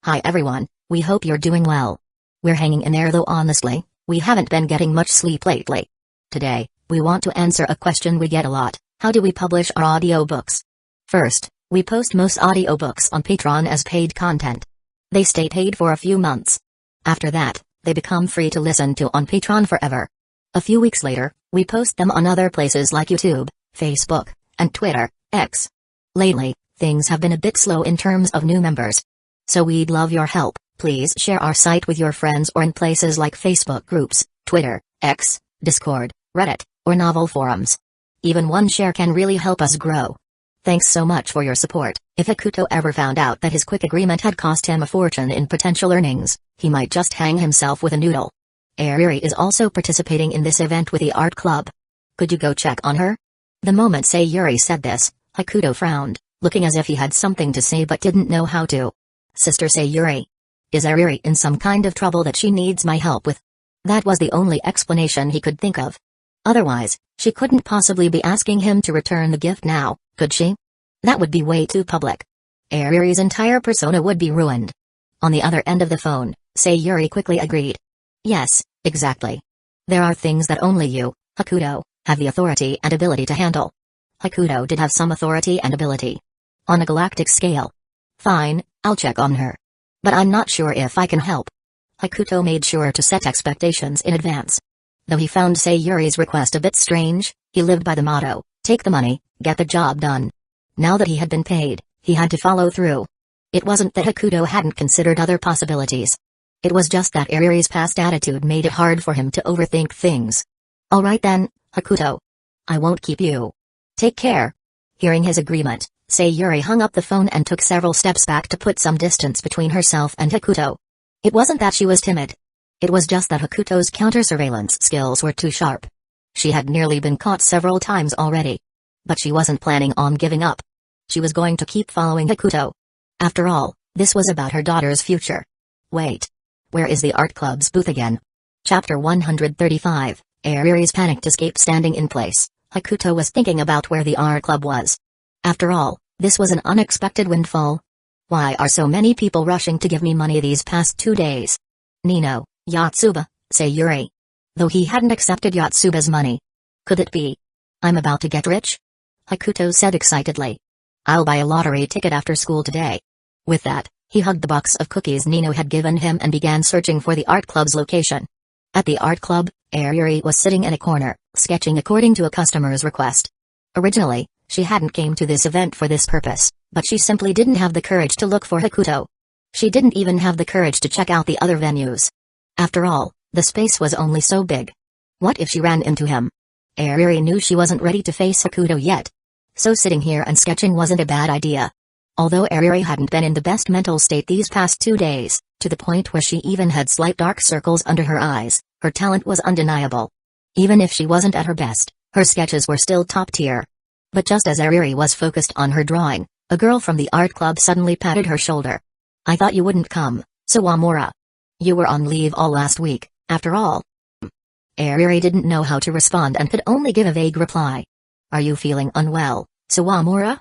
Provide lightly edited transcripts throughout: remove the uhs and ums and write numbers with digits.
Hi everyone, we hope you're doing well. We're hanging in there though honestly, we haven't been getting much sleep lately. Today, we want to answer a question we get a lot: how do we publish our audiobooks? First, we post most audiobooks on Patreon as paid content. They stay paid for a few months. After that, they become free to listen to on Patreon forever. A few weeks later, we post them on other places like YouTube, Facebook, and Twitter, X. Lately, things have been a bit slow in terms of new members. So we'd love your help. Please share our site with your friends or in places like Facebook groups, Twitter, X, Discord, Reddit, or novel forums. Even one share can really help us grow. Thanks so much for your support. If Hakuto ever found out that his quick agreement had cost him a fortune in potential earnings, he might just hang himself with a noodle. Ariri is also participating in this event with the art club. Could you go check on her? The moment Sayuri said this, Hakuto frowned, looking as if he had something to say but didn't know how to. Sister Sayuri. Is Ariri in some kind of trouble that she needs my help with? That was the only explanation he could think of. Otherwise, she couldn't possibly be asking him to return the gift now, could she? That would be way too public. Ariri's entire persona would be ruined. On the other end of the phone, Sayuri quickly agreed. Yes, exactly. There are things that only you, Hakuto, have the authority and ability to handle. Hakuto did have some authority and ability. On a galactic scale. Fine, I'll check on her. But I'm not sure if I can help. Hakuto made sure to set expectations in advance. Though he found Sayuri's request a bit strange, he lived by the motto, take the money, get the job done. Now that he had been paid, he had to follow through. It wasn't that Hakuto hadn't considered other possibilities. It was just that Ariri's past attitude made it hard for him to overthink things. Alright then, Hakuto. I won't keep you. Take care. Hearing his agreement, Sayuri hung up the phone and took several steps back to put some distance between herself and Hakuto. It wasn't that she was timid. It was just that Hakuto's counter-surveillance skills were too sharp. She had nearly been caught several times already. But she wasn't planning on giving up. She was going to keep following Hakuto. After all, this was about her daughter's future. Wait. Where is the art club's booth again? Chapter 135, Ariri's panicked escape. Standing in place, Hakuto was thinking about where the art club was. After all, this was an unexpected windfall. Why are so many people rushing to give me money these past 2 days? Nino, Yotsuba, Sayuri. Though he hadn't accepted Yotsuba's money. Could it be? I'm about to get rich? Hakuto said excitedly. I'll buy a lottery ticket after school today. With that, he hugged the box of cookies Nino had given him and began searching for the art club's location. At the art club, Ariri was sitting in a corner, sketching according to a customer's request. Originally, she hadn't came to this event for this purpose, but she simply didn't have the courage to look for Hakuto. She didn't even have the courage to check out the other venues. After all, the space was only so big. What if she ran into him? Ariri knew she wasn't ready to face Hakuto yet. So sitting here and sketching wasn't a bad idea. Although Ariri hadn't been in the best mental state these past 2 days, to the point where she even had slight dark circles under her eyes, her talent was undeniable. Even if she wasn't at her best, her sketches were still top tier. But just as Ariri was focused on her drawing, a girl from the art club suddenly patted her shoulder. I thought you wouldn't come, Sawamura. You were on leave all last week, after all. Ariri didn't know how to respond and could only give a vague reply. Are you feeling unwell, Sawamura?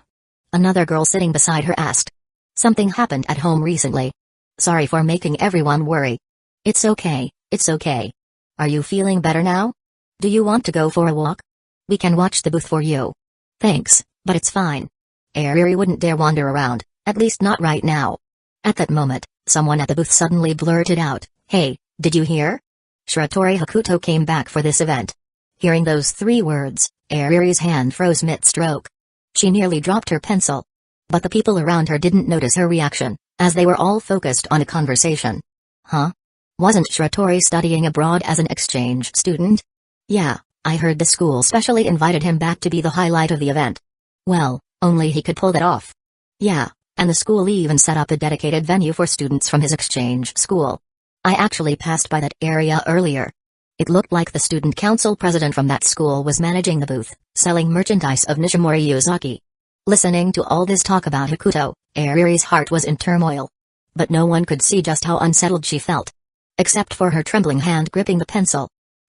Another girl sitting beside her asked. Something happened at home recently. Sorry for making everyone worry. It's okay, it's okay. Are you feeling better now? Do you want to go for a walk? We can watch the booth for you. Thanks, but it's fine. Ariri wouldn't dare wander around, at least not right now. At that moment, someone at the booth suddenly blurted out, Hey, did you hear? Shiratori Hakuto came back for this event. Hearing those 3 words, Ariri's hand froze mid-stroke. She nearly dropped her pencil. But the people around her didn't notice her reaction, as they were all focused on a conversation. Huh? Wasn't Shiratori studying abroad as an exchange student? Yeah, I heard the school specially invited him back to be the highlight of the event. Well, only he could pull that off. Yeah, and the school even set up a dedicated venue for students from his exchange school. I actually passed by that area earlier. It looked like the student council president from that school was managing the booth, selling merchandise of Nishimori Yuzaki. Listening to all this talk about Hakuto, Ariri's heart was in turmoil. But no one could see just how unsettled she felt. Except for her trembling hand gripping the pencil.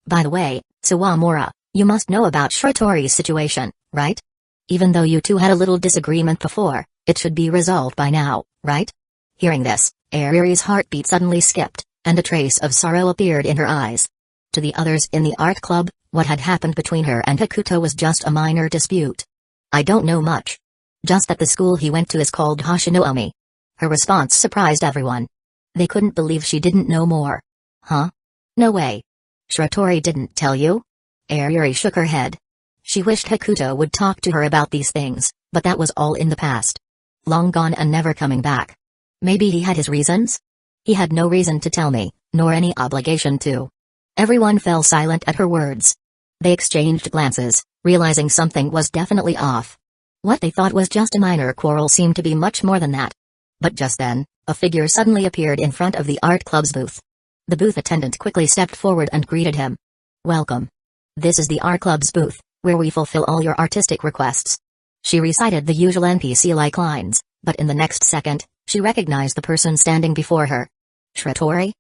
By the way, Sawamura, you must know about Shiratori's situation, right? Even though you two had a little disagreement before, it should be resolved by now, right? Hearing this, Ariri's heartbeat suddenly skipped, and a trace of sorrow appeared in her eyes. To the others in the art club, what had happened between her and Hakuto was just a minor dispute. I don't know much. Just that the school he went to is called Hashinomi. Her response surprised everyone. They couldn't believe she didn't know more. Huh? No way. Shiratori didn't tell you? Ariri shook her head. She wished Hakuto would talk to her about these things, but that was all in the past. Long gone and never coming back. Maybe he had his reasons? He had no reason to tell me, nor any obligation to. Everyone fell silent at her words. They exchanged glances, realizing something was definitely off. What they thought was just a minor quarrel seemed to be much more than that. But just then, a figure suddenly appeared in front of the art club's booth. The booth attendant quickly stepped forward and greeted him. Welcome. This is the art club's booth, where we fulfill all your artistic requests. She recited the usual NPC-like lines, but in the next second, she recognized the person standing before her. Shiratori?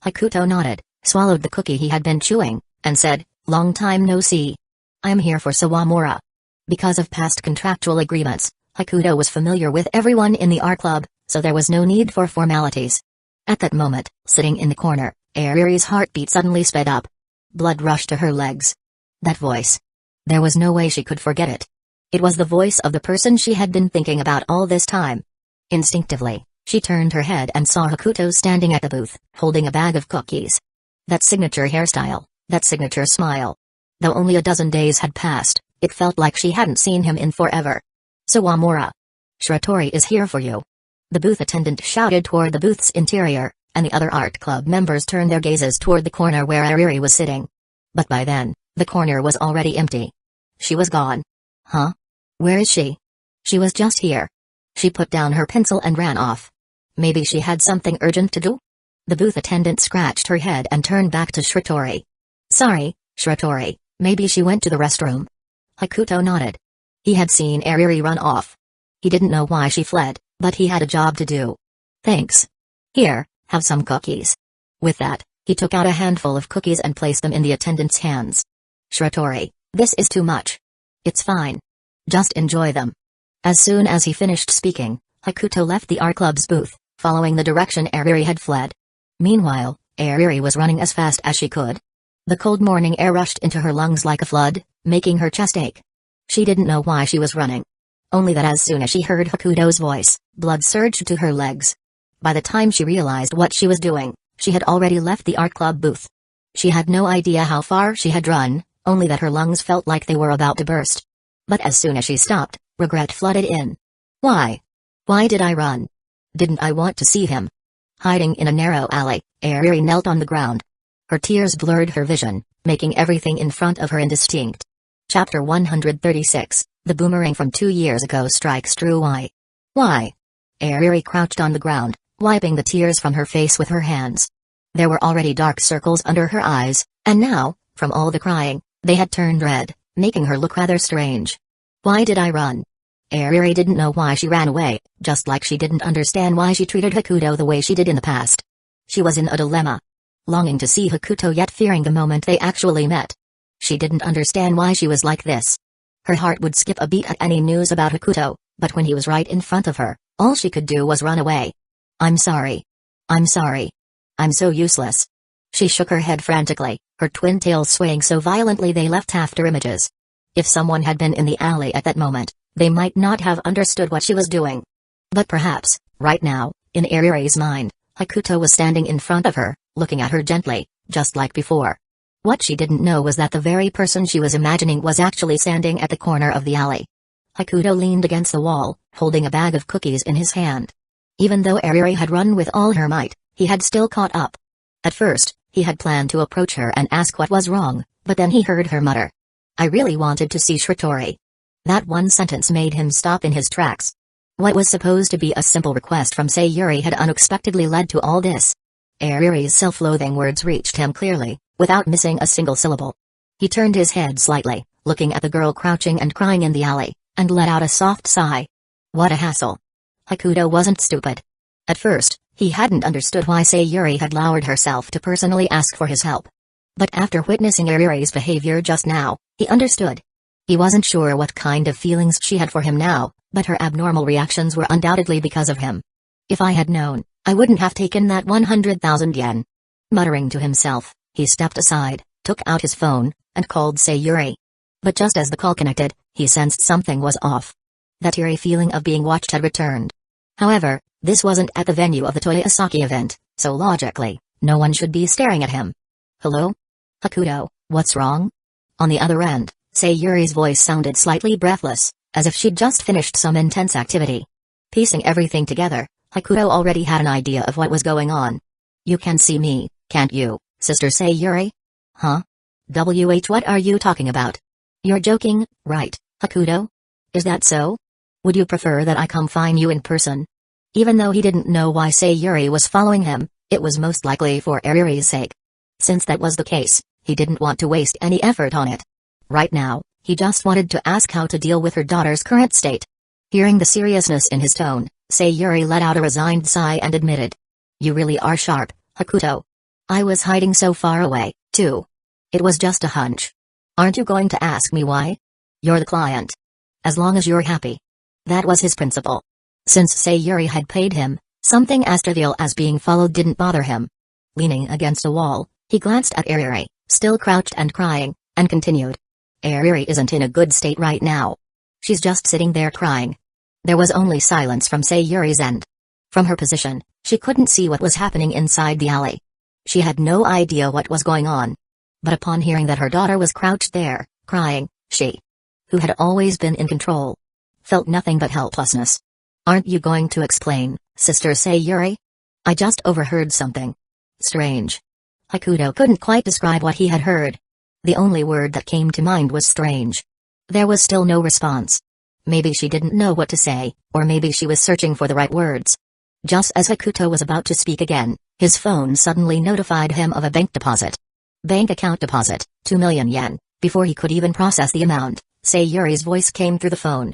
Hakuto nodded, swallowed the cookie he had been chewing, and said, long time no see. I'm here for Sawamura. Because of past contractual agreements, Hakuto was familiar with everyone in the art club, so there was no need for formalities. At that moment, sitting in the corner, Ariri's heartbeat suddenly sped up. Blood rushed to her legs. That voice. There was no way she could forget it. It was the voice of the person she had been thinking about all this time. Instinctively, she turned her head and saw Hakuto standing at the booth, holding a bag of cookies. That signature hairstyle, that signature smile. Though only a dozen days had passed, it felt like she hadn't seen him in forever. Sawamura. Shiratori is here for you. The booth attendant shouted toward the booth's interior, and the other art club members turned their gazes toward the corner where Ariri was sitting. But by then, the corner was already empty. She was gone. Huh? Where is she? She was just here. She put down her pencil and ran off. Maybe she had something urgent to do? The booth attendant scratched her head and turned back to Shiratori. Sorry, Shiratori, maybe she went to the restroom. Hakuto nodded. He had seen Ariri run off. He didn't know why she fled, but he had a job to do. Thanks. Here, have some cookies. With that, he took out a handful of cookies and placed them in the attendant's hands. Shiratori, this is too much. It's fine. Just enjoy them. As soon as he finished speaking, Hakuto left the art club's booth, following the direction Ariri had fled. Meanwhile, Ariri was running as fast as she could. The cold morning air rushed into her lungs like a flood, making her chest ache. She didn't know why she was running. Only that as soon as she heard Hakuto's voice, blood surged to her legs. By the time she realized what she was doing, she had already left the art club booth. She had no idea how far she had run, only that her lungs felt like they were about to burst. But as soon as she stopped, regret flooded in. Why? Why did I run? Didn't I want to see him? Hiding in a narrow alley, Ariri knelt on the ground. Her tears blurred her vision, making everything in front of her indistinct. Chapter 136, The Boomerang from 2 years ago strikes true. Why? Ariri crouched on the ground, wiping the tears from her face with her hands. There were already dark circles under her eyes, and now, from all the crying, they had turned red, making her look rather strange. Why did I run? Ariri didn't know why she ran away, just like she didn't understand why she treated Hakuto the way she did in the past. She was in a dilemma. Longing to see Hakuto yet fearing the moment they actually met. She didn't understand why she was like this. Her heart would skip a beat at any news about Hakuto, but when he was right in front of her, all she could do was run away. I'm sorry. I'm sorry. I'm so useless. She shook her head frantically, her twin tails swaying so violently they left after images. If someone had been in the alley at that moment, they might not have understood what she was doing. But perhaps, right now, in Ariri's mind, Hakuto was standing in front of her, looking at her gently, just like before. What she didn't know was that the very person she was imagining was actually standing at the corner of the alley. Hakuto leaned against the wall, holding a bag of cookies in his hand. Even though Ariri had run with all her might, he had still caught up. At first, he had planned to approach her and ask what was wrong, but then he heard her mutter. I really wanted to see Shiratori. That one sentence made him stop in his tracks. What was supposed to be a simple request from Sayuri had unexpectedly led to all this. Ariri's self-loathing words reached him clearly, without missing a single syllable. He turned his head slightly, looking at the girl crouching and crying in the alley, and let out a soft sigh. What a hassle. Hakuto wasn't stupid. At first, he hadn't understood why Sayuri had lowered herself to personally ask for his help. But after witnessing Ariri's behavior just now, he understood. He wasn't sure what kind of feelings she had for him now, but her abnormal reactions were undoubtedly because of him. If I had known, I wouldn't have taken that 100,000 yen. Muttering to himself, he stepped aside, took out his phone, and called Sayuri. But just as the call connected, he sensed something was off. That eerie feeling of being watched had returned. However, this wasn't at the venue of the Toyosaki event, so logically, no one should be staring at him. Hello? Hakuto, what's wrong? On the other end, Sayuri's voice sounded slightly breathless, as if she'd just finished some intense activity. Piecing everything together, Hakuto already had an idea of what was going on. You can see me, can't you, Sister Sayuri? Huh? What are you talking about? You're joking, right, Hakuto? Is that so? Would you prefer that I come find you in person? Even though he didn't know why Sayuri was following him, it was most likely for Ariri's sake. Since that was the case, he didn't want to waste any effort on it. Right now, he just wanted to ask how to deal with her daughter's current state. Hearing the seriousness in his tone, Sayuri let out a resigned sigh and admitted. You really are sharp, Hakuto. I was hiding so far away, too. It was just a hunch. Aren't you going to ask me why? You're the client. As long as you're happy. That was his principle. Since Sayuri had paid him, something as trivial as being followed didn't bother him. Leaning against a wall, he glanced at Ariri, still crouched and crying, and continued. Ariri isn't in a good state right now. She's just sitting there crying. There was only silence from Sayuri's end. From her position, she couldn't see what was happening inside the alley. She had no idea what was going on. But upon hearing that her daughter was crouched there, crying, she, who had always been in control, felt nothing but helplessness. Aren't you going to explain, Sister Sayuri? I just overheard something strange. Hakuto couldn't quite describe what he had heard. The only word that came to mind was strange. There was still no response. Maybe she didn't know what to say, or maybe she was searching for the right words. Just as Hakuto was about to speak again, his phone suddenly notified him of a bank deposit. Bank account deposit, 2 million yen. Before he could even process the amount, Sayuri's voice came through the phone.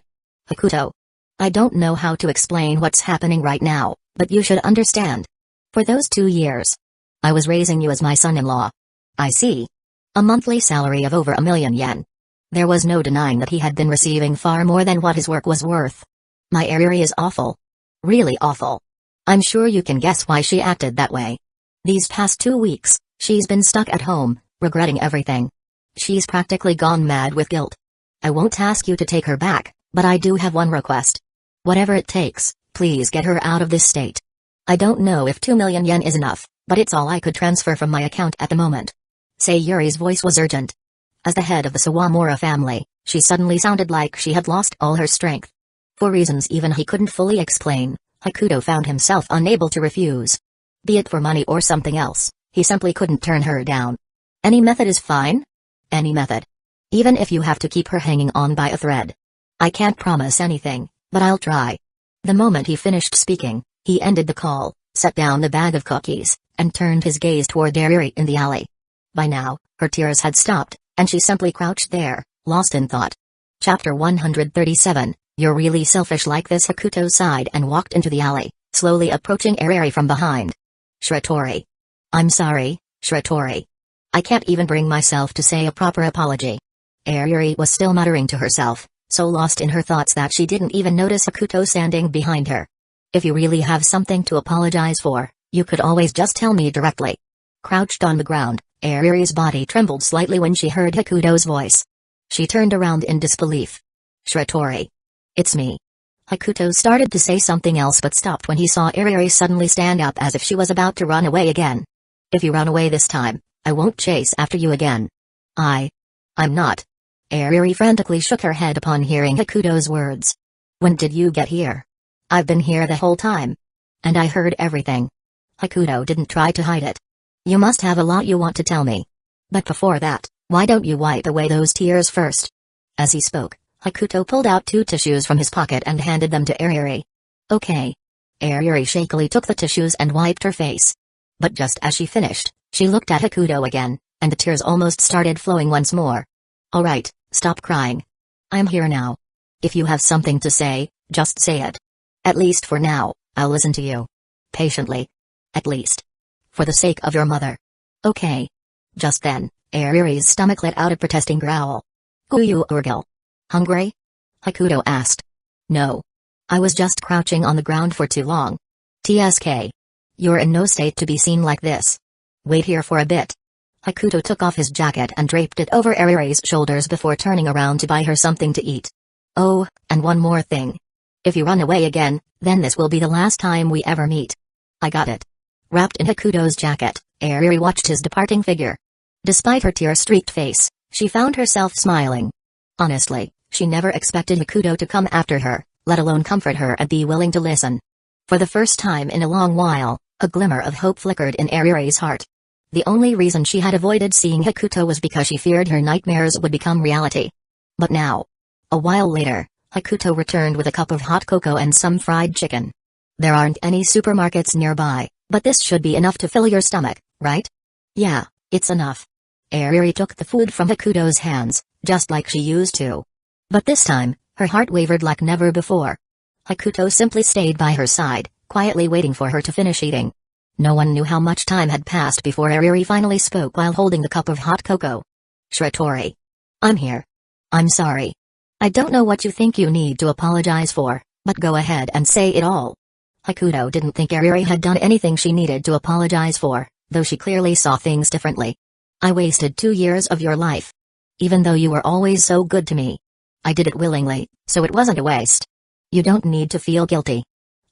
Hakuto. I don't know how to explain what's happening right now, but you should understand. For those 2 years, I was raising you as my son-in-law. I see. A monthly salary of over 1 million yen. There was no denying that he had been receiving far more than what his work was worth. My Ariri is awful. Really awful. I'm sure you can guess why she acted that way. These past 2 weeks, she's been stuck at home, regretting everything. She's practically gone mad with guilt. I won't ask you to take her back, but I do have one request. Whatever it takes, please get her out of this state. I don't know if 2 million yen is enough, but it's all I could transfer from my account at the moment. Sayuri's voice was urgent. As the head of the Sawamura family, she suddenly sounded like she had lost all her strength. For reasons even he couldn't fully explain, Hakuto found himself unable to refuse. Be it for money or something else, he simply couldn't turn her down. Any method is fine? Any method. Even if you have to keep her hanging on by a thread. I can't promise anything, but I'll try. The moment he finished speaking, he ended the call, set down the bag of cookies, and turned his gaze toward Ariri in the alley. By now, her tears had stopped, and she simply crouched there, lost in thought. Chapter 137, You're really selfish like this. Hakuto sighed and walked into the alley, slowly approaching Ariri from behind. Shiratori. I'm sorry, Shiratori. I can't even bring myself to say a proper apology. Ariri was still muttering to herself, so lost in her thoughts that she didn't even notice Hakuto standing behind her. If you really have something to apologize for, you could always just tell me directly. Crouched on the ground, Ariri's body trembled slightly when she heard Hakuto's voice. She turned around in disbelief. Shiratori. It's me. Hakuto started to say something else but stopped when he saw Ariri suddenly stand up as if she was about to run away again. If you run away this time, I won't chase after you again. I'm not. Ariri frantically shook her head upon hearing Hakuto's words. When did you get here? I've been here the whole time. And I heard everything. Hakuto didn't try to hide it. You must have a lot you want to tell me. But before that, why don't you wipe away those tears first? As he spoke, Hakuto pulled out 2 tissues from his pocket and handed them to Ariri. Okay. Ariri shakily took the tissues and wiped her face. But just as she finished, she looked at Hakuto again, and the tears almost started flowing once more. Alright, stop crying. I'm here now. If you have something to say, just say it. At least for now, I'll listen to you. Patiently. At least. For the sake of your mother. Okay. Just then, Ariri's stomach let out a protesting growl. Guyu Urgil. Hungry? Hakuto asked. No. I was just crouching on the ground for too long. TSK. You're in no state to be seen like this. Wait here for a bit. Hakuto took off his jacket and draped it over Ariri's shoulders before turning around to buy her something to eat. Oh, and one more thing. If you run away again, then this will be the last time we ever meet. I got it. Wrapped in Hakuto's jacket, Ariri watched his departing figure. Despite her tear-streaked face, she found herself smiling. Honestly, she never expected Hakuto to come after her, let alone comfort her and be willing to listen. For the first time in a long while, a glimmer of hope flickered in Ariri's heart. The only reason she had avoided seeing Hakuto was because she feared her nightmares would become reality. But now. A while later, Hakuto returned with a cup of hot cocoa and some fried chicken. There aren't any supermarkets nearby, but this should be enough to fill your stomach, right? Yeah, it's enough. Ariri took the food from Hakuto's hands, just like she used to. But this time, her heart wavered like never before. Hakuto simply stayed by her side, quietly waiting for her to finish eating. No one knew how much time had passed before Ariri finally spoke while holding the cup of hot cocoa. Shiratori. I'm here. I'm sorry. I don't know what you think you need to apologize for, but go ahead and say it all. Hakuto didn't think Ariri had done anything she needed to apologize for, though she clearly saw things differently. I wasted 2 years of your life. Even though you were always so good to me. I did it willingly, so it wasn't a waste. You don't need to feel guilty.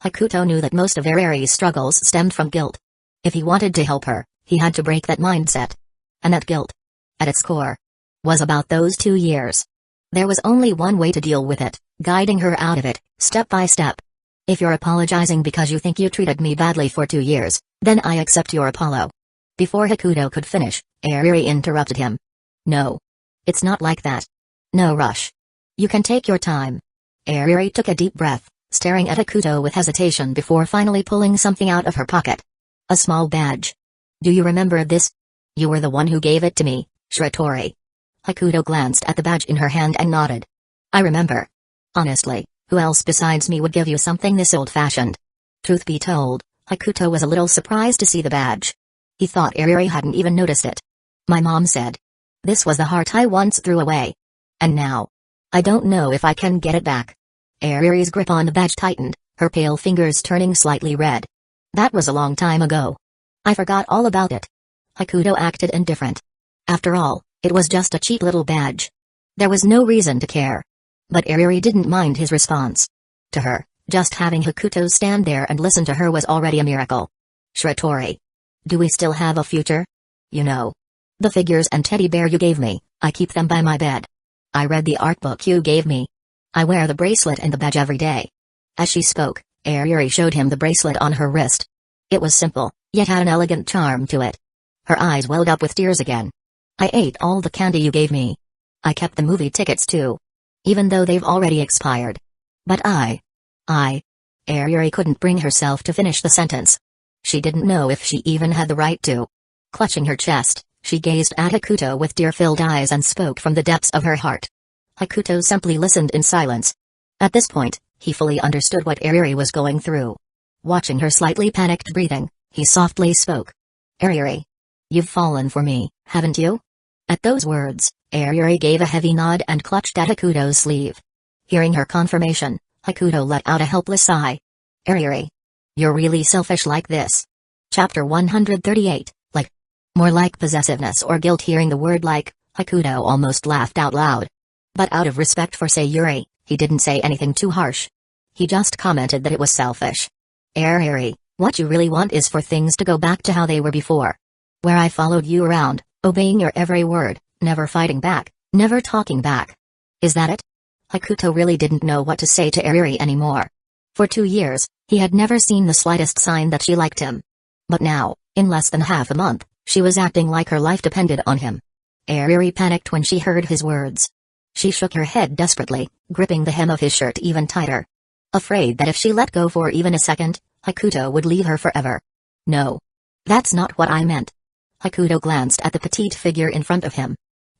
Hakuto knew that most of Ariri's struggles stemmed from guilt. If he wanted to help her, he had to break that mindset. And that guilt, at its core, was about those 2 years. There was only one way to deal with it, guiding her out of it, step by step. If you're apologizing because you think you treated me badly for 2 years, then I accept your apolo. Before Hakuto could finish, Ariri interrupted him. No. It's not like that. No rush. You can take your time. Ariri took a deep breath, staring at Hakuto with hesitation before finally pulling something out of her pocket. A small badge. Do you remember this? You were the one who gave it to me, Shiratori. Hakuto glanced at the badge in her hand and nodded. I remember. Honestly, who else besides me would give you something this old-fashioned? Truth be told, Hakuto was a little surprised to see the badge. He thought Ariri hadn't even noticed it. My mom said. This was the heart I once threw away. And now. I don't know if I can get it back. Ariri's grip on the badge tightened, her pale fingers turning slightly red. That was a long time ago. I forgot all about it. Hakuto acted indifferent. After all, it was just a cheap little badge. There was no reason to care. But Ariri didn't mind his response. To her, just having Hakuto stand there and listen to her was already a miracle. Shiratori. Do we still have a future? You know. The figures and teddy bear you gave me, I keep them by my bed. I read the art book you gave me. I wear the bracelet and the badge every day. As she spoke, Ariri showed him the bracelet on her wrist. It was simple, yet had an elegant charm to it. Her eyes welled up with tears again. I ate all the candy you gave me. I kept the movie tickets too. Even though they've already expired. But Ariri couldn't bring herself to finish the sentence. She didn't know if she even had the right to. Clutching her chest, she gazed at Hakuto with tear-filled eyes and spoke from the depths of her heart. Hakuto simply listened in silence. At this point, he fully understood what Ariri was going through. Watching her slightly panicked breathing, he softly spoke. Ariri. You've fallen for me, haven't you? At those words, Ariri gave a heavy nod and clutched at Hakuto's sleeve. Hearing her confirmation, Hakuto let out a helpless sigh. Ariri. You're really selfish like this. Chapter 138, like. More like possessiveness or guilt. Hearing the word like, Hakuto almost laughed out loud. But out of respect for Sayuri, he didn't say anything too harsh. He just commented that it was selfish. Ariri, what you really want is for things to go back to how they were before. Where I followed you around, obeying your every word, never fighting back, never talking back. Is that it? Hakuto really didn't know what to say to Ariri anymore. For 2 years, he had never seen the slightest sign that she liked him. But now, in less than half a month, she was acting like her life depended on him. Ariri panicked when she heard his words. She shook her head desperately, gripping the hem of his shirt even tighter. Afraid that if she let go for even a second, Hakuto would leave her forever. No. That's not what I meant. Hakuto glanced at the petite figure in front of him.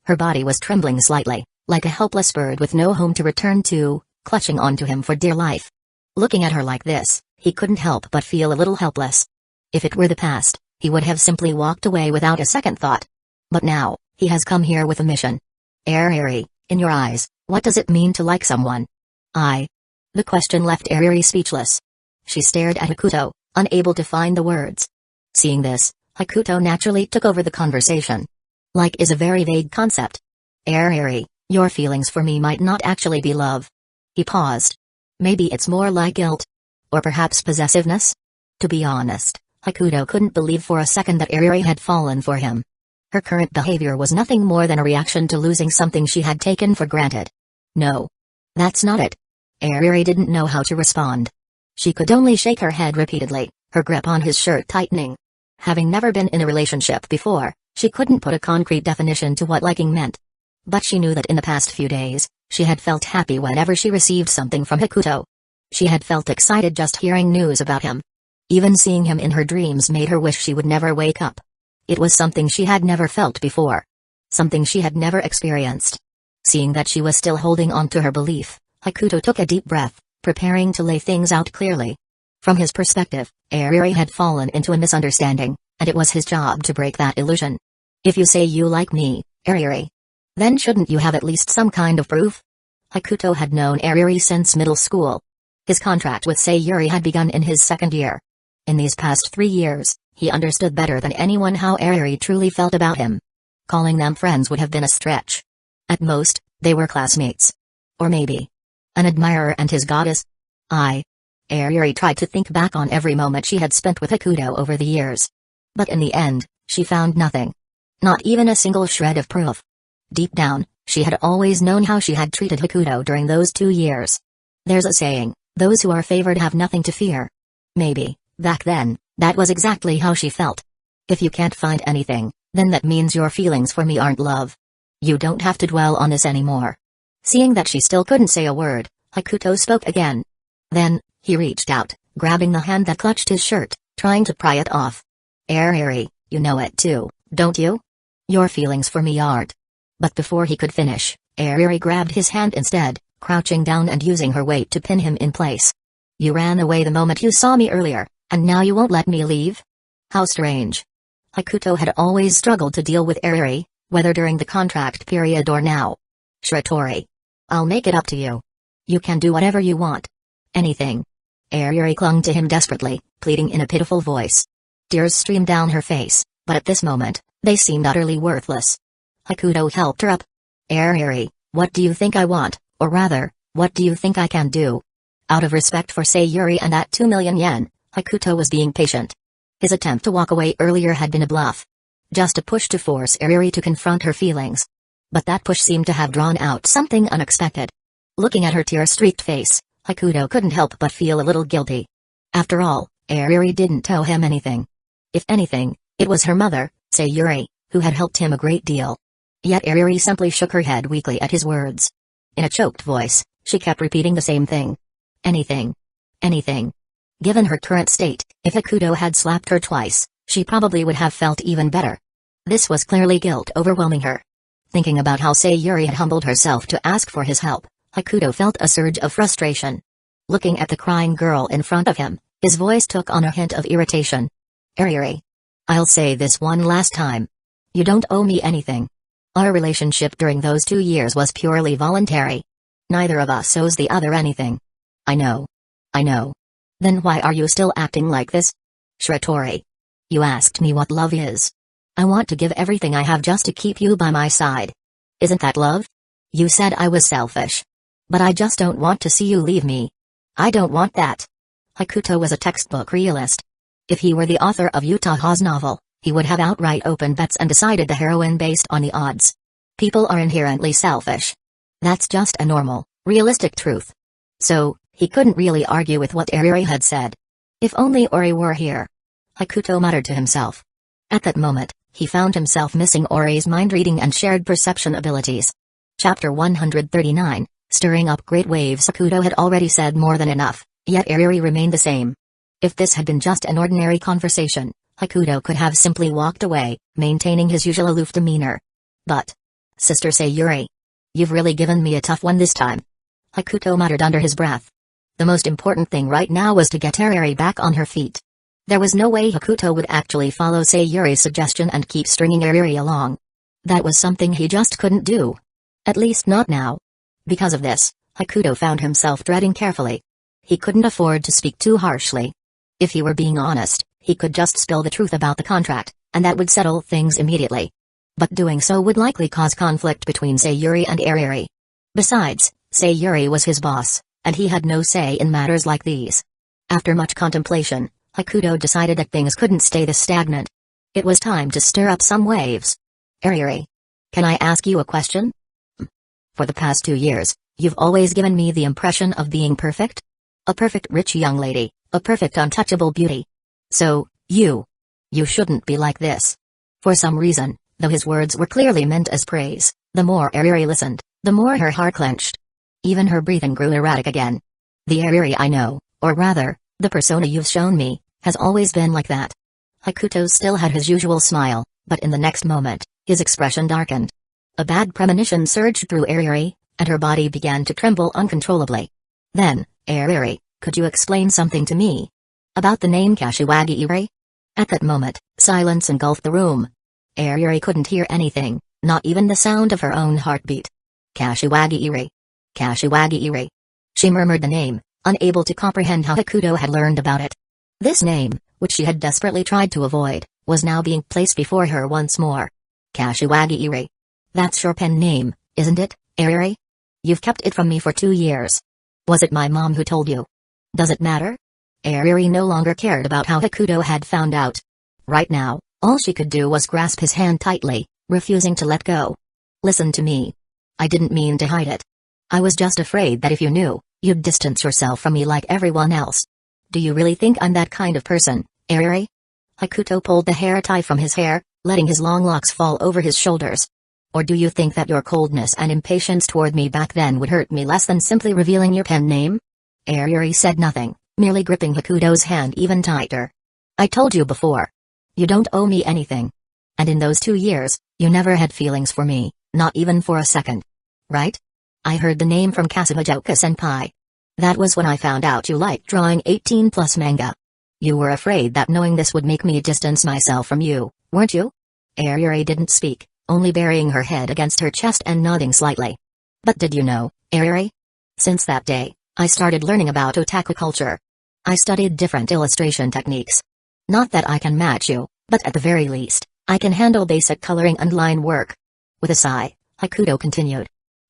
Her body was trembling slightly, like a helpless bird with no home to return to, clutching onto him for dear life. Looking at her like this, he couldn't help but feel a little helpless. If it were the past, he would have simply walked away without a second thought. But now, he has come here with a mission. Ariri, in your eyes, what does it mean to like someone? The question left Ariri speechless. She stared at Hakuto, unable to find the words. Seeing this, Hakuto naturally took over the conversation. Like is a very vague concept. Eri, your feelings for me might not actually be love. He paused. Maybe it's more like guilt. Or perhaps possessiveness? To be honest, Hakuto couldn't believe for a second that Eri had fallen for him. Her current behavior was nothing more than a reaction to losing something she had taken for granted. No. That's not it. Eri didn't know how to respond. She could only shake her head repeatedly, her grip on his shirt tightening. Having never been in a relationship before, she couldn't put a concrete definition to what liking meant. But she knew that in the past few days, she had felt happy whenever she received something from Hakuto. She had felt excited just hearing news about him. Even seeing him in her dreams made her wish she would never wake up. It was something she had never felt before. Something she had never experienced. Seeing that she was still holding on to her belief, Hakuto took a deep breath, preparing to lay things out clearly. From his perspective, Eri had fallen into a misunderstanding, and it was his job to break that illusion. If you say you like me, Eri, then shouldn't you have at least some kind of proof? Hakuto had known Eri since middle school. His contract with Sayuri had begun in his second year. In these past 3 years, he understood better than anyone how Eri truly felt about him. Calling them friends would have been a stretch. At most, they were classmates. Or maybe an admirer and his goddess. Eri tried to think back on every moment she had spent with Hakuto over the years. But in the end, she found nothing. Not even a single shred of proof. Deep down, she had always known how she had treated Hakuto during those 2 years. There's a saying, those who are favored have nothing to fear. Maybe, back then, that was exactly how she felt. If you can't find anything, then that means your feelings for me aren't love. You don't have to dwell on this anymore. Seeing that she still couldn't say a word, Hakuto spoke again. Then, he reached out, grabbing the hand that clutched his shirt, trying to pry it off. Eri, you know it too, don't you? Your feelings for me aren't. But before he could finish, Eri grabbed his hand instead, crouching down and using her weight to pin him in place. You ran away the moment you saw me earlier, and now you won't let me leave? How strange. Hakuto had always struggled to deal with Eri, whether during the contract period or now. Shiratori. I'll make it up to you. You can do whatever you want. Anything. Eri clung to him desperately, pleading in a pitiful voice. Tears streamed down her face, but at this moment, they seemed utterly worthless. Hakuto helped her up. Eri, what do you think I want, or rather, what do you think I can do? Out of respect for Sayuri and that 2 million yen, Hakuto was being patient. His attempt to walk away earlier had been a bluff. Just a push to force Eri to confront her feelings. But that push seemed to have drawn out something unexpected. Looking at her tear-streaked face, Hakuto couldn't help but feel a little guilty. After all, Eri didn't owe him anything. If anything, it was her mother, Sayuri, who had helped him a great deal. Yet Eri simply shook her head weakly at his words. In a choked voice, she kept repeating the same thing. Anything. Anything. Given her current state, if Hakuto had slapped her twice, she probably would have felt even better. This was clearly guilt overwhelming her. Thinking about how Sayuri had humbled herself to ask for his help, Hakuto felt a surge of frustration. Looking at the crying girl in front of him, his voice took on a hint of irritation. Eri. I'll say this one last time. You don't owe me anything. Our relationship during those 2 years was purely voluntary. Neither of us owes the other anything. I know. I know. Then why are you still acting like this? Shiratori. You asked me what love is. I want to give everything I have just to keep you by my side. Isn't that love? You said I was selfish. But I just don't want to see you leave me. I don't want that. Hakuto was a textbook realist. If he were the author of Utaha's novel, he would have outright opened bets and decided the heroine based on the odds. People are inherently selfish. That's just a normal, realistic truth. So, he couldn't really argue with what Eri had said. If only Ori were here. Hakuto muttered to himself. At that moment, he found himself missing Ori's mind-reading and shared perception abilities. Chapter 139, Stirring Up Great Waves. Hakuto had already said more than enough, yet Eri remained the same. If this had been just an ordinary conversation, Hakuto could have simply walked away, maintaining his usual aloof demeanor. But, Sister Sayuri, you've really given me a tough one this time. Hakuto muttered under his breath. The most important thing right now was to get Eri back on her feet. There was no way Hakuto would actually follow Sayuri's suggestion and keep stringing Eri along. That was something he just couldn't do. At least not now. Because of this, Hakuto found himself treading carefully. He couldn't afford to speak too harshly. If he were being honest, he could just spill the truth about the contract, and that would settle things immediately. But doing so would likely cause conflict between Sayuri and Ariri. Besides, Sayuri was his boss, and he had no say in matters like these. After much contemplation, Hakuto decided that things couldn't stay this stagnant. It was time to stir up some waves. Ariri, can I ask you a question? For the past 2 years, you've always given me the impression of being perfect? A perfect rich young lady, a perfect untouchable beauty. So, you shouldn't be like this. For some reason, though his words were clearly meant as praise, the more Ariri listened, the more her heart clenched. Even her breathing grew erratic again. The Ariri I know, or rather, the persona you've shown me, has always been like that. Hakuto still had his usual smile, but in the next moment, his expression darkened. A bad premonition surged through Ariri, and her body began to tremble uncontrollably. Then, Ariri, could you explain something to me? About the name Kashiwagi-iri? At that moment, silence engulfed the room. Ariri couldn't hear anything, not even the sound of her own heartbeat. Kashiwagi-iri. Kashiwagi-iri. She murmured the name, unable to comprehend how Hakuto had learned about it. This name, which she had desperately tried to avoid, was now being placed before her once more. Kashiwagi-iri. That's your pen name, isn't it, Ariri? You've kept it from me for 2 years. Was it my mom who told you? Does it matter? Ariri no longer cared about how Hakuto had found out. Right now, all she could do was grasp his hand tightly, refusing to let go. Listen to me. I didn't mean to hide it. I was just afraid that if you knew, you'd distance yourself from me like everyone else. Do you really think I'm that kind of person, Ariri? Hakuto pulled the hair tie from his hair, letting his long locks fall over his shoulders. Or do you think that your coldness and impatience toward me back then would hurt me less than simply revealing your pen name? Ariri said nothing, merely gripping Hakuto's hand even tighter. I told you before. You don't owe me anything. And in those 2 years, you never had feelings for me, not even for a second. Right? I heard the name from Kasumijoka-senpai. That was when I found out you liked drawing 18+ manga. You were afraid that knowing this would make me distance myself from you, weren't you? Ariri didn't speak, only burying her head against her chest and nodding slightly. But did you know, Ariri? Since that day, I started learning about otaku culture. I studied different illustration techniques. Not that I can match you, but at the very least, I can handle basic coloring and line work. With a sigh, Hakuto continued.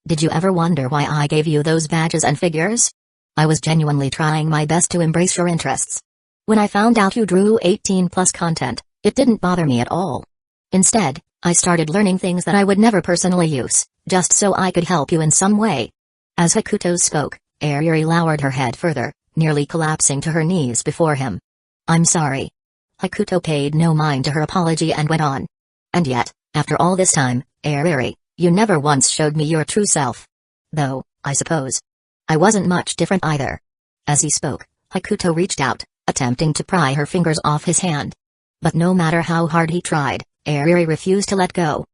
Did you ever wonder why I gave you those badges and figures? I was genuinely trying my best to embrace your interests. When I found out you drew 18+ content, it didn't bother me at all. Instead, I started learning things that I would never personally use, just so I could help you in some way. As Hakuto spoke, Ariri lowered her head further, nearly collapsing to her knees before him. I'm sorry. Hakuto paid no mind to her apology and went on. And yet, after all this time, Ariri, you never once showed me your true self. Though, I suppose, I wasn't much different either. As he spoke, Hakuto reached out, attempting to pry her fingers off his hand. But no matter how hard he tried, Ariri refused to let go.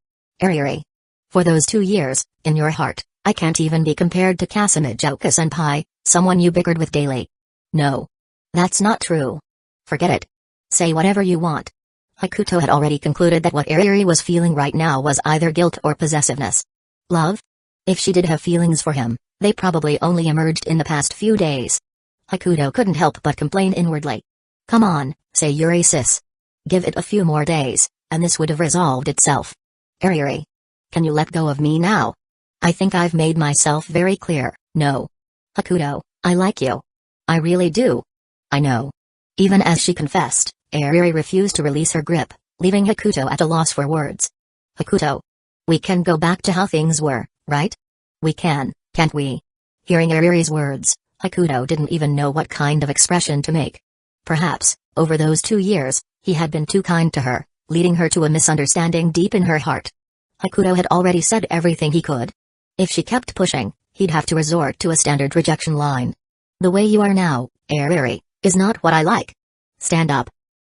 Ariri. For those 2 years, in your heart, I can't even be compared to Kasumijoka-senpai, someone you bickered with daily. No. That's not true. Forget it. Say whatever you want. Hakuto had already concluded that what Ariri was feeling right now was either guilt or possessiveness. Love? If she did have feelings for him, they probably only emerged in the past few days. Hakuto couldn't help but complain inwardly. Come on, Sayuri sis. Give it a few more days, and this would have resolved itself. Ariri. Can you let go of me now? I think I've made myself very clear, no. Hakuto, I like you. I really do. I know. Even as she confessed, Ariri refused to release her grip, leaving Hakuto at a loss for words. Hakuto. We can go back to how things were, right? We can, can't we? Hearing Ariri's words, Hakuto didn't even know what kind of expression to make. Perhaps, over those 2 years, he had been too kind to her, leading her to a misunderstanding deep in her heart. Hakuto had already said everything he could. If she kept pushing, he'd have to resort to a standard rejection line. The way you are now, Ariri, is not what I like. Stand up.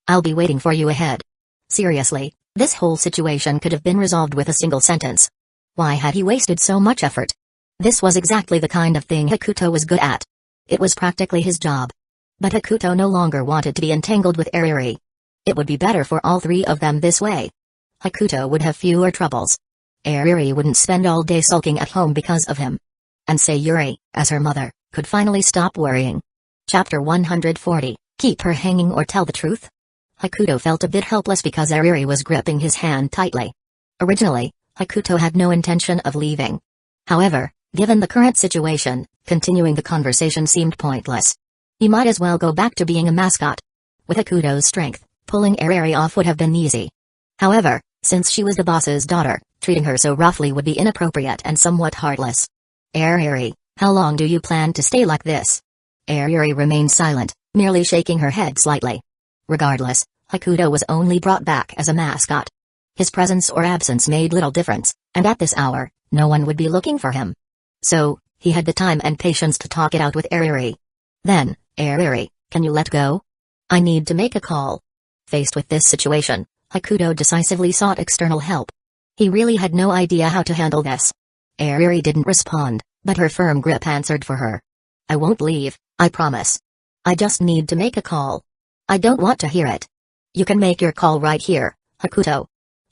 I'll be waiting for you ahead. Seriously, this whole situation could have been resolved with a single sentence. Why had he wasted so much effort? This was exactly the kind of thing Hakuto was good at. It was practically his job. But Hakuto no longer wanted to be entangled with Ariri. It would be better for all 3 of them this way. Hakuto would have fewer troubles. Ariri wouldn't spend all day sulking at home because of him. And Sayuri, as her mother, could finally stop worrying. Chapter 140, Keep her hanging or tell the truth? Hakuto felt a bit helpless because Ariri was gripping his hand tightly. Originally, Hakuto had no intention of leaving. However, given the current situation, continuing the conversation seemed pointless. He might as well go back to being a mascot. With Hakuto's strength, pulling Ariri off would have been easy. However, since she was the boss's daughter, treating her so roughly would be inappropriate and somewhat heartless. Ariri, how long do you plan to stay like this? Ariri remained silent, merely shaking her head slightly. Regardless, Hakuto was only brought back as a mascot. His presence or absence made little difference, and at this hour, no one would be looking for him. So, he had the time and patience to talk it out with Ariri. Then, Ariri, can you let go? I need to make a call. Faced with this situation, Hakuto decisively sought external help. He really had no idea how to handle this. Ariri didn't respond, but her firm grip answered for her. I won't leave, I promise. I just need to make a call. I don't want to hear it. You can make your call right here, Hakuto.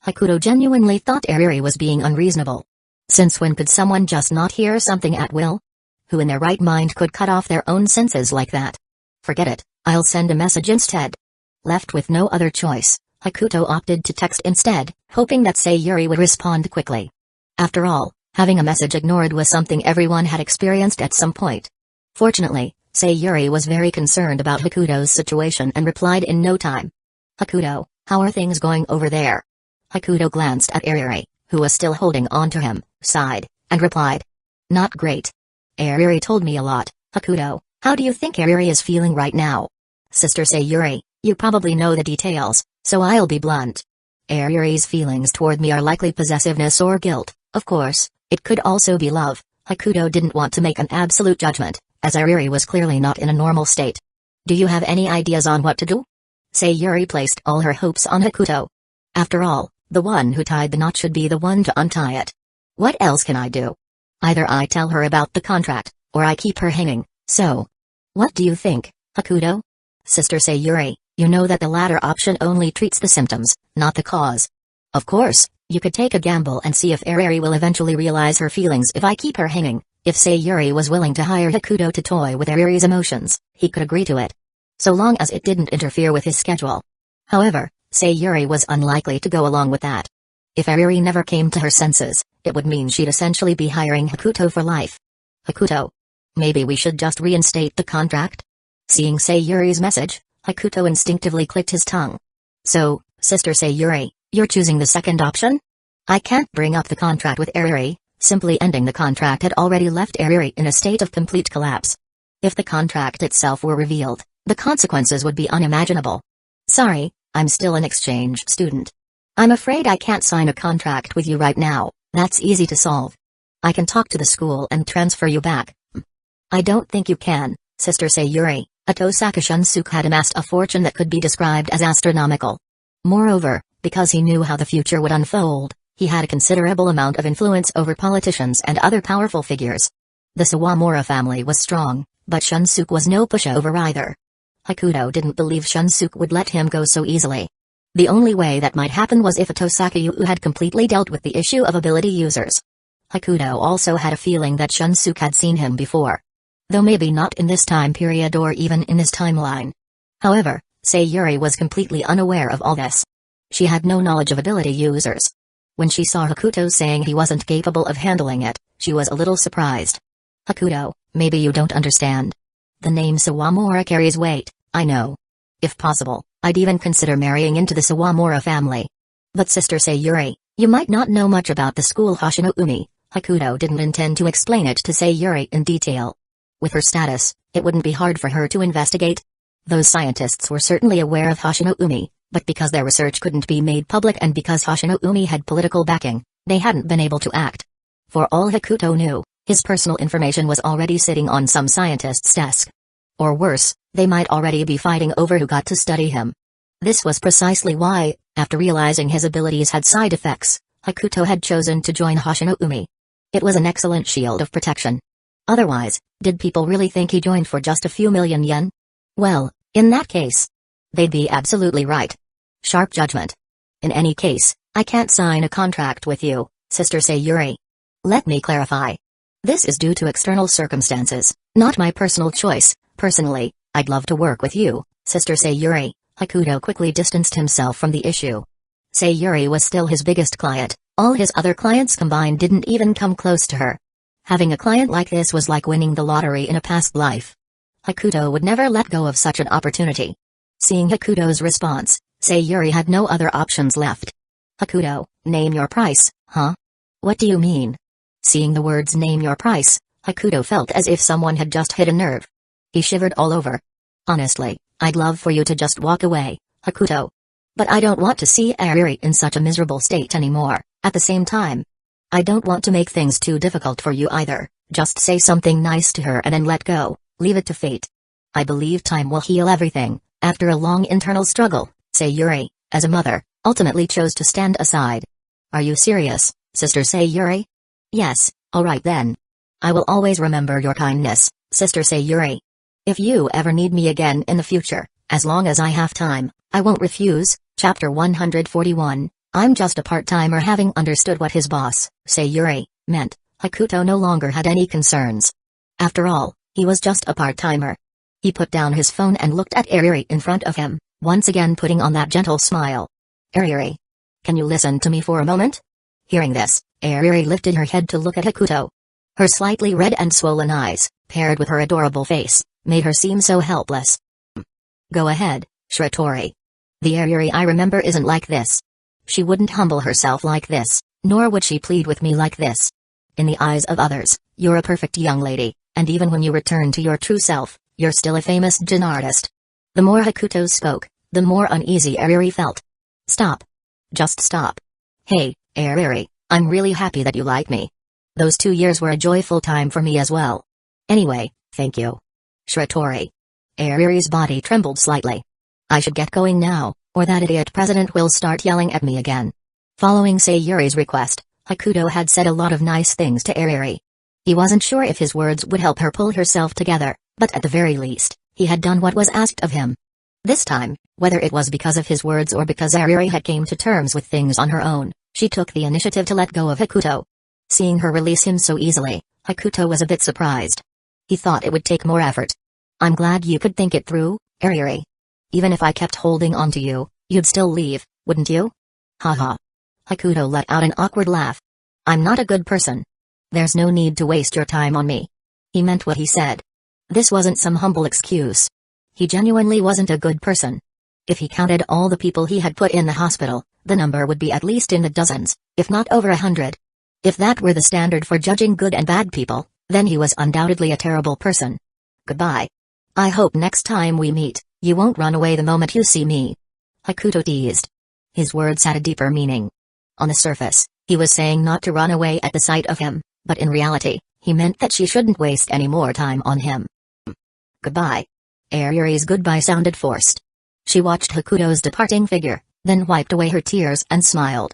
Hakuto genuinely thought Ariri was being unreasonable. Since when could someone just not hear something at will? Who in their right mind could cut off their own senses like that? Forget it, I'll send a message instead. Left with no other choice, Hakuto opted to text instead, hoping that Sayuri would respond quickly. After all, having a message ignored was something everyone had experienced at some point. Fortunately, Sayuri was very concerned about Hakuto's situation and replied in no time. Hakuto, how are things going over there? Hakuto glanced at Ariri, who was still holding on to him, sighed, and replied. Not great. Ariri told me a lot, Hakuto, how do you think Ariri is feeling right now? Sister Sayuri, you probably know the details, so I'll be blunt. Ariri's feelings toward me are likely possessiveness or guilt, of course, it could also be love. Hakuto didn't want to make an absolute judgment, as Ariri was clearly not in a normal state. Do you have any ideas on what to do? Sayuri placed all her hopes on Hakuto. After all, the one who tied the knot should be the one to untie it. What else can I do? Either I tell her about the contract, or I keep her hanging, so. What do you think, Hakuto? Sister Sayuri, you know that the latter option only treats the symptoms, not the cause. Of course, you could take a gamble and see if Ariri will eventually realize her feelings if I keep her hanging. If Sayuri was willing to hire Hakuto to toy with Ariri's emotions, he could agree to it. So long as it didn't interfere with his schedule. However, Sayuri was unlikely to go along with that. If Ariri never came to her senses, it would mean she'd essentially be hiring Hakuto for life. Hakuto. Maybe we should just reinstate the contract? Seeing Sayuri's message, Hakuto instinctively clicked his tongue. So, Sister Sayuri, you're choosing the second option? I can't bring up the contract with Ariri. Simply ending the contract had already left Ariri in a state of complete collapse. If the contract itself were revealed, the consequences would be unimaginable. Sorry, I'm still an exchange student. I'm afraid I can't sign a contract with you right now, that's easy to solve. I can talk to the school and transfer you back. I don't think you can, Sister Sayuri. Atosaka Shunsuke had amassed a fortune that could be described as astronomical. Moreover, because he knew how the future would unfold, he had a considerable amount of influence over politicians and other powerful figures. The Sawamura family was strong, but Shunsuke was no pushover either. Hakuto didn't believe Shunsuke would let him go so easily. The only way that might happen was if Atosaka Yu had completely dealt with the issue of ability users. Hakuto also had a feeling that Shunsuke had seen him before. Though maybe not in this time period or even in this timeline. However, Sayuri was completely unaware of all this. She had no knowledge of ability users. When she saw Hakuto saying he wasn't capable of handling it, she was a little surprised. Hakuto, maybe you don't understand. The name Sawamura carries weight, I know. If possible, I'd even consider marrying into the Sawamura family. But Sister Sayuri, you might not know much about the school Hoshino-umi. Hakuto didn't intend to explain it to Sayuri in detail. With her status, it wouldn't be hard for her to investigate. Those scientists were certainly aware of Hoshino-umi, but because their research couldn't be made public and because Hoshino-umi had political backing, they hadn't been able to act. For all Hakuto knew, his personal information was already sitting on some scientist's desk. Or worse, they might already be fighting over who got to study him. This was precisely why, after realizing his abilities had side effects, Hakuto had chosen to join Hoshino-umi. It was an excellent shield of protection. Otherwise, did people really think he joined for just a few million yen? Well, in that case, they'd be absolutely right. Sharp judgment. In any case, I can't sign a contract with you, Sister Sayuri. Let me clarify. This is due to external circumstances, not my personal choice. Personally, I'd love to work with you, Sister Sayuri. Hakuto quickly distanced himself from the issue. Sayuri was still his biggest client. All his other clients combined didn't even come close to her. Having a client like this was like winning the lottery in a past life. Hakuto would never let go of such an opportunity. Seeing Hakuto's response, Sayuri had no other options left. Hakuto, name your price, huh? What do you mean? Seeing the words name your price, Hakuto felt as if someone had just hit a nerve. He shivered all over. Honestly, I'd love for you to just walk away, Hakuto. But I don't want to see Ayuri in such a miserable state anymore. At the same time, I don't want to make things too difficult for you either. Just say something nice to her and then let go. Leave it to fate. I believe time will heal everything. After a long internal struggle, Sayuri, as a mother, ultimately chose to stand aside. Are you serious, Sister Sayuri? Yes, alright then. I will always remember your kindness, Sister Sayuri. If you ever need me again in the future, as long as I have time, I won't refuse. Chapter 141, I'm just a part-timer. Having understood what his boss, Sayuri, meant, Hakuto no longer had any concerns. After all, he was just a part-timer. He put down his phone and looked at Ayuri in front of him, once again putting on that gentle smile. Ayuri, can you listen to me for a moment? Hearing this, Ayuri lifted her head to look at Hakuto. Her slightly red and swollen eyes, paired with her adorable face, made her seem so helpless. Go ahead, Shiratori. The Ayuri I remember isn't like this. She wouldn't humble herself like this, nor would she plead with me like this. In the eyes of others, you're a perfect young lady, and even when you return to your true self, you're still a famous Jin artist. The more Hakuto spoke, the more uneasy Ayuri felt. Stop. Just stop. Hey, Ayuri, I'm really happy that you like me. Those 2 years were a joyful time for me as well. Anyway, thank you. Shiratori. Ayuri's body trembled slightly. I should get going now, or that idiot president will start yelling at me again. Following Sayuri's request, Hakuto had said a lot of nice things to Ayuri. He wasn't sure if his words would help her pull herself together, but at the very least, he had done what was asked of him. This time, whether it was because of his words or because Ayuri had came to terms with things on her own, she took the initiative to let go of Hakuto. Seeing her release him so easily, Hakuto was a bit surprised. He thought it would take more effort. I'm glad you could think it through, Ayuri. Even if I kept holding on to you, you'd still leave, wouldn't you? Haha. Hakuto let out an awkward laugh. I'm not a good person. There's no need to waste your time on me. He meant what he said. This wasn't some humble excuse. He genuinely wasn't a good person. If he counted all the people he had put in the hospital, the number would be at least in the dozens, if not over 100. If that were the standard for judging good and bad people, then he was undoubtedly a terrible person. Goodbye. I hope next time we meet, you won't run away the moment you see me. Hakuto teased. His words had a deeper meaning. On the surface, he was saying not to run away at the sight of him, but in reality, he meant that she shouldn't waste any more time on him. Goodbye. Ayuri's goodbye sounded forced. She watched Hakuto's departing figure, then wiped away her tears and smiled.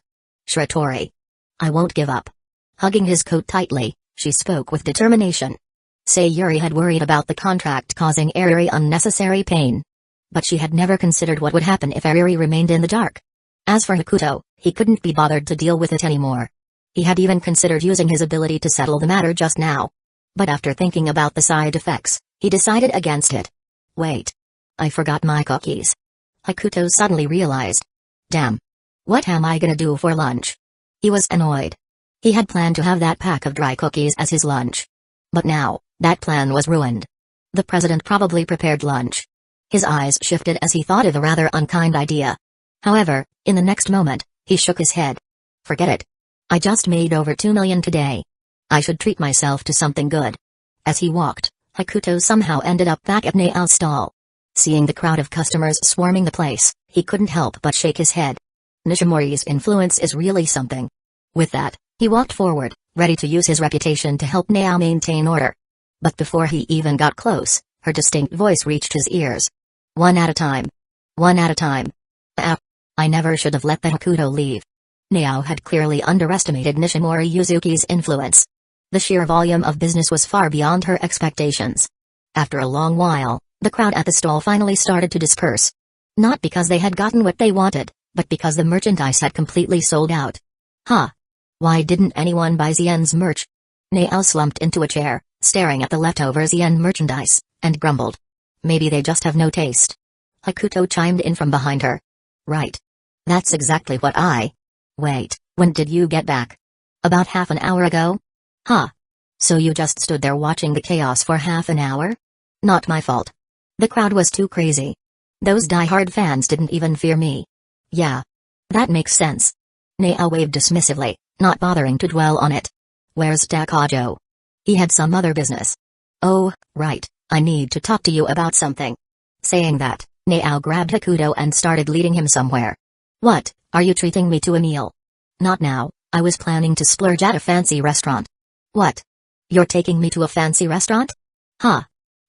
Shiratori. I won't give up. Hugging his coat tightly, she spoke with determination. Sayuri had worried about the contract causing Ayuri unnecessary pain. But she had never considered what would happen if Ayuri remained in the dark. As for Hakuto, he couldn't be bothered to deal with it anymore. He had even considered using his ability to settle the matter just now. But after thinking about the side effects, he decided against it. Wait. I forgot my cookies. Hakuto suddenly realized. Damn. What am I gonna do for lunch? He was annoyed. He had planned to have that pack of dry cookies as his lunch. But now, that plan was ruined. The president probably prepared lunch. His eyes shifted as he thought of the rather unkind idea. However, in the next moment, he shook his head. Forget it. I just made over 2 million today. I should treat myself to something good. As he walked, Hakuto somehow ended up back at Nao's stall. Seeing the crowd of customers swarming the place, he couldn't help but shake his head. Nishimori's influence is really something. With that, he walked forward, ready to use his reputation to help Nao maintain order. But before he even got close, her distinct voice reached his ears. One at a time. One at a time. I never should have let the Hakuto leave. Nao had clearly underestimated Nishimori Yuzuki's influence. The sheer volume of business was far beyond her expectations. After a long while, the crowd at the stall finally started to disperse. Not because they had gotten what they wanted, but because the merchandise had completely sold out. Why didn't anyone buy Xian's merch? Nao slumped into a chair, staring at the leftover Xian merchandise, and grumbled. Maybe they just have no taste. Hakuto chimed in from behind her. Right. That's exactly what I... Wait, when did you get back? About half an hour ago? Huh. So you just stood there watching the chaos for half an hour? Not my fault. The crowd was too crazy. Those die-hard fans didn't even fear me. Yeah. That makes sense. Nao waved dismissively, not bothering to dwell on it. Where's Takajo? He had some other business. Oh, right, I need to talk to you about something. Saying that, Nao grabbed Hakuto and started leading him somewhere. What, are you treating me to a meal? Not now, I was planning to splurge at a fancy restaurant. What? You're taking me to a fancy restaurant? Huh.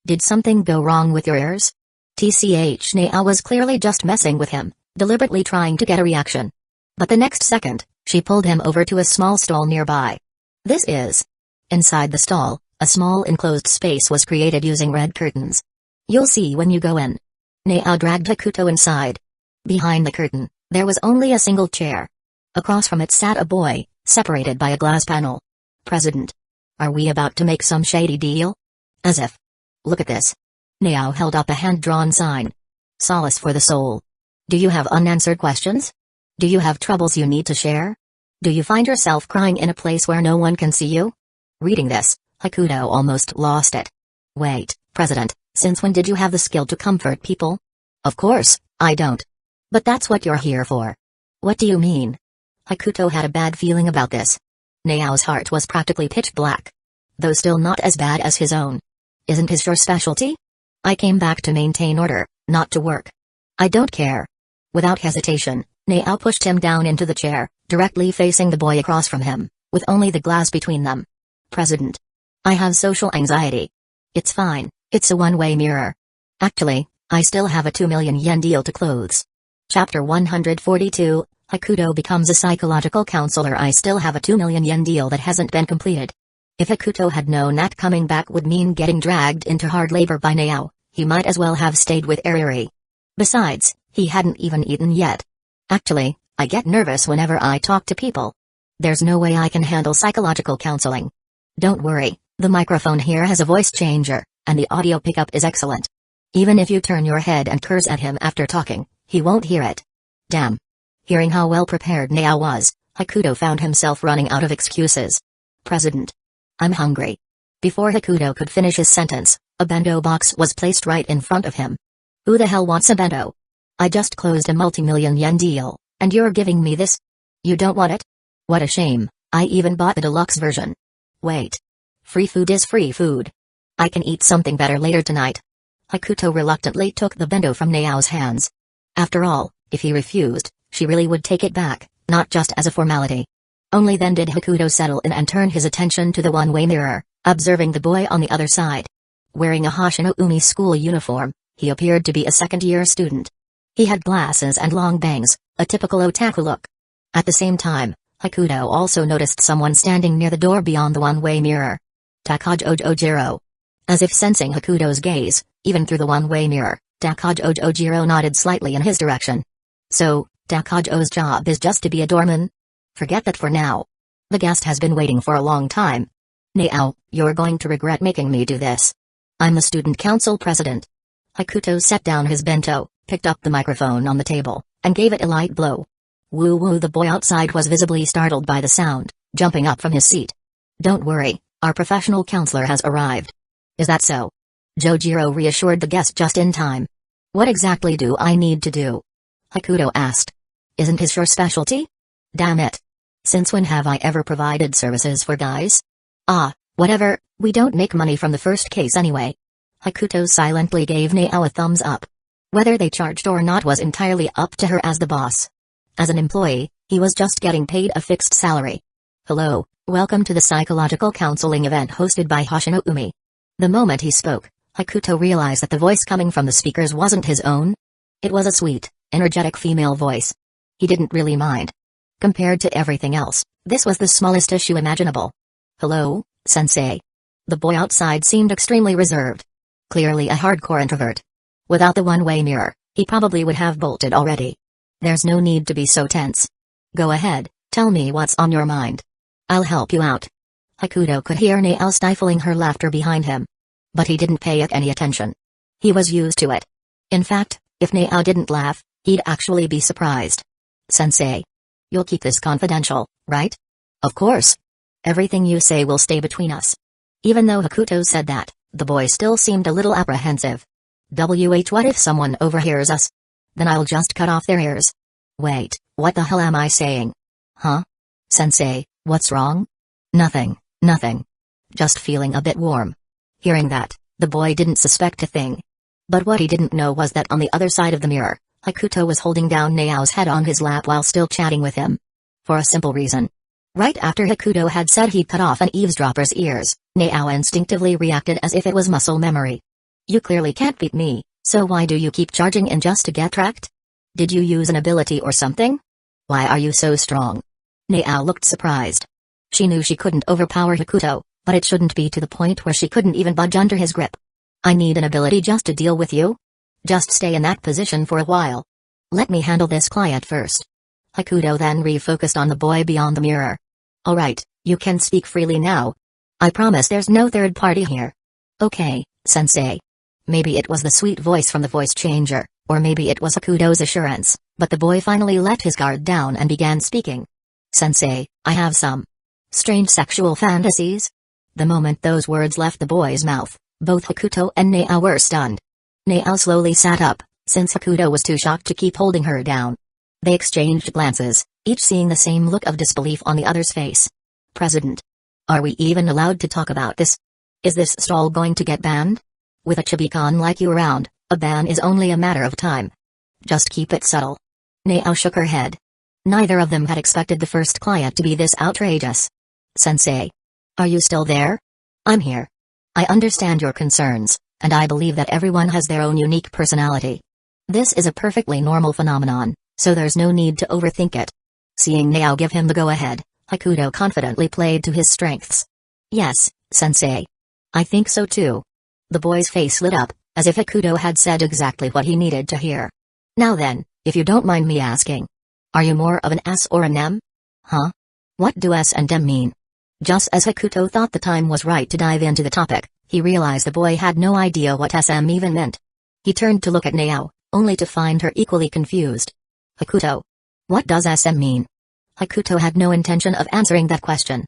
Did something go wrong with your ears? TCH Nao was clearly just messing with him, deliberately trying to get a reaction. But the next second, she pulled him over to a small stall nearby. This is... Inside the stall, a small enclosed space was created using red curtains. You'll see when you go in. Nao dragged Hakuto inside. Behind the curtain, there was only a single chair. Across from it sat a boy, separated by a glass panel. President. Are we about to make some shady deal? As if. Look at this. Nao held up a hand-drawn sign. Solace for the soul. Do you have unanswered questions? Do you have troubles you need to share? Do you find yourself crying in a place where no one can see you? Reading this, Hakuto almost lost it. Wait, President, since when did you have the skill to comfort people? Of course, I don't. But that's what you're here for. What do you mean? Hakuto had a bad feeling about this. Nao's heart was practically pitch black. Though still not as bad as his own. Isn't his your specialty? I came back to maintain order, not to work. I don't care. Without hesitation, Nao pushed him down into the chair, directly facing the boy across from him, with only the glass between them. President. I have social anxiety. It's fine, it's a one-way mirror. Actually, I still have a 2 million yen deal to close. Chapter 142, Hakuto becomes a psychological counselor. I still have a 2 million yen deal that hasn't been completed. If Hakuto had known that coming back would mean getting dragged into hard labor by Nao, he might as well have stayed with Ariri. Besides, he hadn't even eaten yet. Actually, I get nervous whenever I talk to people. There's no way I can handle psychological counseling. Don't worry, the microphone here has a voice changer, and the audio pickup is excellent. Even if you turn your head and curse at him after talking, he won't hear it. Damn. Hearing how well prepared Nao was, Hakuto found himself running out of excuses. President. I'm hungry. Before Hakuto could finish his sentence, a bento box was placed right in front of him. Who the hell wants a bento? I just closed a multi-million yen deal, and you're giving me this? You don't want it? What a shame, I even bought the deluxe version. Wait. Free food is free food. I can eat something better later tonight. Hakuto reluctantly took the bento from Nao's hands. After all, if he refused, she really would take it back, not just as a formality. Only then did Hakuto settle in and turn his attention to the one-way mirror, observing the boy on the other side. Wearing a Hoshino-umi school uniform, he appeared to be a second-year student. He had glasses and long bangs, a typical otaku look. At the same time, Hakuto also noticed someone standing near the door beyond the one-way mirror. Takajo Ojiro. As if sensing Hakuto's gaze, even through the one-way mirror, Takajo Ojiro nodded slightly in his direction. So, Takajo's job is just to be a doorman? Forget that for now. The guest has been waiting for a long time. Nao, you're going to regret making me do this. I'm the student council president. Hakuto set down his bento, picked up the microphone on the table, and gave it a light blow. Woo-woo, the boy outside was visibly startled by the sound, jumping up from his seat. Don't worry, our professional counselor has arrived. Is that so? Jojiro reassured the guest just in time. What exactly do I need to do? Hakuto asked. Isn't his your specialty? Damn it. Since when have I ever provided services for guys? Ah, whatever, we don't make money from the first case anyway. Hakuto silently gave Nao a thumbs up. Whether they charged or not was entirely up to her as the boss. As an employee, he was just getting paid a fixed salary. Hello, welcome to the psychological counseling event hosted by Hoshino-umi. The moment he spoke, Hakuto realized that the voice coming from the speakers wasn't his own. It was a sweet, energetic female voice. He didn't really mind. Compared to everything else, this was the smallest issue imaginable. Hello, sensei. The boy outside seemed extremely reserved. Clearly a hardcore introvert. Without the one-way mirror, he probably would have bolted already. There's no need to be so tense. Go ahead, tell me what's on your mind. I'll help you out. Hakuto could hear Nao stifling her laughter behind him. But he didn't pay it any attention. He was used to it. In fact, If Nao didn't laugh, he'd actually be surprised. Sensei. You'll keep this confidential, right? Of course. Everything you say will stay between us. Even though Hakuto said that, the boy still seemed a little apprehensive. What if someone overhears us? Then I'll just cut off their ears. Wait, what the hell am I saying? Huh? Sensei, what's wrong? Nothing, nothing. Just feeling a bit warm. Hearing that, the boy didn't suspect a thing. But what he didn't know was that on the other side of the mirror, Hakuto was holding down Nao's head on his lap while still chatting with him. For a simple reason. Right after Hakuto had said he'd cut off an eavesdropper's ears, Nao instinctively reacted as if it was muscle memory. You clearly can't beat me, so why do you keep charging in just to get tracked? Did you use an ability or something? Why are you so strong? Nao looked surprised. She knew she couldn't overpower Hakuto, but it shouldn't be to the point where she couldn't even budge under his grip. I need an ability just to deal with you? Just stay in that position for a while. Let me handle this client first. Hakuto then refocused on the boy beyond the mirror. Alright, you can speak freely now. I promise there's no third party here. Okay, sensei. Maybe it was the sweet voice from the voice changer, or maybe it was Hakuto's assurance, but the boy finally let his guard down and began speaking. Sensei, I have some strange sexual fantasies. The moment those words left the boy's mouth, both Hakuto and Nao were stunned. Nao slowly sat up, since Hakuto was too shocked to keep holding her down. They exchanged glances, each seeing the same look of disbelief on the other's face. President. Are we even allowed to talk about this? Is this stall going to get banned? With a chibi-con like you around, a ban is only a matter of time. Just keep it subtle. Nao shook her head. Neither of them had expected the first client to be this outrageous. Sensei. Are you still there? I'm here. I understand your concerns, and I believe that everyone has their own unique personality. This is a perfectly normal phenomenon, so there's no need to overthink it. Seeing Nao give him the go-ahead, Hakuto confidently played to his strengths. Yes, sensei. I think so too. The boy's face lit up, as if Hakuto had said exactly what he needed to hear. Now then, if you don't mind me asking. Are you more of an S or an M? Huh? What do S and M mean? Just as Hakuto thought the time was right to dive into the topic, he realized the boy had no idea what SM even meant. He turned to look at Nao, only to find her equally confused. Hakuto. What does SM mean? Hakuto had no intention of answering that question.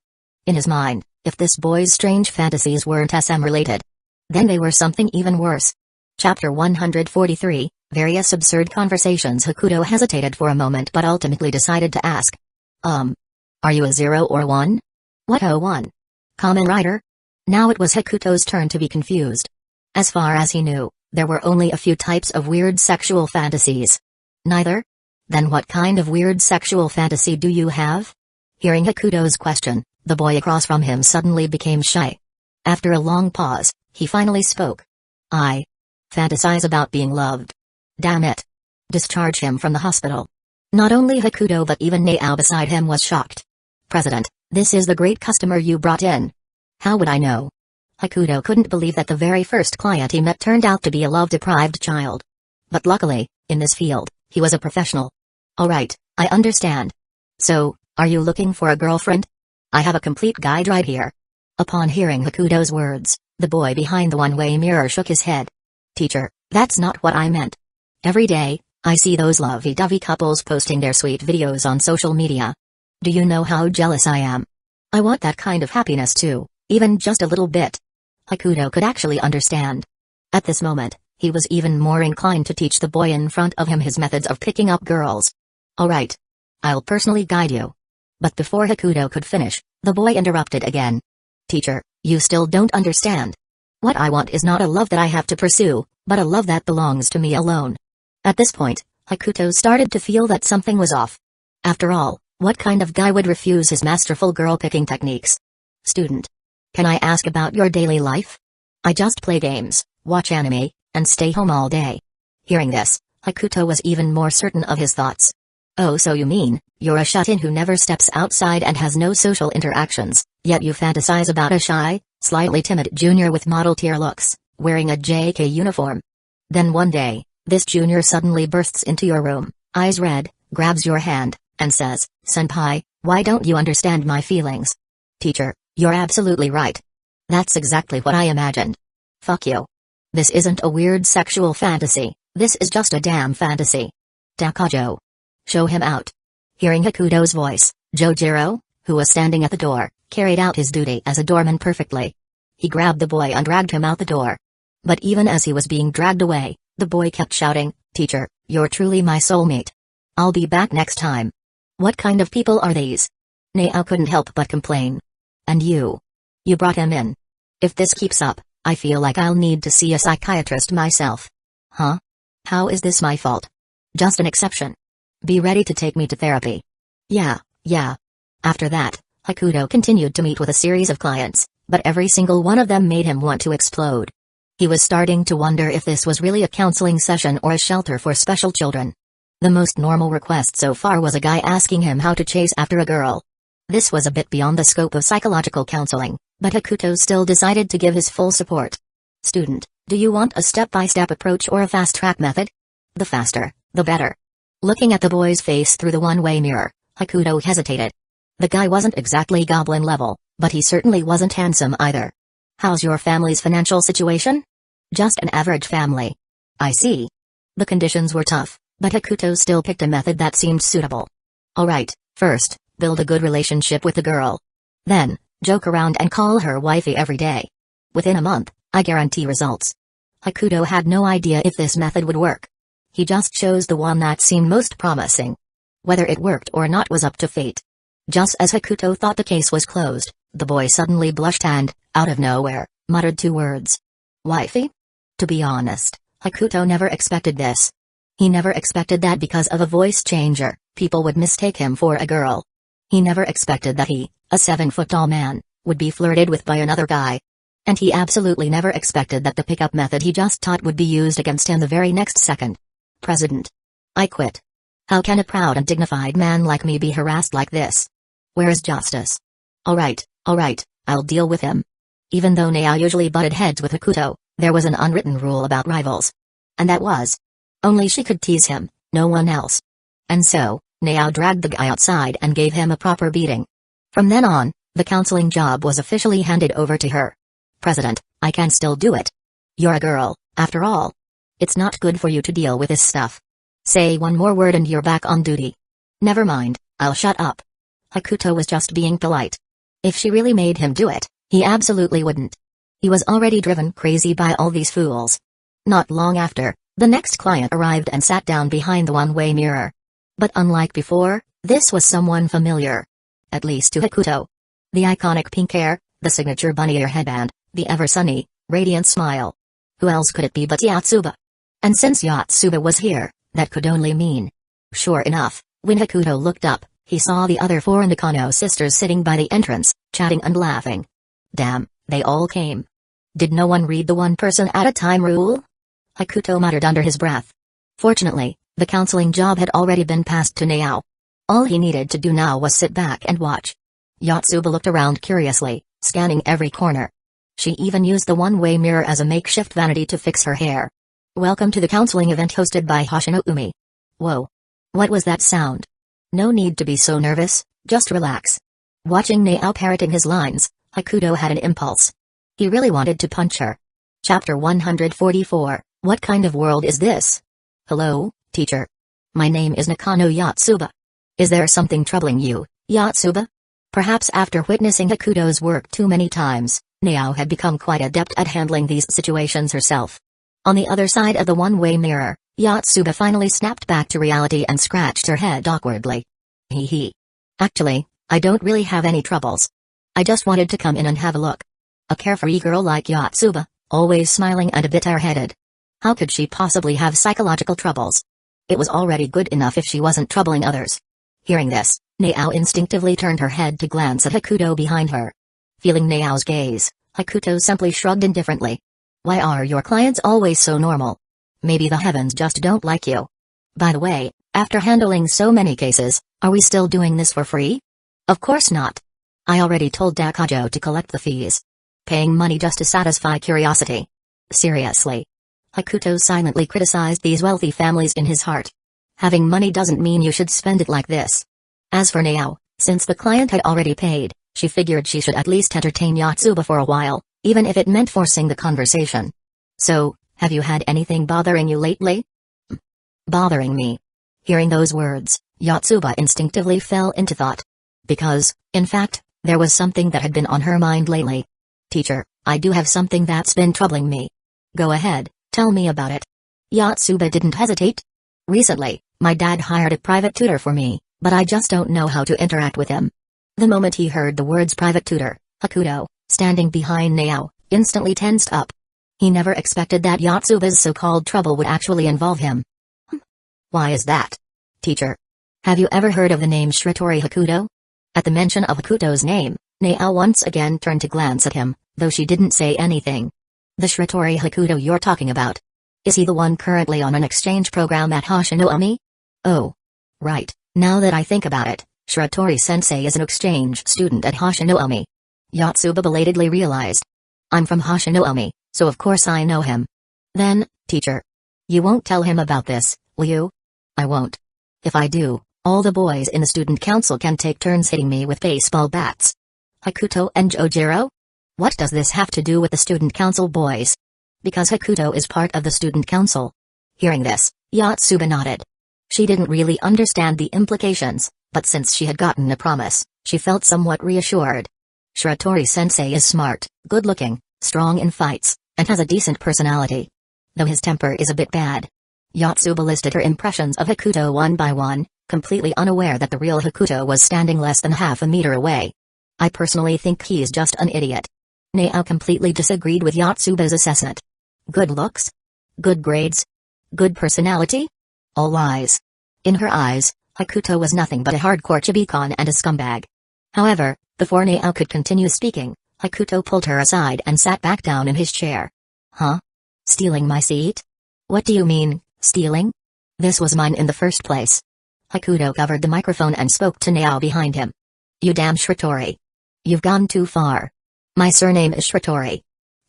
In his mind, if this boy's strange fantasies weren't SM related, then they were something even worse. Chapter 143, Various Absurd Conversations. Hakuto hesitated for a moment but ultimately decided to ask. Are you a 0 or 1? What 01? Kamen Rider? Now it was Hakuto's turn to be confused. As far as he knew, there were only a few types of weird sexual fantasies. Neither? Then what kind of weird sexual fantasy do you have? Hearing Hakuto's question, the boy across from him suddenly became shy. After a long pause, he finally spoke. I fantasize about being loved. Damn it. Discharge him from the hospital. Not only Hakuto but even Nao beside him was shocked. President, this is the great customer you brought in. How would I know? Hakuto couldn't believe that the very first client he met turned out to be a love-deprived child. But luckily, in this field, he was a professional. Alright, I understand. So, are you looking for a girlfriend? I have a complete guide right here. Upon hearing Hakuto's words, the boy behind the one-way mirror shook his head. Teacher, that's not what I meant. Every day, I see those lovey-dovey couples posting their sweet videos on social media. Do you know how jealous I am? I want that kind of happiness too, even just a little bit. Hakuto could actually understand. At this moment, he was even more inclined to teach the boy in front of him his methods of picking up girls. Alright. I'll personally guide you. But before Hakuto could finish, the boy interrupted again. Teacher, you still don't understand. What I want is not a love that I have to pursue, but a love that belongs to me alone. At this point, Hakuto started to feel that something was off. After all, what kind of guy would refuse his masterful girl-picking techniques? Student. Can I ask about your daily life? I just play games, watch anime, and stay home all day. Hearing this, Hakuto was even more certain of his thoughts. Oh, so you mean, you're a shut-in who never steps outside and has no social interactions, yet you fantasize about a shy, slightly timid junior with model-tier looks, wearing a JK uniform. Then one day, this junior suddenly bursts into your room, eyes red, grabs your hand, and says, Senpai, why don't you understand my feelings? Teacher, you're absolutely right. That's exactly what I imagined. Fuck you. This isn't a weird sexual fantasy, This is just a damn fantasy. Takajo. Show him out. Hearing Hakuto's voice, Jojiro, who was standing at the door, carried out his duty as a doorman perfectly. He grabbed the boy and dragged him out the door. But even as he was being dragged away, the boy kept shouting, "Teacher, you're truly my soulmate. I'll be back next time." What kind of people are these? Nao couldn't help but complain. And you? You brought him in. If this keeps up, I feel like I'll need to see a psychiatrist myself. Huh? How is this my fault? Just an exception. Be ready to take me to therapy. Yeah. After that, Hakuto continued to meet with a series of clients, but every single one of them made him want to explode. He was starting to wonder if this was really a counseling session or a shelter for special children. The most normal request so far was a guy asking him how to chase after a girl. This was a bit beyond the scope of psychological counseling, but Hakuto still decided to give his full support. Student, do you want a step-by-step approach or a fast-track method? The faster, the better. Looking at the boy's face through the one-way mirror, Hakuto hesitated. The guy wasn't exactly goblin level, but he certainly wasn't handsome either. How's your family's financial situation? Just an average family. I see. The conditions were tough, but Hakuto still picked a method that seemed suitable. Alright, first, build a good relationship with the girl. Then, joke around and call her wifey every day. Within a month, I guarantee results. Hakuto had no idea if this method would work. He just chose the one that seemed most promising. Whether it worked or not was up to fate. Just as Hakuto thought the case was closed, the boy suddenly blushed and, out of nowhere, muttered two words. Wifey? To be honest, Hakuto never expected this. He never expected that because of a voice changer, people would mistake him for a girl. He never expected that he, a 7-foot-tall man, would be flirted with by another guy. And he absolutely never expected that the pickup method he just taught would be used against him the very next second. President. I quit. How can a proud and dignified man like me be harassed like this? Where is justice? Alright, I'll deal with him. Even though Nao usually butted heads with Hakuto, there was an unwritten rule about rivals. And that was, only she could tease him, no one else. And so, Nao dragged the guy outside and gave him a proper beating. From then on, the counseling job was officially handed over to her. President, I can still do it. You're a girl, after all. It's not good for you to deal with this stuff. Say one more word and you're back on duty. Never mind, I'll shut up. Hakuto was just being polite. If she really made him do it, he absolutely wouldn't. He was already driven crazy by all these fools. Not long after, the next client arrived and sat down behind the one-way mirror. But unlike before, this was someone familiar. At least to Hakuto. The iconic pink hair, the signature bunny ear headband, the ever-sunny, radiant smile. Who else could it be but Yotsuba? And since Yotsuba was here, that could only mean. Sure enough, when Hakuto looked up, he saw the other four Nakano sisters sitting by the entrance, chatting and laughing. Damn, they all came. Did no one read the one person at a time rule? Hakuto muttered under his breath. Fortunately, the counseling job had already been passed to Nao. All he needed to do now was sit back and watch. Yotsuba looked around curiously, scanning every corner. She even used the one-way mirror as a makeshift vanity to fix her hair. Welcome to the counseling event hosted by Hoshino Umi. Whoa. What was that sound? No need to be so nervous, just relax. Watching Nao parroting his lines, Hakuto had an impulse. He really wanted to punch her. Chapter 144, What kind of world is this? Hello, teacher. My name is Nakano Yotsuba. Is there something troubling you, Yotsuba? Perhaps after witnessing Hakuto's work too many times, Nao had become quite adept at handling these situations herself. On the other side of the one-way mirror, Yotsuba finally snapped back to reality and scratched her head awkwardly. Hee. Actually, I don't really have any troubles. I just wanted to come in and have a look. A carefree girl like Yotsuba, always smiling and a bit airheaded. How could she possibly have psychological troubles? It was already good enough if she wasn't troubling others. Hearing this, Nao instinctively turned her head to glance at Hakuto behind her. Feeling Nao's gaze, Hakuto simply shrugged indifferently. Why are your clients always so normal? Maybe the heavens just don't like you. By the way, after handling so many cases, are we still doing this for free? Of course not. I already told Takajo to collect the fees. Paying money just to satisfy curiosity. Seriously. Hakuto silently criticized these wealthy families in his heart. Having money doesn't mean you should spend it like this. As for Nao, since the client had already paid, she figured she should at least entertain Yotsuba for a while, even if it meant forcing the conversation. So, have you had anything bothering you lately? Bothering me. Hearing those words, Yotsuba instinctively fell into thought. Because, in fact, there was something that had been on her mind lately. Teacher, I do have something that's been troubling me. Go ahead, tell me about it. Yotsuba didn't hesitate. Recently, my dad hired a private tutor for me, but I just don't know how to interact with him. The moment he heard the words private tutor, Hakuto, standing behind Nao, instantly tensed up. He never expected that Yotsuba's so-called trouble would actually involve him. Why is that? Teacher. Have you ever heard of the name Shiratori Hakuto? At the mention of Hakuto's name, Nao once again turned to glance at him, though she didn't say anything. The Shiratori Hakuto you're talking about. Is he the one currently on an exchange program at Hashinoumi? Oh. Right, now that I think about it, Shiratori-sensei is an exchange student at Hashinoumi. Yotsuba belatedly realized. I'm from Hashinoumi, so of course I know him. Then, teacher. You won't tell him about this, will you? I won't. If I do, all the boys in the student council can take turns hitting me with baseball bats. Hakuto and Jojiro? What does this have to do with the student council boys? Because Hakuto is part of the student council. Hearing this, Yotsuba nodded. She didn't really understand the implications, but since she had gotten a promise, she felt somewhat reassured. Shiratori-sensei is smart, good-looking, strong in fights, and has a decent personality. Though his temper is a bit bad. Yotsuba listed her impressions of Hakuto one by one, completely unaware that the real Hakuto was standing less than half a meter away. I personally think he's just an idiot. Nao completely disagreed with Yotsuba's assessment. Good looks? Good grades? Good personality? All lies. In her eyes, Hakuto was nothing but a hardcore chibikon and a scumbag. However, before Nao could continue speaking, Hakuto pulled her aside and sat back down in his chair. Huh? Stealing my seat? What do you mean, stealing? This was mine in the first place. Hakuto covered the microphone and spoke to Nao behind him. You damn Shiratori. You've gone too far. My surname is Shiratori.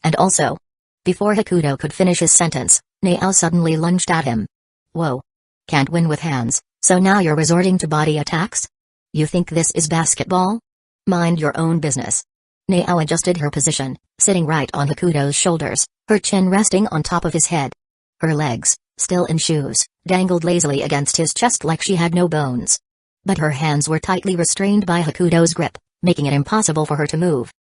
And also. Before Hakuto could finish his sentence, Nao suddenly lunged at him. Whoa. Can't win with hands, so now you're resorting to body attacks? You think this is basketball? Mind your own business. Nao adjusted her position, sitting right on Hakuto's shoulders, her chin resting on top of his head. Her legs, still in shoes, dangled lazily against his chest like she had no bones. But her hands were tightly restrained by Hakuto's grip, making it impossible for her to move.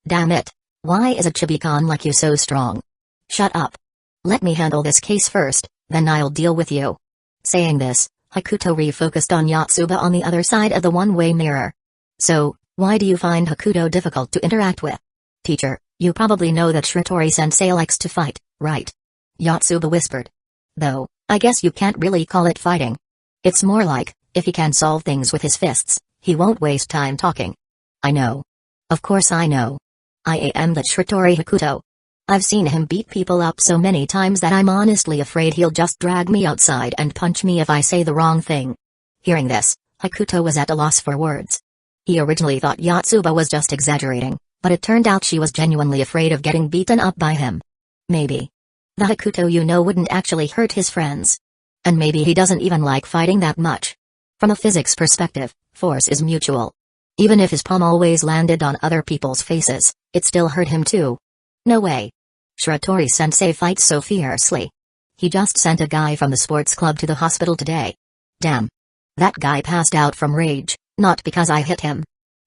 Damn it. Why is a chibikon like you so strong? Shut up. Let me handle this case first, then I'll deal with you. Saying this, Hakuto refocused on Yotsuba on the other side of the one-way mirror. So, why do you find Hakuto difficult to interact with? Teacher, you probably know that Shiratori-sensei likes to fight, right? Yotsuba whispered. Though, I guess you can't really call it fighting. It's more like, if he can solve things with his fists, he won't waste time talking. I know. Of course I know. I am that Shiratori Hakuto. I've seen him beat people up so many times that I'm honestly afraid he'll just drag me outside and punch me if I say the wrong thing. Hearing this, Hakuto was at a loss for words. He originally thought Yotsuba was just exaggerating, but it turned out she was genuinely afraid of getting beaten up by him. Maybe. The Hakuto you know wouldn't actually hurt his friends. And maybe he doesn't even like fighting that much. From a physics perspective, force is mutual. Even if his palm always landed on other people's faces, it still hurt him too. No way. Shiratori-sensei fights so fiercely. He just sent a guy from the sports club to the hospital today. Damn. That guy passed out from rage, not because I hit him.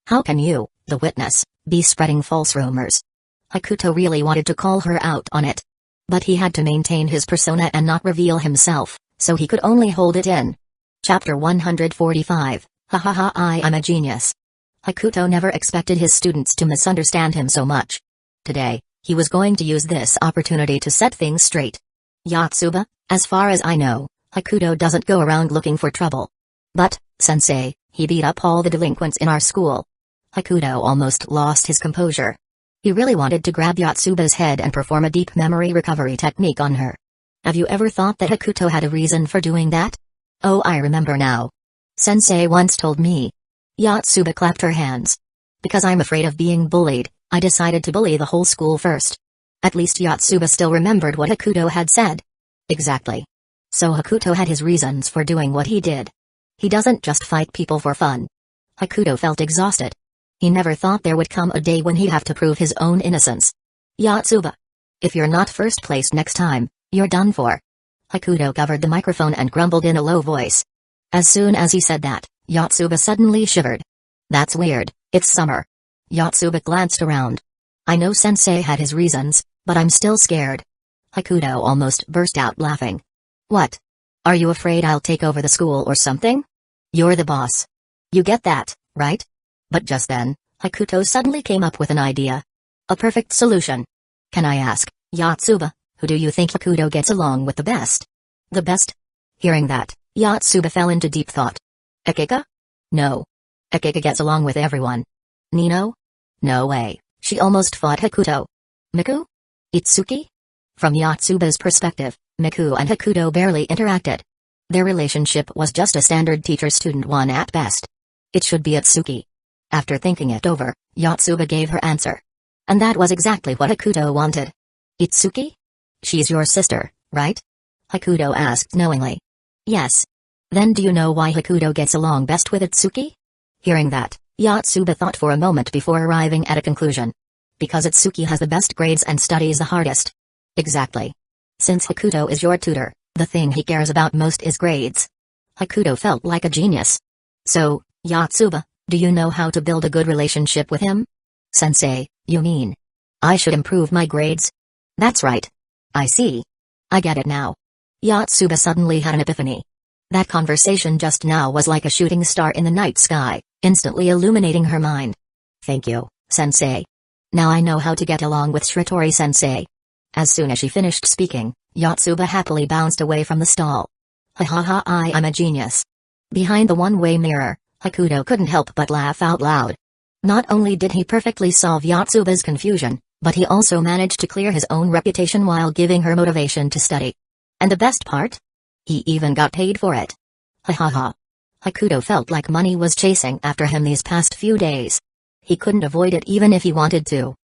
How can you, the witness, be spreading false rumors? Hakuto really wanted to call her out on it. But he had to maintain his persona and not reveal himself, so he could only hold it in. Chapter 145, Ha ha ha, I'm a genius. Hakuto never expected his students to misunderstand him so much. Today, he was going to use this opportunity to set things straight. Yotsuba, as far as I know, Hakuto doesn't go around looking for trouble. But, sensei, he beat up all the delinquents in our school. Hakuto almost lost his composure. He really wanted to grab Yotsuba's head and perform a deep memory recovery technique on her. Have you ever thought that Hakuto had a reason for doing that? Oh, I remember now. Sensei once told me. Yotsuba clapped her hands. Because I'm afraid of being bullied, I decided to bully the whole school first. At least Yotsuba still remembered what Hakuto had said. Exactly. So Hakuto had his reasons for doing what he did. He doesn't just fight people for fun. Hakuto felt exhausted. He never thought there would come a day when he'd have to prove his own innocence. Yotsuba. If you're not first place next time, you're done for. Hakuto covered the microphone and grumbled in a low voice. As soon as he said that, Yotsuba suddenly shivered. That's weird, it's summer. Yotsuba glanced around. I know sensei had his reasons, but I'm still scared. Hakuto almost burst out laughing. What? Are you afraid I'll take over the school or something? You're the boss. You get that, right? But just then, Hakuto suddenly came up with an idea. A perfect solution. Can I ask, Yotsuba, who do you think Hakuto gets along with the best? The best? Hearing that, Yotsuba fell into deep thought. Akika? No. Akika gets along with everyone. Nino? No way, she almost fought Hakuto. Miku? Itsuki? From Yotsuba's perspective, Miku and Hakuto barely interacted. Their relationship was just a standard teacher-student one at best. It should be Itsuki. After thinking it over, Yotsuba gave her answer. And that was exactly what Hakuto wanted. Itsuki? She's your sister, right? Hakuto asked knowingly. Yes. Then do you know why Hakuto gets along best with Itsuki? Hearing that, Yotsuba thought for a moment before arriving at a conclusion. Because Itsuki has the best grades and studies the hardest. Exactly. Since Hakuto is your tutor, the thing he cares about most is grades. Hakuto felt like a genius. So, Yotsuba, do you know how to build a good relationship with him? Sensei, you mean? I should improve my grades? That's right. I see. I get it now. Yotsuba suddenly had an epiphany. That conversation just now was like a shooting star in the night sky, instantly illuminating her mind. Thank you, sensei. Now I know how to get along with Shiratori-sensei. As soon as she finished speaking, Yotsuba happily bounced away from the stall. Ha ha ha, I'm a genius. Behind the one-way mirror, Hakuto couldn't help but laugh out loud. Not only did he perfectly solve Yotsuba's confusion, but he also managed to clear his own reputation while giving her motivation to study. And the best part? He even got paid for it. Ha ha ha. Hakuto felt like money was chasing after him these past few days. He couldn't avoid it even if he wanted to.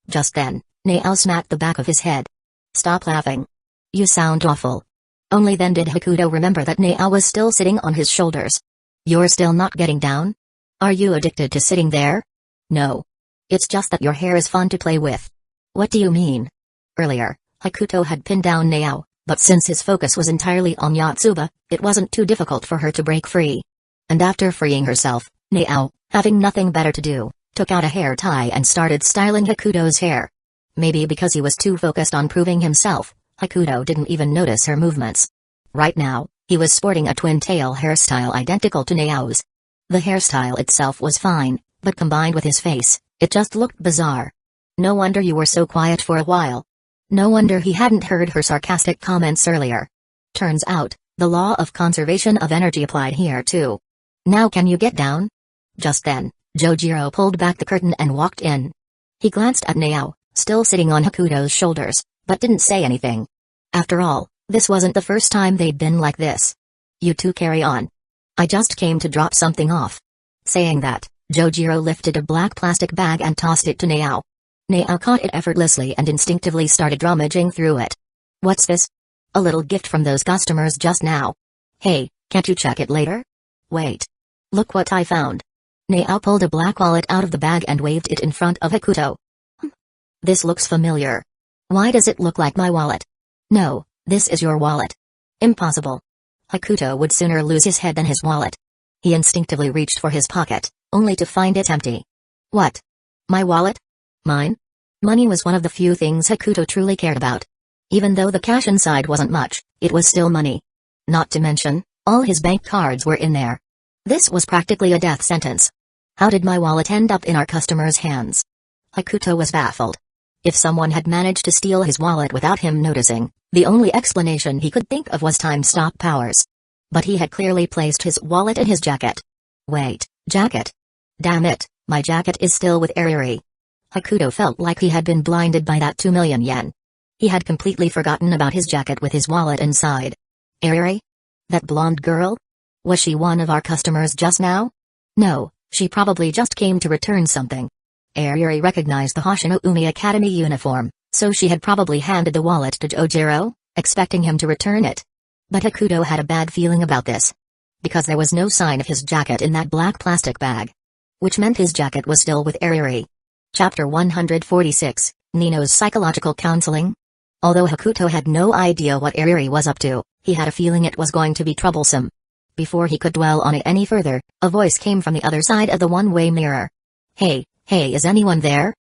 Just then, Naao smacked the back of his head. Stop laughing. You sound awful. Only then did Hakuto remember that Naao was still sitting on his shoulders. You're still not getting down? Are you addicted to sitting there? No. It's just that your hair is fun to play with. What do you mean? Earlier, Hakuto had pinned down Naao, but since his focus was entirely on Yotsuba, it wasn't too difficult for her to break free. And after freeing herself, Naao, having nothing better to do, took out a hair tie and started styling Hakuto's hair. Maybe because he was too focused on proving himself, Hakuto didn't even notice her movements. Right now, he was sporting a twin-tail hairstyle identical to Nao's. The hairstyle itself was fine, but combined with his face, it just looked bizarre. No wonder you were so quiet for a while. No wonder he hadn't heard her sarcastic comments earlier. Turns out, the law of conservation of energy applied here too. Now can you get down? Just then, Jojiro pulled back the curtain and walked in. He glanced at Naao, still sitting on Hakuto's shoulders, but didn't say anything. After all, this wasn't the first time they'd been like this. You two carry on. I just came to drop something off. Saying that, Jojiro lifted a black plastic bag and tossed it to Naao. Naao caught it effortlessly and instinctively started rummaging through it. What's this? A little gift from those customers just now. Hey, can't you check it later? Wait. Look what I found. Naao pulled a black wallet out of the bag and waved it in front of Hakuto. This looks familiar. Why does it look like my wallet? No, this is your wallet. Impossible. Hakuto would sooner lose his head than his wallet. He instinctively reached for his pocket, only to find it empty. What? My wallet? Mine? Money was one of the few things Hakuto truly cared about. Even though the cash inside wasn't much, it was still money. Not to mention, all his bank cards were in there. This was practically a death sentence. How did my wallet end up in our customer's hands? Hakuto was baffled. If someone had managed to steal his wallet without him noticing, the only explanation he could think of was time-stop powers. But he had clearly placed his wallet in his jacket. Wait, jacket? Damn it, my jacket is still with Ariri. Hakuto felt like he had been blinded by that 2 million yen. He had completely forgotten about his jacket with his wallet inside. Ariri? That blonde girl? Was she one of our customers just now? No, she probably just came to return something. Ariri recognized the Hoshino Umi Academy uniform, so she had probably handed the wallet to Jojiro, expecting him to return it. But Hakuto had a bad feeling about this. Because there was no sign of his jacket in that black plastic bag. Which meant his jacket was still with Ariri. Chapter 146, Nino's Psychological Counseling. Although Hakuto had no idea what Ariri was up to, He had a feeling it was going to be troublesome. Before he could dwell on it any further, a voice came from the other side of the one-way mirror. Hey, is anyone there?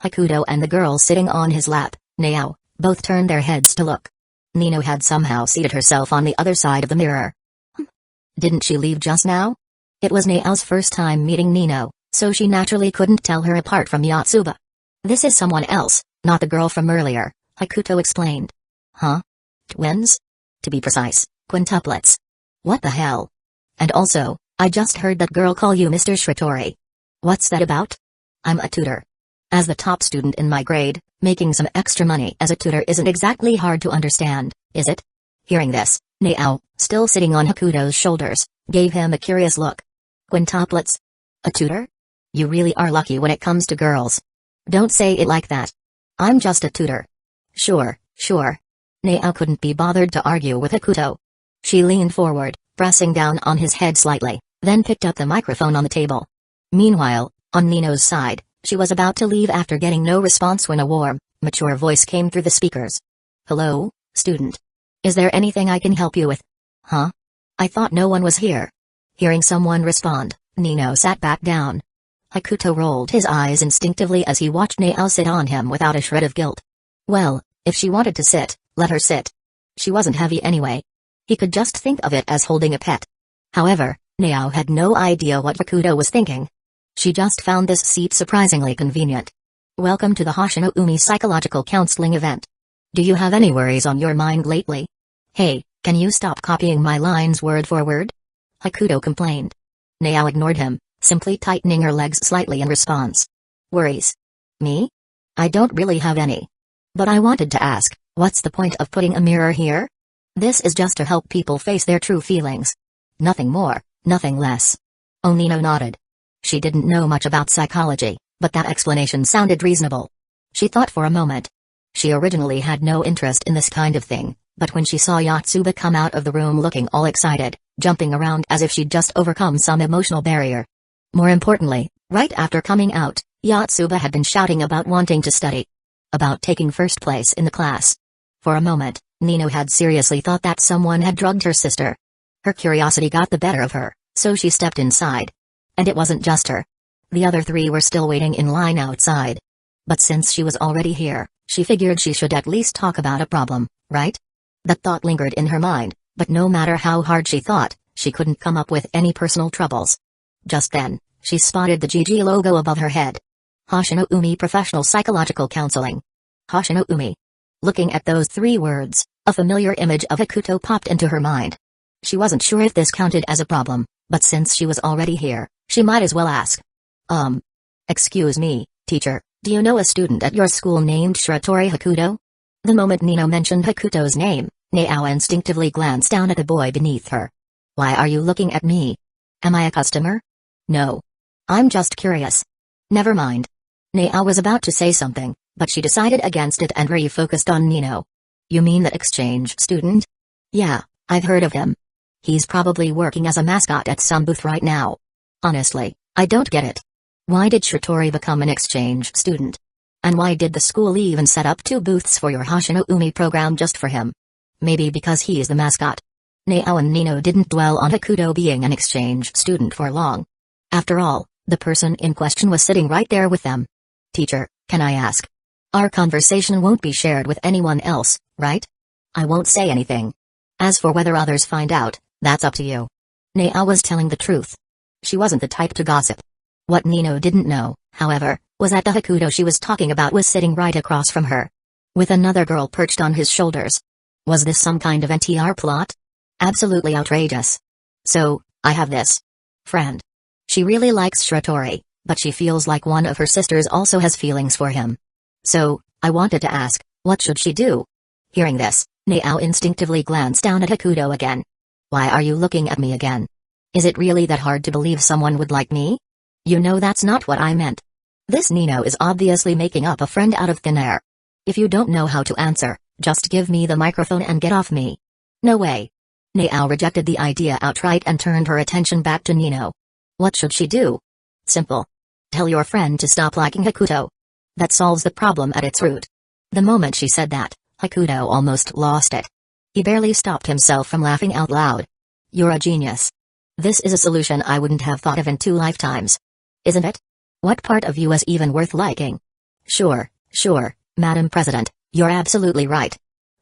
Hakuto and the girl sitting on his lap, Nao, both turned their heads to look. Nino had somehow seated herself on the other side of the mirror. Didn't she leave just now? It was Nao's first time meeting Nino, so she naturally couldn't tell her apart from Yotsuba. This is someone else, not the girl from earlier, Hakuto explained. Huh? Twins? To be precise, quintuplets. What the hell? And also, I just heard that girl call you Mr. Shiratori. What's that about? I'm a tutor. As the top student in my grade, making some extra money as a tutor isn't exactly hard to understand, is it? Hearing this, Nao, still sitting on Hakuto's shoulders, gave him a curious look. Quintuplets? A tutor? You really are lucky when it comes to girls. Don't say it like that. I'm just a tutor. Sure. Nao couldn't be bothered to argue with Hakuto. She leaned forward, pressing down on his head slightly, then picked up the microphone on the table. Meanwhile, on Nino's side, she was about to leave after getting no response when a warm, mature voice came through the speakers. Hello, student. Is there anything I can help you with? Huh? I thought no one was here. Hearing someone respond, Nino sat back down. Hakuto rolled his eyes instinctively as he watched Nao sit on him without a shred of guilt. Well, if she wanted to sit, let her sit. She wasn't heavy anyway. He could just think of it as holding a pet. However, Nao had no idea what Hakuto was thinking. She just found this seat surprisingly convenient. Welcome to the Hoshino-umi psychological counseling event. Do you have any worries on your mind lately? Hey, can you stop copying my lines word for word? Hakuto complained. Nao ignored him, simply tightening her legs slightly in response. Worries? Me? I don't really have any. But I wanted to ask, what's the point of putting a mirror here? This is just to help people face their true feelings. Nothing more, nothing less. Nino nodded. She didn't know much about psychology, but that explanation sounded reasonable. She thought for a moment. She originally had no interest in this kind of thing, but when she saw Yotsuba come out of the room looking all excited, jumping around as if she'd just overcome some emotional barrier. More importantly, right after coming out, Yotsuba had been shouting about wanting to study. About taking first place in the class. For a moment, Nino had seriously thought that someone had drugged her sister. Her curiosity got the better of her, so she stepped inside. And it wasn't just her. The other three were still waiting in line outside. But since she was already here, she figured she should at least talk about a problem, right? That thought lingered in her mind, but no matter how hard she thought, she couldn't come up with any personal troubles. Just then, she spotted the GG logo above her head. Hoshino-umi Professional Psychological Counseling. Hoshino-umi. Looking at those three words, a familiar image of Hakuto popped into her mind. She wasn't sure if this counted as a problem, but since she was already here, she might as well ask. Excuse me, teacher, do you know a student at your school named Shiratori Hakuto? The moment Nino mentioned Hakuto's name, Nao instinctively glanced down at the boy beneath her. Why are you looking at me? Am I a customer? No. I'm just curious. Never mind. Nao was about to say something, but she decided against it and refocused on Nino. You mean that exchange student? Yeah, I've heard of him. He's probably working as a mascot at some booth right now. Honestly, I don't get it. Why did Shiratori become an exchange student? And why did the school even set up 2 booths for your Hoshino-umi program just for him? Maybe because he's the mascot. Nao and Nino didn't dwell on Hakuto being an exchange student for long. After all, the person in question was sitting right there with them. Teacher, can I ask? Our conversation won't be shared with anyone else, right? I won't say anything. As for whether others find out, that's up to you. Nao was telling the truth. She wasn't the type to gossip. What Nino didn't know, however, was that the Hakuto she was talking about was sitting right across from her. With another girl perched on his shoulders. Was this some kind of NTR plot? Absolutely outrageous. So, I have this friend. She really likes Shiratori, but she feels like one of her sisters also has feelings for him. So, I wanted to ask, what should she do? Hearing this, Nao instinctively glanced down at Hakuto again. Why are you looking at me again? Is it really that hard to believe someone would like me? You know that's not what I meant. This Nino is obviously making up a friend out of thin air. If you don't know how to answer, just give me the microphone and get off me. No way. Nao rejected the idea outright and turned her attention back to Nino. What should she do? Simple. Tell your friend to stop liking Hakuto. That solves the problem at its root. The moment she said that, Hakuto almost lost it. He barely stopped himself from laughing out loud. You're a genius. This is a solution I wouldn't have thought of in 2 lifetimes. Isn't it? What part of you is even worth liking? Sure, Madam President, you're absolutely right.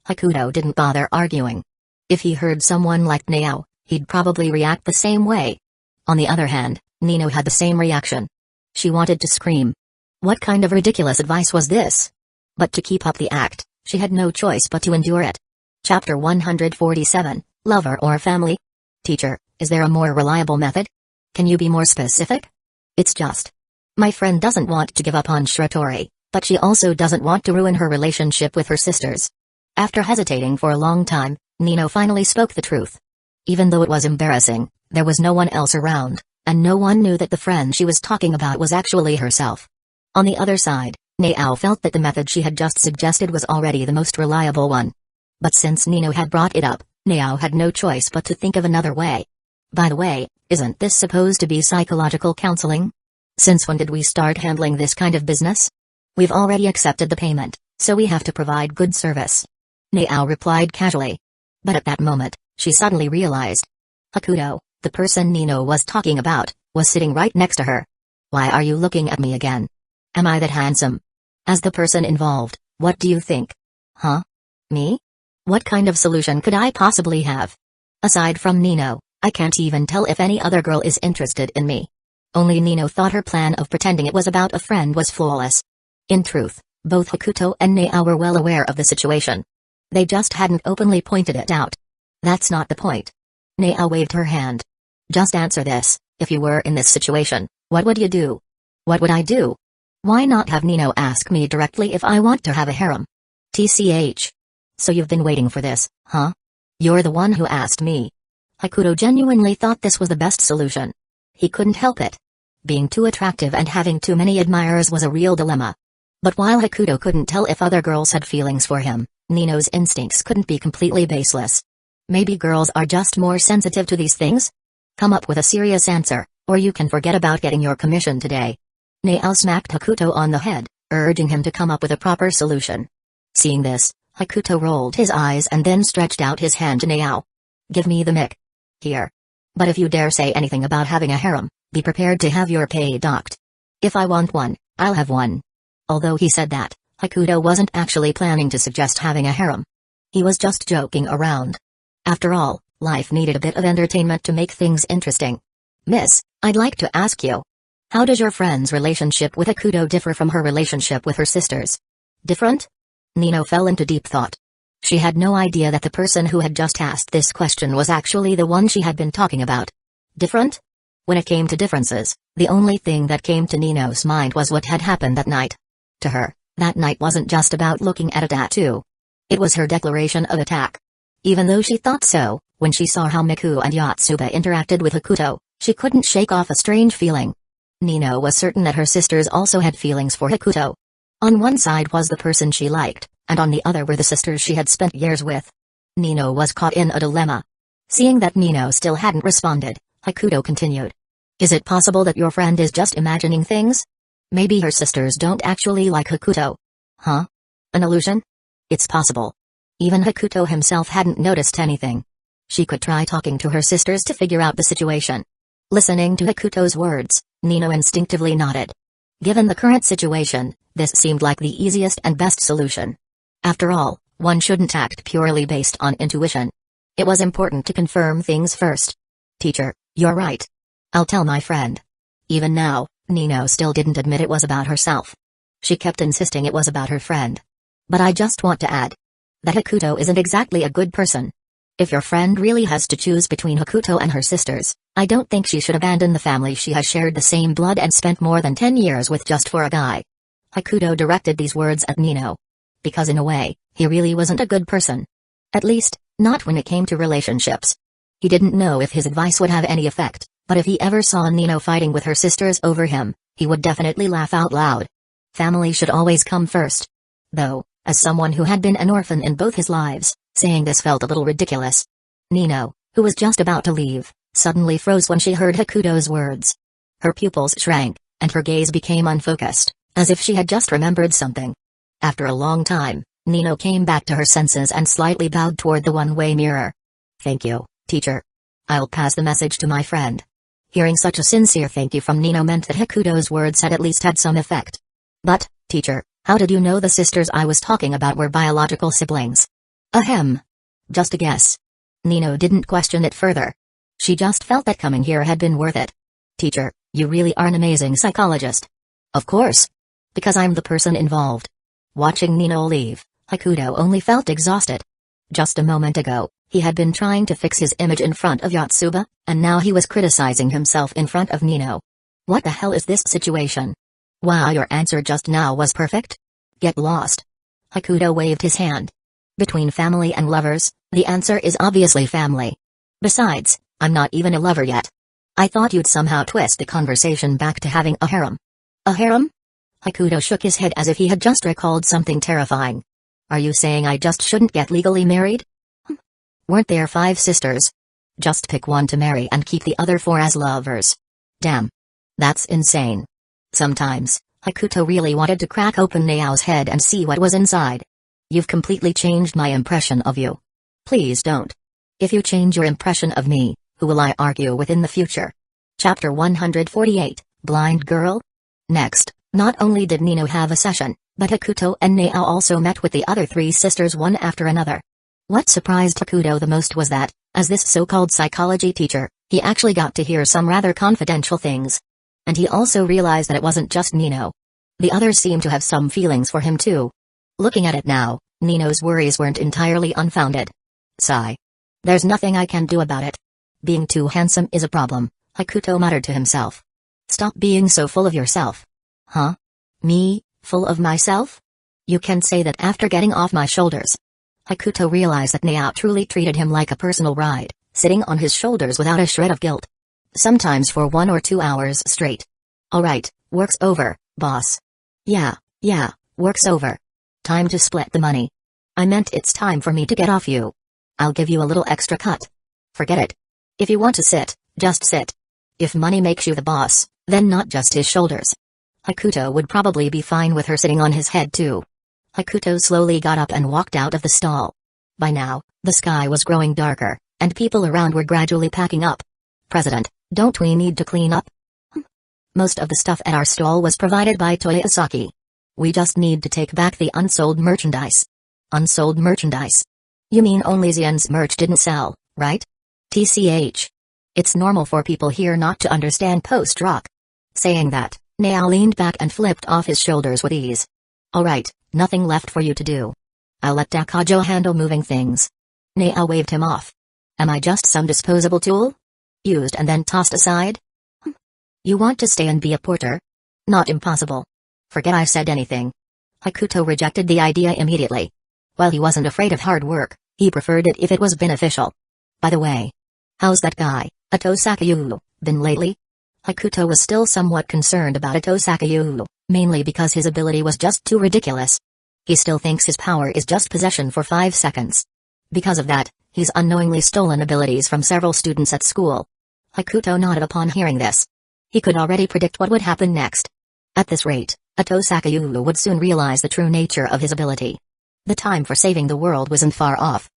Hakuto didn't bother arguing. If he heard someone like Nao, he'd probably react the same way. On the other hand, Nino had the same reaction. She wanted to scream. What kind of ridiculous advice was this? But to keep up the act, she had no choice but to endure it. Chapter 147, Lover or Family? Teacher, is there a more reliable method? Can you be more specific? It's just. My friend doesn't want to give up on Shiratori, but she also doesn't want to ruin her relationship with her sisters. After hesitating for a long time, Nino finally spoke the truth. Even though it was embarrassing, there was no one else around, and no one knew that the friend she was talking about was actually herself. On the other side, Nao felt that the method she had just suggested was already the most reliable one. But since Nino had brought it up, Nao had no choice but to think of another way. By the way, isn't this supposed to be psychological counseling? Since when did we start handling this kind of business? We've already accepted the payment, so we have to provide good service. Nao replied casually. But at that moment, she suddenly realized. Hakuto, the person Nino was talking about, was sitting right next to her. Why are you looking at me again? Am I that handsome? As the person involved, what do you think? Huh? Me? What kind of solution could I possibly have? Aside from Nino, I can't even tell if any other girl is interested in me. Only Nino thought her plan of pretending it was about a friend was flawless. In truth, both Hakuto and Nao were well aware of the situation. They just hadn't openly pointed it out. That's not the point. Nao waved her hand. Just answer this, if you were in this situation, what would you do? What would I do? Why not have Nino ask me directly if I want to have a harem? TCH. So you've been waiting for this, huh? You're the one who asked me. Hakuto genuinely thought this was the best solution. He couldn't help it. Being too attractive and having too many admirers was a real dilemma. But while Hakuto couldn't tell if other girls had feelings for him, Nino's instincts couldn't be completely baseless. Maybe girls are just more sensitive to these things? Come up with a serious answer, or you can forget about getting your commission today. Nao smacked Hakuto on the head, urging him to come up with a proper solution. Seeing this, Hakuto rolled his eyes and then stretched out his hand to Nao. Give me the mic. Here. But if you dare say anything about having a harem, be prepared to have your pay docked. If I want one, I'll have one. Although he said that, Hakuto wasn't actually planning to suggest having a harem. He was just joking around. After all, life needed a bit of entertainment to make things interesting. Miss, I'd like to ask you. How does your friend's relationship with Hakuto differ from her relationship with her sisters? Different? Nino fell into deep thought. She had no idea that the person who had just asked this question was actually the one she had been talking about. Different? When it came to differences, the only thing that came to Nino's mind was what had happened that night. To her, that night wasn't just about looking at a tattoo. It was her declaration of attack. Even though she thought so, when she saw how Miku and Yotsuba interacted with Hakuto, she couldn't shake off a strange feeling. Nino was certain that her sisters also had feelings for Hakuto. On one side was the person she liked, and on the other were the sisters she had spent years with. Nino was caught in a dilemma. Seeing that Nino still hadn't responded, Hakuto continued. Is it possible that your friend is just imagining things? Maybe her sisters don't actually like Hakuto. Huh? An illusion? It's possible. Even Hakuto himself hadn't noticed anything. She could try talking to her sisters to figure out the situation. Listening to Hakuto's words, Nino instinctively nodded. Given the current situation, this seemed like the easiest and best solution. After all, one shouldn't act purely based on intuition. It was important to confirm things first. Teacher, you're right. I'll tell my friend. Even now, Nino still didn't admit it was about herself. She kept insisting it was about her friend. But I just want to add that Hakuto isn't exactly a good person. If your friend really has to choose between Hakuto and her sisters, I don't think she should abandon the family she has shared the same blood and spent more than 10 years with just for a guy. Hakuto directed these words at Nino. Because in a way, he really wasn't a good person. At least, not when it came to relationships. He didn't know if his advice would have any effect, but if he ever saw Nino fighting with her sisters over him, he would definitely laugh out loud. Family should always come first. Though, as someone who had been an orphan in both his lives, saying this felt a little ridiculous. Nino, who was just about to leave, suddenly froze when she heard Hakuto's words. Her pupils shrank, and her gaze became unfocused, as if she had just remembered something. After a long time, Nino came back to her senses and slightly bowed toward the one-way mirror. Thank you, teacher. I'll pass the message to my friend. Hearing such a sincere thank you from Nino meant that Hakuto's words had at least had some effect. But, teacher, how did you know the sisters I was talking about were biological siblings? Ahem. Just a guess. Nino didn't question it further. She just felt that coming here had been worth it. Teacher, you really are an amazing psychologist. Of course. Because I'm the person involved. Watching Nino leave, Hakuto only felt exhausted. Just a moment ago, he had been trying to fix his image in front of Yotsuba, and now he was criticizing himself in front of Nino. What the hell is this situation? Wow, your answer just now was perfect? Get lost. Hakuto waved his hand. Between family and lovers, the answer is obviously family. Besides, I'm not even a lover yet. I thought you'd somehow twist the conversation back to having a harem. A harem? Hakuto shook his head as if he had just recalled something terrifying. Are you saying I just shouldn't get legally married? Weren't there 5 sisters? Just pick one to marry and keep the other 4 as lovers. Damn. That's insane. Sometimes, Hakuto really wanted to crack open Nao's head and see what was inside. You've completely changed my impression of you. Please don't. If you change your impression of me, who will I argue with in the future? Chapter 148, Blind Girl? Next, not only did Nino have a session, but Hakuto and Nao also met with the other 3 sisters one after another. What surprised Hakuto the most was that, as this so-called psychology teacher, he actually got to hear some rather confidential things. And he also realized that it wasn't just Nino. The others seemed to have some feelings for him too. Looking at it now, Nino's worries weren't entirely unfounded. Sigh. There's nothing I can do about it. Being too handsome is a problem, Hakuto muttered to himself. Stop being so full of yourself. Huh? Me, full of myself? You can say that after getting off my shoulders. Hakuto realized that Nao truly treated him like a personal ride, sitting on his shoulders without a shred of guilt. Sometimes for 1 or 2 hours straight. Alright, work's over, boss. Yeah, work's over. Time to split the money. I meant it's time for me to get off you. I'll give you a little extra cut. Forget it. If you want to sit, just sit. If money makes you the boss, then not just his shoulders. Hakuto would probably be fine with her sitting on his head too. Hakuto slowly got up and walked out of the stall. By now, the sky was growing darker, and people around were gradually packing up. President, don't we need to clean up? Most of the stuff at our stall was provided by Toyosaki. We just need to take back the unsold merchandise. Unsold merchandise? You mean only Xian's merch didn't sell, right? TCH. It's normal for people here not to understand post-rock. Saying that, Nao leaned back and flipped off his shoulders with ease. Alright, nothing left for you to do. I'll let Takajo handle moving things. Nao waved him off. Am I just some disposable tool? Used and then tossed aside? You want to stay and be a porter? Not impossible. Forget I said anything. Hakuto rejected the idea immediately. While he wasn't afraid of hard work, he preferred it if it was beneficial. By the way, how's that guy, Ito Sakayu, been lately? Hakuto was still somewhat concerned about Ito Sakayu, mainly because his ability was just too ridiculous. He still thinks his power is just possession for 5 seconds. Because of that, he's unknowingly stolen abilities from several students at school. Hakuto nodded upon hearing this. He could already predict what would happen next. At this rate, Ito Sakayu would soon realize the true nature of his ability. The time for saving the world wasn't far off.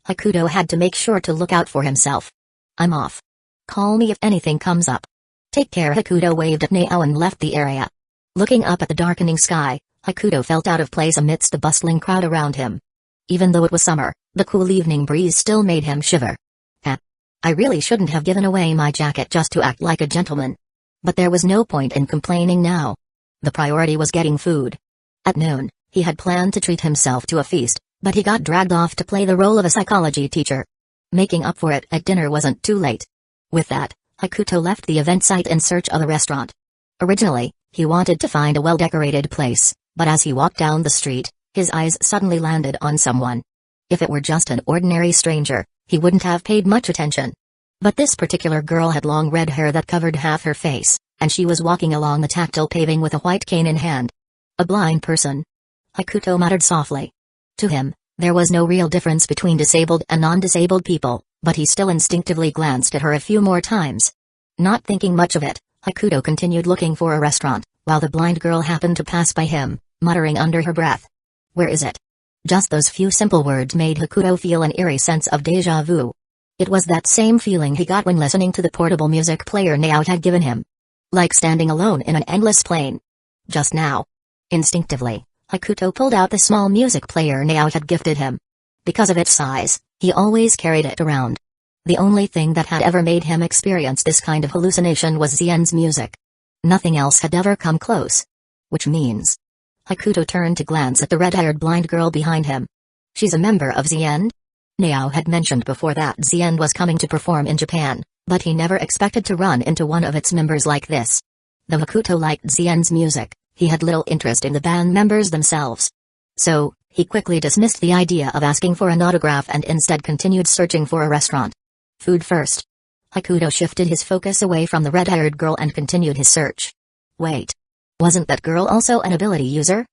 Hakuto had to make sure to look out for himself. I'm off. Call me if anything comes up. Take care. Hakuto waved at Nao and left the area. Looking up at the darkening sky, Hakuto felt out of place amidst the bustling crowd around him. Even though it was summer, the cool evening breeze still made him shiver. I really shouldn't have given away my jacket just to act like a gentleman. But there was no point in complaining now. The priority was getting food. At noon, he had planned to treat himself to a feast, but he got dragged off to play the role of a psychology teacher. Making up for it at dinner wasn't too late. With that, Hakuto left the event site in search of a restaurant. Originally, he wanted to find a well-decorated place, but as he walked down the street, his eyes suddenly landed on someone. If it were just an ordinary stranger, he wouldn't have paid much attention. But this particular girl had long red hair that covered half her face, and she was walking along the tactile paving with a white cane in hand. A blind person. Hakuto muttered softly. To him, there was no real difference between disabled and non-disabled people, but he still instinctively glanced at her a few more times. Not thinking much of it, Hakuto continued looking for a restaurant, while the blind girl happened to pass by him, muttering under her breath. Where is it? Just those few simple words made Hakuto feel an eerie sense of déjà vu. It was that same feeling he got when listening to the portable music player Nao had given him. Like standing alone in an endless plain. Just now. Instinctively, Hakuto pulled out the small music player Nao had gifted him. Because of its size, he always carried it around. The only thing that had ever made him experience this kind of hallucination was Xian's music. Nothing else had ever come close. Which means... Hakuto turned to glance at the red-haired blind girl behind him. She's a member of Xian? Nao had mentioned before that Xian was coming to perform in Japan, but he never expected to run into one of its members like this. Though Hakuto liked Xian's music, he had little interest in the band members themselves. So, he quickly dismissed the idea of asking for an autograph and instead continued searching for a restaurant. Food first. Hakuto shifted his focus away from the red-haired girl and continued his search. Wait. Wasn't that girl also an ability user?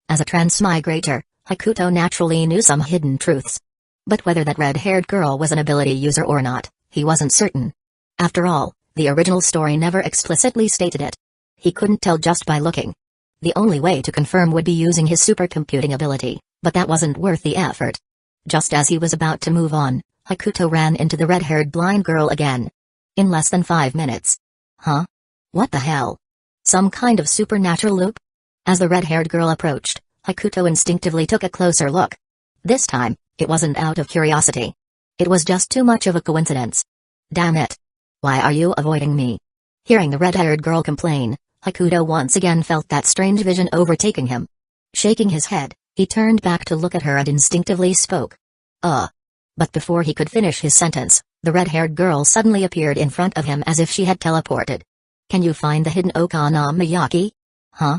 As a transmigrator, Hakuto naturally knew some hidden truths. But whether that red-haired girl was an ability user or not, he wasn't certain. After all, the original story never explicitly stated it. He couldn't tell just by looking. The only way to confirm would be using his supercomputing ability, but that wasn't worth the effort. Just as he was about to move on, Hakuto ran into the red-haired blind girl again. In less than 5 minutes. Huh? What the hell? Some kind of supernatural loop? As the red-haired girl approached, Hakuto instinctively took a closer look. This time, it wasn't out of curiosity. It was just too much of a coincidence. Damn it. Why are you avoiding me? Hearing the red-haired girl complain, Hakuto once again felt that strange vision overtaking him. Shaking his head, he turned back to look at her and instinctively spoke. But before he could finish his sentence, the red-haired girl suddenly appeared in front of him as if she had teleported. Can you find the hidden Okonomiyaki? Huh?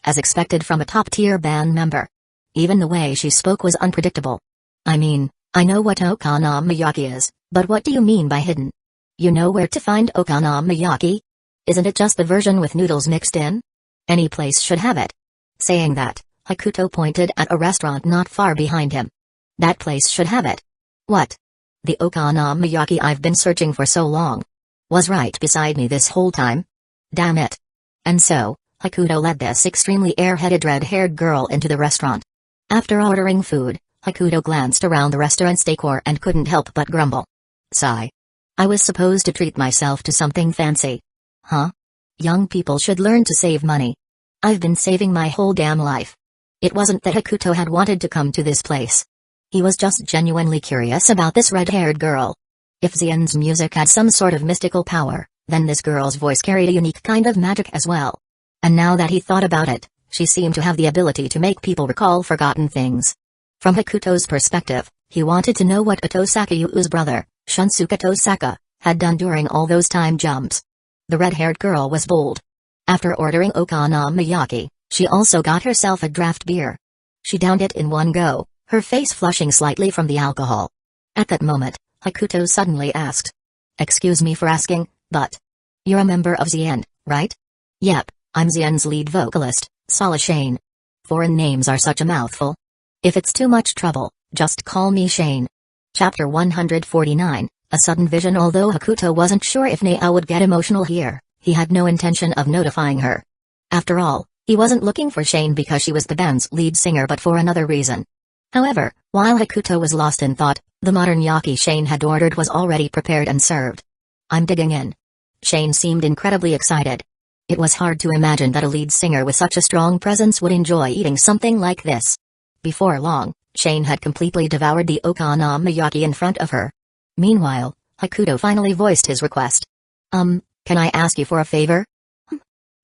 As expected from a top-tier band member. Even the way she spoke was unpredictable. I mean, I know what Okonomiyaki is, but what do you mean by hidden? You know where to find Okonomiyaki? Isn't it just the version with noodles mixed in? Any place should have it. Saying that, Hakuto pointed at a restaurant not far behind him. That place should have it. What? The Okonomiyaki I've been searching for so long. Was right beside me this whole time. Damn it. And so, Hakuto led this extremely airheaded red-haired girl into the restaurant. After ordering food, Hakuto glanced around the restaurant's decor and couldn't help but grumble. Sigh. I was supposed to treat myself to something fancy. Huh? Young people should learn to save money. I've been saving my whole damn life. It wasn't that Hakuto had wanted to come to this place. He was just genuinely curious about this red-haired girl. If Xian's music had some sort of mystical power, then this girl's voice carried a unique kind of magic as well. And now that he thought about it, she seemed to have the ability to make people recall forgotten things. From Hakuto's perspective, he wanted to know what Otosaka Yuu's brother, Shunsuke Otosaka, had done during all those time jumps. The red-haired girl was bold. After ordering Okonomiyaki, she also got herself a draft beer. She downed it in one go, her face flushing slightly from the alcohol. At that moment, Hakuto suddenly asked. Excuse me for asking, but... You're a member of Xian, right? Yep, I'm Xian's lead vocalist, Sala Shane. Foreign names are such a mouthful. If it's too much trouble, just call me Shane. Chapter 149, A Sudden Vision. Although Hakuto wasn't sure if Nao would get emotional here, he had no intention of notifying her. After all, he wasn't looking for Shane because she was the band's lead singer but for another reason. However, while Hakuto was lost in thought, the modern yaki Shane had ordered was already prepared and served. I'm digging in. Shane seemed incredibly excited. It was hard to imagine that a lead singer with such a strong presence would enjoy eating something like this. Before long, Shane had completely devoured the okonomiyaki in front of her. Meanwhile, Hakuto finally voiced his request. Can I ask you for a favor?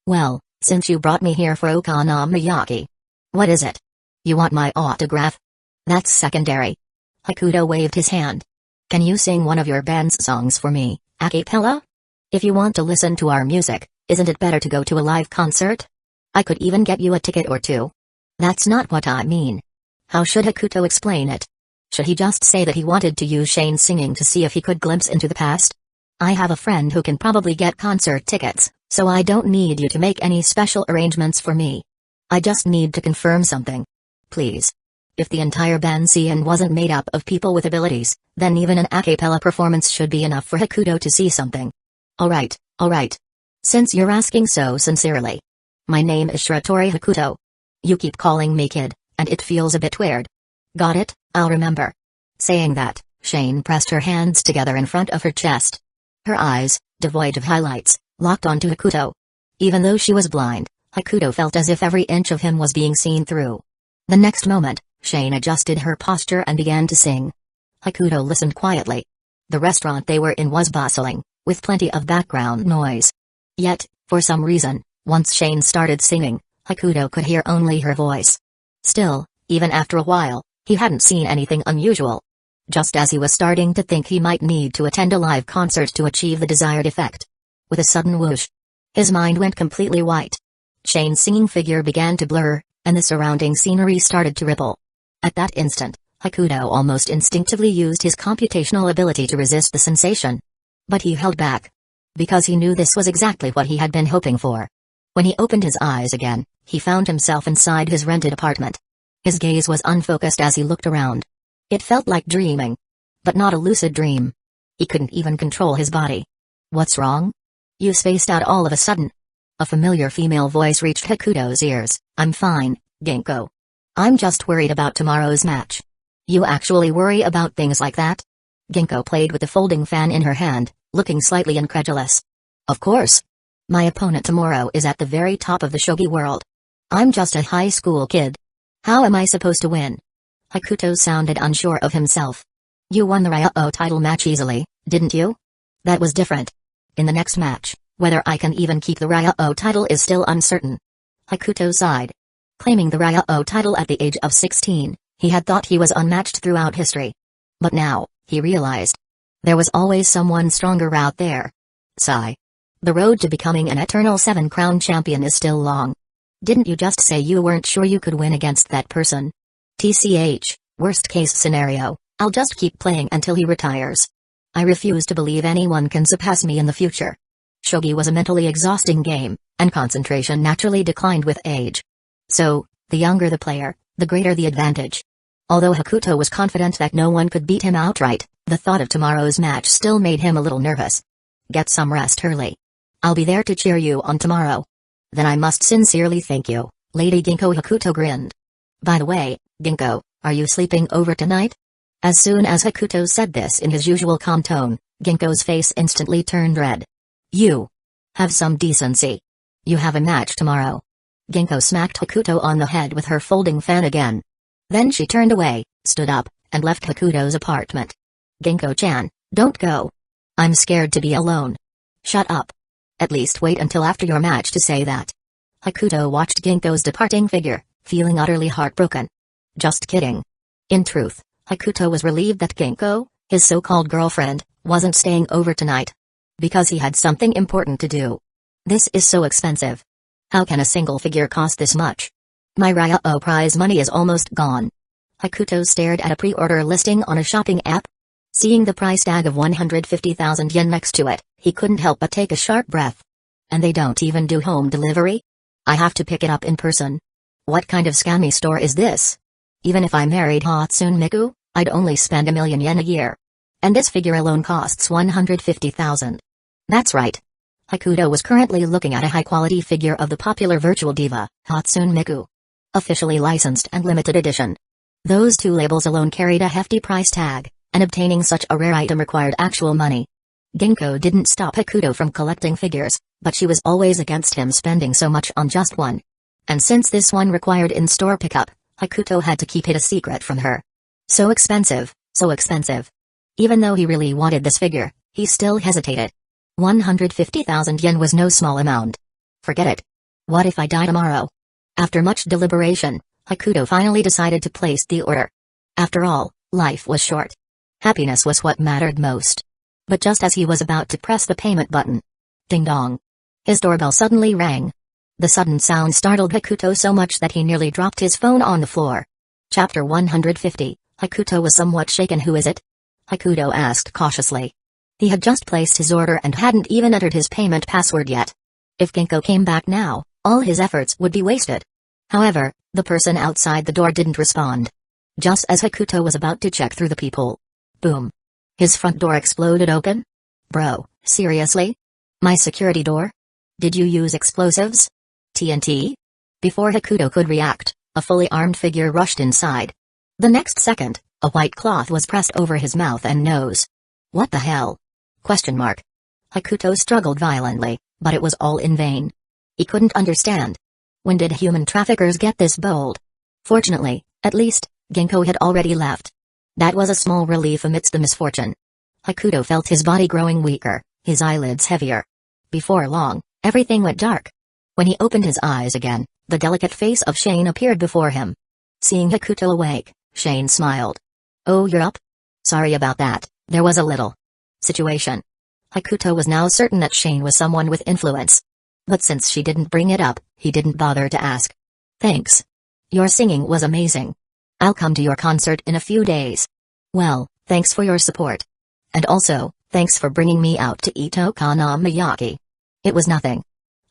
Well, since you brought me here for okonomiyaki. What is it? You want my autograph? That's secondary. Hakuto waved his hand. Can you sing one of your band's songs for me, a cappella? If you want to listen to our music, isn't it better to go to a live concert? I could even get you a ticket or two. That's not what I mean. How should Hakuto explain it? Should he just say that he wanted to use Shane's singing to see if he could glimpse into the past? I have a friend who can probably get concert tickets, so I don't need you to make any special arrangements for me. I just need to confirm something. Please. If the entire band Xian wasn't made up of people with abilities, then even an a cappella performance should be enough for Hakuto to see something. Alright. Since you're asking so sincerely. My name is Shiratori Hakuto. You keep calling me kid, and it feels a bit weird. Got it, I'll remember. Saying that, Shane pressed her hands together in front of her chest. Her eyes, devoid of highlights, locked onto Hakuto. Even though she was blind, Hakuto felt as if every inch of him was being seen through. The next moment, Shane adjusted her posture and began to sing. Hakuto listened quietly. The restaurant they were in was bustling, with plenty of background noise. Yet, for some reason, once Shane started singing, Hakuto could hear only her voice. Still, even after a while, he hadn't seen anything unusual. Just as he was starting to think he might need to attend a live concert to achieve the desired effect. With a sudden whoosh, his mind went completely white. Shane's singing figure began to blur, and the surrounding scenery started to ripple. At that instant, Hakuto almost instinctively used his computational ability to resist the sensation. But he held back. Because he knew this was exactly what he had been hoping for. When he opened his eyes again, he found himself inside his rented apartment. His gaze was unfocused as he looked around. It felt like dreaming. But not a lucid dream. He couldn't even control his body. What's wrong? You spaced out all of a sudden. A familiar female voice reached Hakuto's ears. I'm fine, Ginkgo. I'm just worried about tomorrow's match. You actually worry about things like that? Ginkgo played with the folding fan in her hand, looking slightly incredulous. Of course. My opponent tomorrow is at the very top of the shogi world. I'm just a high school kid. How am I supposed to win? Hakuto sounded unsure of himself. You won the Ryo title match easily, didn't you? That was different. In the next match, whether I can even keep the Ryo title is still uncertain. Hakuto sighed. Claiming the Ryo title at the age of 16, he had thought he was unmatched throughout history. But now, he realized. There was always someone stronger out there. Sigh. The road to becoming an eternal 7-crown champion is still long. Didn't you just say you weren't sure you could win against that person? TCH, worst case scenario, I'll just keep playing until he retires. I refuse to believe anyone can surpass me in the future. Shogi was a mentally exhausting game, and concentration naturally declined with age. So, the younger the player, the greater the advantage. Although Hakuto was confident that no one could beat him outright, the thought of tomorrow's match still made him a little nervous. Get some rest early. I'll be there to cheer you on tomorrow. Then I must sincerely thank you, Lady Ginkgo. Hakuto grinned. By the way, Ginkgo, are you sleeping over tonight? As soon as Hakuto said this in his usual calm tone, Ginkgo's face instantly turned red. You. Have some decency. You have a match tomorrow. Ginkgo smacked Hakuto on the head with her folding fan again. Then she turned away, stood up, and left Hakuto's apartment. Ginkgo-chan, don't go. I'm scared to be alone. Shut up. At least wait until after your match to say that. Hakuto watched Ginkgo's departing figure, feeling utterly heartbroken. Just kidding. In truth, Hakuto was relieved that Ginkgo, his so-called girlfriend, wasn't staying over tonight. Because he had something important to do. This is so expensive. How can a single figure cost this much? My Ryo prize money is almost gone. Hakuto stared at a pre-order listing on a shopping app. Seeing the price tag of 150,000 yen next to it, he couldn't help but take a sharp breath. And they don't even do home delivery? I have to pick it up in person. What kind of scammy store is this? Even if I married Hatsune Miku, I'd only spend 1,000,000 yen a year. And this figure alone costs 150,000. That's right. Hakuto was currently looking at a high-quality figure of the popular virtual diva, Hatsune Miku. Officially licensed and limited edition. Those two labels alone carried a hefty price tag, and obtaining such a rare item required actual money. Ginkgo didn't stop Hakuto from collecting figures, but she was always against him spending so much on just one. And since this one required in-store pickup, Hakuto had to keep it a secret from her. So expensive, so expensive. Even though he really wanted this figure, he still hesitated. 150,000 yen was no small amount. Forget it. What if I die tomorrow? After much deliberation, Hakuto finally decided to place the order. After all, life was short. Happiness was what mattered most. But just as he was about to press the payment button, ding dong. His doorbell suddenly rang. The sudden sound startled Hakuto so much that he nearly dropped his phone on the floor. Chapter 150, Hakuto was somewhat shaken. Who is it? Hakuto asked cautiously. He had just placed his order and hadn't even entered his payment password yet. If Ginkgo came back now, all his efforts would be wasted. However, the person outside the door didn't respond. Just as Hakuto was about to check through the peephole. Boom. His front door exploded open? Bro, seriously? My security door? Did you use explosives? TNT? Before Hakuto could react, a fully armed figure rushed inside. The next second, a white cloth was pressed over his mouth and nose. What the hell? Question mark. Hakuto struggled violently, but it was all in vain. He couldn't understand. When did human traffickers get this bold? Fortunately, at least, Ginkgo had already left. That was a small relief amidst the misfortune. Hakuto felt his body growing weaker, his eyelids heavier. Before long, everything went dark. When he opened his eyes again, the delicate face of Shane appeared before him. Seeing Hakuto awake, Shane smiled. Oh, you're up? Sorry about that, there was a little situation. Hakuto was now certain that Shane was someone with influence. But since she didn't bring it up, he didn't bother to ask. Thanks. Your singing was amazing. I'll come to your concert in a few days. Well, thanks for your support. And also, thanks for bringing me out to eat okonomiyaki. It was nothing.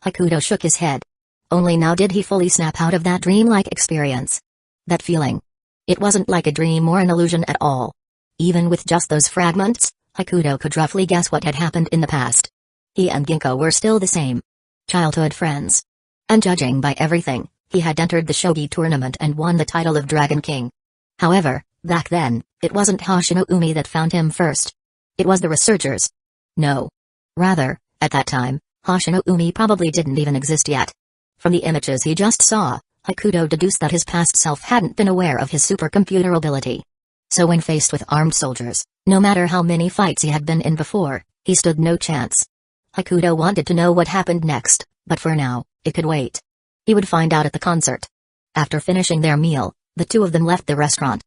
Hakuto shook his head. Only now did he fully snap out of that dreamlike experience. That feeling. It wasn't like a dream or an illusion at all. Even with just those fragments, Hakuto could roughly guess what had happened in the past. He and Ginkgo were still the same. Childhood friends. And judging by everything, he had entered the shogi tournament and won the title of Dragon King. However, back then, it wasn't Hoshino Umi that found him first. It was the researchers. No. Rather, at that time, Hoshino Umi probably didn't even exist yet. From the images he just saw, Hakuto deduced that his past self hadn't been aware of his supercomputer ability. So when faced with armed soldiers, no matter how many fights he had been in before, he stood no chance. Hakuto wanted to know what happened next, but for now, it could wait. He would find out at the concert. After finishing their meal, the two of them left the restaurant.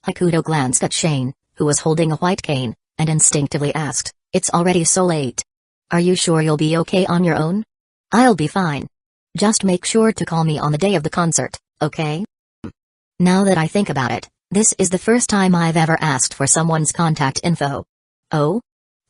Hakuto glanced at Shane, who was holding a white cane, and instinctively asked, "It's already so late. Are you sure you'll be okay on your own?" "I'll be fine. Just make sure to call me on the day of the concert, okay?" Now that I think about it, this is the first time I've ever asked for someone's contact info. Oh?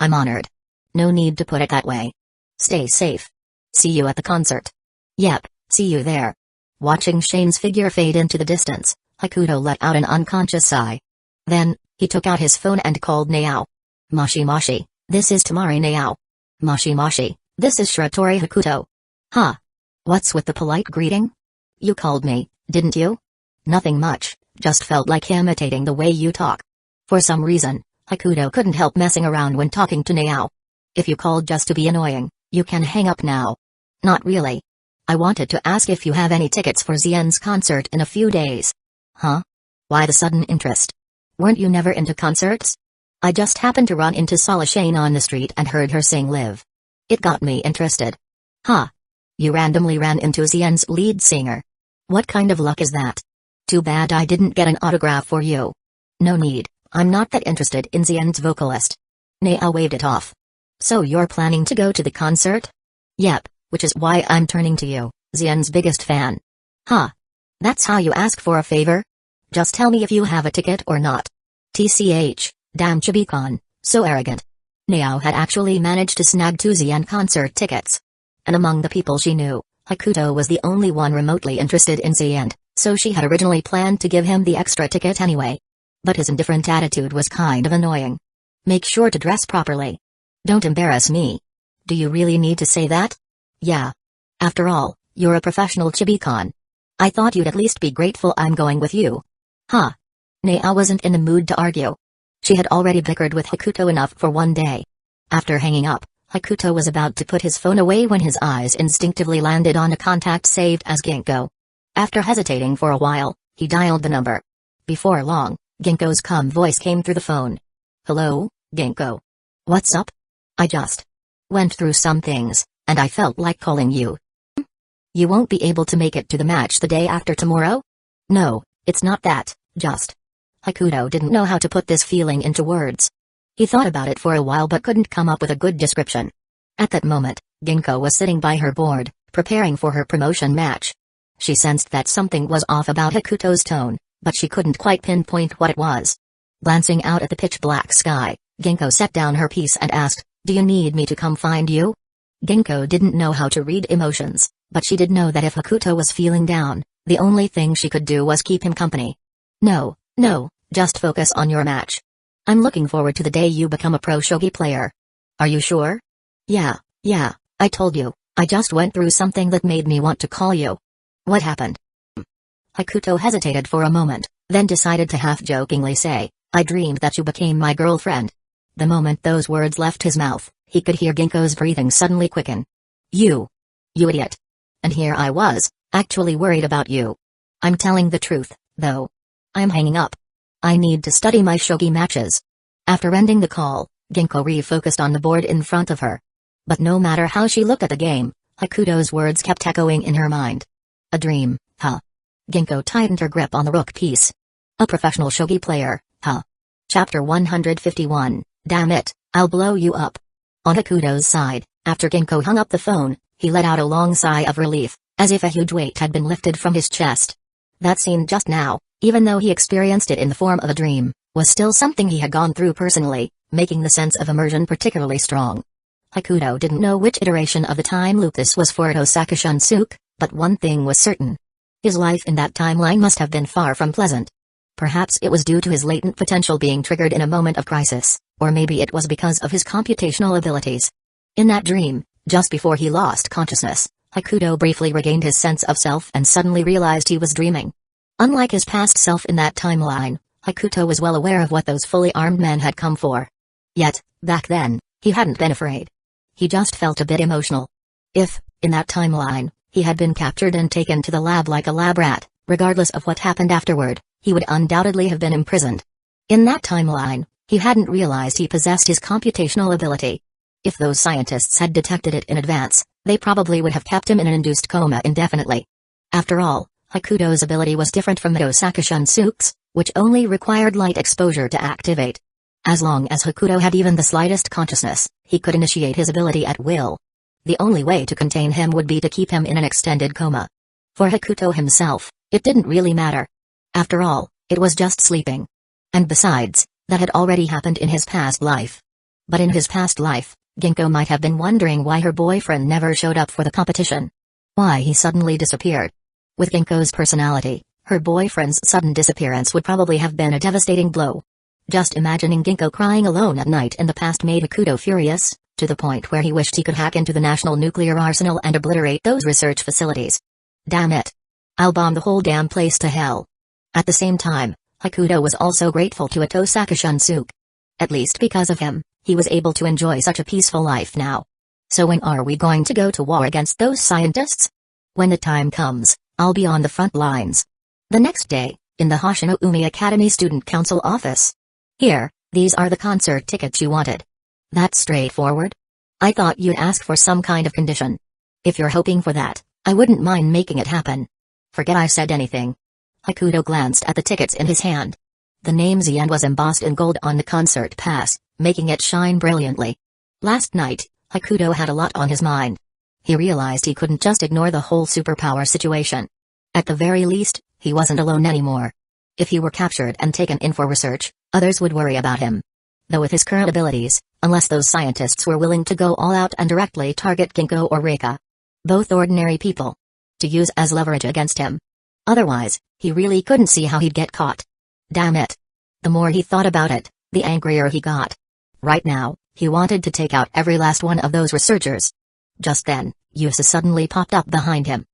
I'm honored. No need to put it that way. Stay safe. See you at the concert. Yep, see you there. Watching Shane's figure fade into the distance, Hakuto let out an unconscious sigh. Then, he took out his phone and called Naao. "Moshi Moshi, this is Tamari Naao." "Moshi Moshi, this is Shiratori Hakuto." "Huh? What's with the polite greeting? You called me, didn't you?" "Nothing much, just felt like imitating the way you talk." For some reason, Hakuto couldn't help messing around when talking to Naao. "If you called just to be annoying, you can hang up now." "Not really. I wanted to ask if you have any tickets for Xian's concert in a few days." "Huh? Why the sudden interest? Weren't you never into concerts?" "I just happened to run into Sala Shane on the street and heard her sing live. It got me interested." "Huh? You randomly ran into Xian's lead singer? What kind of luck is that? Too bad I didn't get an autograph for you." "No need, I'm not that interested in Xian's vocalist." Naao waved it off. "So you're planning to go to the concert?" "Yep, which is why I'm turning to you, Xian's biggest fan." "Huh? That's how you ask for a favor? Just tell me if you have a ticket or not." TCH, damn Chibikon, so arrogant. Naao had actually managed to snag 2 Xian concert tickets. And among the people she knew, Hakuto was the only one remotely interested in Xian, so she had originally planned to give him the extra ticket anyway. But his indifferent attitude was kind of annoying. "Make sure to dress properly. Don't embarrass me." "Do you really need to say that?" "Yeah. After all, you're a professional Chibikon. I thought you'd at least be grateful I'm going with you." "Huh?" Naao wasn't in the mood to argue. She had already bickered with Hakuto enough for one day. After hanging up, Hakuto was about to put his phone away when his eyes instinctively landed on a contact saved as Ginkgo. After hesitating for a while, he dialed the number. Before long, Ginkgo's calm voice came through the phone. "Hello, Ginkgo. What's up? I just went through some things, and I felt like calling you." "You won't be able to make it to the match the day after tomorrow?" "No, it's not that, just..." Hakuto didn't know how to put this feeling into words. He thought about it for a while but couldn't come up with a good description. At that moment, Ginkgo was sitting by her board, preparing for her promotion match. She sensed that something was off about Hakuto's tone, but she couldn't quite pinpoint what it was. Glancing out at the pitch-black sky, Ginkgo set down her piece and asked, "Do you need me to come find you?" Ginkgo didn't know how to read emotions, but she did know that if Hakuto was feeling down, the only thing she could do was keep him company. No, just focus on your match. I'm looking forward to the day you become a pro shogi player." "Are you sure?" Yeah, I told you, I just went through something that made me want to call you." "What happened?" Hakuto hesitated for a moment, then decided to half-jokingly say, "I dreamed that you became my girlfriend." The moment those words left his mouth, he could hear Ginkgo's breathing suddenly quicken. You idiot. And here I was, actually worried about you. I'm telling the truth, though. I'm hanging up. I need to study my shogi matches." After ending the call, Ginkgo refocused on the board in front of her. But no matter how she looked at the game, Hakuto's words kept echoing in her mind. A dream, huh? Ginkgo tightened her grip on the rook piece. A professional shogi player, huh? Chapter 151, Damn it, I'll blow you up. On Hakuto's side, after Ginkgo hung up the phone, he let out a long sigh of relief, as if a huge weight had been lifted from his chest. That scene just now, even though he experienced it in the form of a dream, was still something he had gone through personally, making the sense of immersion particularly strong. Hakuto didn't know which iteration of the time loop this was for at Osaka Shunsuke, but one thing was certain. His life in that timeline must have been far from pleasant. Perhaps it was due to his latent potential being triggered in a moment of crisis, or maybe it was because of his computational abilities. In that dream, just before he lost consciousness, Hakuto briefly regained his sense of self and suddenly realized he was dreaming. Unlike his past self in that timeline, Hakuto was well aware of what those fully armed men had come for. Yet, back then, he hadn't been afraid. He just felt a bit emotional. If, in that timeline, he had been captured and taken to the lab like a lab rat, regardless of what happened afterward, he would undoubtedly have been imprisoned. In that timeline, he hadn't realized he possessed his computational ability. If those scientists had detected it in advance, they probably would have kept him in an induced coma indefinitely. After all, Hakuto's ability was different from Osaka Shunsuke's, which only required light exposure to activate. As long as Hakuto had even the slightest consciousness, he could initiate his ability at will. The only way to contain him would be to keep him in an extended coma. For Hakuto himself, it didn't really matter. After all, it was just sleeping. And besides, that had already happened in his past life. But in his past life, Ginkgo might have been wondering why her boyfriend never showed up for the competition. Why he suddenly disappeared. With Ginkgo's personality, her boyfriend's sudden disappearance would probably have been a devastating blow. Just imagining Ginkgo crying alone at night in the past made Hakuto furious, to the point where he wished he could hack into the national nuclear arsenal and obliterate those research facilities. Damn it. I'll bomb the whole damn place to hell. At the same time, Hakuto was also grateful to Osaka Shunsuke. At least because of him, he was able to enjoy such a peaceful life now. So when are we going to go to war against those scientists? When the time comes, I'll be on the front lines. The next day, in the Hoshino-umi Academy Student Council office. Here, these are the concert tickets you wanted. That's straightforward. I thought you'd ask for some kind of condition. If you're hoping for that, I wouldn't mind making it happen. Forget I said anything. Hakuto glanced at the tickets in his hand. The name Zien was embossed in gold on the concert pass, making it shine brilliantly. Last night, Hakuto had a lot on his mind. He realized he couldn't just ignore the whole superpower situation. At the very least, he wasn't alone anymore. If he were captured and taken in for research, others would worry about him. Though with his current abilities, unless those scientists were willing to go all out and directly target Ginkgo or Reika. Both ordinary people. To use as leverage against him. Otherwise, he really couldn't see how he'd get caught. Damn it. The more he thought about it, the angrier he got. Right now, he wanted to take out every last one of those researchers. Just then, Yusa suddenly popped up behind him.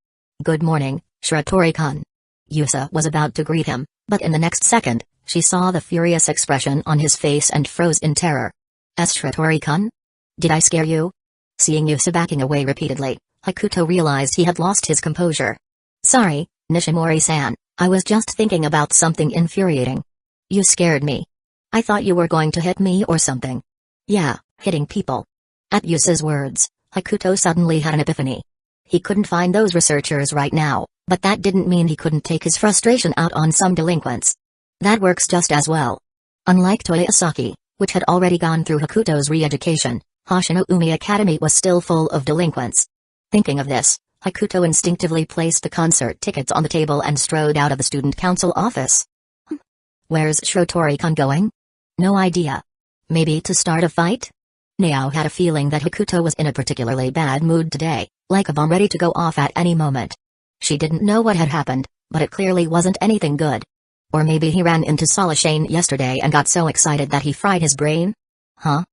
Good morning, Shiratori-kun. Yusa was about to greet him, but in the next second, she saw the furious expression on his face and froze in terror. Shiratori-kun? Did I scare you? Seeing Yusa backing away repeatedly, Hakuto realized he had lost his composure. Sorry, Nishimori-san, I was just thinking about something infuriating. You scared me. I thought you were going to hit me or something. Yeah, hitting people. At Yusa's words, Hakuto suddenly had an epiphany. He couldn't find those researchers right now, but that didn't mean he couldn't take his frustration out on some delinquents. That works just as well. Unlike Toyosaki, which had already gone through Hakuto's re-education, Hoshino-umi Academy was still full of delinquents. Thinking of this, Hakuto instinctively placed the concert tickets on the table and strode out of the student council office. Where's Shiratori-kun going? No idea. Maybe to start a fight? Nao had a feeling that Hakuto was in a particularly bad mood today, like a bomb ready to go off at any moment. She didn't know what had happened, but it clearly wasn't anything good. Or maybe he ran into Solashane yesterday and got so excited that he fried his brain? Huh?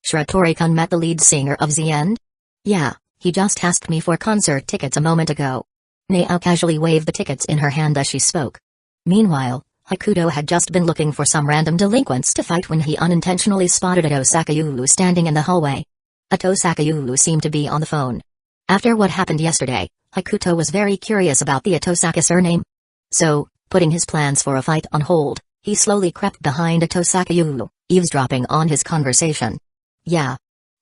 Shiratori-kun met the lead singer of The End? Yeah, he just asked me for concert tickets a moment ago. Nao casually waved the tickets in her hand as she spoke. Meanwhile, Hakuto had just been looking for some random delinquents to fight when he unintentionally spotted Ito Sakayulu standing in the hallway. Ito Sakayulu seemed to be on the phone. After what happened yesterday, Hakuto was very curious about the Itosaka surname. So, putting his plans for a fight on hold, he slowly crept behind Ito Sakayulu, eavesdropping on his conversation. Yeah.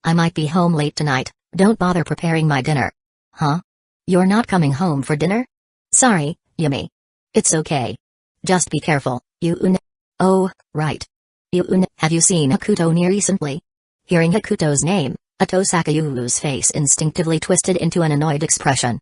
I might be home late tonight, don't bother preparing my dinner. Huh? You're not coming home for dinner? Sorry, Yumi. It's okay. Just be careful, Yune. Oh, right. Yune, have you seen Hakuto near recently? Hearing Hakuto's name, Ito Sakayulu's face instinctively twisted into an annoyed expression.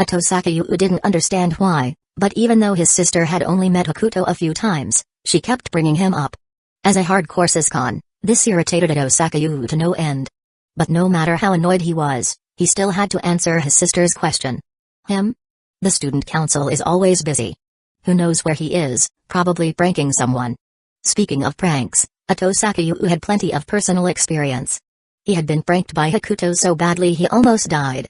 Ito Sakayulu didn't understand why, but even though his sister had only met Hakuto a few times, she kept bringing him up. As a hardcore siscon, this irritated Ito Sakayulu to no end. But no matter how annoyed he was, he still had to answer his sister's question. Him? The student council is always busy. Who knows where he is, probably pranking someone. Speaking of pranks, Ito Sakayulu had plenty of personal experience. He had been pranked by Hakuto so badly he almost died.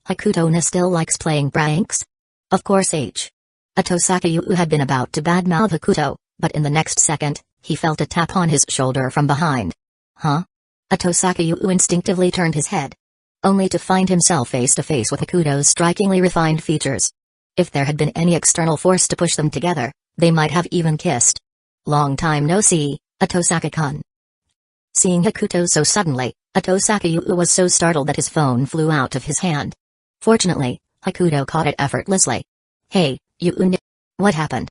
Hakuto still likes playing pranks? Of course Ito Sakayulu had been about to badmouth Hakuto, but in the next second, he felt a tap on his shoulder from behind. Huh? Ito Sakayulu instinctively turned his head. Only to find himself face to face with Hakuto's strikingly refined features. If there had been any external force to push them together, they might have even kissed. Long time no see, Ito Saka-kun. Seeing Hakuto so suddenly, Ito Sakayulu was so startled that his phone flew out of his hand. Fortunately, Hakuto caught it effortlessly. Hey, Yune. What happened?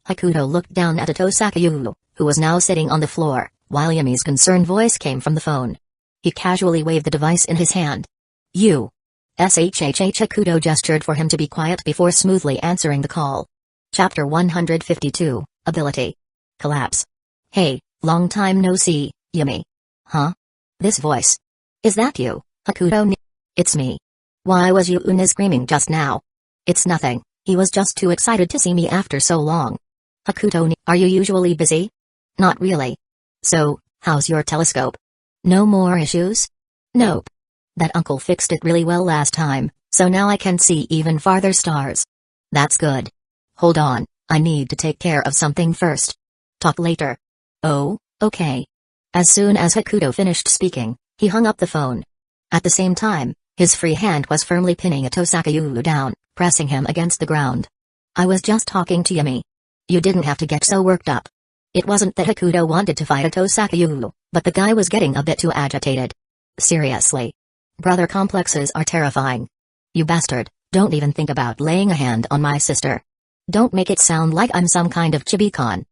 Hakuto looked down at Ito Sakayulu, who was now sitting on the floor, while Yumi's concerned voice came from the phone. He casually waved the device in his hand. Hakuto gestured for him to be quiet before smoothly answering the call. Chapter 152, Ability. Collapse. Hey, long time no see, Yumi. Huh? This voice. Is that you, Hakuto? It's me. Why was Yune screaming just now? It's nothing, he was just too excited to see me after so long. Hakuto, are you usually busy? Not really. So, how's your telescope? No more issues? Nope. That uncle fixed it really well last time, so now I can see even farther stars. That's good. Hold on, I need to take care of something first. Talk later. Oh, okay. As soon as Hakuto finished speaking, he hung up the phone. At the same time, his free hand was firmly pinning Ito Sakayulu down, pressing him against the ground. I was just talking to Yumi. You didn't have to get so worked up. It wasn't that Hakuto wanted to fight Ito Sakayulu, but the guy was getting a bit too agitated. Seriously. Brother complexes are terrifying. You bastard, don't even think about laying a hand on my sister. Don't make it sound like I'm some kind of chibi-con.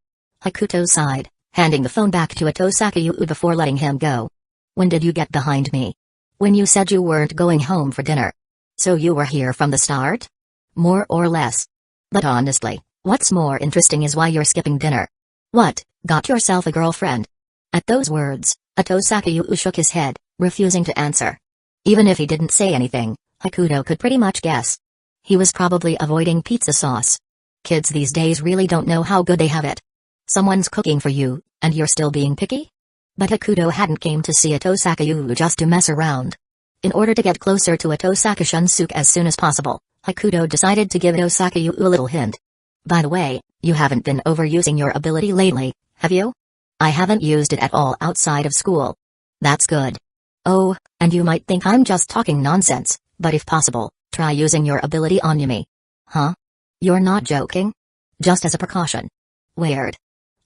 Hakuto sighed, handing the phone back to Ito Sakayulu before letting him go. When did you get behind me? When you said you weren't going home for dinner. So you were here from the start? More or less. But honestly, what's more interesting is why you're skipping dinner. What, got yourself a girlfriend? At those words, Ito Sakayulu shook his head, refusing to answer. Even if he didn't say anything, Hakuto could pretty much guess. He was probably avoiding pizza sauce. Kids these days really don't know how good they have it. Someone's cooking for you, and you're still being picky? But Hakuto hadn't came to see Ito Sakayulu just to mess around. In order to get closer to Ito Sakashunsuke as soon as possible, Hakuto decided to give Ito Sakayulu a little hint. By the way, you haven't been overusing your ability lately, have you? I haven't used it at all outside of school. That's good. Oh, and you might think I'm just talking nonsense, but if possible, try using your ability on Yumi. Huh? You're not joking? Just as a precaution. Weird.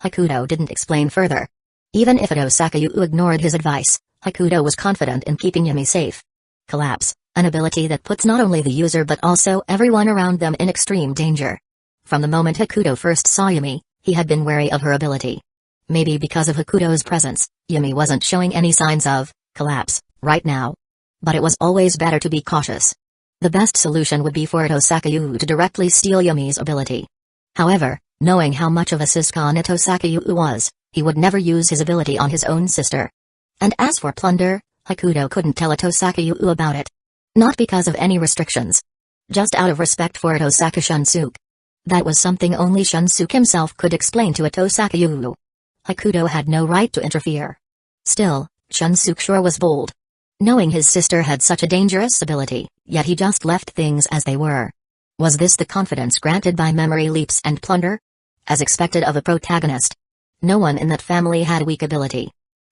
Hakuto didn't explain further. Even if Ito Sakayulu ignored his advice, Hakuto was confident in keeping Yumi safe. Collapse, an ability that puts not only the user but also everyone around them in extreme danger. From the moment Hakuto first saw Yumi, he had been wary of her ability. Maybe because of Hakuto's presence, Yumi wasn't showing any signs of collapse right now. But it was always better to be cautious. The best solution would be for Ito Sakayulu to directly steal Yumi's ability. However, knowing how much of a siscon Ito Sakayulu was, he would never use his ability on his own sister. And as for plunder, Hakuto couldn't tell Ito Sakayulu about it. Not because of any restrictions. Just out of respect for Ito Sakashunsuke. That was something only Shunsuke himself could explain to Ito Sakayulu. Hakuto had no right to interfere. Still, Shunsuke sure was bold. Knowing his sister had such a dangerous ability, yet he just left things as they were. Was this the confidence granted by memory leaps and plunder? as expected of a protagonist. No one in that family had weak ability.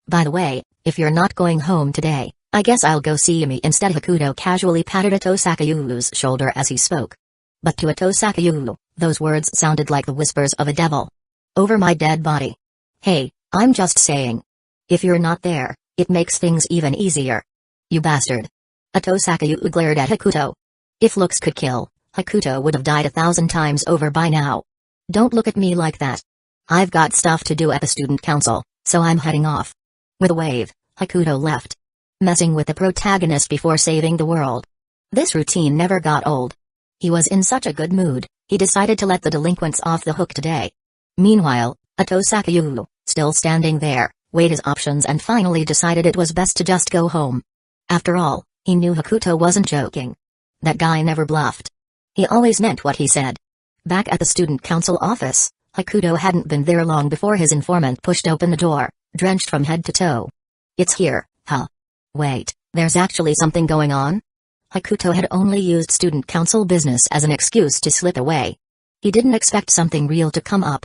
By the way, if you're not going home today, I guess I'll go see Yumi instead. Hakuto casually patted Ito Sakayu's shoulder as he spoke. But to Ito Sakayu, those words sounded like the whispers of a devil. Over my dead body. Hey, I'm just saying. If you're not there, it makes things even easier. You bastard. Ito Sakayu glared at Hakuto. If looks could kill, Hakuto would have died 1,000 times over by now. Don't look at me like that. I've got stuff to do at the student council, so I'm heading off. With a wave, Hakuto left. Messing with the protagonist before saving the world. This routine never got old. He was in such a good mood, he decided to let the delinquents off the hook today. Meanwhile, Ito Sakayu, still standing there, weighed his options and finally decided it was best to just go home. After all, he knew Hakuto wasn't joking. That guy never bluffed. He always meant what he said. Back at the student council office, Hakuto hadn't been there long before his informant pushed open the door, drenched from head to toe. It's here, huh? Wait, there's actually something going on? Hakuto had only used student council business as an excuse to slip away. He didn't expect something real to come up.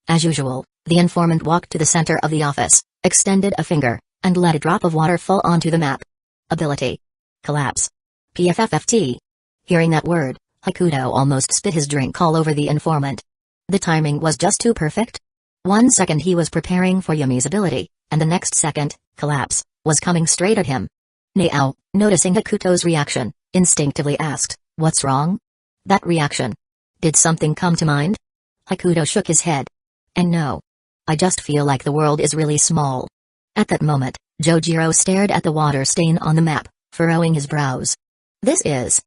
As usual, the informant walked to the center of the office, extended a finger, and let a drop of water fall onto the map. Ability. Collapse. PFFFT. Hearing that word, Hakuto almost spit his drink all over the informant. The timing was just too perfect. 1 second he was preparing for Yumi's ability, and the next second, collapse, was coming straight at him. Nao, noticing Hakuto's reaction, instinctively asked, "What's wrong?" That reaction. Did something come to mind? Hakuto shook his head. And no. I just feel like the world is really small. At that moment, Jojiro stared at the water stain on the map, furrowing his brows. This is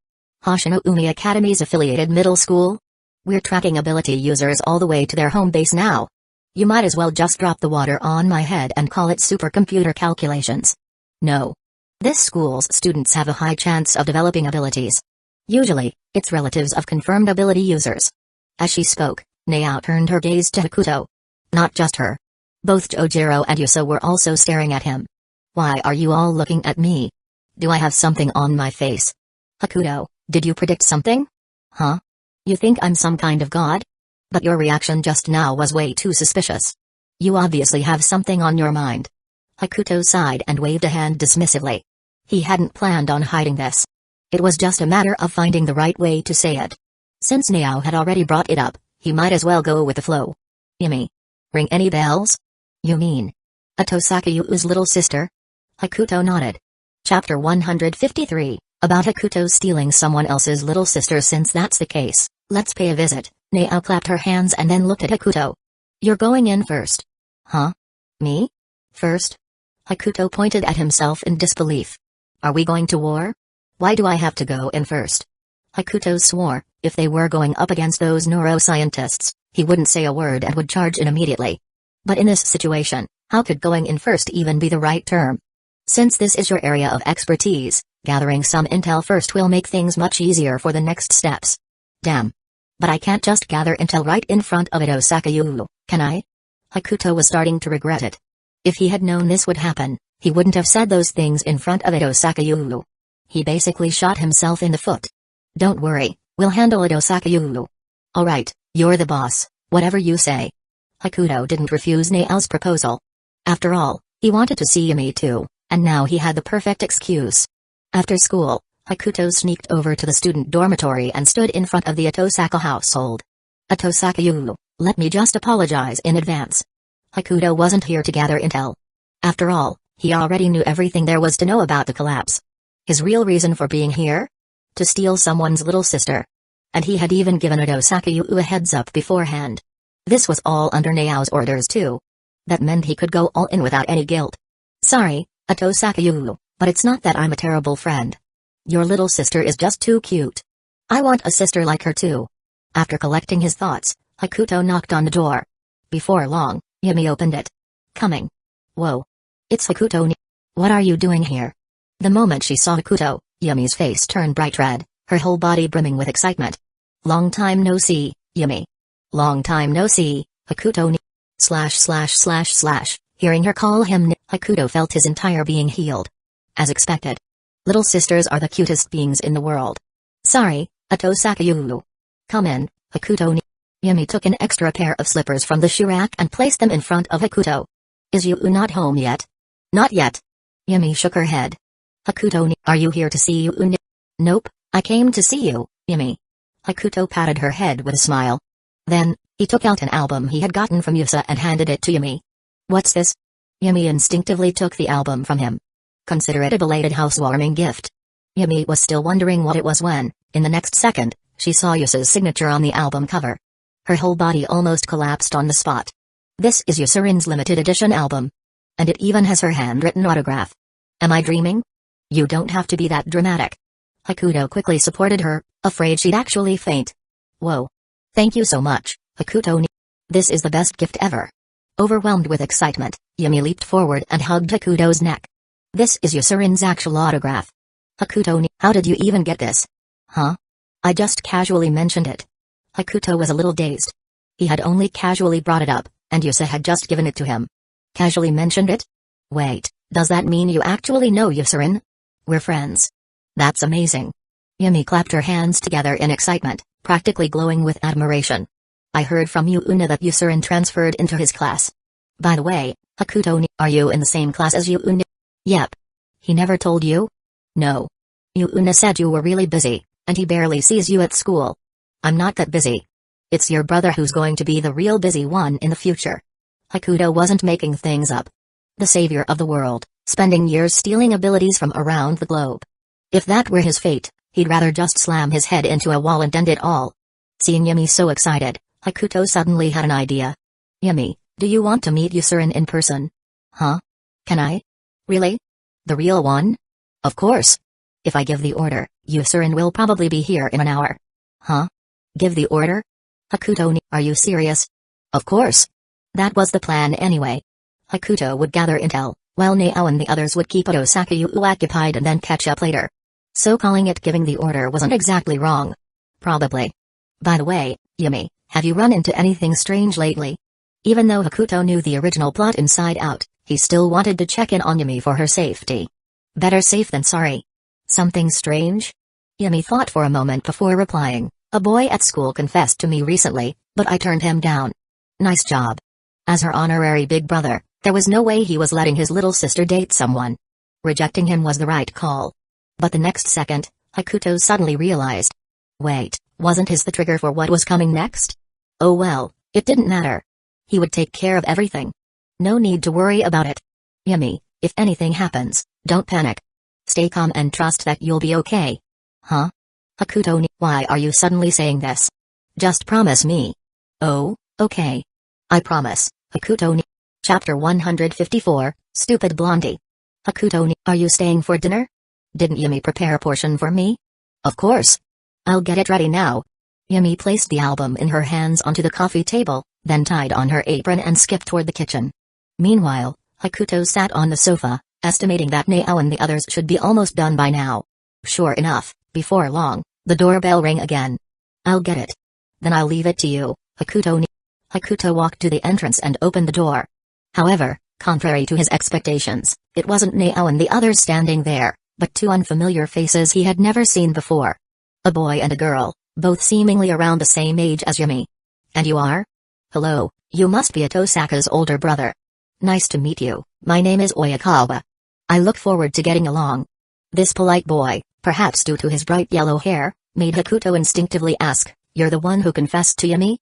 Hoshino-Umi Academy's affiliated middle school? We're tracking ability users all the way to their home base now. You might as well just drop the water on my head and call it supercomputer calculations. No. This school's students have a high chance of developing abilities. Usually, it's relatives of confirmed ability users. As she spoke, Nao turned her gaze to Hakuto. Not just her. Both Jojiro and Yusa were also staring at him. Why are you all looking at me? Do I have something on my face? Hakuto, did you predict something? Huh? You think I'm some kind of god? But your reaction just now was way too suspicious. You obviously have something on your mind. Hakuto sighed and waved a hand dismissively. He hadn't planned on hiding this. It was just a matter of finding the right way to say it. Since Nao had already brought it up, he might as well go with the flow. Yumi. Ring any bells? You mean Ito Sakayu's little sister? Hakuto nodded. Chapter 153, about Hakuto stealing someone else's little sister. Since that's the case, let's pay a visit. Nao clapped her hands and then looked at Hakuto. You're going in first. Huh? Me? First? Hakuto pointed at himself in disbelief. Are we going to war? Why do I have to go in first? Hakuto swore, if they were going up against those neuroscientists, he wouldn't say a word and would charge in immediately. But in this situation, how could going in first even be the right term? Since this is your area of expertise, gathering some intel first will make things much easier for the next steps. Damn. But I can't just gather intel right in front of Ito Sakayu, can I? Hakuto was starting to regret it. If he had known this would happen, he wouldn't have said those things in front of Ito Sakayu. He basically shot himself in the foot. Don't worry, we'll handle Ito Sakayu. Alright, you're the boss, whatever you say. Hakuto didn't refuse Nao's proposal. After all, he wanted to see Yumi too, and now he had the perfect excuse. After school, Hakuto sneaked over to the student dormitory and stood in front of the Itosaka household. Ito Sakayu, let me just apologize in advance. Hakuto wasn't here to gather intel. After all, he already knew everything there was to know about the collapse. His real reason for being here? To steal someone's little sister. And he had even given Ito Sakayu a heads up beforehand. This was all under Nao's orders too. That meant he could go all in without any guilt. Sorry, Ito Sakayu, but it's not that I'm a terrible friend. Your little sister is just too cute. I want a sister like her too. After collecting his thoughts, Hakuto knocked on the door. Before long, Yumi opened it. Coming. Whoa. It's Hakuto. What are you doing here? The moment she saw Hakuto, Yumi's face turned bright red, her whole body brimming with excitement. Long time no see, Yumi. Long time no see, Hakuto. // Hearing her call him Hakuto felt his entire being healed. As expected. Little sisters are the cutest beings in the world. Sorry, Ito Sakayu. Come in, Hakuto. Yumi took an extra pair of slippers from the shoe rack and placed them in front of Hakuto. Is Yu not home yet? Not yet. Yumi shook her head. Hakuto, are you here to see Yu? Nope, I came to see you, Yumi. Hakuto patted her head with a smile. Then, he took out an album he had gotten from Yusa and handed it to Yumi. What's this? Yumi instinctively took the album from him. Consider it a belated housewarming gift. Yumi was still wondering what it was when, in the next second, she saw Yusa's signature on the album cover. Her whole body almost collapsed on the spot. This is Yusurin's limited edition album. And it even has her handwritten autograph. Am I dreaming? You don't have to be that dramatic. Hakuto quickly supported her, afraid she'd actually faint. Whoa. Thank you so much, Hakuto. This is the best gift ever. Overwhelmed with excitement, Yumi leaped forward and hugged Hakuto's neck. This is Yusurin's actual autograph. Hakuto, how did you even get this? Huh? I just casually mentioned it. Hakuto was a little dazed. He had only casually brought it up, and Yusa had just given it to him. Casually mentioned it? Wait, does that mean you actually know Yusurin? We're friends. That's amazing. Yumi clapped her hands together in excitement, practically glowing with admiration. I heard from Yuuna that Yusurin transferred into his class. By the way, Hakuto, are you in the same class as Yuuna? Yep. He never told you? No. Yuuna said you were really busy, and he barely sees you at school. I'm not that busy. It's your brother who's going to be the real busy one in the future. Hakuto wasn't making things up. The savior of the world, spending years stealing abilities from around the globe. If that were his fate, he'd rather just slam his head into a wall and end it all. Seeing Yumi so excited, Hakuto suddenly had an idea. Yumi, do you want to meet Yusurin in person? Huh? Can I? Really? The real one? Of course. If I give the order, Yusurin will probably be here in an hour. Huh? Give the order? Hakuto, are you serious? Of course. That was the plan anyway. Hakuto would gather intel, while Nao and the others would keep Osaka Yu occupied and then catch up later. So calling it giving the order wasn't exactly wrong. Probably. By the way, Yumi, have you run into anything strange lately? Even though Hakuto knew the original plot inside out, he still wanted to check in on Yumi for her safety. Better safe than sorry. Something strange? Yumi thought for a moment before replying. A boy at school confessed to me recently, but I turned him down. Nice job. As her honorary big brother, there was no way he was letting his little sister date someone. Rejecting him was the right call. But the next second, Hakuto suddenly realized. Wait, wasn't his the trigger for what was coming next? Oh well, it didn't matter. He would take care of everything. No need to worry about it. Yumi, if anything happens, don't panic. Stay calm and trust that you'll be okay. Huh? Hakuto, why are you suddenly saying this? Just promise me. Oh, okay. I promise, Hakuto. Chapter 154, Stupid Blondie. Hakuto, are you staying for dinner? Didn't Yumi prepare a portion for me? Of course. I'll get it ready now. Yumi placed the album in her hands onto the coffee table, then tied on her apron and skipped toward the kitchen. Meanwhile, Hakuto sat on the sofa, estimating that Nao and the others should be almost done by now. Sure enough, before long, the doorbell rang again. I'll get it. Then I'll leave it to you, Hakuto. Hakuto walked to the entrance and opened the door. However, contrary to his expectations, it wasn't Nao and the others standing there, but two unfamiliar faces he had never seen before. A boy and a girl, both seemingly around the same age as Yumi. And you are? Hello, you must be Tosaka's older brother. Nice to meet you, my name is Oyakawa. I look forward to getting along. This polite boy, perhaps due to his bright yellow hair, made Hakuto instinctively ask, you're the one who confessed to Yumi?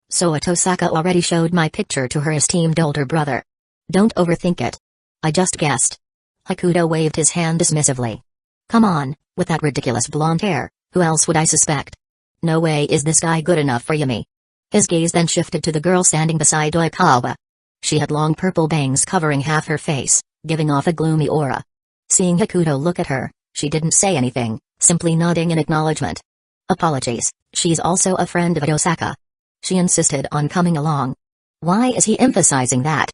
So Tosaka already showed my picture to her esteemed older brother. Don't overthink it. I just guessed. Hakuto waved his hand dismissively. Come on, with that ridiculous blonde hair, who else would I suspect? No way is this guy good enough for Yumi. His gaze then shifted to the girl standing beside Oyakawa. She had long purple bangs covering half her face, giving off a gloomy aura. Seeing Hakuto look at her, she didn't say anything, simply nodding in acknowledgement. Apologies, she's also a friend of Osaka. She insisted on coming along. Why is he emphasizing that?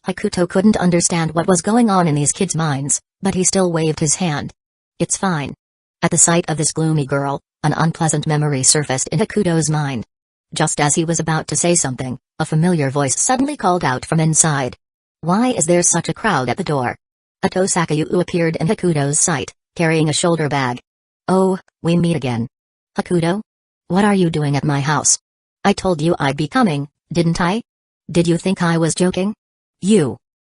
Hakuto couldn't understand what was going on in these kids' minds, but he still waved his hand. It's fine. At the sight of this gloomy girl, an unpleasant memory surfaced in Hakuto's mind. Just as he was about to say something, a familiar voice suddenly called out from inside. Why is there such a crowd at the door? Tosaka Yu appeared in Hakuto's sight, carrying a shoulder bag. Oh, we meet again. Hakuto? What are you doing at my house? I told you I'd be coming, didn't I? Did you think I was joking? You.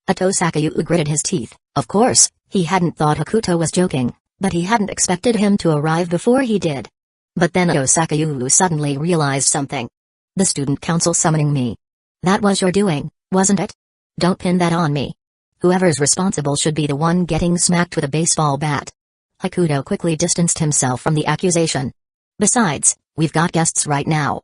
Atosakayu gritted his teeth. Of course, he hadn't thought Hakuto was joking, but he hadn't expected him to arrive before he did. But then Atosakayu suddenly realized something. The student council summoning me. That was your doing, wasn't it? Don't pin that on me. Whoever's responsible should be the one getting smacked with a baseball bat. Hakuto quickly distanced himself from the accusation. Besides, we've got guests right now.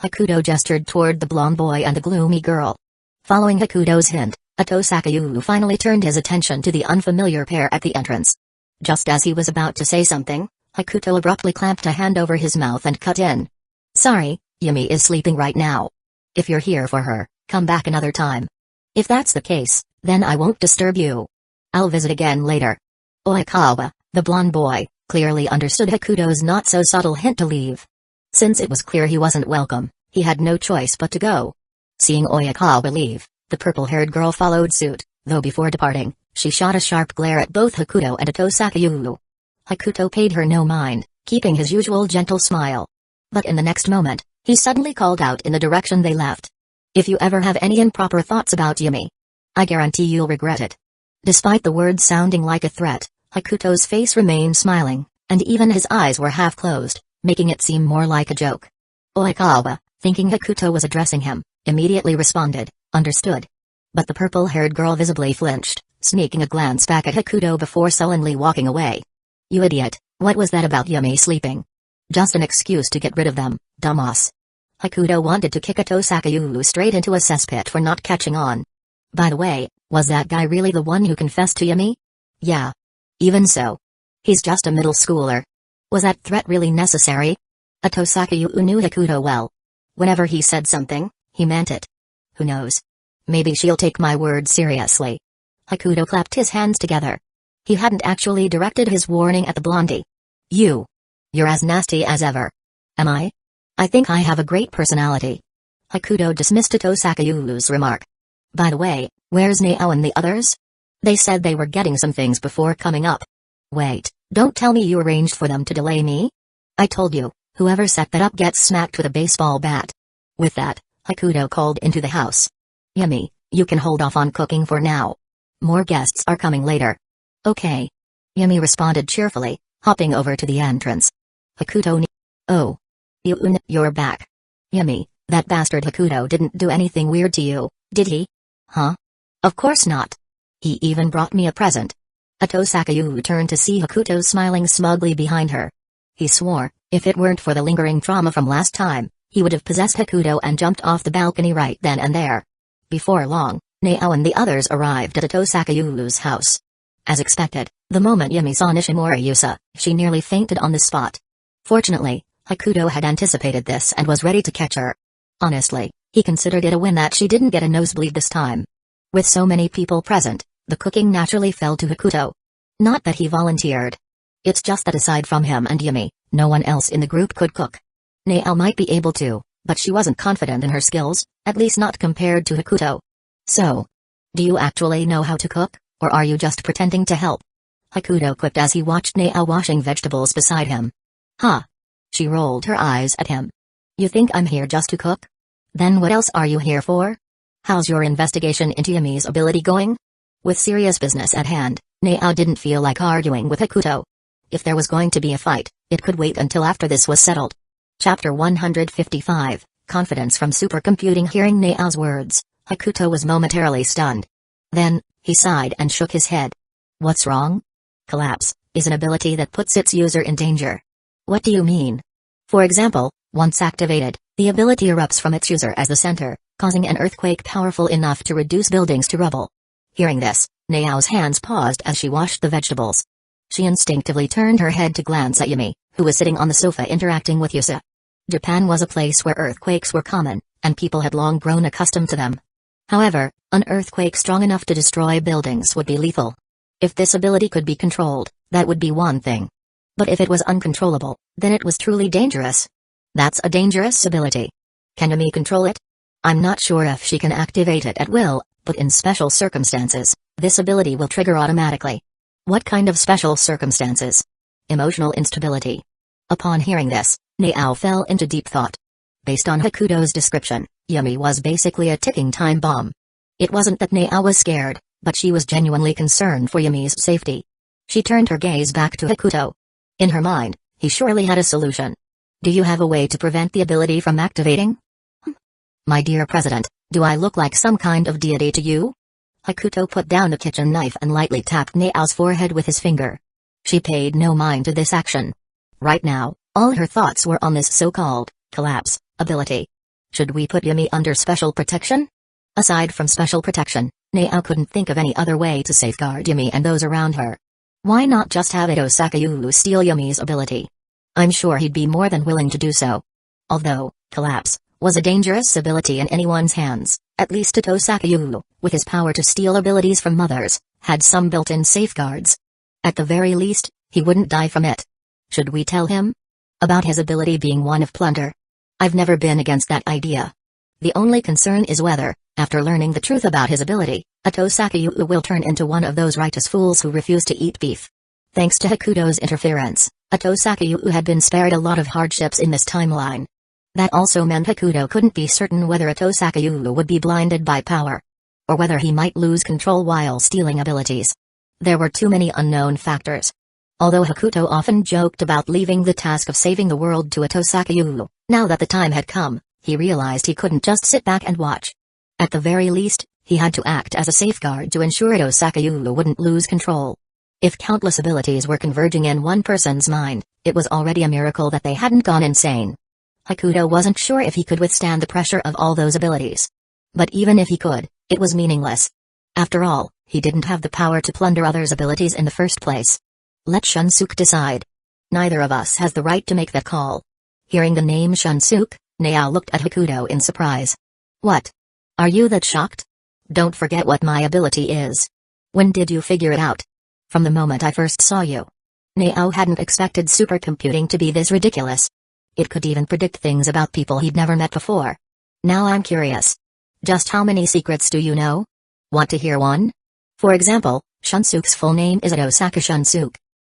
Hakuto gestured toward the blonde boy and the gloomy girl. Following Hakuto's hint, Atosakayu finally turned his attention to the unfamiliar pair at the entrance. Just as he was about to say something, Hakuto abruptly clamped a hand over his mouth and cut in. Sorry, Yumi is sleeping right now. If you're here for her, come back another time. If that's the case, then I won't disturb you. I'll visit again later. Oikawa, the blonde boy, clearly understood Hakuto's not-so-subtle hint to leave. Since it was clear he wasn't welcome, he had no choice but to go. Seeing Oikawa leave, the purple-haired girl followed suit, though before departing, she shot a sharp glare at both Hakuto and Atosakayu. Hakuto paid her no mind, keeping his usual gentle smile. But in the next moment, he suddenly called out in the direction they left. If you ever have any improper thoughts about Yumi, I guarantee you'll regret it. Despite the words sounding like a threat, Hakuto's face remained smiling, and even his eyes were half closed, making it seem more like a joke. Oikawa, thinking Hakuto was addressing him, immediately responded, understood. But the purple-haired girl visibly flinched, sneaking a glance back at Hakuto before sullenly walking away. You idiot, what was that about Yumi sleeping? Just an excuse to get rid of them, dumbass. Hakuto wanted to kick Atosakayu straight into a cesspit for not catching on. By the way, was that guy really the one who confessed to Yumi? Yeah. Even so. He's just a middle schooler. Was that threat really necessary? Atosakayu knew Hakuto well. Whenever he said something, he meant it. Who knows? Maybe she'll take my word seriously. Hakuto clapped his hands together. He hadn't actually directed his warning at the blondie. You're as nasty as ever. Am I? I think I have a great personality. Hakuto dismissed Atosakayu's remark. By the way, where's Nao and the others? They said they were getting some things before coming up. Wait, don't tell me you arranged for them to delay me? I told you, whoever set that up gets smacked with a baseball bat. With that, Hakuto called into the house. Yumi, you can hold off on cooking for now. More guests are coming later. Okay. Yumi responded cheerfully, hopping over to the entrance. Hakuto Oh. You're back. Yumi, that bastard Hakuto didn't do anything weird to you, did he? Huh? Of course not. He even brought me a present. Atosakayu turned to see Hakuto smiling smugly behind her. He swore, if it weren't for the lingering trauma from last time, he would have possessed Hakuto and jumped off the balcony right then and there. Before long, Nao and the others arrived at Atosakayu's house. As expected, the moment Yumi saw Nishimura Yusa, she nearly fainted on the spot. Fortunately, Hakuto had anticipated this and was ready to catch her. Honestly, he considered it a win that she didn't get a nosebleed this time. With so many people present, the cooking naturally fell to Hakuto. Not that he volunteered. It's just that aside from him and Yumi, no one else in the group could cook. Nao might be able to, but she wasn't confident in her skills, at least not compared to Hakuto. So, do you actually know how to cook, or are you just pretending to help? Hakuto quipped as he watched Nao washing vegetables beside him. Huh? She rolled her eyes at him. You think I'm here just to cook? Then what else are you here for? How's your investigation into Yumi's ability going? With serious business at hand, Nao didn't feel like arguing with Hakuto. If there was going to be a fight, it could wait until after this was settled. Chapter 155, Confidence from Supercomputing. Hearing Nao's words, Hakuto was momentarily stunned. Then, he sighed and shook his head. What's wrong? Collapse is an ability that puts its user in danger. What do you mean? For example, once activated, the ability erupts from its user as the center, causing an earthquake powerful enough to reduce buildings to rubble. Hearing this, Nao's hands paused as she washed the vegetables. She instinctively turned her head to glance at Yumi, who was sitting on the sofa interacting with Yusa. Japan was a place where earthquakes were common, and people had long grown accustomed to them. However, an earthquake strong enough to destroy buildings would be lethal. If this ability could be controlled, that would be one thing. But if it was uncontrollable, then it was truly dangerous. That's a dangerous ability. Can Yumi control it? I'm not sure if she can activate it at will, but in special circumstances, this ability will trigger automatically. What kind of special circumstances? Emotional instability. Upon hearing this, Nao fell into deep thought. Based on Hakuto's description, Yumi was basically a ticking time bomb. It wasn't that Nao was scared, but she was genuinely concerned for Yumi's safety. She turned her gaze back to Hakuto. In her mind, he surely had a solution. Do you have a way to prevent the ability from activating? My dear President, do I look like some kind of deity to you? Hakuto put down a kitchen knife and lightly tapped Nao's forehead with his finger. She paid no mind to this action. Right now, all her thoughts were on this so-called collapse ability. Should we put Yumi under special protection? Aside from special protection, Nao couldn't think of any other way to safeguard Yumi and those around her. Why not just have Ito Sakayu steal Yumi's ability? I'm sure he'd be more than willing to do so. Although, collapse was a dangerous ability in anyone's hands, at least Ito Sakayu, with his power to steal abilities from others, had some built-in safeguards. At the very least, he wouldn't die from it. Should we tell him about his ability being one of plunder? I've never been against that idea. The only concern is whether, after learning the truth about his ability, Ito Sakayu will turn into one of those righteous fools who refuse to eat beef. Thanks to Hakuto's interference, Ito Sakayu had been spared a lot of hardships in this timeline. That also meant Hakuto couldn't be certain whether Ito Sakayu would be blinded by power, or whether he might lose control while stealing abilities. There were too many unknown factors. Although Hakuto often joked about leaving the task of saving the world to Ito Sakayu, now that the time had come, he realized he couldn't just sit back and watch. At the very least, he had to act as a safeguard to ensure Ito Sakayu wouldn't lose control. If countless abilities were converging in one person's mind, it was already a miracle that they hadn't gone insane. Hakuto wasn't sure if he could withstand the pressure of all those abilities. But even if he could, it was meaningless. After all, he didn't have the power to plunder others' abilities in the first place. Let Shunsuke decide. Neither of us has the right to make that call. Hearing the name Shunsuke, Nao looked at Hakuto in surprise. What? Are you that shocked? Don't forget what my ability is. When did you figure it out? From the moment I first saw you. Nao hadn't expected supercomputing to be this ridiculous. It could even predict things about people he'd never met before. Now I'm curious. Just how many secrets do you know? Want to hear one? For example, Shunsuke's full name is Itosaka Shunsuke.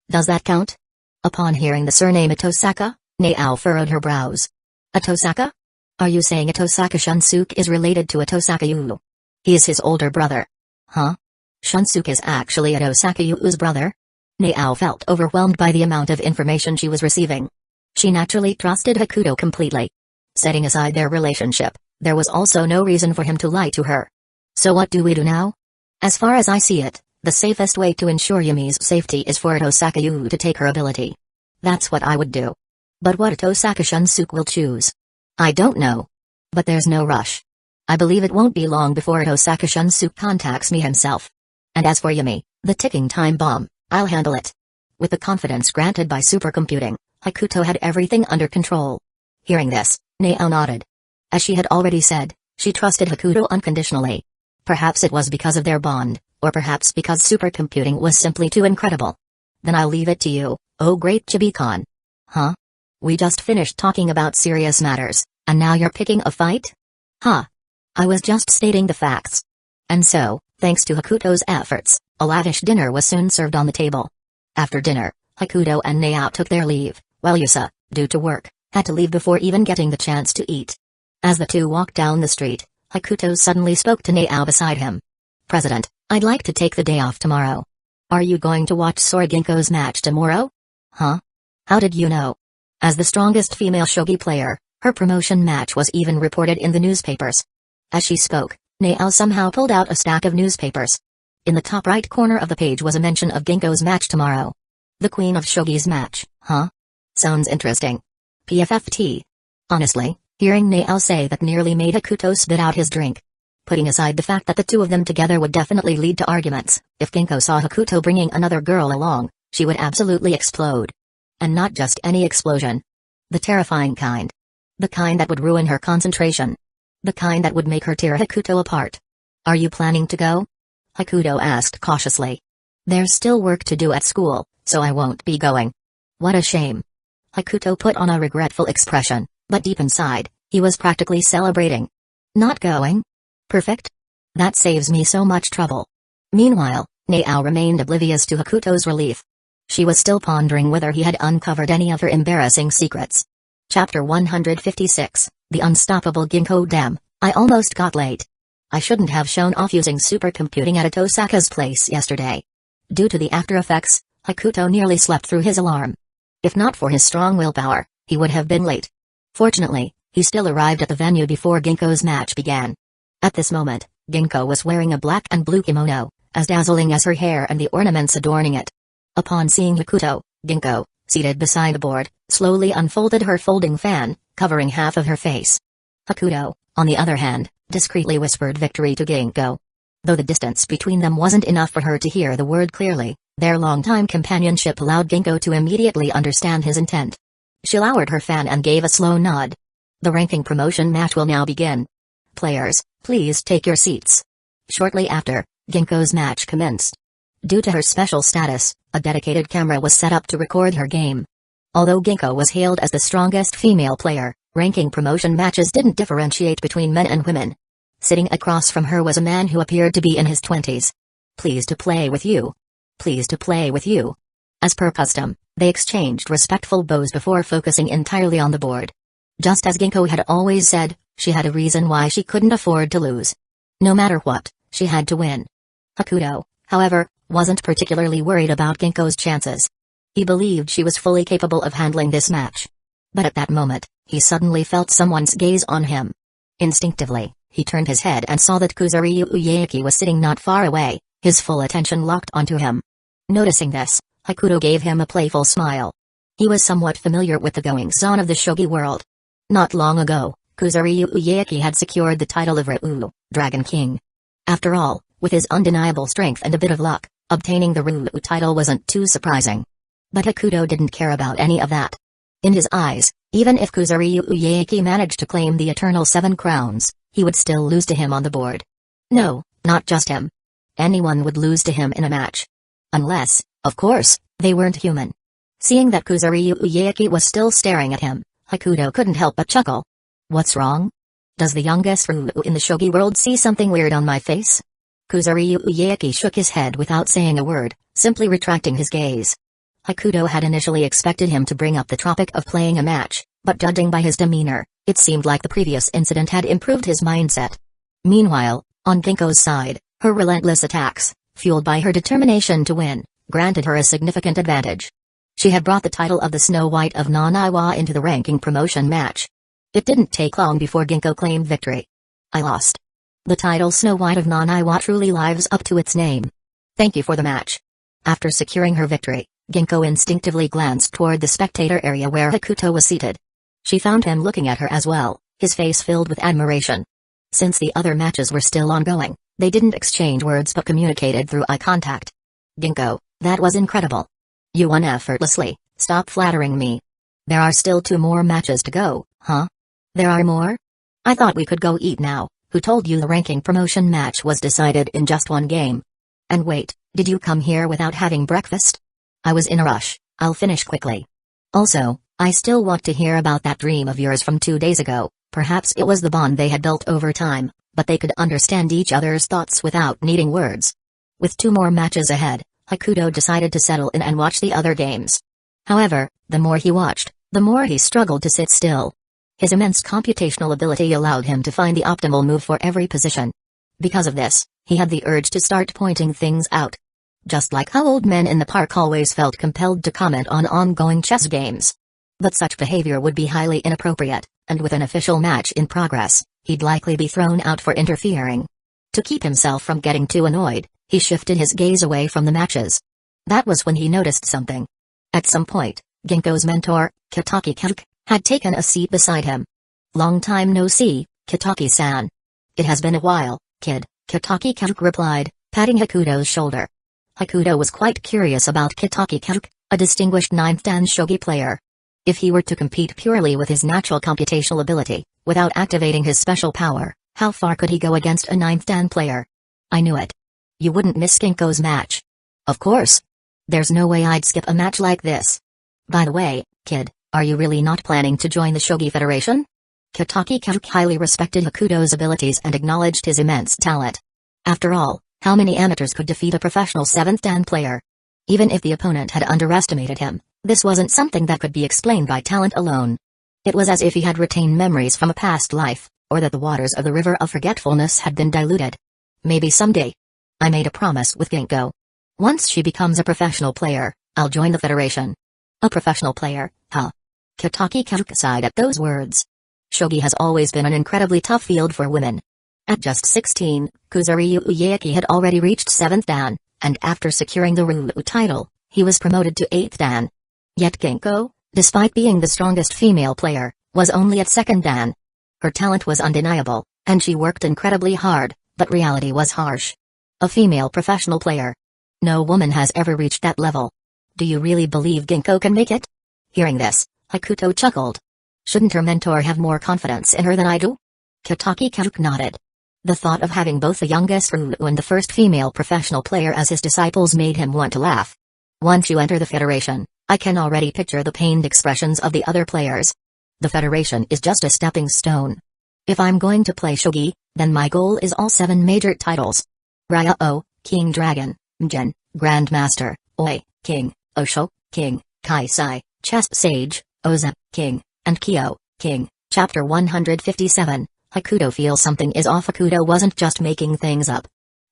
Does that count? Upon hearing the surname Itosaka, Nao furrowed her brows. Itosaka? Are you saying Itosaka Shunsuke is related to Ito Sakayu? He is his older brother. Huh? Shunsuke is actually Ito Sakayu's brother? Nao felt overwhelmed by the amount of information she was receiving. She naturally trusted Hakuto completely. Setting aside their relationship, there was also no reason for him to lie to her. So what do we do now? As far as I see it, the safest way to ensure Yumi's safety is for Ito Sakayu to take her ability. That's what I would do. But what Itosaka Shunsuke will choose? I don't know. But there's no rush. I believe it won't be long before Itosaka Shunsuke contacts me himself. And as for Yumi, the ticking time bomb, I'll handle it. With the confidence granted by supercomputing, Hakuto had everything under control. Hearing this, Nao nodded. As she had already said, she trusted Hakuto unconditionally. Perhaps it was because of their bond, or perhaps because supercomputing was simply too incredible. Then I'll leave it to you, oh great Chibi-kun. Huh? We just finished talking about serious matters, and now you're picking a fight? Huh. I was just stating the facts. And so, thanks to Hakuto's efforts, a lavish dinner was soon served on the table. After dinner, Hakuto and Nao took their leave, while Yusa, due to work, had to leave before even getting the chance to eat. As the two walked down the street, Hakuto suddenly spoke to Nao beside him. President, I'd like to take the day off tomorrow. Are you going to watch Soriginko's match tomorrow? Huh? How did you know? As the strongest female shogi player, her promotion match was even reported in the newspapers. As she spoke, Nao somehow pulled out a stack of newspapers. In the top right corner of the page was a mention of Ginkgo's match tomorrow. The Queen of Shogi's match, huh? Sounds interesting. PFFT. Honestly, hearing Nao say that nearly made Hakuto spit out his drink. Putting aside the fact that the two of them together would definitely lead to arguments, if Ginkgo saw Hakuto bringing another girl along, she would absolutely explode. And not just any explosion. The terrifying kind. The kind that would ruin her concentration. The kind that would make her tear Hakuto apart. Are you planning to go? Hakuto asked cautiously. There's still work to do at school, so I won't be going. What a shame. Hakuto put on a regretful expression, but deep inside, he was practically celebrating. Not going? Perfect. That saves me so much trouble. Meanwhile, Nao remained oblivious to Hakuto's relief. She was still pondering whether he had uncovered any of her embarrassing secrets. Chapter 156, The unstoppable Ginkgo, damn, I almost got late. I shouldn't have shown off using supercomputing at Atosaka's place yesterday. Due to the after effects, Hakuto nearly slept through his alarm. If not for his strong willpower, he would have been late. Fortunately, he still arrived at the venue before Ginkgo's match began. At this moment, Ginkgo was wearing a black and blue kimono, as dazzling as her hair and the ornaments adorning it. Upon seeing Hakuto, Ginkgo, seated beside the board, slowly unfolded her folding fan, covering half of her face. Hakuto, on the other hand, discreetly whispered victory to Ginkgo. Though the distance between them wasn't enough for her to hear the word clearly, their long-time companionship allowed Ginkgo to immediately understand his intent. She lowered her fan and gave a slow nod. The ranking promotion match will now begin. Players, please take your seats. Shortly after, Ginkgo's match commenced. Due to her special status, a dedicated camera was set up to record her game. Although Ginkgo was hailed as the strongest female player, ranking promotion matches didn't differentiate between men and women. Sitting across from her was a man who appeared to be in his 20s. Pleased to play with you. Pleased to play with you. As per custom, they exchanged respectful bows before focusing entirely on the board. Just as Ginkgo had always said, she had a reason why she couldn't afford to lose. No matter what, she had to win. Hakuto, however, wasn't particularly worried about Ginkgo's chances. He believed she was fully capable of handling this match. But at that moment, he suddenly felt someone's gaze on him. Instinctively, he turned his head and saw that Kuzuryu Ueaki was sitting not far away, his full attention locked onto him. Noticing this, Hakuto gave him a playful smile. He was somewhat familiar with the goings-on of the shogi world. Not long ago, Kuzuryu Ueaki had secured the title of Ryu, Dragon King. After all, with his undeniable strength and a bit of luck, obtaining the Ryu title wasn't too surprising. But Hakuto didn't care about any of that. In his eyes, even if Kuzuryu Ueaki managed to claim the eternal 7 crowns, he would still lose to him on the board. No, not just him. Anyone would lose to him in a match. Unless, of course, they weren't human. Seeing that Kuzuryu Ueaki was still staring at him, Hakuto couldn't help but chuckle. What's wrong? Does the youngest Ryu in the shogi world see something weird on my face? Kuzuryu Ueaki shook his head without saying a word, simply retracting his gaze. Hakuto had initially expected him to bring up the topic of playing a match, but judging by his demeanor, it seemed like the previous incident had improved his mindset. Meanwhile, on Ginkgo's side, her relentless attacks, fueled by her determination to win, granted her a significant advantage. She had brought the title of the Snow White of Naniwa into the ranking promotion match. It didn't take long before Ginkgo claimed victory. I lost. The title Snow White of Naniwa truly lives up to its name. Thank you for the match. After securing her victory, Ginkgo instinctively glanced toward the spectator area where Hakuto was seated. She found him looking at her as well, his face filled with admiration. Since the other matches were still ongoing, they didn't exchange words but communicated through eye contact. Ginkgo, that was incredible. You won effortlessly, stop flattering me. There are still 2 more matches to go, huh? There are more? I thought we could go eat now. Who told you the ranking promotion match was decided in just 1 game? And wait, did you come here without having breakfast? I was in a rush, I'll finish quickly. Also, I still want to hear about that dream of yours from 2 days ago. Perhaps it was the bond they had built over time, but they could understand each other's thoughts without needing words. With 2 more matches ahead, Hakuto decided to settle in and watch the other games. However, the more he watched, the more he struggled to sit still. His immense computational ability allowed him to find the optimal move for every position. Because of this, he had the urge to start pointing things out. Just like how old men in the park always felt compelled to comment on ongoing chess games. But such behavior would be highly inappropriate, and with an official match in progress, he'd likely be thrown out for interfering. To keep himself from getting too annoyed, he shifted his gaze away from the matches. That was when he noticed something. At some point, Ginkgo's mentor, Kitaki-Karuke, had taken a seat beside him. Long time no see, Kitaki-san. It has been a while, kid, Kitaki-Karuke replied, patting Hakuto's shoulder. Hakuto was quite curious about Kitaki-Karuke, a distinguished 9th dan shogi player. If he were to compete purely with his natural computational ability, without activating his special power, how far could he go against a 9th dan player? I knew it. You wouldn't miss Ginkgo's match. Of course. There's no way I'd skip a match like this. By the way, kid, are you really not planning to join the Shogi Federation? Kitaki-Karuke highly respected Hakuto's abilities and acknowledged his immense talent. After all, how many amateurs could defeat a professional 7th dan player? Even if the opponent had underestimated him, this wasn't something that could be explained by talent alone. It was as if he had retained memories from a past life, or that the waters of the river of forgetfulness had been diluted. Maybe someday. I made a promise with Ginkgo. Once she becomes a professional player, I'll join the Federation. A professional player, huh? Kitaki Kazuka sighed at those words. Shogi has always been an incredibly tough field for women. At just 16, Kuzuryu Ueaki had already reached 7th Dan, and after securing the Ruru title, he was promoted to 8th Dan. Yet Ginkgo, despite being the strongest female player, was only at 2nd Dan. Her talent was undeniable, and she worked incredibly hard, but reality was harsh. A female professional player. No woman has ever reached that level. Do you really believe Ginkgo can make it? Hearing this, Hakuto chuckled. Shouldn't her mentor have more confidence in her than I do? Kitaki Kazuka nodded. The thought of having both the youngest Ruru and the first female professional player as his disciples made him want to laugh. Once you enter the Federation, I can already picture the pained expressions of the other players. The Federation is just a stepping stone. If I'm going to play shogi, then my goal is all 7 major titles. Ryo, King Dragon, Mjin, Grandmaster, Oi, King, Osho, King, Kaisai, Chess Sage, Oza, King, and Kyo, King. Chapter 157, Hakuto feels something is off. Hakuto wasn't just making things up.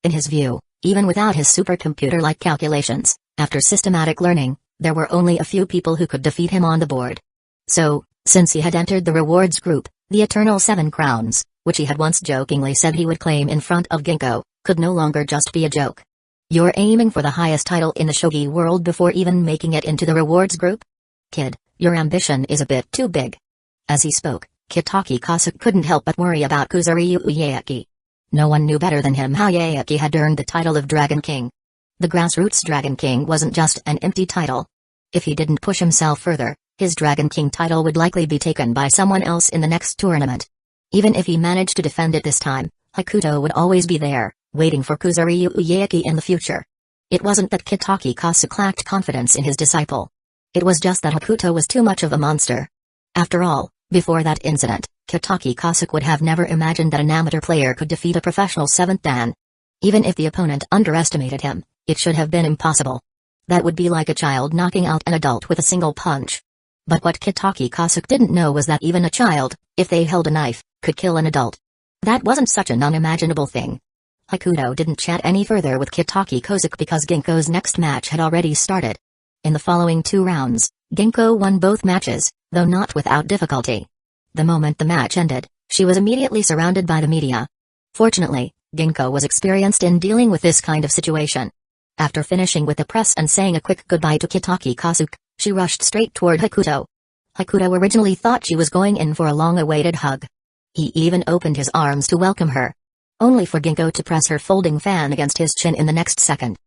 In his view, even without his supercomputer-like calculations, after systematic learning, there were only a few people who could defeat him on the board. So, since he had entered the rewards group, the Eternal 7 Crowns, which he had once jokingly said he would claim in front of Ginkgo, could no longer just be a joke. You're aiming for the highest title in the shogi world before even making it into the rewards group? Kid, your ambition is a bit too big. As he spoke, Kitaki Kazuka couldn't help but worry about Kuzuryu Ueaki. No one knew better than him how Ueaki had earned the title of Dragon King. The grassroots Dragon King wasn't just an empty title. If he didn't push himself further, his Dragon King title would likely be taken by someone else in the next tournament. Even if he managed to defend it this time, Hakuto would always be there, waiting for Kuzuryu Ueaki in the future. It wasn't that Kitaki Kazuka lacked confidence in his disciple. It was just that Hakuto was too much of a monster. After all, before that incident, Kitaki Kazuka would have never imagined that an amateur player could defeat a professional 7th Dan. Even if the opponent underestimated him, it should have been impossible. That would be like a child knocking out an adult with a single punch. But what Kitaki Kazuka didn't know was that even a child, if they held a knife, could kill an adult. That wasn't such an unimaginable thing. Hakuto didn't chat any further with Kitaki Kazuka because Ginkgo's next match had already started. In the following 2 rounds, Ginkgo won both matches, though not without difficulty. The moment the match ended, she was immediately surrounded by the media. Fortunately, Ginkgo was experienced in dealing with this kind of situation. After finishing with the press and saying a quick goodbye to Kitaki Kazuka, she rushed straight toward Hakuto. Hakuto originally thought she was going in for a long-awaited hug. He even opened his arms to welcome her. Only for Ginkgo to press her folding fan against his chin in the next second.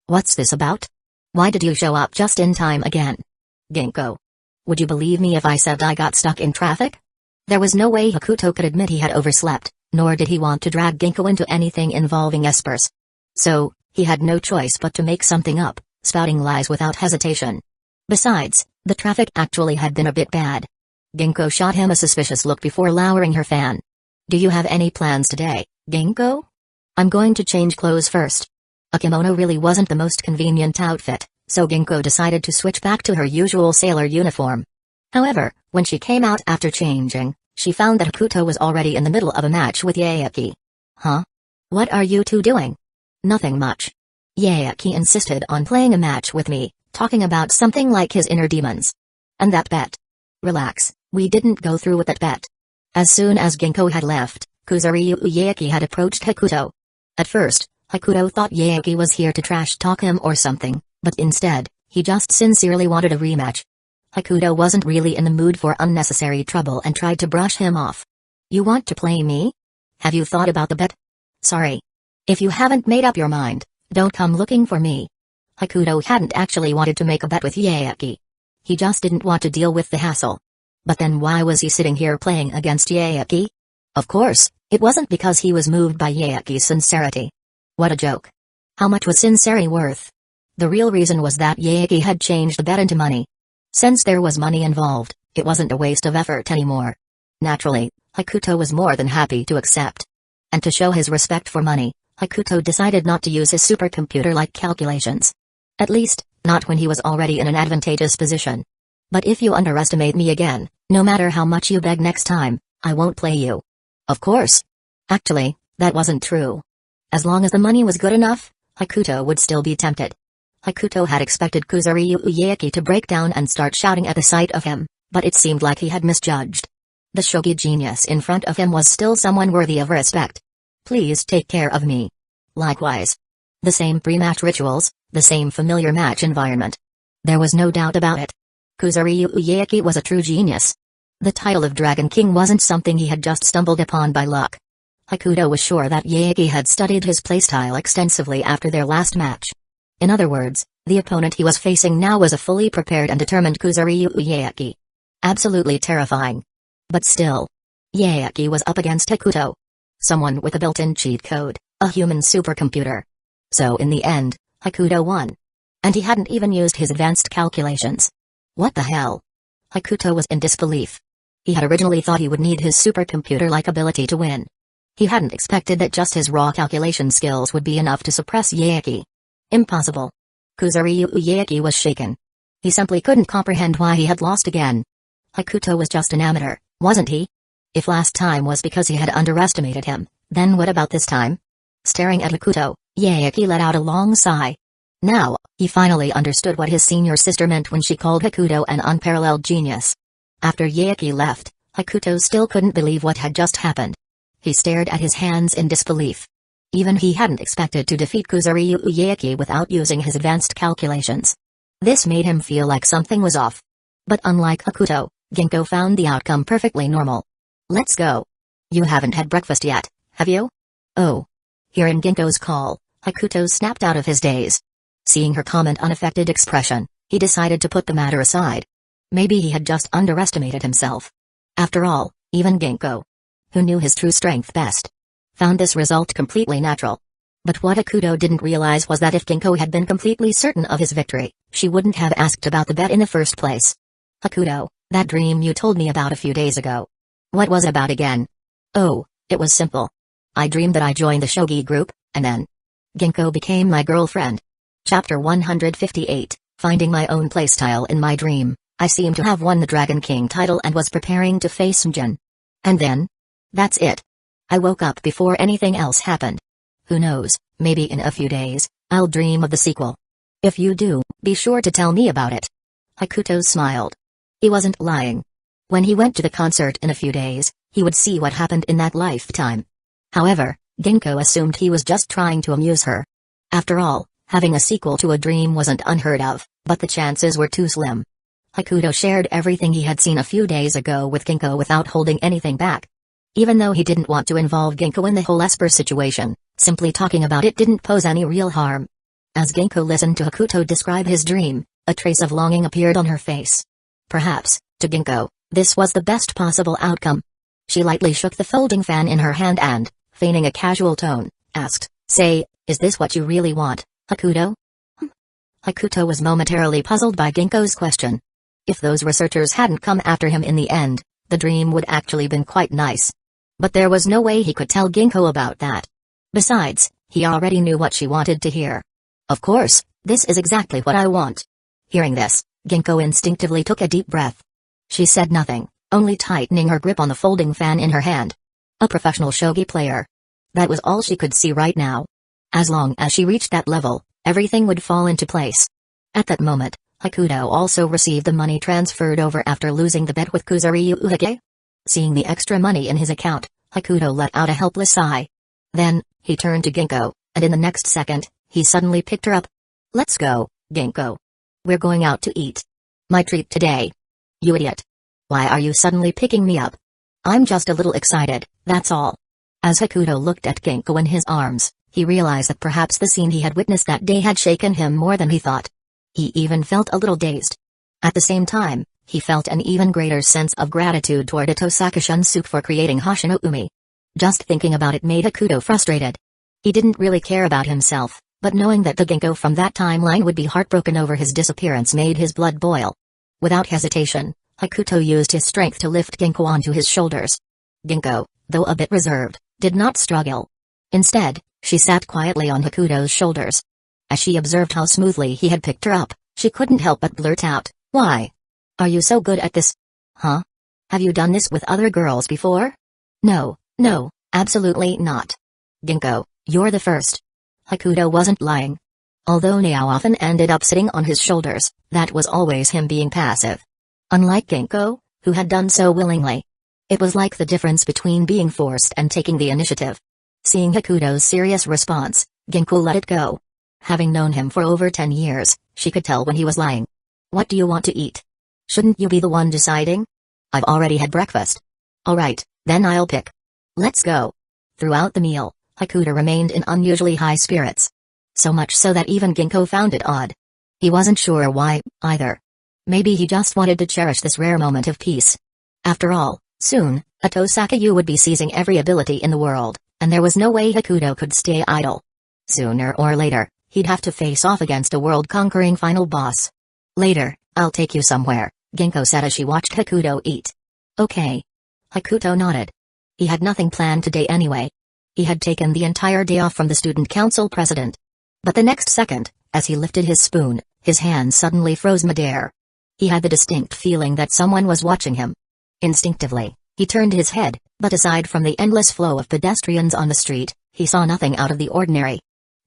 What's this about? Why did you show up just in time again? Ginkgo. Would you believe me if I said I got stuck in traffic? There was no way Hakuto could admit he had overslept, nor did he want to drag Ginkgo into anything involving espers. So, he had no choice but to make something up, spouting lies without hesitation. Besides, the traffic actually had been a bit bad. Ginkgo shot him a suspicious look before lowering her fan. Do you have any plans today, Ginkgo? I'm going to change clothes first. A kimono really wasn't the most convenient outfit, so Ginkgo decided to switch back to her usual sailor uniform. However, when she came out after changing, she found that Hakuto was already in the middle of a match with Ueaki. Huh? What are you two doing? Nothing much. Ueaki insisted on playing a match with me, talking about something like his inner demons. And that bet. Relax, we didn't go through with that bet. As soon as Ginkgo had left, Kuzuryu Ueaki had approached Hakuto. At first, Hakuto thought Ueaki was here to trash-talk him or something, but instead, he just sincerely wanted a rematch. Hakuto wasn't really in the mood for unnecessary trouble and tried to brush him off. You want to play me? Have you thought about the bet? Sorry. If you haven't made up your mind, don't come looking for me. Hakuto hadn't actually wanted to make a bet with Ueaki. He just didn't want to deal with the hassle. But then why was he sitting here playing against Ueaki? Of course, it wasn't because he was moved by Ueaki's sincerity. What a joke. How much was sincerity worth? The real reason was that Ueaki had changed the bet into money. Since there was money involved, it wasn't a waste of effort anymore. Naturally, Hakuto was more than happy to accept. And to show his respect for money, Hakuto decided not to use his supercomputer-like calculations. At least, not when he was already in an advantageous position. But if you underestimate me again, no matter how much you beg next time, I won't play you. Of course. Actually, that wasn't true. As long as the money was good enough, Hakuto would still be tempted. Hakuto had expected Kuzuryu Ueaki to break down and start shouting at the sight of him, but it seemed like he had misjudged. The shogi genius in front of him was still someone worthy of respect. Please take care of me. Likewise. The same pre-match rituals, the same familiar match environment. There was no doubt about it. Kuzuryu Ueaki was a true genius. The title of Dragon King wasn't something he had just stumbled upon by luck. Hakuto was sure that Ueaki had studied his playstyle extensively after their last match. In other words, the opponent he was facing now was a fully prepared and determined Kuzuryu Ueaki. Absolutely terrifying. But still, Ueaki was up against Hakuto. Someone with a built-in cheat code, a human supercomputer. So in the end, Hakuto won. And he hadn't even used his advanced calculations. What the hell? Hakuto was in disbelief. He had originally thought he would need his supercomputer-like ability to win. He hadn't expected that just his raw calculation skills would be enough to suppress Ueaki. Impossible. Kuzuryu Ueaki was shaken. He simply couldn't comprehend why he had lost again. Hakuto was just an amateur, wasn't he? If last time was because he had underestimated him, then what about this time? Staring at Hakuto, Ueaki let out a long sigh. Now, he finally understood what his senior sister meant when she called Hakuto an unparalleled genius. After Ueaki left, Hakuto still couldn't believe what had just happened. He stared at his hands in disbelief. Even he hadn't expected to defeat Kuzuryu Ueaki without using his advanced calculations. This made him feel like something was off. But unlike Hakuto, Ginkgo found the outcome perfectly normal. Let's go. You haven't had breakfast yet, have you? Oh. Hearing Ginkgo's call, Hakuto snapped out of his daze. Seeing her comment unaffected expression, he decided to put the matter aside. Maybe he had just underestimated himself. After all, even Ginkgo, who knew his true strength best, found this result completely natural. But what Hakuto didn't realize was that if Ginkgo had been completely certain of his victory, she wouldn't have asked about the bet in the first place. Hakuto, that dream you told me about a few days ago. What was it about again? Oh, it was simple. I dreamed that I joined the shogi group, and then Ginkgo became my girlfriend. Chapter 158, Finding My Own Playstyle in My Dream. I seemed to have won the Dragon King title and was preparing to face Jin. And then? That's it. I woke up before anything else happened. Who knows, maybe in a few days, I'll dream of the sequel. If you do, be sure to tell me about it. Hakuto smiled. He wasn't lying. When he went to the concert in a few days, he would see what happened in that lifetime. However, Ginkgo assumed he was just trying to amuse her. After all, having a sequel to a dream wasn't unheard of, but the chances were too slim. Hakuto shared everything he had seen a few days ago with Ginkgo without holding anything back. Even though he didn't want to involve Ginkgo in the whole Esper situation, simply talking about it didn't pose any real harm. As Ginkgo listened to Hakuto describe his dream, a trace of longing appeared on her face. Perhaps, to Ginkgo, this was the best possible outcome. She lightly shook the folding fan in her hand and, feigning a casual tone, asked, "Say, is this what you really want, Hakuto?" Hakuto was momentarily puzzled by Ginkgo's question. If those researchers hadn't come after him in the end, the dream would actually been quite nice. But there was no way he could tell Ginkgo about that. Besides, he already knew what she wanted to hear. Of course, this is exactly what I want. Hearing this, Ginkgo instinctively took a deep breath. She said nothing, only tightening her grip on the folding fan in her hand. A professional shogi player. That was all she could see right now. As long as she reached that level, everything would fall into place. At that moment, Hakuto also received the money transferred over after losing the bet with Kuzuryu Ueaki. Seeing the extra money in his account, Hakuto let out a helpless sigh. Then, he turned to Ginkgo, and in the next second, he suddenly picked her up. "Let's go, Ginkgo. We're going out to eat. My treat today." "You idiot. Why are you suddenly picking me up?" "I'm just a little excited, that's all." As Hakuto looked at Ginkgo in his arms, he realized that perhaps the scene he had witnessed that day had shaken him more than he thought. He even felt a little dazed. At the same time, he felt an even greater sense of gratitude toward Itosaka Shunsuke for creating Hoshino Umi. Just thinking about it made Hakuto frustrated. He didn't really care about himself, but knowing that the Ginkgo from that timeline would be heartbroken over his disappearance made his blood boil. Without hesitation, Hakuto used his strength to lift Ginkgo onto his shoulders. Ginkgo, though a bit reserved, did not struggle. Instead, she sat quietly on Hakuto's shoulders. As she observed how smoothly he had picked her up, she couldn't help but blurt out, "Why? Are you so good at this? Huh? Have you done this with other girls before? No, absolutely not. Ginkgo, you're the first. Hakuto wasn't lying. Although Nao often ended up sitting on his shoulders, that was always him being passive. Unlike Ginkgo, who had done so willingly. It was like the difference between being forced and taking the initiative. Seeing Hakuto's serious response, Ginkgo let it go. Having known him for over 10 years, she could tell when he was lying. What do you want to eat? Shouldn't you be the one deciding? I've already had breakfast. Alright, then I'll pick. Let's go. Throughout the meal, Hakuto remained in unusually high spirits. So much so that even Ginkgo found it odd. He wasn't sure why, either. Maybe he just wanted to cherish this rare moment of peace. After all, soon, Ato Sakayu would be seizing every ability in the world, and there was no way Hakuto could stay idle. Sooner or later, he'd have to face off against a world-conquering final boss. Later, I'll take you somewhere, Ginkgo said as she watched Hakuto eat. Okay. Hakuto nodded. He had nothing planned today anyway. He had taken the entire day off from the student council president. But the next second, as he lifted his spoon, his hand suddenly froze midair. He had the distinct feeling that someone was watching him. Instinctively, he turned his head, but aside from the endless flow of pedestrians on the street, he saw nothing out of the ordinary.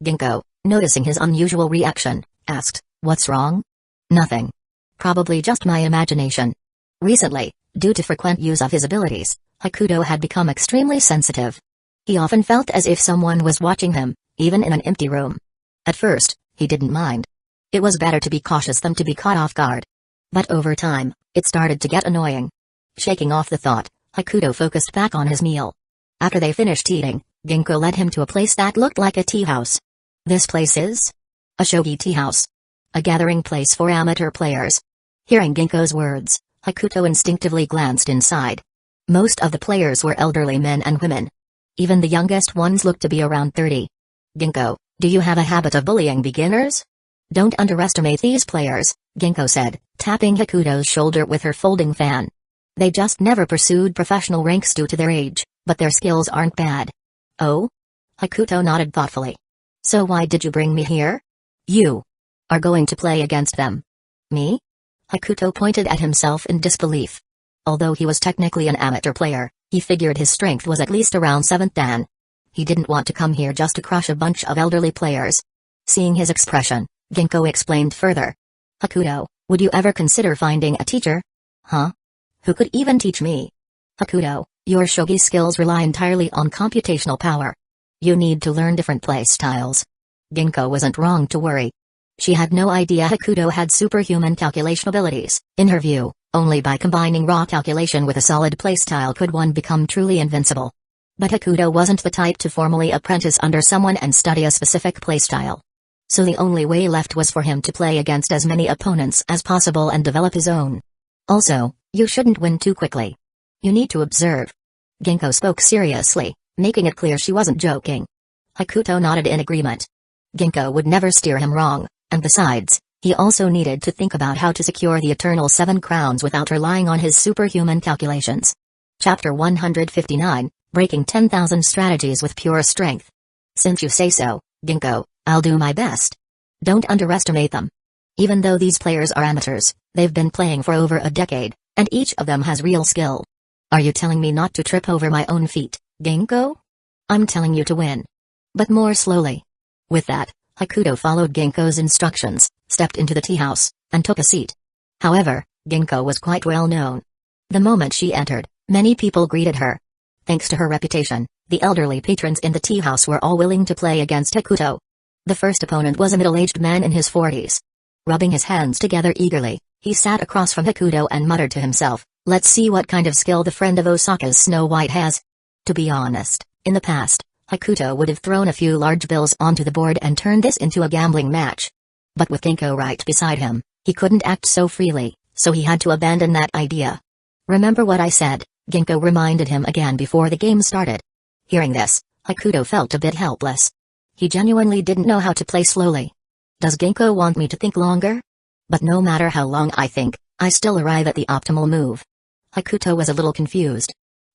Ginkgo, noticing his unusual reaction, asked, "What's wrong?" "Nothing. Probably just my imagination." Recently, due to frequent use of his abilities, Hakuto had become extremely sensitive. He often felt as if someone was watching him, even in an empty room. At first, he didn't mind. It was better to be cautious than to be caught off guard. But over time, it started to get annoying. Shaking off the thought, Hakuto focused back on his meal. After they finished eating, Ginkgo led him to a place that looked like a tea house. This place is? A shogi tea house. A gathering place for amateur players. Hearing Ginkgo's words, Hakuto instinctively glanced inside. Most of the players were elderly men and women. Even the youngest ones looked to be around 30. Ginkgo, do you have a habit of bullying beginners? Don't underestimate these players, Ginkgo said, tapping Hakuto's shoulder with her folding fan. They just never pursued professional ranks due to their age, but their skills aren't bad. Oh? Hakuto nodded thoughtfully. So why did you bring me here? You are going to play against them. Me? Hakuto pointed at himself in disbelief. Although he was technically an amateur player, he figured his strength was at least around 7th dan. He didn't want to come here just to crush a bunch of elderly players. Seeing his expression, Ginkgo explained further. Hakuto, would you ever consider finding a teacher? Huh? Who could even teach me? Hakuto, your shogi skills rely entirely on computational power. You need to learn different play styles. Ginkgo wasn't wrong to worry. She had no idea Hakuto had superhuman calculation abilities. In her view, only by combining raw calculation with a solid playstyle could one become truly invincible. But Hakuto wasn't the type to formally apprentice under someone and study a specific playstyle. So the only way left was for him to play against as many opponents as possible and develop his own. Also, you shouldn't win too quickly. You need to observe. Ginkgo spoke seriously, making it clear she wasn't joking. Hakuto nodded in agreement. Ginkgo would never steer him wrong, and besides, he also needed to think about how to secure the eternal 7 crowns without relying on his superhuman calculations. Chapter 159, Breaking 10,000 Strategies with Pure Strength. Since you say so, Ginkgo, I'll do my best. Don't underestimate them. Even though these players are amateurs, they've been playing for over a decade, and each of them has real skill. Are you telling me not to trip over my own feet, Ginkgo? I'm telling you to win. But more slowly. With that, Hakuto followed Ginkgo's instructions, stepped into the tea house, and took a seat. However, Ginkgo was quite well known. The moment she entered, many people greeted her. Thanks to her reputation, the elderly patrons in the tea house were all willing to play against Hakuto. The first opponent was a middle-aged man in his 40s. Rubbing his hands together eagerly, he sat across from Hakuto and muttered to himself, "Let's see what kind of skill the friend of Osaka's Snow White has." To be honest, in the past, Hakuto would have thrown a few large bills onto the board and turned this into a gambling match. But with Ginkgo right beside him, he couldn't act so freely, so he had to abandon that idea. "Remember what I said," Ginkgo reminded him again before the game started. Hearing this, Hakuto felt a bit helpless. He genuinely didn't know how to play slowly. Does Ginkgo want me to think longer? But no matter how long I think, I still arrive at the optimal move. Hakuto was a little confused.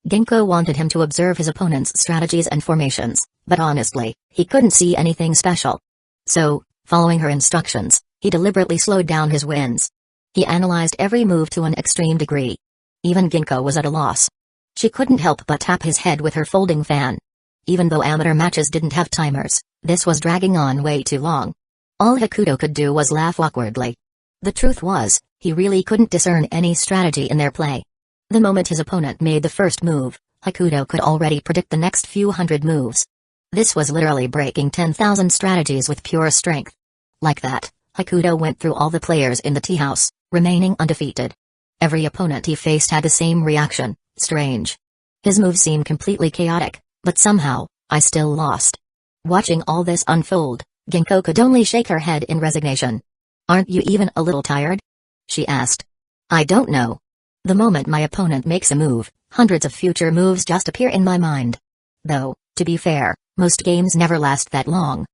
Ginkgo wanted him to observe his opponent's strategies and formations, but honestly, he couldn't see anything special. So, following her instructions, he deliberately slowed down his wins. He analyzed every move to an extreme degree. Even Ginkgo was at a loss. She couldn't help but tap his head with her folding fan. Even though amateur matches didn't have timers, this was dragging on way too long. All Hakuto could do was laugh awkwardly. The truth was, he really couldn't discern any strategy in their play. The moment his opponent made the first move, Hakuto could already predict the next few hundred moves. This was literally breaking 10,000 strategies with pure strength. Like that, Hakuto went through all the players in the tea house, remaining undefeated. Every opponent he faced had the same reaction: strange. His moves seemed completely chaotic, but somehow, I still lost. Watching all this unfold, Ginkgo could only shake her head in resignation. "Aren't you even a little tired?" she asked. "I don't know. The moment my opponent makes a move, hundreds of future moves just appear in my mind. Though, to be fair, most games never last that long."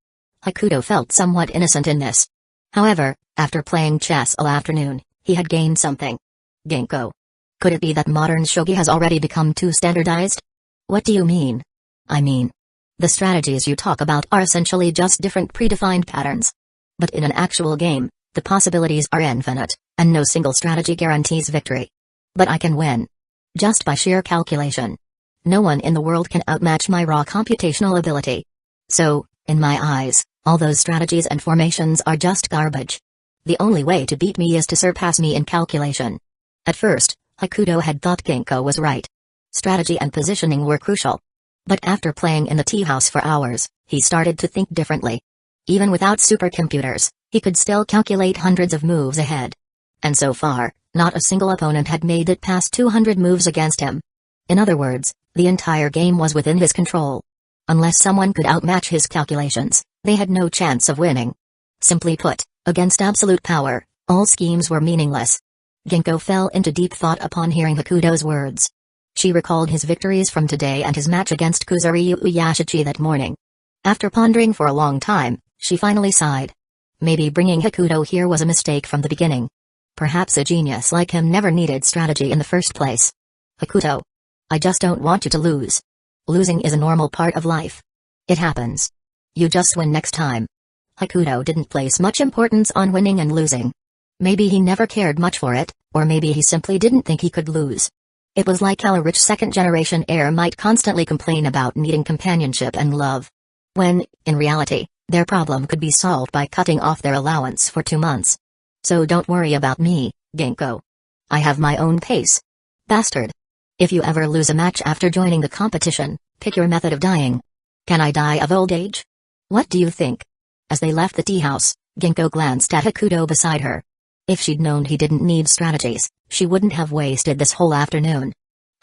Hakuto felt somewhat innocent in this. However, after playing chess all afternoon, he had gained something. Ginkgo. Could it be that modern shogi has already become too standardized? What do you mean? I mean, the strategies you talk about are essentially just different predefined patterns. But in an actual game, the possibilities are infinite, and no single strategy guarantees victory. But I can win. Just by sheer calculation. No one in the world can outmatch my raw computational ability. So, in my eyes, all those strategies and formations are just garbage. The only way to beat me is to surpass me in calculation. At first, Hakuto had thought Ginkgo was right. Strategy and positioning were crucial. But after playing in the tea house for hours, he started to think differently. Even without supercomputers, he could still calculate hundreds of moves ahead. And so far, not a single opponent had made it past 200 moves against him. In other words, the entire game was within his control. Unless someone could outmatch his calculations, they had no chance of winning. Simply put, against absolute power, all schemes were meaningless. Ginkgo fell into deep thought upon hearing Hakuto's words. She recalled his victories from today and his match against Kuzuryu Yashichi that morning. After pondering for a long time, she finally sighed. Maybe bringing Hakuto here was a mistake from the beginning. Perhaps a genius like him never needed strategy in the first place. "Hakuto. I just don't want you to lose. Losing is a normal part of life. It happens. You just win next time." Hakuto didn't place much importance on winning and losing. Maybe he never cared much for it, or maybe he simply didn't think he could lose. It was like how a rich second-generation heir might constantly complain about needing companionship and love. When, in reality, their problem could be solved by cutting off their allowance for 2 months. "So don't worry about me, Ginkgo. I have my own pace. Bastard. If you ever lose a match after joining the competition, pick your method of dying. Can I die of old age? What do you think?" As they left the tea house, Ginkgo glanced at Hakuto beside her. If she'd known he didn't need strategies, she wouldn't have wasted this whole afternoon.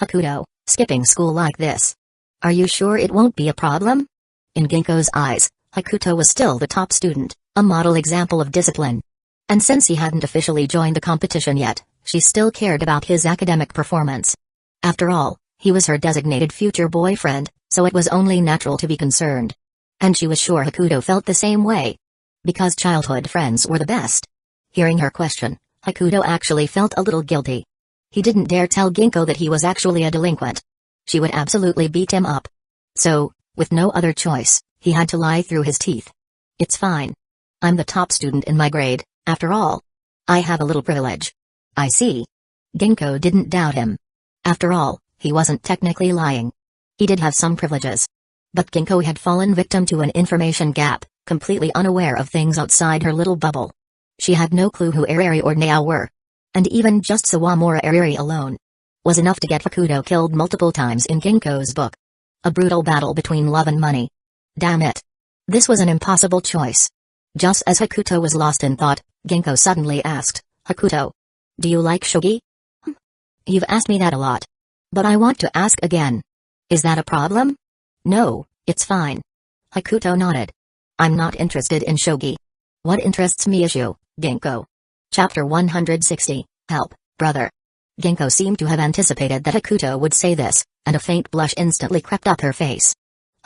"Hakuto, skipping school like this. Are you sure it won't be a problem?" In Ginkgo's eyes, Hakuto was still the top student, a model example of discipline. And since he hadn't officially joined the competition yet, she still cared about his academic performance. After all, he was her designated future boyfriend, so it was only natural to be concerned. And she was sure Hakuto felt the same way. Because childhood friends were the best. Hearing her question, Hakuto actually felt a little guilty. He didn't dare tell Ginkgo that he was actually a delinquent. She would absolutely beat him up. So, with no other choice, he had to lie through his teeth. "It's fine. I'm the top student in my grade, after all. I have a little privilege." "I see." Ginkgo didn't doubt him. After all, he wasn't technically lying. He did have some privileges. But Ginkgo had fallen victim to an information gap, completely unaware of things outside her little bubble. She had no clue who Eriri or Nao were. And even just Sawamura Eriri alone was enough to get Hakuto killed multiple times in Ginkgo's book. A brutal battle between love and money. Damn it. This was an impossible choice. Just as Hakuto was lost in thought, Ginkgo suddenly asked, "Hakuto, do you like shogi?" "You've asked me that a lot. But I want to ask again. Is that a problem?" "No, it's fine." Hakuto nodded. "I'm not interested in shogi. What interests me is you, Ginkgo." Chapter 160, Help, Brother. Ginkgo seemed to have anticipated that Hakuto would say this, and a faint blush instantly crept up her face.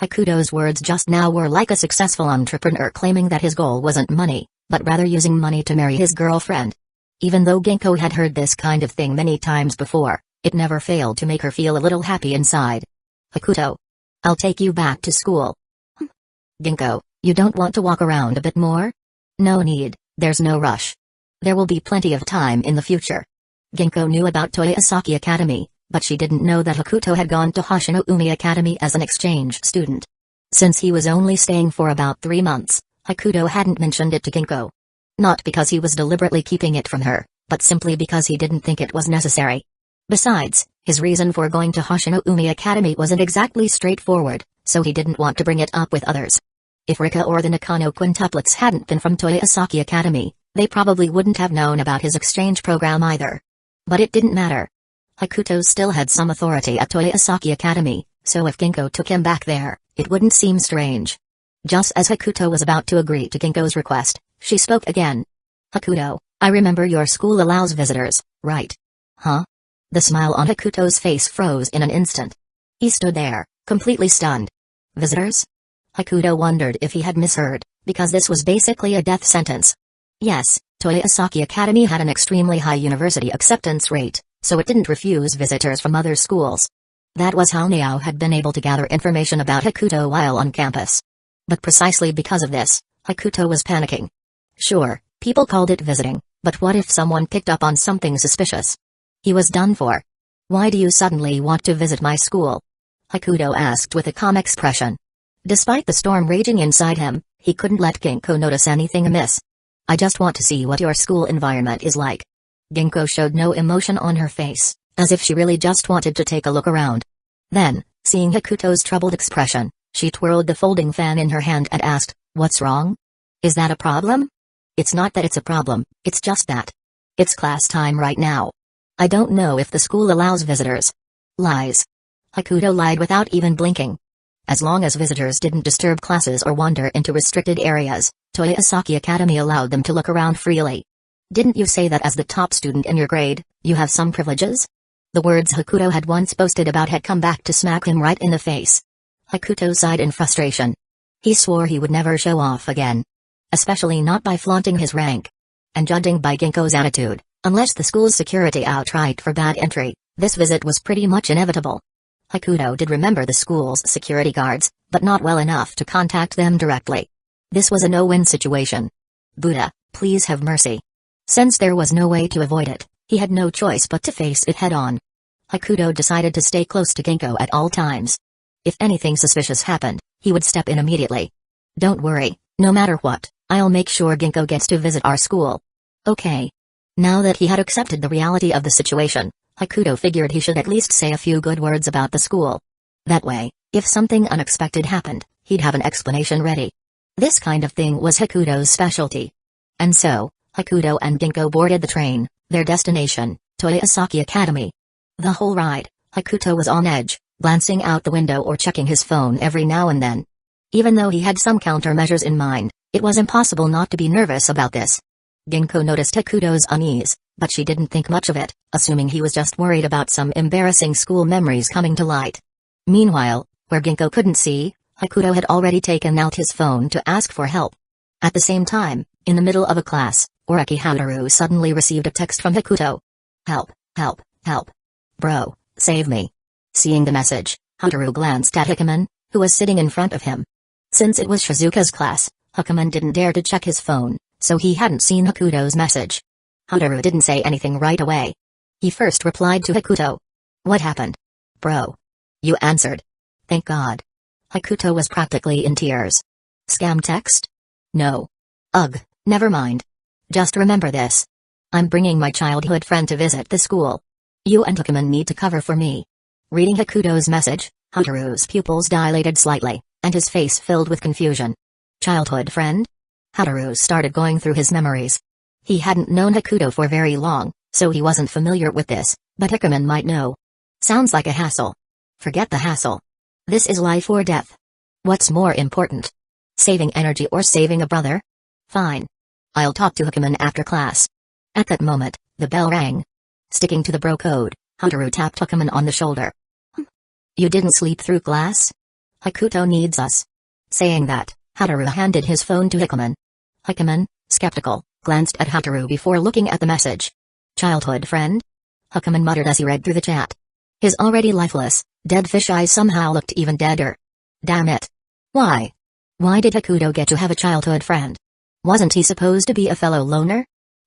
Hakuto's words just now were like a successful entrepreneur claiming that his goal wasn't money, but rather using money to marry his girlfriend. Even though Ginkgo had heard this kind of thing many times before, it never failed to make her feel a little happy inside. "Hakuto, I'll take you back to school." "Ginkgo, you don't want to walk around a bit more?" "No need, there's no rush." There will be plenty of time in the future. Ginkgo knew about Toyosaki Academy, but she didn't know that Hakuto had gone to Hoshinoumi Academy as an exchange student. Since he was only staying for about 3 months, Hakuto hadn't mentioned it to Ginkgo. Not because he was deliberately keeping it from her, but simply because he didn't think it was necessary. Besides, his reason for going to Hoshinoumi Academy wasn't exactly straightforward, so he didn't want to bring it up with others. If Rika or the Nakano quintuplets hadn't been from Toyosaki Academy, they probably wouldn't have known about his exchange program either. But it didn't matter. Hakuto still had some authority at Toyosaki Academy, so if Ginkgo took him back there, it wouldn't seem strange. Just as Hakuto was about to agree to Ginkgo's request, she spoke again. Hakuto, I remember your school allows visitors, right? Huh? The smile on Hakuto's face froze in an instant. He stood there, completely stunned. Visitors? Hakuto wondered if he had misheard, because this was basically a death sentence. Yes, Toyosaki Academy had an extremely high university acceptance rate, so it didn't refuse visitors from other schools. That was how Nao had been able to gather information about Hakuto while on campus. But precisely because of this, Hakuto was panicking. Sure, people called it visiting, but what if someone picked up on something suspicious? He was done for. Why do you suddenly want to visit my school? Hakuto asked with a calm expression. Despite the storm raging inside him, he couldn't let Ginkgo notice anything amiss. I just want to see what your school environment is like. Ginkgo showed no emotion on her face, as if she really just wanted to take a look around. Then, seeing Hakuto's troubled expression, she twirled the folding fan in her hand and asked, What's wrong? Is that a problem? It's not that it's a problem, it's just that. It's class time right now. I don't know if the school allows visitors. Lies. Hakuto lied without even blinking. As long as visitors didn't disturb classes or wander into restricted areas, Toyosaki Academy allowed them to look around freely. Didn't you say that as the top student in your grade, you have some privileges? The words Hakuto had once boasted about had come back to smack him right in the face. Hakuto sighed in frustration. He swore he would never show off again. Especially not by flaunting his rank. And judging by Ginkgo's attitude, unless the school's security outright forbade entry, this visit was pretty much inevitable. Hakuto did remember the school's security guards, but not well enough to contact them directly. This was a no-win situation. Buddha, please have mercy. Since there was no way to avoid it, he had no choice but to face it head-on. Hakuto decided to stay close to Ginkgo at all times. If anything suspicious happened, he would step in immediately. Don't worry, no matter what, I'll make sure Ginkgo gets to visit our school. Okay. Now that he had accepted the reality of the situation, Hakuto figured he should at least say a few good words about the school. That way, if something unexpected happened, he'd have an explanation ready. This kind of thing was Hakuto's specialty. And so, Hakuto and Ginkgo boarded the train, their destination, Toyosaki Academy. The whole ride, Hakuto was on edge, glancing out the window or checking his phone every now and then. Even though he had some countermeasures in mind, it was impossible not to be nervous about this. Ginkgo noticed Hakuto's unease, but she didn't think much of it, assuming he was just worried about some embarrassing school memories coming to light. Meanwhile, where Ginkgo couldn't see, Hakuto had already taken out his phone to ask for help. At the same time, in the middle of a class, Oreki Hataru suddenly received a text from Hakuto. Help, help, help. Bro, save me. Seeing the message, Hataru glanced at Hikuman, who was sitting in front of him. Since it was Shizuka's class, Hikuman didn't dare to check his phone, so he hadn't seen Hakuto's message. Hataru didn't say anything right away. He first replied to Hakuto. What happened? Bro. You answered. Thank God. Hakuto was practically in tears. Scam text? No. Ugh, never mind. Just remember this. I'm bringing my childhood friend to visit the school. You and Hikuman need to cover for me. Reading Hakuto's message, Hataru's pupils dilated slightly, and his face filled with confusion. Childhood friend? Hataru started going through his memories. He hadn't known Hakuto for very long, so he wasn't familiar with this, but Hikuman might know. Sounds like a hassle. Forget the hassle. This is life or death. What's more important? Saving energy or saving a brother? Fine. I'll talk to Hikuman after class. At that moment, the bell rang. Sticking to the bro code, Hataru tapped Hikuman on the shoulder. You didn't sleep through class? Hakuto needs us. Saying that, Hataru handed his phone to Hikuman. Hikuman, skeptical, glanced at Hataru before looking at the message. Childhood friend? Hikuman muttered as he read through the chat. His already lifeless, dead fish eyes somehow looked even deader. Damn it. Why? Why did Hakuto get to have a childhood friend? Wasn't he supposed to be a fellow loner?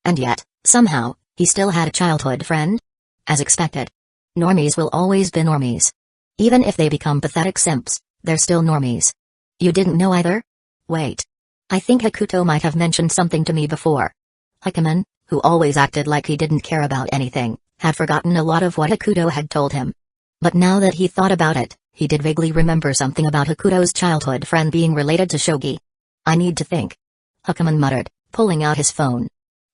And yet, somehow, he still had a childhood friend? As expected. Normies will always be normies. Even if they become pathetic simps, they're still normies. You didn't know either? Wait. I think Hakuto might have mentioned something to me before. Hakuman, who always acted like he didn't care about anything, had forgotten a lot of what Hakuto had told him. But now that he thought about it, he did vaguely remember something about Hakuto's childhood friend being related to Shogi. I need to think. Hakuman muttered, pulling out his phone.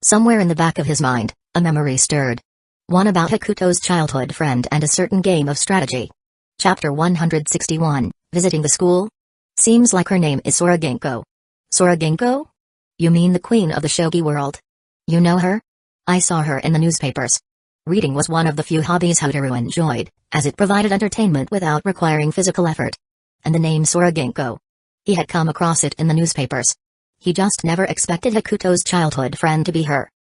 Somewhere in the back of his mind, a memory stirred. One about Hakuto's childhood friend and a certain game of strategy. Chapter 161, Visiting the School? Seems like her name is Sora Ginkgo. Sora Ginkgo? You mean the queen of the shogi world? You know her? I saw her in the newspapers. Reading was one of the few hobbies Hotaru enjoyed, as it provided entertainment without requiring physical effort. And the name Sora Ginkgo. He had come across it in the newspapers. He just never expected Hakuto's childhood friend to be her.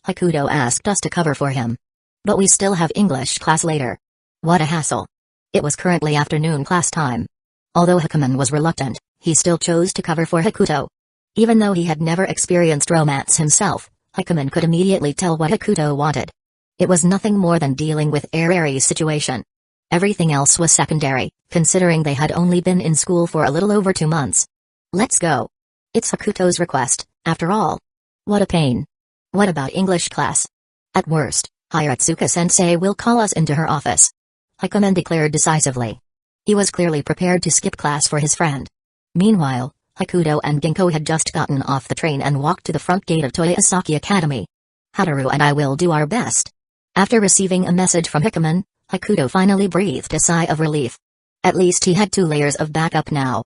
Hakuto asked us to cover for him. But we still have English class later. What a hassle. It was currently afternoon class time. Although Hakuman was reluctant, he still chose to cover for Hakuto. Even though he had never experienced romance himself, Hakuman could immediately tell what Hakuto wanted. It was nothing more than dealing with Arari's situation. Everything else was secondary, considering they had only been in school for a little over 2 months. Let's go. It's Hakuto's request, after all. What a pain. What about English class? At worst, Hiratsuka-sensei will call us into her office. Hakuman declared decisively. He was clearly prepared to skip class for his friend. Meanwhile, Hakuto and Ginkgo had just gotten off the train and walked to the front gate of Toyosaki Academy. Hotaru and I will do our best. After receiving a message from Hakuman, Hakuto finally breathed a sigh of relief. At least he had 2 layers of backup now.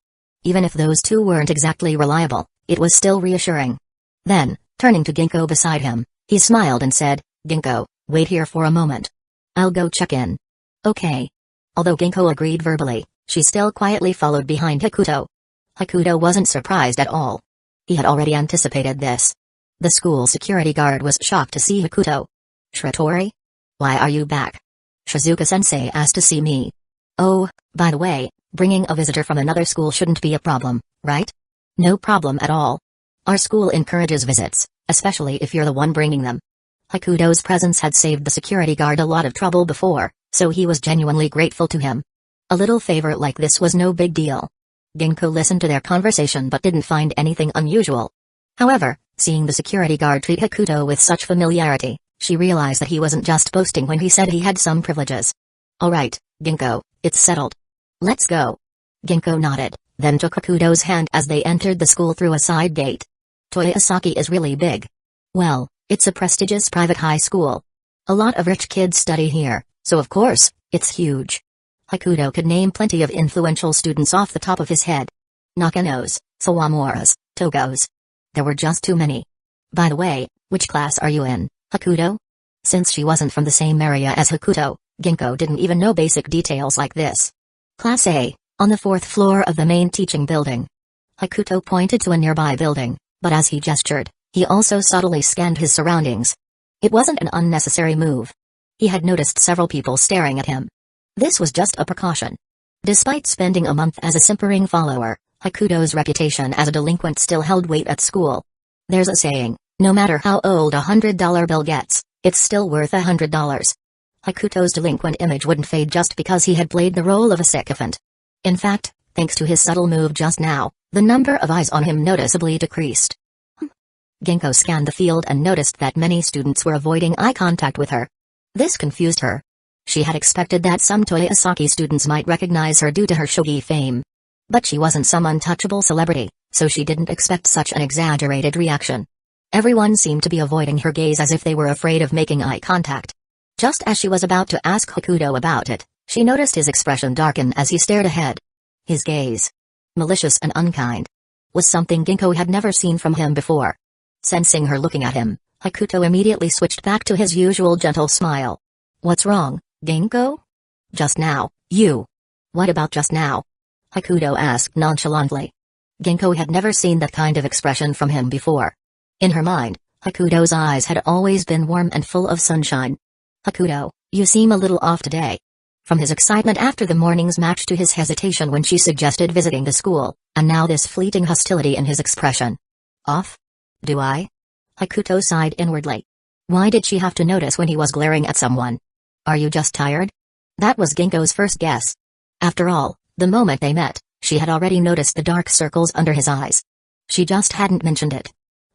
Even if those 2 weren't exactly reliable, it was still reassuring. Then, turning to Ginkgo beside him, he smiled and said, Ginkgo, wait here for a moment. I'll go check in. Okay. Although Ginkgo agreed verbally, she still quietly followed behind Hakuto. Hakuto wasn't surprised at all. He had already anticipated this. The school security guard was shocked to see Hakuto. Shiratori? Why are you back? Shizuka-sensei asked to see me. Oh, by the way, bringing a visitor from another school shouldn't be a problem, right? No problem at all. Our school encourages visits, especially if you're the one bringing them. Hakuto's presence had saved the security guard a lot of trouble before, so he was genuinely grateful to him. A little favor like this was no big deal. Ginkgo listened to their conversation but didn't find anything unusual. However, seeing the security guard treat Hakuto with such familiarity, she realized that he wasn't just boasting when he said he had some privileges. Alright, Ginkgo, it's settled. Let's go. Ginkgo nodded, then took Hakuto's hand as they entered the school through a side gate. Toyosaki is really big. Well, it's a prestigious private high school. A lot of rich kids study here, so of course, it's huge. Hakuto could name plenty of influential students off the top of his head. Nakanos, Sawamuras, Togos. There were just too many. By the way, which class are you in, Hakuto? Since she wasn't from the same area as Hakuto, Ginkgo didn't even know basic details like this. Class A, on the 4th floor of the main teaching building. Hakuto pointed to a nearby building, but as he gestured, he also subtly scanned his surroundings. It wasn't an unnecessary move. He had noticed several people staring at him. This was just a precaution. Despite spending a month as a simpering follower, Hakuto's reputation as a delinquent still held weight at school. There's a saying, no matter how old a $100 bill gets, it's still worth $100. Hakuto's delinquent image wouldn't fade just because he had played the role of a sycophant. In fact, thanks to his subtle move just now, the number of eyes on him noticeably decreased. Ginkgo scanned the field and noticed that many students were avoiding eye contact with her. This confused her. She had expected that some Toyosaki students might recognize her due to her shogi fame. But she wasn't some untouchable celebrity, so she didn't expect such an exaggerated reaction. Everyone seemed to be avoiding her gaze as if they were afraid of making eye contact. Just as she was about to ask Hakuto about it, she noticed his expression darken as he stared ahead. His gaze, malicious and unkind, was something Ginkgo had never seen from him before. Sensing her looking at him, Hakuto immediately switched back to his usual gentle smile. What's wrong, Ginkgo? Just now, you. What about just now? Hakuto asked nonchalantly. Ginkgo had never seen that kind of expression from him before. In her mind, Hakuto's eyes had always been warm and full of sunshine. Hakuto, you seem a little off today. From his excitement after the morning's match to his hesitation when she suggested visiting the school, and now this fleeting hostility in his expression. Off? Do I? Hakuto sighed inwardly. Why did she have to notice when he was glaring at someone? Are you just tired? That was Ginkgo's first guess. After all, the moment they met, she had already noticed the dark circles under his eyes. She just hadn't mentioned it.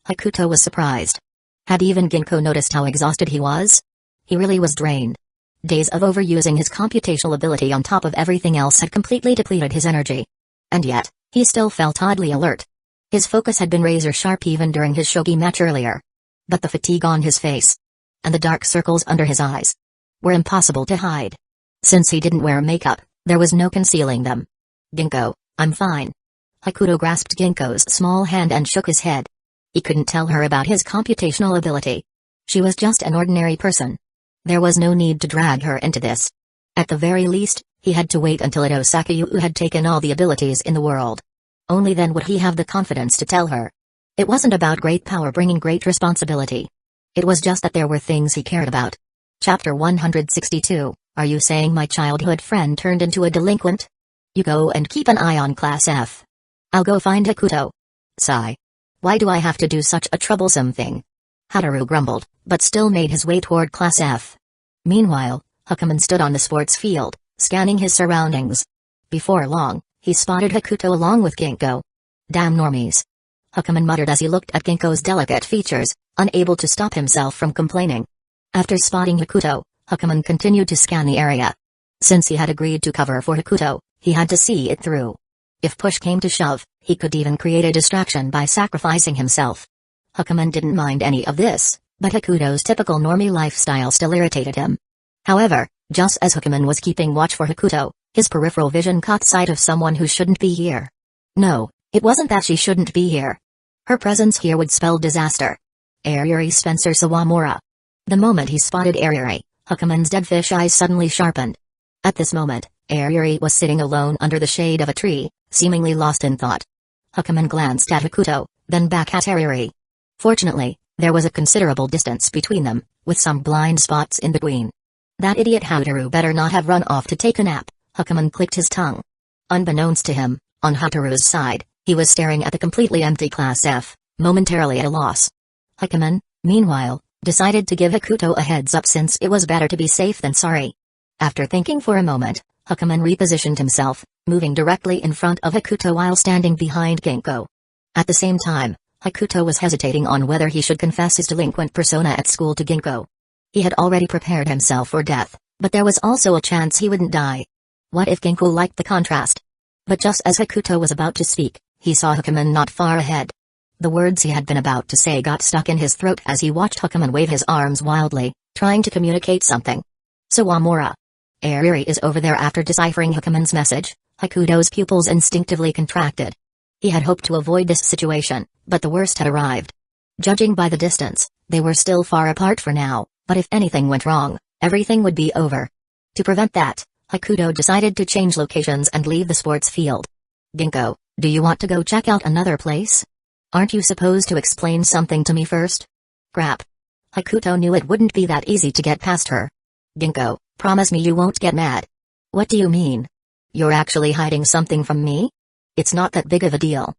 Hakuto was surprised. Had even Ginkgo noticed how exhausted he was? He really was drained. Days of overusing his computational ability on top of everything else had completely depleted his energy. And yet, he still felt oddly alert. His focus had been razor-sharp even during his shogi match earlier. But the fatigue on his face, and the dark circles under his eyes, were impossible to hide. Since he didn't wear makeup, there was no concealing them. Ginkgo, I'm fine. Hakuto grasped Ginkgo's small hand and shook his head. He couldn't tell her about his computational ability. She was just an ordinary person. There was no need to drag her into this. At the very least, he had to wait until Ito Sakayu had taken all the abilities in the world. Only then would he have the confidence to tell her. It wasn't about great power bringing great responsibility. It was just that there were things he cared about. Chapter 162, Are you saying my childhood friend turned into a delinquent? You go and keep an eye on Class F. I'll go find Hakuto. Sigh. Why do I have to do such a troublesome thing? Hataru grumbled, but still made his way toward Class F. Meanwhile, Hakuman stood on the sports field, scanning his surroundings. Before long, he spotted Hakuto along with Ginkgo. Damn normies. Hakuman muttered as he looked at Ginkgo's delicate features, unable to stop himself from complaining. After spotting Hakuto, Hakuman continued to scan the area. Since he had agreed to cover for Hakuto, he had to see it through. If push came to shove, he could even create a distraction by sacrificing himself. Hakuman didn't mind any of this, but Hakuto's typical normie lifestyle still irritated him. However, just as Hakuman was keeping watch for Hakuto, his peripheral vision caught sight of someone who shouldn't be here. No, it wasn't that she shouldn't be here. Her presence here would spell disaster. Aryuri Spencer Sawamura. The moment he spotted Aryuri, Hakuman's deadfish eyes suddenly sharpened. At this moment, Aryuri was sitting alone under the shade of a tree, seemingly lost in thought. Hakuman glanced at Hakuto, then back at Aryuri. Fortunately, there was a considerable distance between them, with some blind spots in between. That idiot Hataru better not have run off to take a nap, Hakuman clicked his tongue. Unbeknownst to him, on Hataru's side, he was staring at the completely empty Class F, momentarily at a loss. Hakuman, meanwhile, decided to give Hakuto a heads up since it was better to be safe than sorry. After thinking for a moment, Hakuman repositioned himself, moving directly in front of Hakuto while standing behind Ginkgo. At the same time, Hakuto was hesitating on whether he should confess his delinquent persona at school to Ginkgo. He had already prepared himself for death, but there was also a chance he wouldn't die. What if Ginkgo liked the contrast? But just as Hakuto was about to speak, he saw Hakuman not far ahead. The words he had been about to say got stuck in his throat as he watched Hakuman wave his arms wildly, trying to communicate something. Sawamura. Aryuri is over there. After deciphering Hakuman's message, Hakuto's pupils instinctively contracted. He had hoped to avoid this situation, but the worst had arrived. Judging by the distance, they were still far apart for now, but if anything went wrong, everything would be over. To prevent that, Hakuto decided to change locations and leave the sports field. Ginkgo, do you want to go check out another place? Aren't you supposed to explain something to me first? Crap. Hakuto knew it wouldn't be that easy to get past her. Ginkgo, promise me you won't get mad. What do you mean? You're actually hiding something from me? It's not that big of a deal.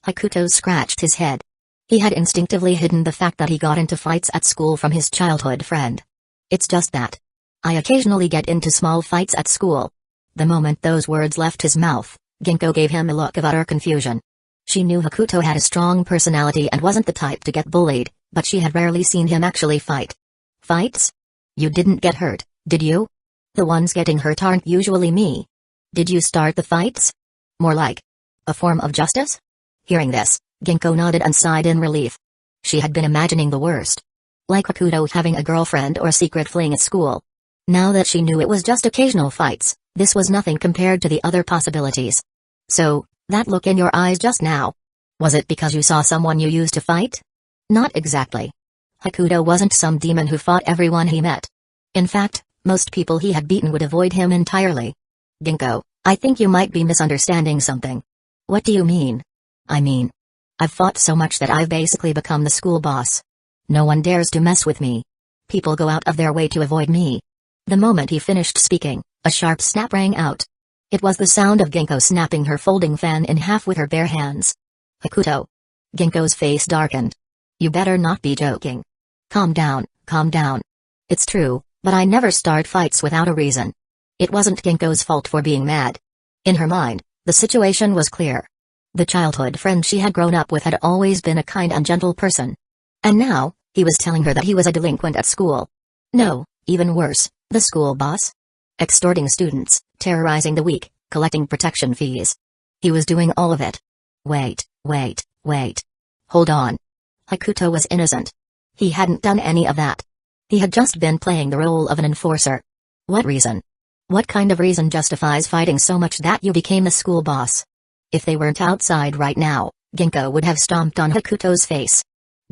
Hakuto scratched his head. He had instinctively hidden the fact that he got into fights at school from his childhood friend. It's just that I occasionally get into small fights at school. The moment those words left his mouth, Ginkgo gave him a look of utter confusion. She knew Hakuto had a strong personality and wasn't the type to get bullied, but she had rarely seen him actually fight. Fights? You didn't get hurt, did you? The ones getting hurt aren't usually me. Did you start the fights? More like a form of justice? Hearing this, Ginkgo nodded and sighed in relief. She had been imagining the worst. Like Hakuto having a girlfriend or secret fling at school. Now that she knew it was just occasional fights, this was nothing compared to the other possibilities. So, that look in your eyes just now. Was it because you saw someone you used to fight? Not exactly. Hakuto wasn't some demon who fought everyone he met. In fact, most people he had beaten would avoid him entirely. Ginkgo, I think you might be misunderstanding something. What do you mean? I mean, I've fought so much that I've basically become the school boss. No one dares to mess with me. People go out of their way to avoid me. The moment he finished speaking, a sharp snap rang out. It was the sound of Ginkgo snapping her folding fan in half with her bare hands. Hakuto. Ginkgo's face darkened. You better not be joking. Calm down, calm down. It's true, but I never start fights without a reason. It wasn't Ginko's fault for being mad. In her mind, the situation was clear. The childhood friend she had grown up with had always been a kind and gentle person. And now, he was telling her that he was a delinquent at school. No, even worse, the school boss. Extorting students, terrorizing the weak, collecting protection fees. He was doing all of it. Wait. Hold on. Hakuto was innocent. He hadn't done any of that. He had just been playing the role of an enforcer. What reason? What kind of reason justifies fighting so much that you became the school boss? If they weren't outside right now, Ginko would have stomped on Hakuto's face.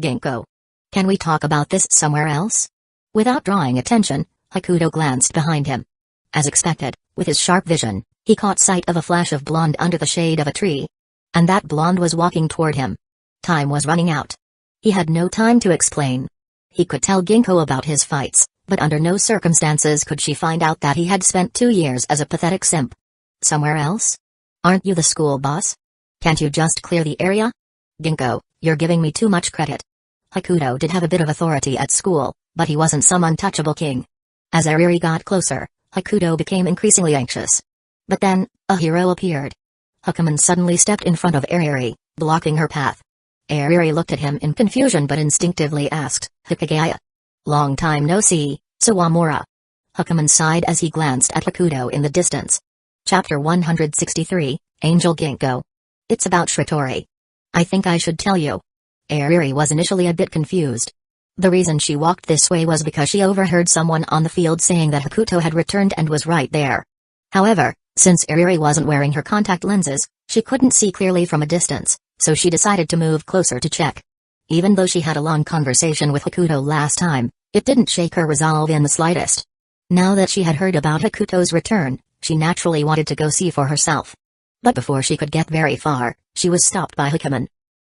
Ginko. Can we talk about this somewhere else? Without drawing attention, Hakuto glanced behind him. As expected, with his sharp vision, he caught sight of a flash of blonde under the shade of a tree. And that blonde was walking toward him. Time was running out. He had no time to explain. He could tell Ginko about his fights, but under no circumstances could she find out that he had spent 2 years as a pathetic simp. Somewhere else? Aren't you the school boss? Can't you just clear the area? Ginko, you're giving me too much credit. Hakuto did have a bit of authority at school, but he wasn't some untouchable king. As Ariri got closer, Hakuto became increasingly anxious. But then, a hero appeared. Hakuman suddenly stepped in front of Ariri, blocking her path. Ariri looked at him in confusion but instinctively asked, Hikagaya? Long time no see, Sawamura. Hakuman sighed as he glanced at Hakuto in the distance. Chapter 163, Angel Ginko. It's about Shiratori. I think I should tell you. Ariri was initially a bit confused. The reason she walked this way was because she overheard someone on the field saying that Hakuto had returned and was right there. However, since Ariri wasn't wearing her contact lenses, she couldn't see clearly from a distance, so she decided to move closer to check. Even though she had a long conversation with Hakuto last time, it didn't shake her resolve in the slightest. Now that she had heard about Hakuto's return, she naturally wanted to go see for herself. But before she could get very far, she was stopped by Hakuman.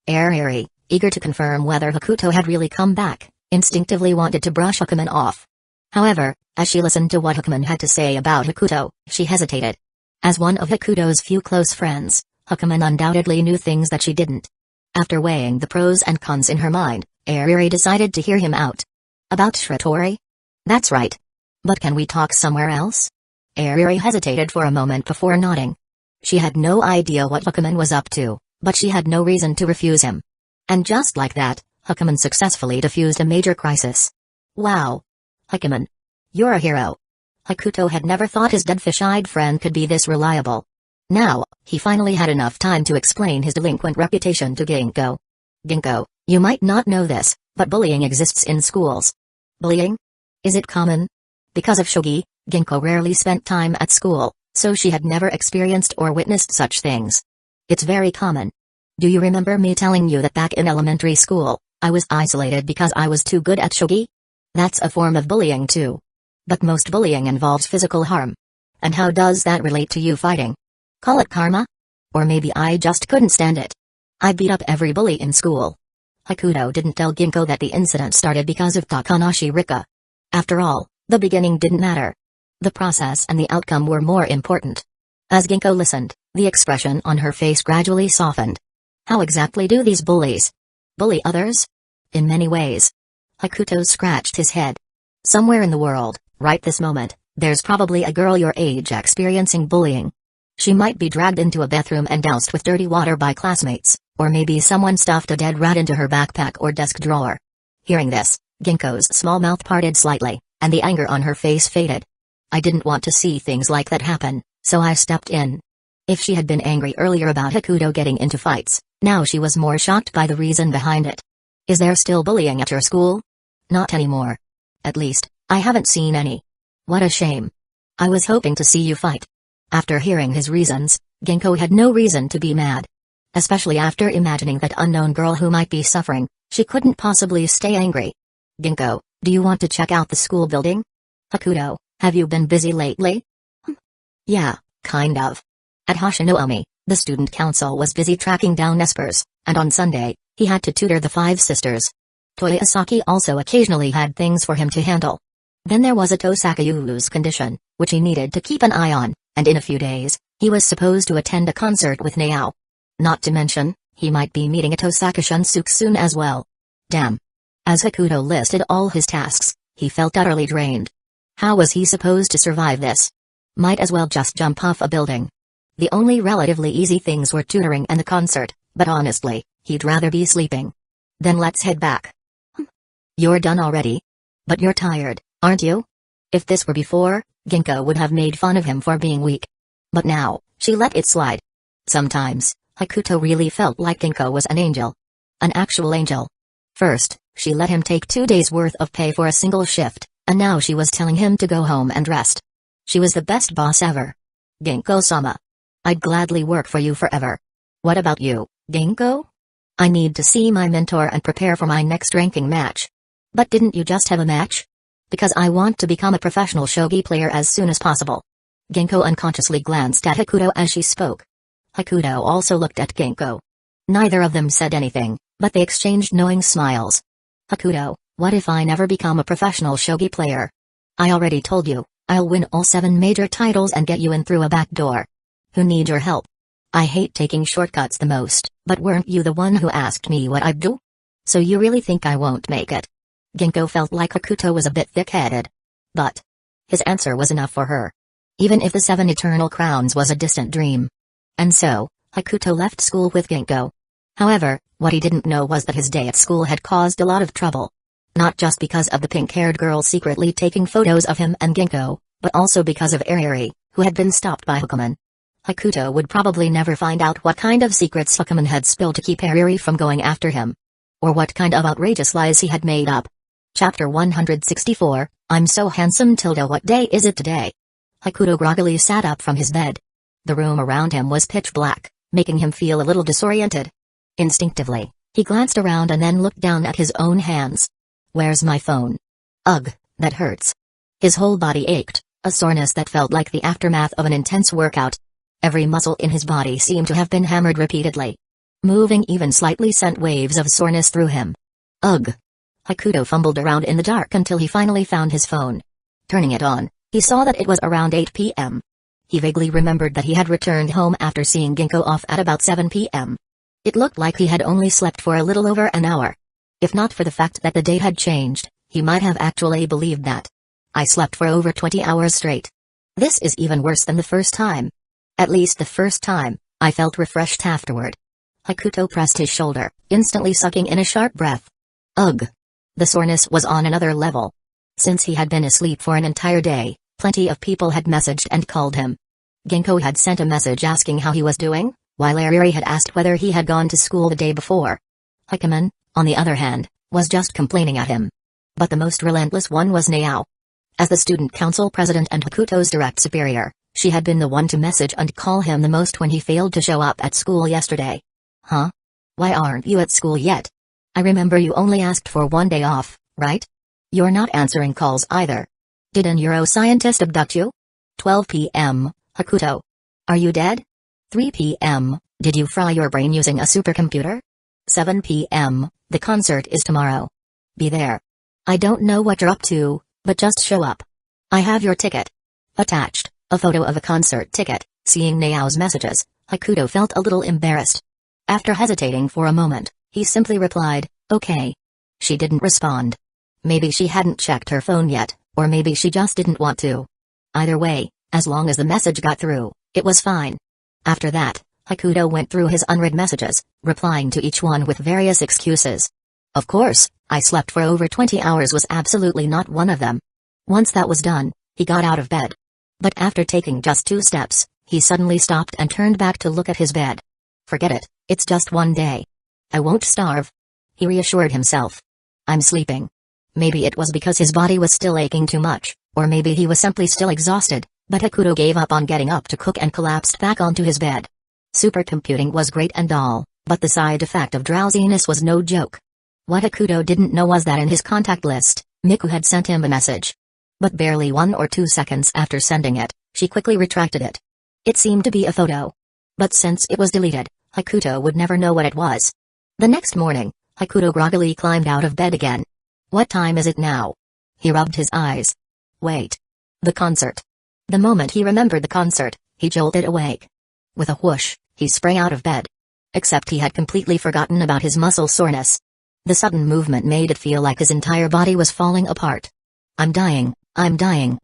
Ariri, eager to confirm whether Hakuto had really come back, instinctively wanted to brush Hakuman off. However, as she listened to what Hakuman had to say about Hakuto, she hesitated. As one of Hakuto's few close friends, Hakuman undoubtedly knew things that she didn't. After weighing the pros and cons in her mind, Ariri decided to hear him out. About Shiratori? That's right. But can we talk somewhere else? Ariri hesitated for a moment before nodding. She had no idea what Hakuman was up to, but she had no reason to refuse him. And just like that, Hakuman successfully diffused a major crisis. Wow. Hakuman. You're a hero. Hakuto had never thought his dead fish-eyed friend could be this reliable. Now, he finally had enough time to explain his delinquent reputation to Ginko. Ginko, you might not know this, but bullying exists in schools. Bullying? Is it common? Because of Shogi, Ginko rarely spent time at school, so she had never experienced or witnessed such things. It's very common. Do you remember me telling you that back in elementary school, I was isolated because I was too good at Shogi? That's a form of bullying too. But most bullying involves physical harm. And how does that relate to you fighting? Call it karma? Or maybe I just couldn't stand it. I beat up every bully in school. Hakuto didn't tell Ginko that the incident started because of Takanashi Rika. After all, the beginning didn't matter. The process and the outcome were more important. As Ginko listened, the expression on her face gradually softened. How exactly do these bullies bully others? In many ways. Hakuto scratched his head. Somewhere in the world, right this moment, there's probably a girl your age experiencing bullying. She might be dragged into a bathroom and doused with dirty water by classmates, or maybe someone stuffed a dead rat into her backpack or desk drawer. Hearing this, Ginko's small mouth parted slightly, and the anger on her face faded. I didn't want to see things like that happen, so I stepped in. If she had been angry earlier about Hakuto getting into fights, now she was more shocked by the reason behind it. Is there still bullying at your school? Not anymore. At least, I haven't seen any. What a shame. I was hoping to see you fight. After hearing his reasons, Ginko had no reason to be mad. Especially after imagining that unknown girl who might be suffering, she couldn't possibly stay angry. Ginko, do you want to check out the school building? Hakuto, have you been busy lately? Yeah, kind of. At Hashinomi, the student council was busy tracking down espers, and on Sunday, he had to tutor the 5 sisters. Toyosaki also occasionally had things for him to handle. Then there was a Tosakayu's condition, which he needed to keep an eye on, and in a few days, he was supposed to attend a concert with Naao. Not to mention, he might be meeting a Tosaka Shunsuke soon as well. Damn. As Hakuto listed all his tasks, he felt utterly drained. How was he supposed to survive this? Might as well just jump off a building. The only relatively easy things were tutoring and the concert, but honestly, he'd rather be sleeping. Then let's head back. You're done already? But you're tired, aren't you? If this were before, Ginkgo would have made fun of him for being weak. But now, she let it slide. Sometimes, Hakuto really felt like Ginkgo was an angel. An actual angel. First, she let him take 2 days' worth of pay for a single shift, and now she was telling him to go home and rest. She was the best boss ever. Ginkgo-sama. I'd gladly work for you forever. What about you, Ginkgo? I need to see my mentor and prepare for my next ranking match. But didn't you just have a match? Because I want to become a professional shogi player as soon as possible. Ginkgo unconsciously glanced at Hakuto as she spoke. Hakuto also looked at Ginkgo. Neither of them said anything, but they exchanged knowing smiles. Hakuto, what if I never become a professional shogi player? I already told you, I'll win all 7 major titles and get you in through a back door. Who need your help? I hate taking shortcuts the most, but weren't you the one who asked me what I'd do? So you really think I won't make it? Ginkgo felt like Hakuto was a bit thick-headed. But his answer was enough for her. Even if the 7 eternal crowns was a distant dream. And so, Hakuto left school with Ginkgo. However, what he didn't know was that his day at school had caused a lot of trouble. Not just because of the pink-haired girl secretly taking photos of him and Ginkgo, but also because of Ariri, who had been stopped by Hukuman. Hakuto would probably never find out what kind of secrets Hukuman had spilled to keep Ariri from going after him. Or what kind of outrageous lies he had made up. Chapter 164, I'm so handsome Tilda, what day is it today? Hakuto groggily sat up from his bed. The room around him was pitch black, making him feel a little disoriented. Instinctively, he glanced around and then looked down at his own hands. Where's my phone? Ugh, that hurts. His whole body ached, a soreness that felt like the aftermath of an intense workout. Every muscle in his body seemed to have been hammered repeatedly. Moving even slightly sent waves of soreness through him. Ugh. Hakuto fumbled around in the dark until he finally found his phone. Turning it on, he saw that it was around 8 p.m. He vaguely remembered that he had returned home after seeing Ginkgo off at about 7 p.m. It looked like he had only slept for a little over an hour. If not for the fact that the date had changed, he might have actually believed that. I slept for over 20 hours straight. This is even worse than the first time. At least the first time, I felt refreshed afterward. Hakuto pressed his shoulder, instantly sucking in a sharp breath. Ugh. The soreness was on another level. Since he had been asleep for an entire day, plenty of people had messaged and called him. Ginkgo had sent a message asking how he was doing, while Ariri had asked whether he had gone to school the day before. Hukuman, on the other hand, was just complaining at him. But the most relentless one was Naao. As the student council president and Hakuto's direct superior, she had been the one to message and call him the most when he failed to show up at school yesterday. Huh? Why aren't you at school yet? I remember you only asked for 1 day off, right? You're not answering calls either. Did a neuroscientist abduct you? 12 p.m., Hakuto. Are you dead? 3 p.m., did you fry your brain using a supercomputer? 7 p.m., the concert is tomorrow. Be there. I don't know what you're up to, but just show up. I have your ticket. Attached, a photo of a concert ticket. Seeing Nao's messages, Hakuto felt a little embarrassed. After hesitating for a moment, he simply replied, okay. She didn't respond. Maybe she hadn't checked her phone yet, or maybe she just didn't want to. Either way, as long as the message got through, it was fine. After that, Hakuto went through his unread messages, replying to each one with various excuses. Of course, I slept for over 20 hours was absolutely not one of them. Once that was done, he got out of bed. But after taking just 2 steps, he suddenly stopped and turned back to look at his bed. Forget it, it's just 1 day. I won't starve. He reassured himself. I'm sleeping. Maybe it was because his body was still aching too much, or maybe he was simply still exhausted, but Hakuto gave up on getting up to cook and collapsed back onto his bed. Supercomputing was great and all, but the side effect of drowsiness was no joke. What Hakuto didn't know was that in his contact list, Miku had sent him a message. But barely 1 or 2 seconds after sending it, she quickly retracted it. It seemed to be a photo. But since it was deleted, Hakuto would never know what it was. The next morning, Hakuto groggily climbed out of bed again. What time is it now? He rubbed his eyes. Wait. The concert. The moment he remembered the concert, he jolted awake. With a whoosh, he sprang out of bed. Except he had completely forgotten about his muscle soreness. The sudden movement made it feel like his entire body was falling apart. I'm dying, I'm dying.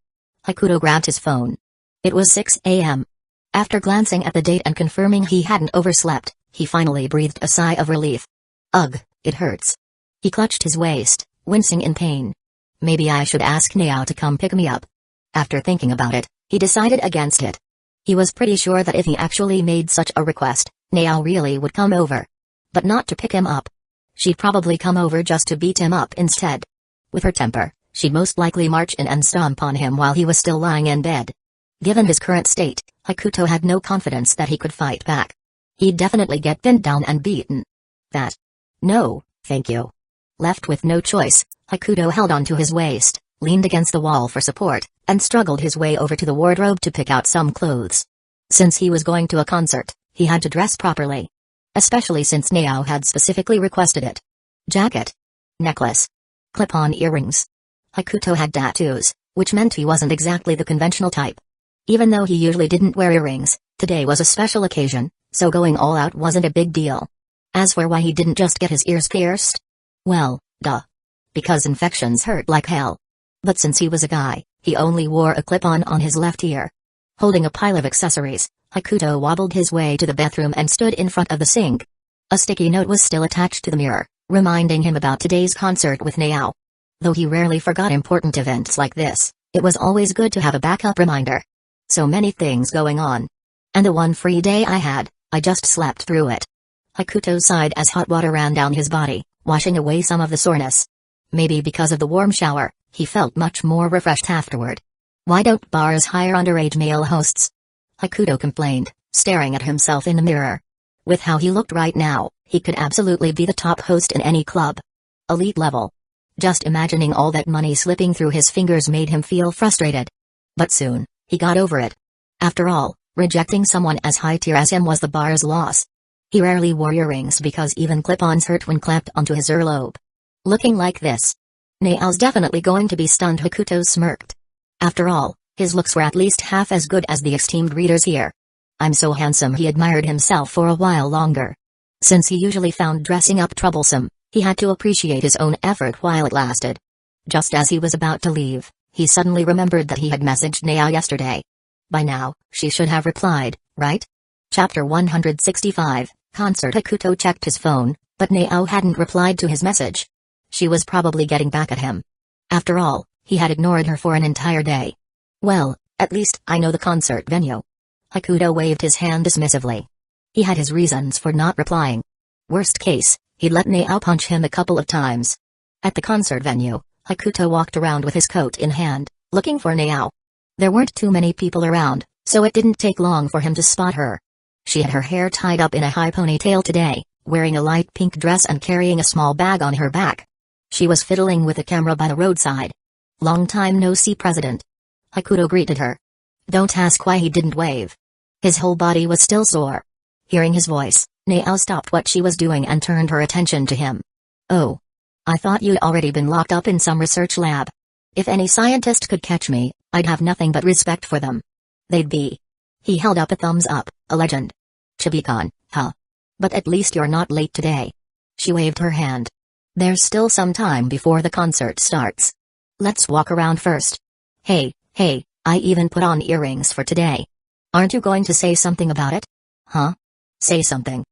Hakuto grabbed his phone. It was 6 a.m. After glancing at the date and confirming he hadn't overslept, he finally breathed a sigh of relief. Ugh, it hurts. He clutched his waist, wincing in pain. Maybe I should ask Nao to come pick me up. After thinking about it, he decided against it. He was pretty sure that if he actually made such a request, Nao really would come over. But not to pick him up. She'd probably come over just to beat him up instead. With her temper, she'd most likely march in and stomp on him while he was still lying in bed. Given his current state, Hakuto had no confidence that he could fight back. He'd definitely get pinned down and beaten. That. No, thank you. Left with no choice, Hakuto held onto his waist, leaned against the wall for support, and struggled his way over to the wardrobe to pick out some clothes. Since he was going to a concert, he had to dress properly. Especially since Nao had specifically requested it. Jacket. Necklace. Clip-on earrings. Hakuto had tattoos, which meant he wasn't exactly the conventional type. Even though he usually didn't wear earrings, today was a special occasion, so going all out wasn't a big deal. As for why he didn't just get his ears pierced? Well, duh. Because infections hurt like hell. But since he was a guy, he only wore a clip-on on his left ear. Holding a pile of accessories, Hakuto wobbled his way to the bathroom and stood in front of the sink. A sticky note was still attached to the mirror, reminding him about today's concert with Nao. Though he rarely forgot important events like this, it was always good to have a backup reminder. So many things going on. And the one free day I had, I just slept through it. Hakuto sighed as hot water ran down his body, washing away some of the soreness. Maybe because of the warm shower, he felt much more refreshed afterward. Why don't bars hire underage male hosts? Hakuto complained, staring at himself in the mirror. With how he looked right now, he could absolutely be the top host in any club. Elite level. Just imagining all that money slipping through his fingers made him feel frustrated. But soon, he got over it. After all, rejecting someone as high tier as him was the bar's loss. He rarely wore earrings because even clip-ons hurt when clamped onto his earlobe. Looking like this, Nao's definitely going to be stunned. Hakuto smirked. After all, his looks were at least half as good as the esteemed readers here. I'm so handsome. He admired himself for a while longer. Since he usually found dressing up troublesome, he had to appreciate his own effort while it lasted. Just as he was about to leave, he suddenly remembered that he had messaged Nao yesterday. By now, she should have replied, right? Chapter 165, Concert. Hakuto checked his phone, but Nao hadn't replied to his message. She was probably getting back at him. After all, he had ignored her for an entire day. Well, at least I know the concert venue. Hakuto waved his hand dismissively. He had his reasons for not replying. Worst case, he'd let Nao punch him a couple of times. At the concert venue, Hakuto walked around with his coat in hand, looking for Nao. There weren't too many people around, so it didn't take long for him to spot her. She had her hair tied up in a high ponytail today, wearing a light pink dress and carrying a small bag on her back. She was fiddling with a camera by the roadside. Long time no see, President. Hakuto greeted her. Don't ask why he didn't wave. His whole body was still sore. Hearing his voice, Nao stopped what she was doing and turned her attention to him. Oh. I thought you'd already been locked up in some research lab. If any scientist could catch me, I'd have nothing but respect for them. They'd be. He held up a thumbs up, a legend. Chibi-kun, huh? But at least you're not late today. She waved her hand. There's still some time before the concert starts. Let's walk around first. Hey, I even put on earrings for today. Aren't you going to say something about it? Huh? Say something.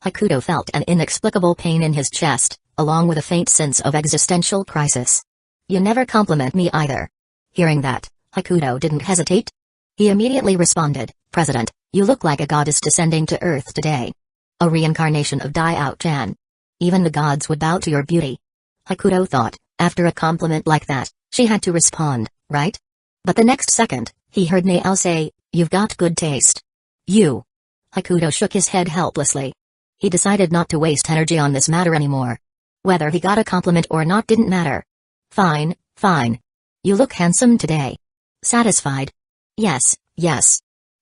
Hakuto felt an inexplicable pain in his chest, along with a faint sense of existential crisis. You never compliment me either. Hearing that, Hakuto didn't hesitate. He immediately responded, President, you look like a goddess descending to Earth today. A reincarnation of Dai-Out-chan. Even the gods would bow to your beauty. Hakuto thought, after a compliment like that, she had to respond, right? But the next second, he heard Nao say, you've got good taste. You. Hakuto shook his head helplessly. He decided not to waste energy on this matter anymore. Whether he got a compliment or not didn't matter. Fine. You look handsome today. Satisfied? Yes.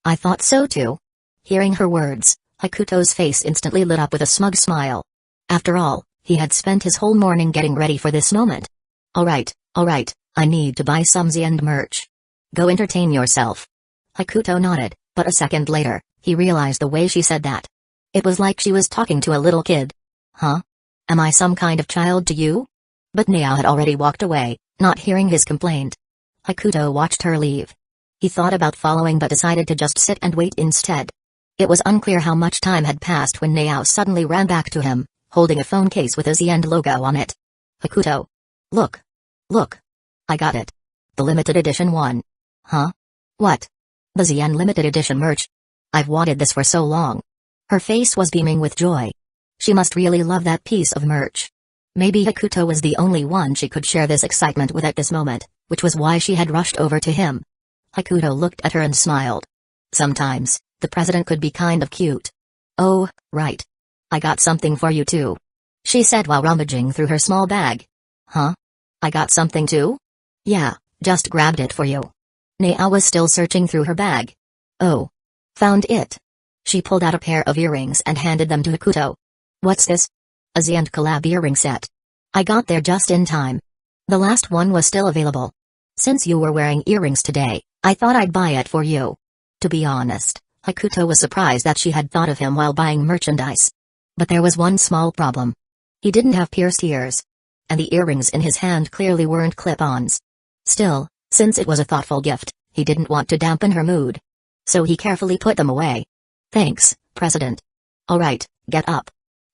I thought so too. Hearing her words, Hakuto's face instantly lit up with a smug smile. After all, he had spent his whole morning getting ready for this moment. Alright, I need to buy some Z-end merch. Go entertain yourself. Hakuto nodded, but a second later, he realized the way she said that. It was like she was talking to a little kid. Huh? Am I some kind of child to you? But Nao had already walked away, not hearing his complaint. Hakuto watched her leave. He thought about following but decided to just sit and wait instead. It was unclear how much time had passed when Nao suddenly ran back to him, holding a phone case with a Z and logo on it. Hakuto. Look. Look. I got it. The limited edition one. Huh? What? The ZN limited edition merch. I've wanted this for so long. Her face was beaming with joy. She must really love that piece of merch. Maybe Hakuto was the only one she could share this excitement with at this moment, which was why she had rushed over to him. Hakuto looked at her and smiled. Sometimes, the president could be kind of cute. Oh, right. I got something for you too. She said while rummaging through her small bag. Huh? I got something too? Yeah, just grabbed it for you. Nao was still searching through her bag. Oh. Found it. She pulled out a pair of earrings and handed them to Hakuto. What's this? A Z and collab earring set. I got there just in time. The last one was still available. Since you were wearing earrings today, I thought I'd buy it for you. To be honest, Hakuto was surprised that she had thought of him while buying merchandise. But there was one small problem. He didn't have pierced ears. And the earrings in his hand clearly weren't clip-ons. Still, since it was a thoughtful gift, he didn't want to dampen her mood. So he carefully put them away. Thanks, President. Alright, get up.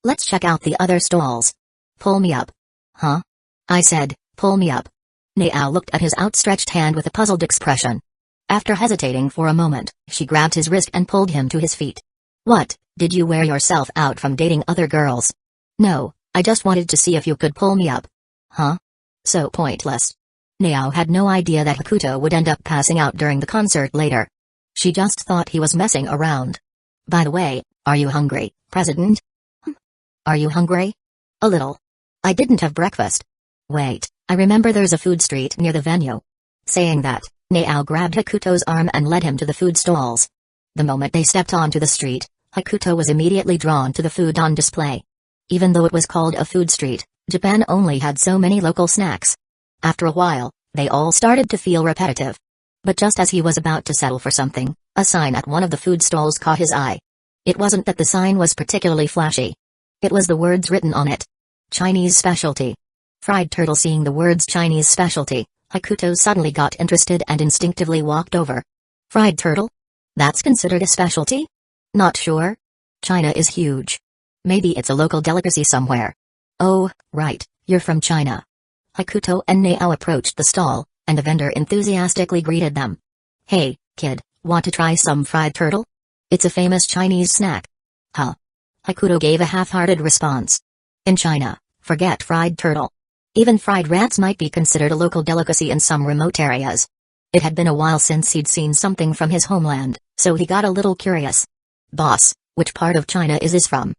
Let's check out the other stalls. Pull me up. Huh? I said, pull me up. Nao looked at his outstretched hand with a puzzled expression. After hesitating for a moment, she grabbed his wrist and pulled him to his feet. What, did you wear yourself out from dating other girls? No, I just wanted to see if you could pull me up. Huh? So pointless. Nao had no idea that Hakuto would end up passing out during the concert later. She just thought he was messing around. By the way, are you hungry, President? Are you hungry? A little. I didn't have breakfast. Wait, I remember there's a food street near the venue. Saying that, Nao grabbed Hakuto's arm and led him to the food stalls. The moment they stepped onto the street, Hakuto was immediately drawn to the food on display. Even though it was called a food street, Japan only had so many local snacks. After a while, they all started to feel repetitive. But just as he was about to settle for something, a sign at one of the food stalls caught his eye. It wasn't that the sign was particularly flashy. It was the words written on it. Chinese specialty. Fried turtle. Seeing the words Chinese specialty, Hakuto suddenly got interested and instinctively walked over. Fried turtle? That's considered a specialty? Not sure. China is huge. Maybe it's a local delicacy somewhere. Oh, right, you're from China. Hakuto and Nao approached the stall, and the vendor enthusiastically greeted them. Hey, kid, want to try some fried turtle? It's a famous Chinese snack. Huh? Hakuto gave a half-hearted response. In China, forget fried turtle. Even fried rats might be considered a local delicacy in some remote areas. It had been a while since he'd seen something from his homeland, so he got a little curious. Boss, which part of China is this from?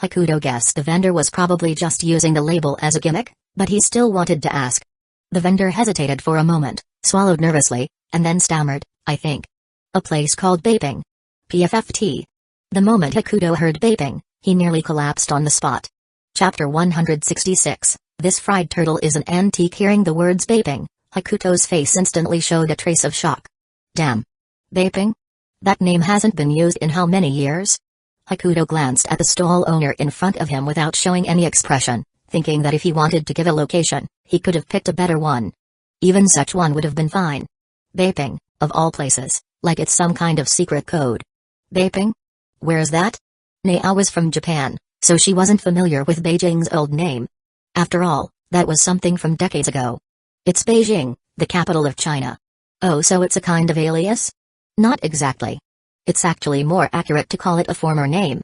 Hakuto guessed the vendor was probably just using the label as a gimmick, but he still wanted to ask. The vendor hesitated for a moment, swallowed nervously, and then stammered, I think. A place called Beiping. PFFT. The moment Hakuto heard Beiping, he nearly collapsed on the spot. Chapter 166. This fried turtle is an antique. Hearing the words Beiping, Hakuto's face instantly showed a trace of shock. Damn. Beiping? That name hasn't been used in how many years? Hakuto glanced at the stall owner in front of him without showing any expression, thinking that if he wanted to give a location, he could have picked a better one. Even such one would have been fine. Beiping, of all places, like it's some kind of secret code. Beiping? Where's that? Nao was from Japan, so she wasn't familiar with Beijing's old name. After all, that was something from decades ago. It's Beijing, the capital of China. Oh, so it's a kind of alias? Not exactly. It's actually more accurate to call it a former name.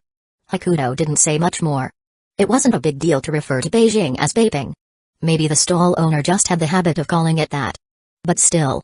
Hakuto didn't say much more. It wasn't a big deal to refer to Beijing as Beiping. Maybe the stall owner just had the habit of calling it that. But still.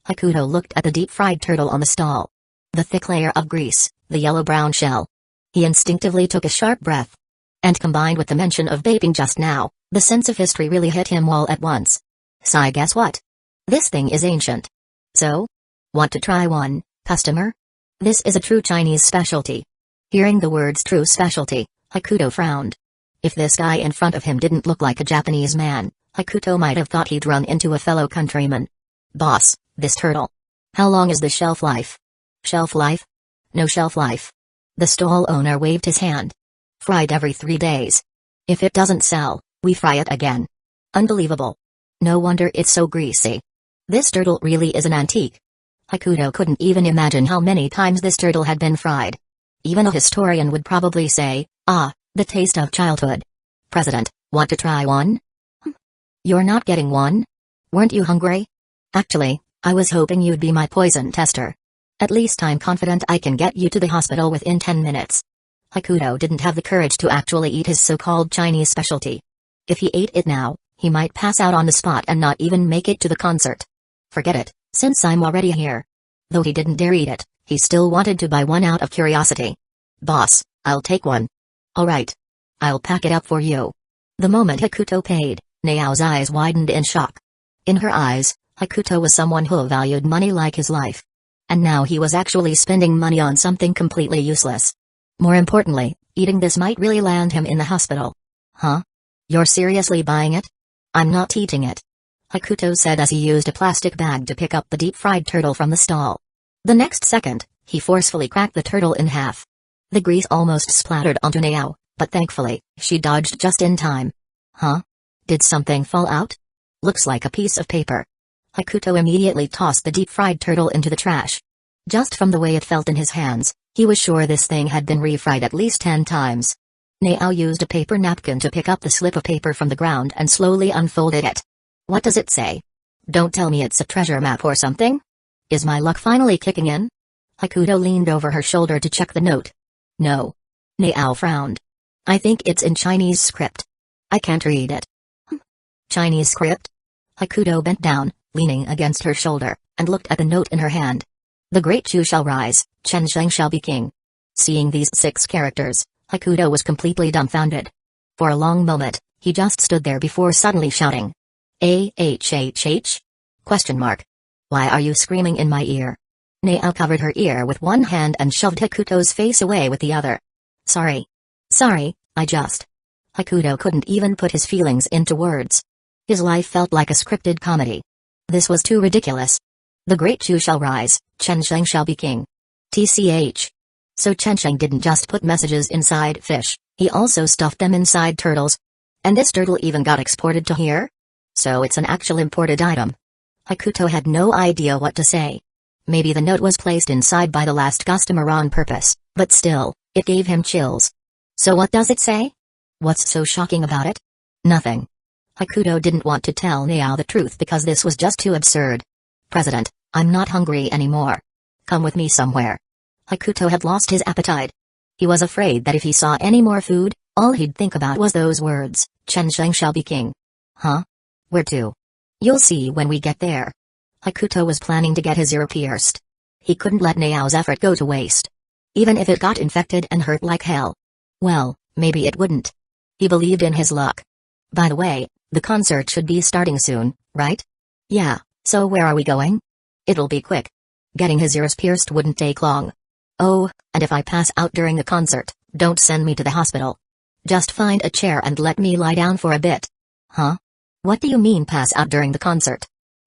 Hakuto looked at the deep-fried turtle on the stall. The thick layer of grease, the yellow-brown shell. He instinctively took a sharp breath. And combined with the mention of Beiping just now, the sense of history really hit him all at once. So guess what? This thing is ancient. So? Want to try one, customer? This is a true Chinese specialty. Hearing the words true specialty, Hakuto frowned. If this guy in front of him didn't look like a Japanese man, Hakuto might have thought he'd run into a fellow countryman. Boss, this turtle. How long is the shelf life? Shelf life? No shelf life. The stall owner waved his hand. Fried every 3 days. If it doesn't sell, we fry it again. Unbelievable. No wonder it's so greasy. This turtle really is an antique. Hakuto couldn't even imagine how many times this turtle had been fried. Even a historian would probably say, "Ah, the taste of childhood." President, want to try one? You're not getting one? Weren't you hungry? Actually, I was hoping you'd be my poison tester. At least I'm confident I can get you to the hospital within 10 minutes. Hakuto didn't have the courage to actually eat his so-called Chinese specialty. If he ate it now, he might pass out on the spot and not even make it to the concert. Forget it, since I'm already here. Though he didn't dare eat it, he still wanted to buy one out of curiosity. Boss, I'll take one. Alright. I'll pack it up for you. The moment Hakuto paid, Nao's eyes widened in shock. In her eyes, Hakuto was someone who valued money like his life. And now he was actually spending money on something completely useless. More importantly, eating this might really land him in the hospital. Huh? You're seriously buying it? I'm not eating it. Hakuto said as he used a plastic bag to pick up the deep-fried turtle from the stall. The next second, he forcefully cracked the turtle in half. The grease almost splattered onto Nao, but thankfully, she dodged just in time. Huh? Did something fall out? Looks like a piece of paper. Hakuto immediately tossed the deep-fried turtle into the trash. Just from the way it felt in his hands, he was sure this thing had been refried at least 10 times. Nao used a paper napkin to pick up the slip of paper from the ground and slowly unfolded it. What does it say? Don't tell me it's a treasure map or something? Is my luck finally kicking in? Hakuto leaned over her shoulder to check the note. No. Nao frowned. I think it's in Chinese script. I can't read it. Chinese script? Hakuto bent down, leaning against her shoulder, and looked at the note in her hand. The great Chu shall rise, Chen Sheng shall be king. Seeing these 6 characters, Hakuto was completely dumbfounded. For a long moment, he just stood there before suddenly shouting. AHHH? Question mark. Why are you screaming in my ear? Nao covered her ear with one hand and shoved Hakuto's face away with the other. Sorry. Sorry, I just... Hakuto couldn't even put his feelings into words. His life felt like a scripted comedy. This was too ridiculous. The great Chu shall rise, Chen Sheng shall be king. TCH. So Chen Sheng didn't just put messages inside fish, he also stuffed them inside turtles. And this turtle even got exported to here? So it's an actual imported item. Hakuto had no idea what to say. Maybe the note was placed inside by the last customer on purpose, but still, it gave him chills. So what does it say? What's so shocking about it? Nothing. Hakuto didn't want to tell Nao the truth because this was just too absurd. President, I'm not hungry anymore. Come with me somewhere. Hakuto had lost his appetite. He was afraid that if he saw any more food, all he'd think about was those words, Chen Sheng shall be king. Huh? Where to? You'll see when we get there. Hakuto was planning to get his ear pierced. He couldn't let Nao's effort go to waste. Even if it got infected and hurt like hell. Well, maybe it wouldn't. He believed in his luck. By the way, the concert should be starting soon, right? Yeah, so where are we going? It'll be quick. Getting his ears pierced wouldn't take long. Oh, and if I pass out during the concert, don't send me to the hospital. Just find a chair and let me lie down for a bit. Huh? What do you mean pass out during the concert?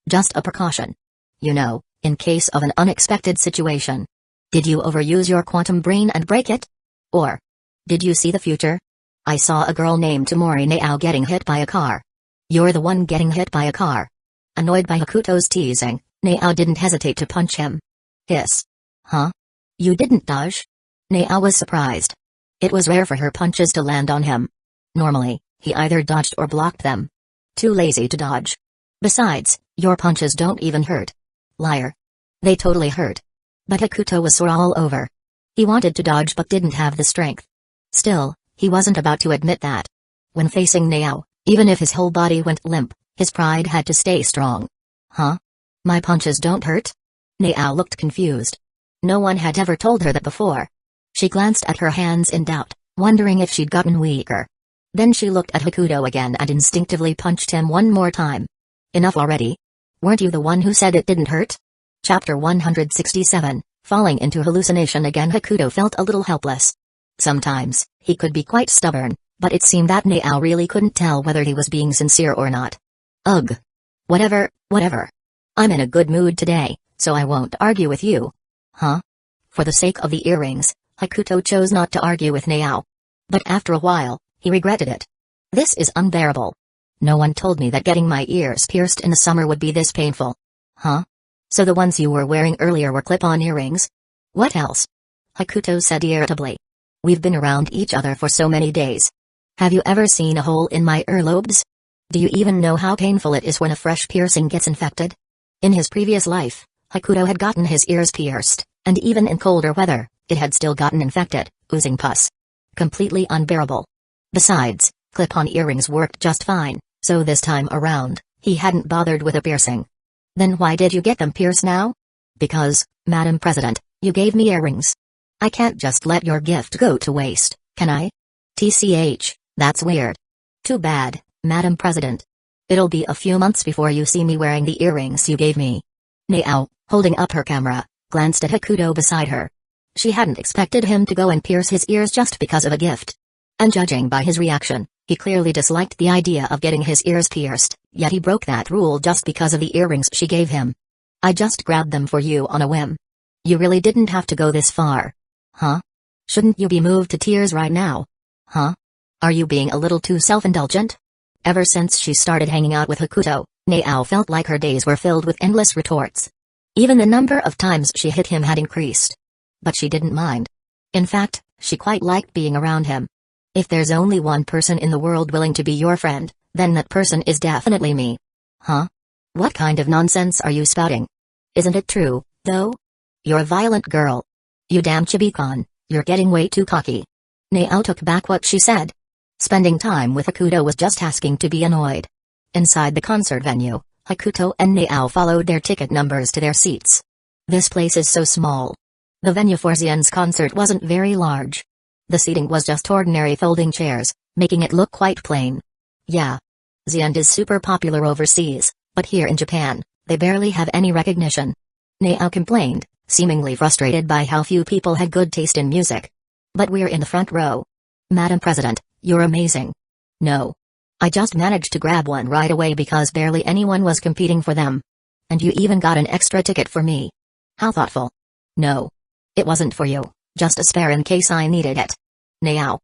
Just a precaution. You know, in case of an unexpected situation. Did you overuse your quantum brain and break it? Or did you see the future? I saw a girl named Tamori Nao getting hit by a car. You're the one getting hit by a car. Annoyed by Hakuto's teasing, Nao didn't hesitate to punch him. Hiss. Huh? You didn't dodge? Nao was surprised. It was rare for her punches to land on him. Normally, he either dodged or blocked them. Too lazy to dodge. Besides, your punches don't even hurt. Liar. They totally hurt. But Hakuto was sore all over. He wanted to dodge but didn't have the strength. Still, he wasn't about to admit that. When facing Nao, even if his whole body went limp, his pride had to stay strong. Huh? My punches don't hurt? Nao looked confused. No one had ever told her that before. She glanced at her hands in doubt, wondering if she'd gotten weaker. Then she looked at Hakuto again and instinctively punched him one more time. Enough already? Weren't you the one who said it didn't hurt? Chapter 167, Falling into Hallucination. Again Hakuto felt a little helpless. Sometimes, he could be quite stubborn, but it seemed that Nao really couldn't tell whether he was being sincere or not. Ugh. Whatever. I'm in a good mood today, so I won't argue with you. Huh? For the sake of the earrings, Hakuto chose not to argue with Nao. But after a while, he regretted it. This is unbearable. No one told me that getting my ears pierced in the summer would be this painful. Huh? So the ones you were wearing earlier were clip-on earrings? What else? Hakuto said irritably. We've been around each other for so many days. Have you ever seen a hole in my earlobes? Do you even know how painful it is when a fresh piercing gets infected? In his previous life, Hakuto had gotten his ears pierced, and even in colder weather, it had still gotten infected, oozing pus. Completely unbearable. Besides, clip-on earrings worked just fine, so this time around, he hadn't bothered with a piercing. Then why did you get them pierced now? Because, Madam President, you gave me earrings. I can't just let your gift go to waste, can I? TCH, that's weird. Too bad, Madam President. It'll be a few months before you see me wearing the earrings you gave me. Naao, holding up her camera, glanced at Hakuto beside her. She hadn't expected him to go and pierce his ears just because of a gift. And judging by his reaction, he clearly disliked the idea of getting his ears pierced, yet he broke that rule just because of the earrings she gave him. I just grabbed them for you on a whim. You really didn't have to go this far. Huh? Shouldn't you be moved to tears right now? Huh? Are you being a little too self-indulgent? Ever since she started hanging out with Hakuto, Naao felt like her days were filled with endless retorts. Even the number of times she hit him had increased. But she didn't mind. In fact, she quite liked being around him. If there's only one person in the world willing to be your friend, then that person is definitely me. Huh? What kind of nonsense are you spouting? Isn't it true, though? You're a violent girl. You damn chibikon, you're getting way too cocky. Naao took back what she said. Spending time with Hakuto was just asking to be annoyed. Inside the concert venue, Hakuto and Naao followed their ticket numbers to their seats. This place is so small. The venue for Xian's concert wasn't very large. The seating was just ordinary folding chairs, making it look quite plain. Yeah. Xian is super popular overseas, but here in Japan, they barely have any recognition. Naao complained, seemingly frustrated by how few people had good taste in music. But we're in the front row. Madam President, you're amazing. No. I just managed to grab one right away because barely anyone was competing for them. And you even got an extra ticket for me. How thoughtful. No. It wasn't for you, just a spare in case I needed it. Naao.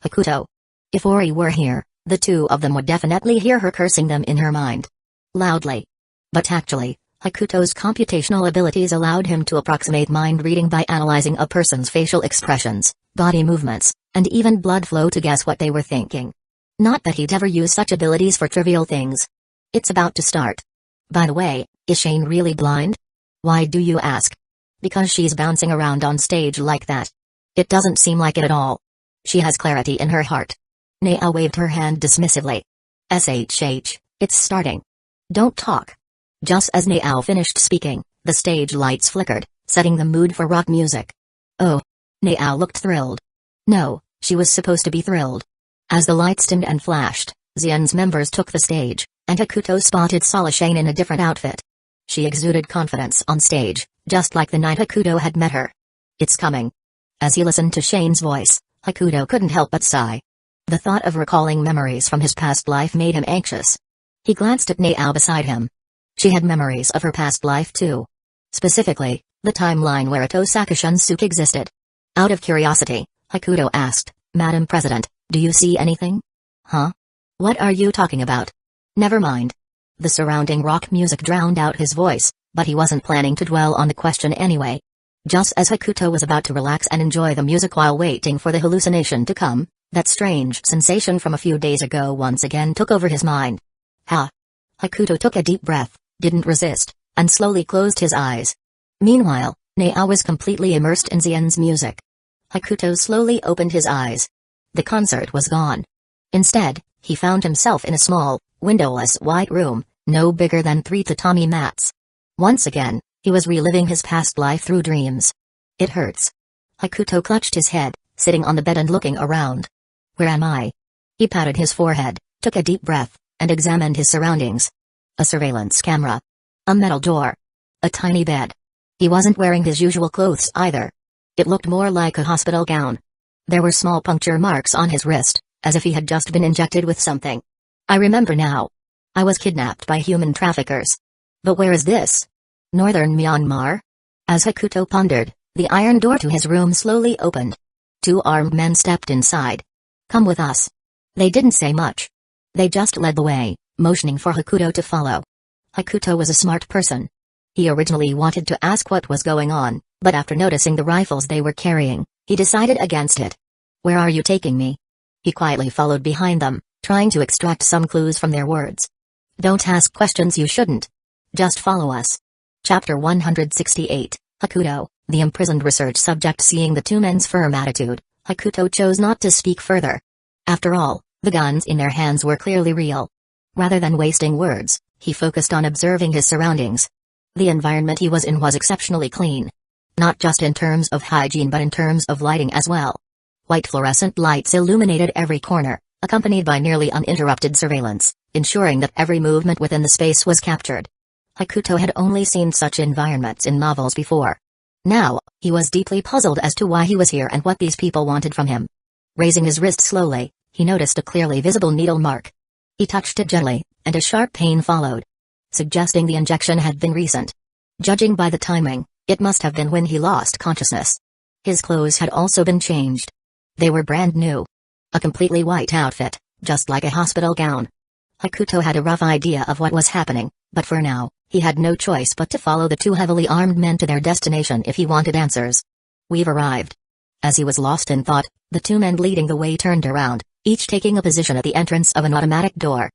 Hakuto. If Ori were here, the two of them would definitely hear her cursing them in her mind. Loudly. But actually, Hakuto's computational abilities allowed him to approximate mind reading by analyzing a person's facial expressions, body movements, and even blood flow to guess what they were thinking. Not that he'd ever use such abilities for trivial things. It's about to start. By the way, is Shane really blind? Why do you ask? Because she's bouncing around on stage like that. It doesn't seem like it at all. She has clarity in her heart. Naao waved her hand dismissively. SHH, it's starting. Don't talk. Just as Naao finished speaking, the stage lights flickered, setting the mood for rock music. Oh. Naao looked thrilled. No, she was supposed to be thrilled. As the lights dimmed and flashed, Xian's members took the stage, and Hakuto spotted Sala Shane in a different outfit. She exuded confidence on stage, just like the night Hakuto had met her. It's coming. As he listened to Shane's voice, Hakuto couldn't help but sigh. The thought of recalling memories from his past life made him anxious. He glanced at Naao beside him. She had memories of her past life too. Specifically, the timeline where Otosaka Shunsuke existed. Out of curiosity, Hakuto asked, Madam President, do you see anything? Huh? What are you talking about? Never mind. The surrounding rock music drowned out his voice, but he wasn't planning to dwell on the question anyway. Just as Hakuto was about to relax and enjoy the music while waiting for the hallucination to come, that strange sensation from a few days ago once again took over his mind. Ha! Hakuto took a deep breath, didn't resist, and slowly closed his eyes. Meanwhile, Naao was completely immersed in Xian's music. Hakuto slowly opened his eyes. The concert was gone. Instead, he found himself in a small, windowless white room, no bigger than 3 tatami mats. Once again, he was reliving his past life through dreams. It hurts. Hakuto clutched his head, sitting on the bed and looking around. Where am I? He patted his forehead, took a deep breath, and examined his surroundings. A surveillance camera. A metal door. A tiny bed. He wasn't wearing his usual clothes either. It looked more like a hospital gown. There were small puncture marks on his wrist, as if he had just been injected with something. I remember now. I was kidnapped by human traffickers. But where is this? Northern Myanmar? As Hakuto pondered, the iron door to his room slowly opened. 2 armed men stepped inside. Come with us. They didn't say much. They just led the way, motioning for Hakuto to follow. Hakuto was a smart person. He originally wanted to ask what was going on, but after noticing the rifles they were carrying, he decided against it. "Where are you taking me?" He quietly followed behind them, trying to extract some clues from their words. "Don't ask questions you shouldn't. Just follow us." Chapter 168, Hakuto, the imprisoned research subject. Seeing the two men's firm attitude, Hakuto chose not to speak further. After all, the guns in their hands were clearly real. Rather than wasting words, he focused on observing his surroundings. The environment he was in was exceptionally clean. Not just in terms of hygiene but in terms of lighting as well. White fluorescent lights illuminated every corner, accompanied by nearly uninterrupted surveillance, ensuring that every movement within the space was captured. Hakuto had only seen such environments in novels before. Now, he was deeply puzzled as to why he was here and what these people wanted from him. Raising his wrist slowly, he noticed a clearly visible needle mark. He touched it gently, and a sharp pain followed, suggesting the injection had been recent. Judging by the timing, it must have been when he lost consciousness. His clothes had also been changed. They were brand new. A completely white outfit, just like a hospital gown. Hakuto had a rough idea of what was happening, but for now, he had no choice but to follow the two heavily armed men to their destination if he wanted answers. "We've arrived." As he was lost in thought, the two men leading the way turned around, each taking a position at the entrance of an automatic door.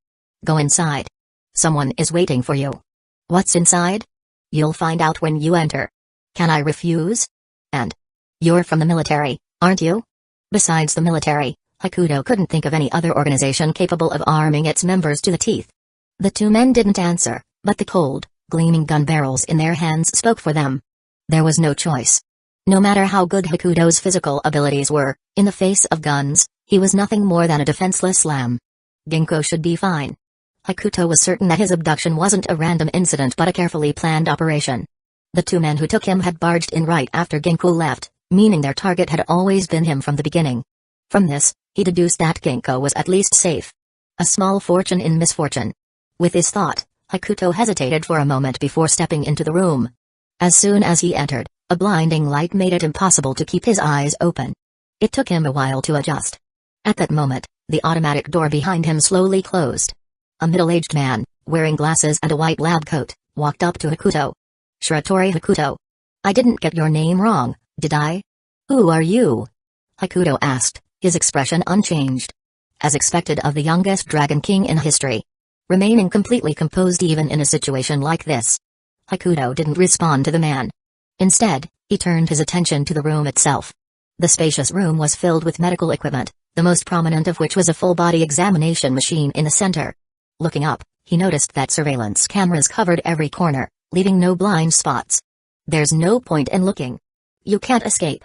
"Go inside. Someone is waiting for you." "What's inside?" "You'll find out when you enter." "Can I refuse?" "And? You're from the military, aren't you?" Besides the military, Hakuto couldn't think of any other organization capable of arming its members to the teeth. The two men didn't answer, but the cold, gleaming gun barrels in their hands spoke for them. There was no choice. No matter how good Hakuto's physical abilities were, in the face of guns, he was nothing more than a defenseless lamb. Ginkgo should be fine. Hakuto was certain that his abduction wasn't a random incident but a carefully planned operation. The two men who took him had barged in right after Ginkgo left, meaning their target had always been him from the beginning. From this, he deduced that Ginkgo was at least safe. A small fortune in misfortune. With this thought, Hakuto hesitated for a moment before stepping into the room. As soon as he entered, a blinding light made it impossible to keep his eyes open. It took him a while to adjust. At that moment, the automatic door behind him slowly closed. A middle-aged man, wearing glasses and a white lab coat, walked up to Hakuto. "Shiratori Hakuto. I didn't get your name wrong, did I?" "Who are you?" Hakuto asked, his expression unchanged. As expected of the youngest Dragon King in history. Remaining completely composed even in a situation like this. Hakuto didn't respond to the man. Instead, he turned his attention to the room itself. The spacious room was filled with medical equipment, the most prominent of which was a full-body examination machine in the center. Looking up, he noticed that surveillance cameras covered every corner, leaving no blind spots. "There's no point in looking. You can't escape.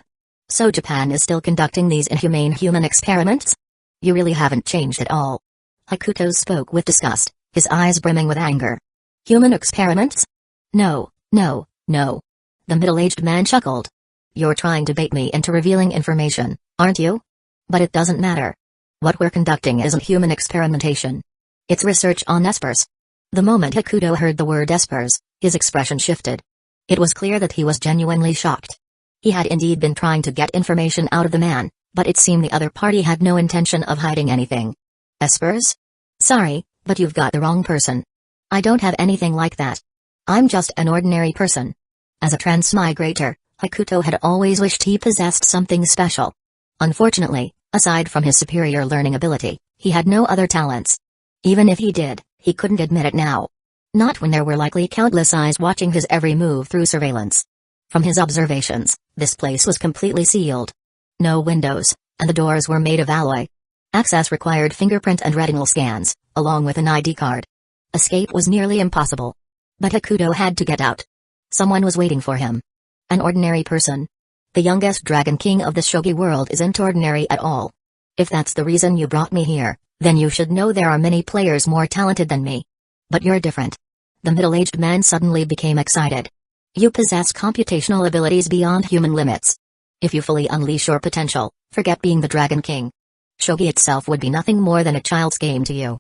So Japan is still conducting these inhumane human experiments? You really haven't changed at all." Hakuto spoke with disgust, his eyes brimming with anger. "Human experiments? No, no, no." The middle-aged man chuckled. "You're trying to bait me into revealing information, aren't you? But it doesn't matter. What we're conducting isn't human experimentation. It's research on espers." The moment Hakuto heard the word espers, his expression shifted. It was clear that he was genuinely shocked. He had indeed been trying to get information out of the man, but it seemed the other party had no intention of hiding anything. "Espers? Sorry, but you've got the wrong person. I don't have anything like that. I'm just an ordinary person." As a transmigrator, Hakuto had always wished he possessed something special. Unfortunately, aside from his superior learning ability, he had no other talents. Even if he did, he couldn't admit it now. Not when there were likely countless eyes watching his every move through surveillance. From his observations, this place was completely sealed. No windows, and the doors were made of alloy. Access required fingerprint and retinal scans, along with an ID card. Escape was nearly impossible. But Hakuto had to get out. Someone was waiting for him. An ordinary person. The youngest Dragon King of the Shogi world isn't ordinary at all. If that's the reason you brought me here, then you should know there are many players more talented than me. But you're different. The middle-aged man suddenly became excited. You possess computational abilities beyond human limits. If you fully unleash your potential, forget being the Dragon King. Shogi itself would be nothing more than a child's game to you.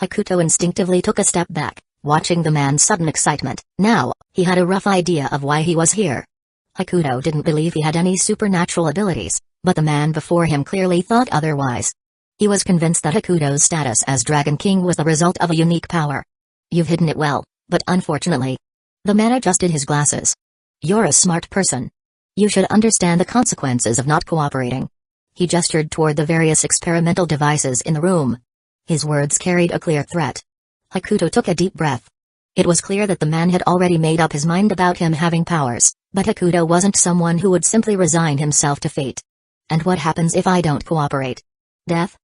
Hakuto instinctively took a step back, watching the man's sudden excitement. Now, he had a rough idea of why he was here. Hakuto didn't believe he had any supernatural abilities, but the man before him clearly thought otherwise. He was convinced that Hakuto's status as Dragon King was the result of a unique power. You've hidden it well, but unfortunately. The man adjusted his glasses. You're a smart person. You should understand the consequences of not cooperating. He gestured toward the various experimental devices in the room. His words carried a clear threat. Hakuto took a deep breath. It was clear that the man had already made up his mind about him having powers, but Hakuto wasn't someone who would simply resign himself to fate. And what happens if I don't cooperate? Death?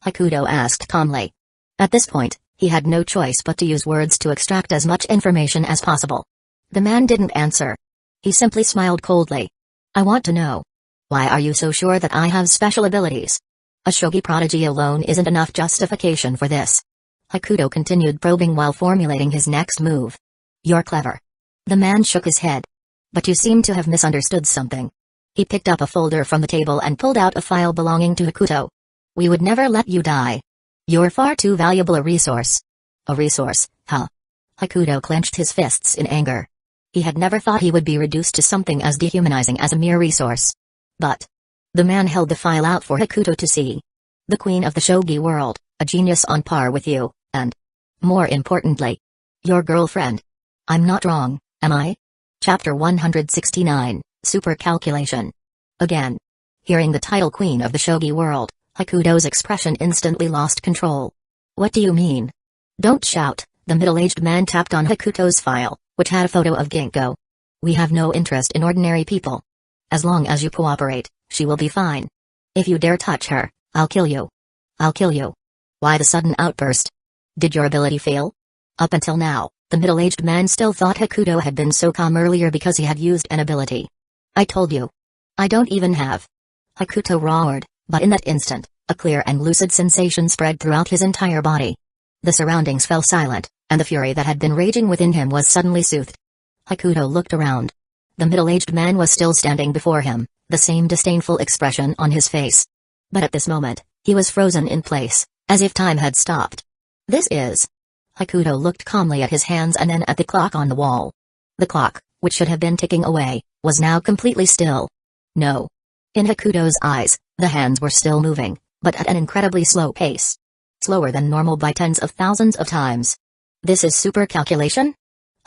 Hakuto asked calmly. At this point, he had no choice but to use words to extract as much information as possible. The man didn't answer. He simply smiled coldly. I want to know. Why are you so sure that I have special abilities? A shogi prodigy alone isn't enough justification for this. Hakuto continued probing while formulating his next move. You're clever. The man shook his head. But you seem to have misunderstood something. He picked up a folder from the table and pulled out a file belonging to Hakuto. We would never let you die. You're far too valuable a resource. A resource, huh? Hakuto clenched his fists in anger. He had never thought he would be reduced to something as dehumanizing as a mere resource. But the man held the file out for Hakuto to see. The queen of the shogi world, a genius on par with you, and, more importantly, your girlfriend. I'm not wrong, am I? Chapter 169, Super Calculation. Again. Hearing the title Queen of the Shogi World, Hakuto's expression instantly lost control. What do you mean? Don't shout, the middle-aged man tapped on Hakuto's file, which had a photo of Ginkgo. We have no interest in ordinary people. As long as you cooperate, she will be fine. If you dare touch her, I'll kill you. I'll kill you. Why the sudden outburst? Did your ability fail? Up until now, the middle-aged man still thought Hakuto had been so calm earlier because he had used an ability. I told you. I don't even have. Hakuto roared, but in that instant, a clear and lucid sensation spread throughout his entire body. The surroundings fell silent, and the fury that had been raging within him was suddenly soothed. Hakuto looked around. The middle-aged man was still standing before him, the same disdainful expression on his face. But at this moment, he was frozen in place, as if time had stopped. This is... Hakuto looked calmly at his hands and then at the clock on the wall. The clock, which should have been ticking away, was now completely still. No. In Hakuto's eyes, the hands were still moving, but at an incredibly slow pace. Slower than normal by tens of thousands of times. This is super calculation?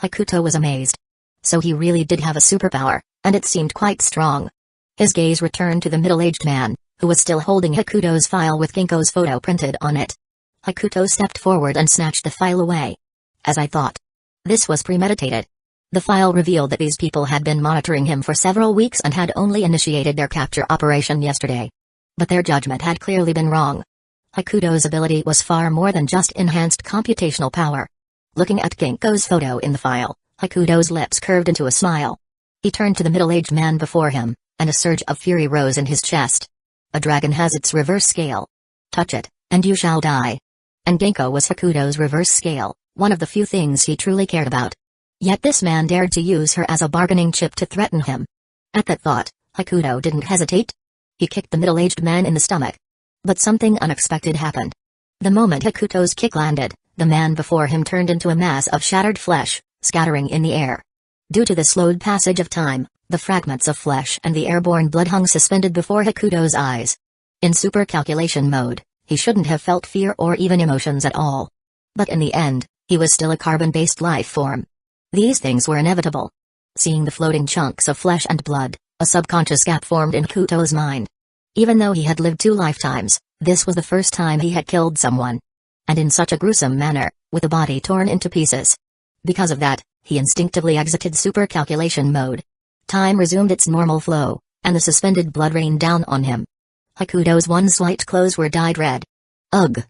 Hakuto was amazed. So he really did have a superpower, and it seemed quite strong. His gaze returned to the middle-aged man, who was still holding Hakuto's file with Ginkgo's photo printed on it. Hakuto stepped forward and snatched the file away. As I thought. This was premeditated. The file revealed that these people had been monitoring him for several weeks and had only initiated their capture operation yesterday. But their judgment had clearly been wrong. Hakuto's ability was far more than just enhanced computational power. Looking at Ginkgo's photo in the file, Hakuto's lips curved into a smile. He turned to the middle-aged man before him, and a surge of fury rose in his chest. A dragon has its reverse scale. Touch it, and you shall die. And Ginkgo was Hakuto's reverse scale, one of the few things he truly cared about. Yet this man dared to use her as a bargaining chip to threaten him. At that thought, Hakuto didn't hesitate. He kicked the middle-aged man in the stomach. But something unexpected happened. The moment Hakuto's kick landed, the man before him turned into a mass of shattered flesh, scattering in the air. Due to the slowed passage of time, the fragments of flesh and the airborne blood hung suspended before Hakuto's eyes. In super calculation mode, he shouldn't have felt fear or even emotions at all. But in the end, he was still a carbon-based life form. These things were inevitable. Seeing the floating chunks of flesh and blood, a subconscious gap formed in Hakuto's mind. Even though he had lived 2 lifetimes, this was the first time he had killed someone. And in such a gruesome manner, with a body torn into pieces. Because of that, he instinctively exited super calculation mode. Time resumed its normal flow, and the suspended blood rained down on him. Hakuto's one slight clothes were dyed red. Ugh!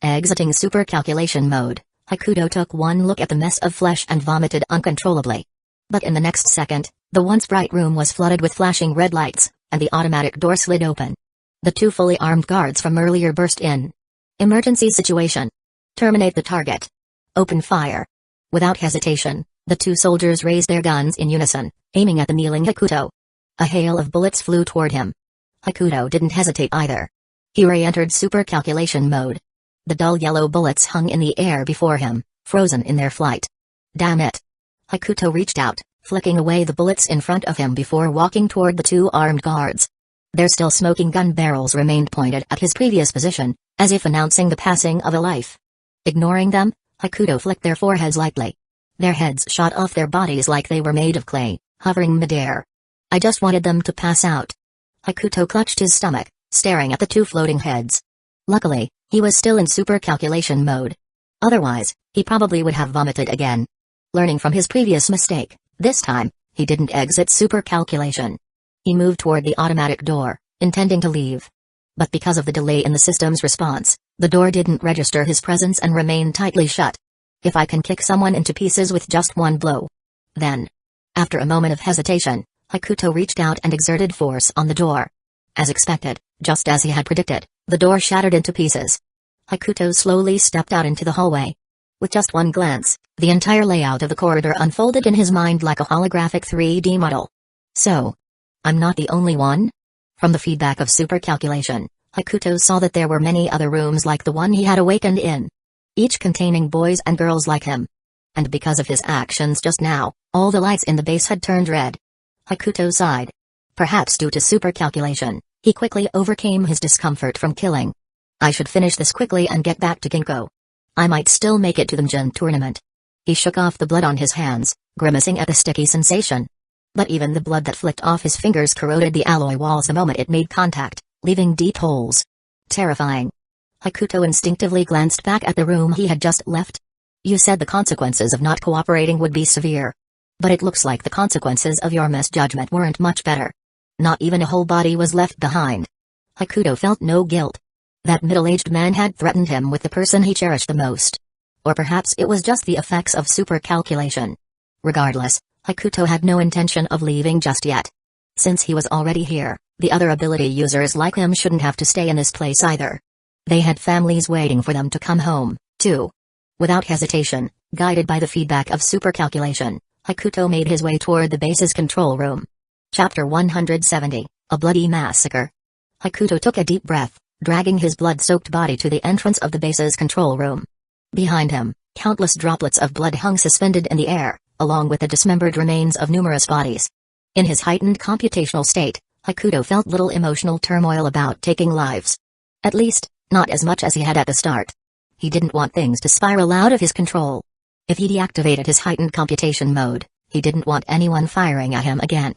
Exiting super calculation mode, Hakuto took one look at the mess of flesh and vomited uncontrollably. But in the next second, the once bright room was flooded with flashing red lights, and the automatic door slid open. The 2 fully armed guards from earlier burst in. Emergency situation. Terminate the target. Open fire. Without hesitation, the 2 soldiers raised their guns in unison, aiming at the kneeling Hakuto. A hail of bullets flew toward him. Hakuto didn't hesitate either. He re-entered super calculation mode. The dull yellow bullets hung in the air before him, frozen in their flight. Damn it! Hakuto reached out, flicking away the bullets in front of him before walking toward the 2 armed guards. Their still smoking gun barrels remained pointed at his previous position, as if announcing the passing of a life. Ignoring them, Hakuto flicked their foreheads lightly. Their heads shot off their bodies like they were made of clay, hovering midair. I just wanted them to pass out. Hakuto clutched his stomach, staring at the two floating heads. Luckily, he was still in super calculation mode. Otherwise, he probably would have vomited again. Learning from his previous mistake, this time, he didn't exit super calculation. He moved toward the automatic door, intending to leave. But because of the delay in the system's response, the door didn't register his presence and remained tightly shut. If I can kick someone into pieces with just one blow. Then. After a moment of hesitation, Hakuto reached out and exerted force on the door. As expected, just as he had predicted, the door shattered into pieces. Hakuto slowly stepped out into the hallway. With just one glance, the entire layout of the corridor unfolded in his mind like a holographic 3D model. So, I'm not the only one? From the feedback of super calculation, Hakuto saw that there were many other rooms like the one he had awakened in. Each containing boys and girls like him. And because of his actions just now, all the lights in the base had turned red. Hakuto sighed. Perhaps due to super calculation, he quickly overcame his discomfort from killing. I should finish this quickly and get back to Ginkgo. I might still make it to the Mjin tournament. He shook off the blood on his hands, grimacing at the sticky sensation. But even the blood that flicked off his fingers corroded the alloy walls the moment it made contact, leaving deep holes. Terrifying. Hakuto instinctively glanced back at the room he had just left. You said the consequences of not cooperating would be severe. But it looks like the consequences of your misjudgment weren't much better. Not even a whole body was left behind. Hakuto felt no guilt. That middle-aged man had threatened him with the person he cherished the most. Or perhaps it was just the effects of super calculation. Regardless, Hakuto had no intention of leaving just yet. Since he was already here, the other ability users like him shouldn't have to stay in this place either. They had families waiting for them to come home, too. Without hesitation, guided by the feedback of super calculation, Hakuto made his way toward the base's control room. Chapter 170, A Bloody Massacre. Hakuto took a deep breath, dragging his blood-soaked body to the entrance of the base's control room. Behind him, countless droplets of blood hung suspended in the air, along with the dismembered remains of numerous bodies. In his heightened computational state, Hakuto felt little emotional turmoil about taking lives. At least, not as much as he had at the start. He didn't want things to spiral out of his control. If he deactivated his heightened computation mode, he didn't want anyone firing at him again.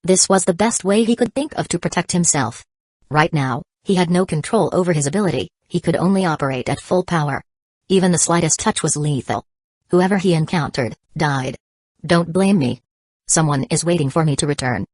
This was the best way he could think of to protect himself. Right now, he had no control over his ability, he could only operate at full power. Even the slightest touch was lethal. Whoever he encountered, died. Don't blame me. Someone is waiting for me to return.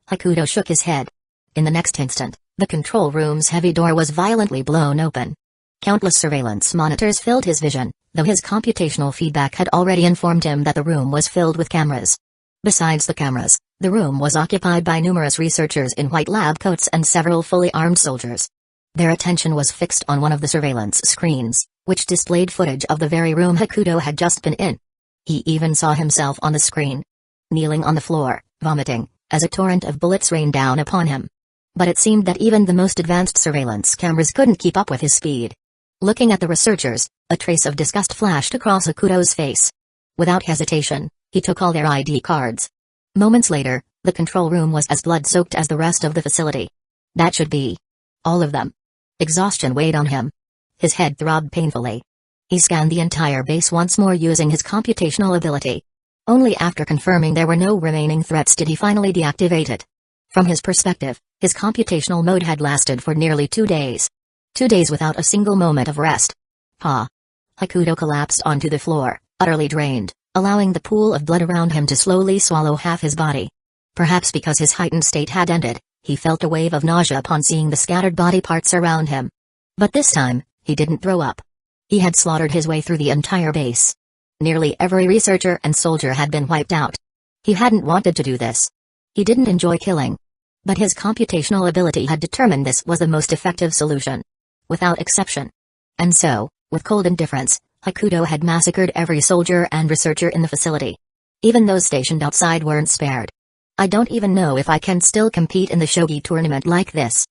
Hakuto shook his head. In the next instant, the control room's heavy door was violently blown open. Countless surveillance monitors filled his vision, though his computational feedback had already informed him that the room was filled with cameras. Besides the cameras, the room was occupied by numerous researchers in white lab coats and several fully armed soldiers. Their attention was fixed on one of the surveillance screens, which displayed footage of the very room Hakuto had just been in. He even saw himself on the screen. Kneeling on the floor, vomiting, as a torrent of bullets rained down upon him. But it seemed that even the most advanced surveillance cameras couldn't keep up with his speed. Looking at the researchers, a trace of disgust flashed across Hakuto's face. Without hesitation, he took all their ID cards. Moments later, the control room was as blood-soaked as the rest of the facility. That should be all of them. Exhaustion weighed on him. His head throbbed painfully. He scanned the entire base once more using his computational ability. Only after confirming there were no remaining threats did he finally deactivate it. From his perspective, his computational mode had lasted for nearly 2 days. 2 days without a single moment of rest. Hakuto collapsed onto the floor, utterly drained, allowing the pool of blood around him to slowly swallow half his body. Perhaps because his heightened state had ended, he felt a wave of nausea upon seeing the scattered body parts around him. But this time, he didn't throw up. He had slaughtered his way through the entire base. Nearly every researcher and soldier had been wiped out. He hadn't wanted to do this. He didn't enjoy killing. But his computational ability had determined this was the most effective solution. Without exception. And so, with cold indifference, Hakuto had massacred every soldier and researcher in the facility. Even those stationed outside weren't spared. I don't even know if I can still compete in the shogi tournament like this.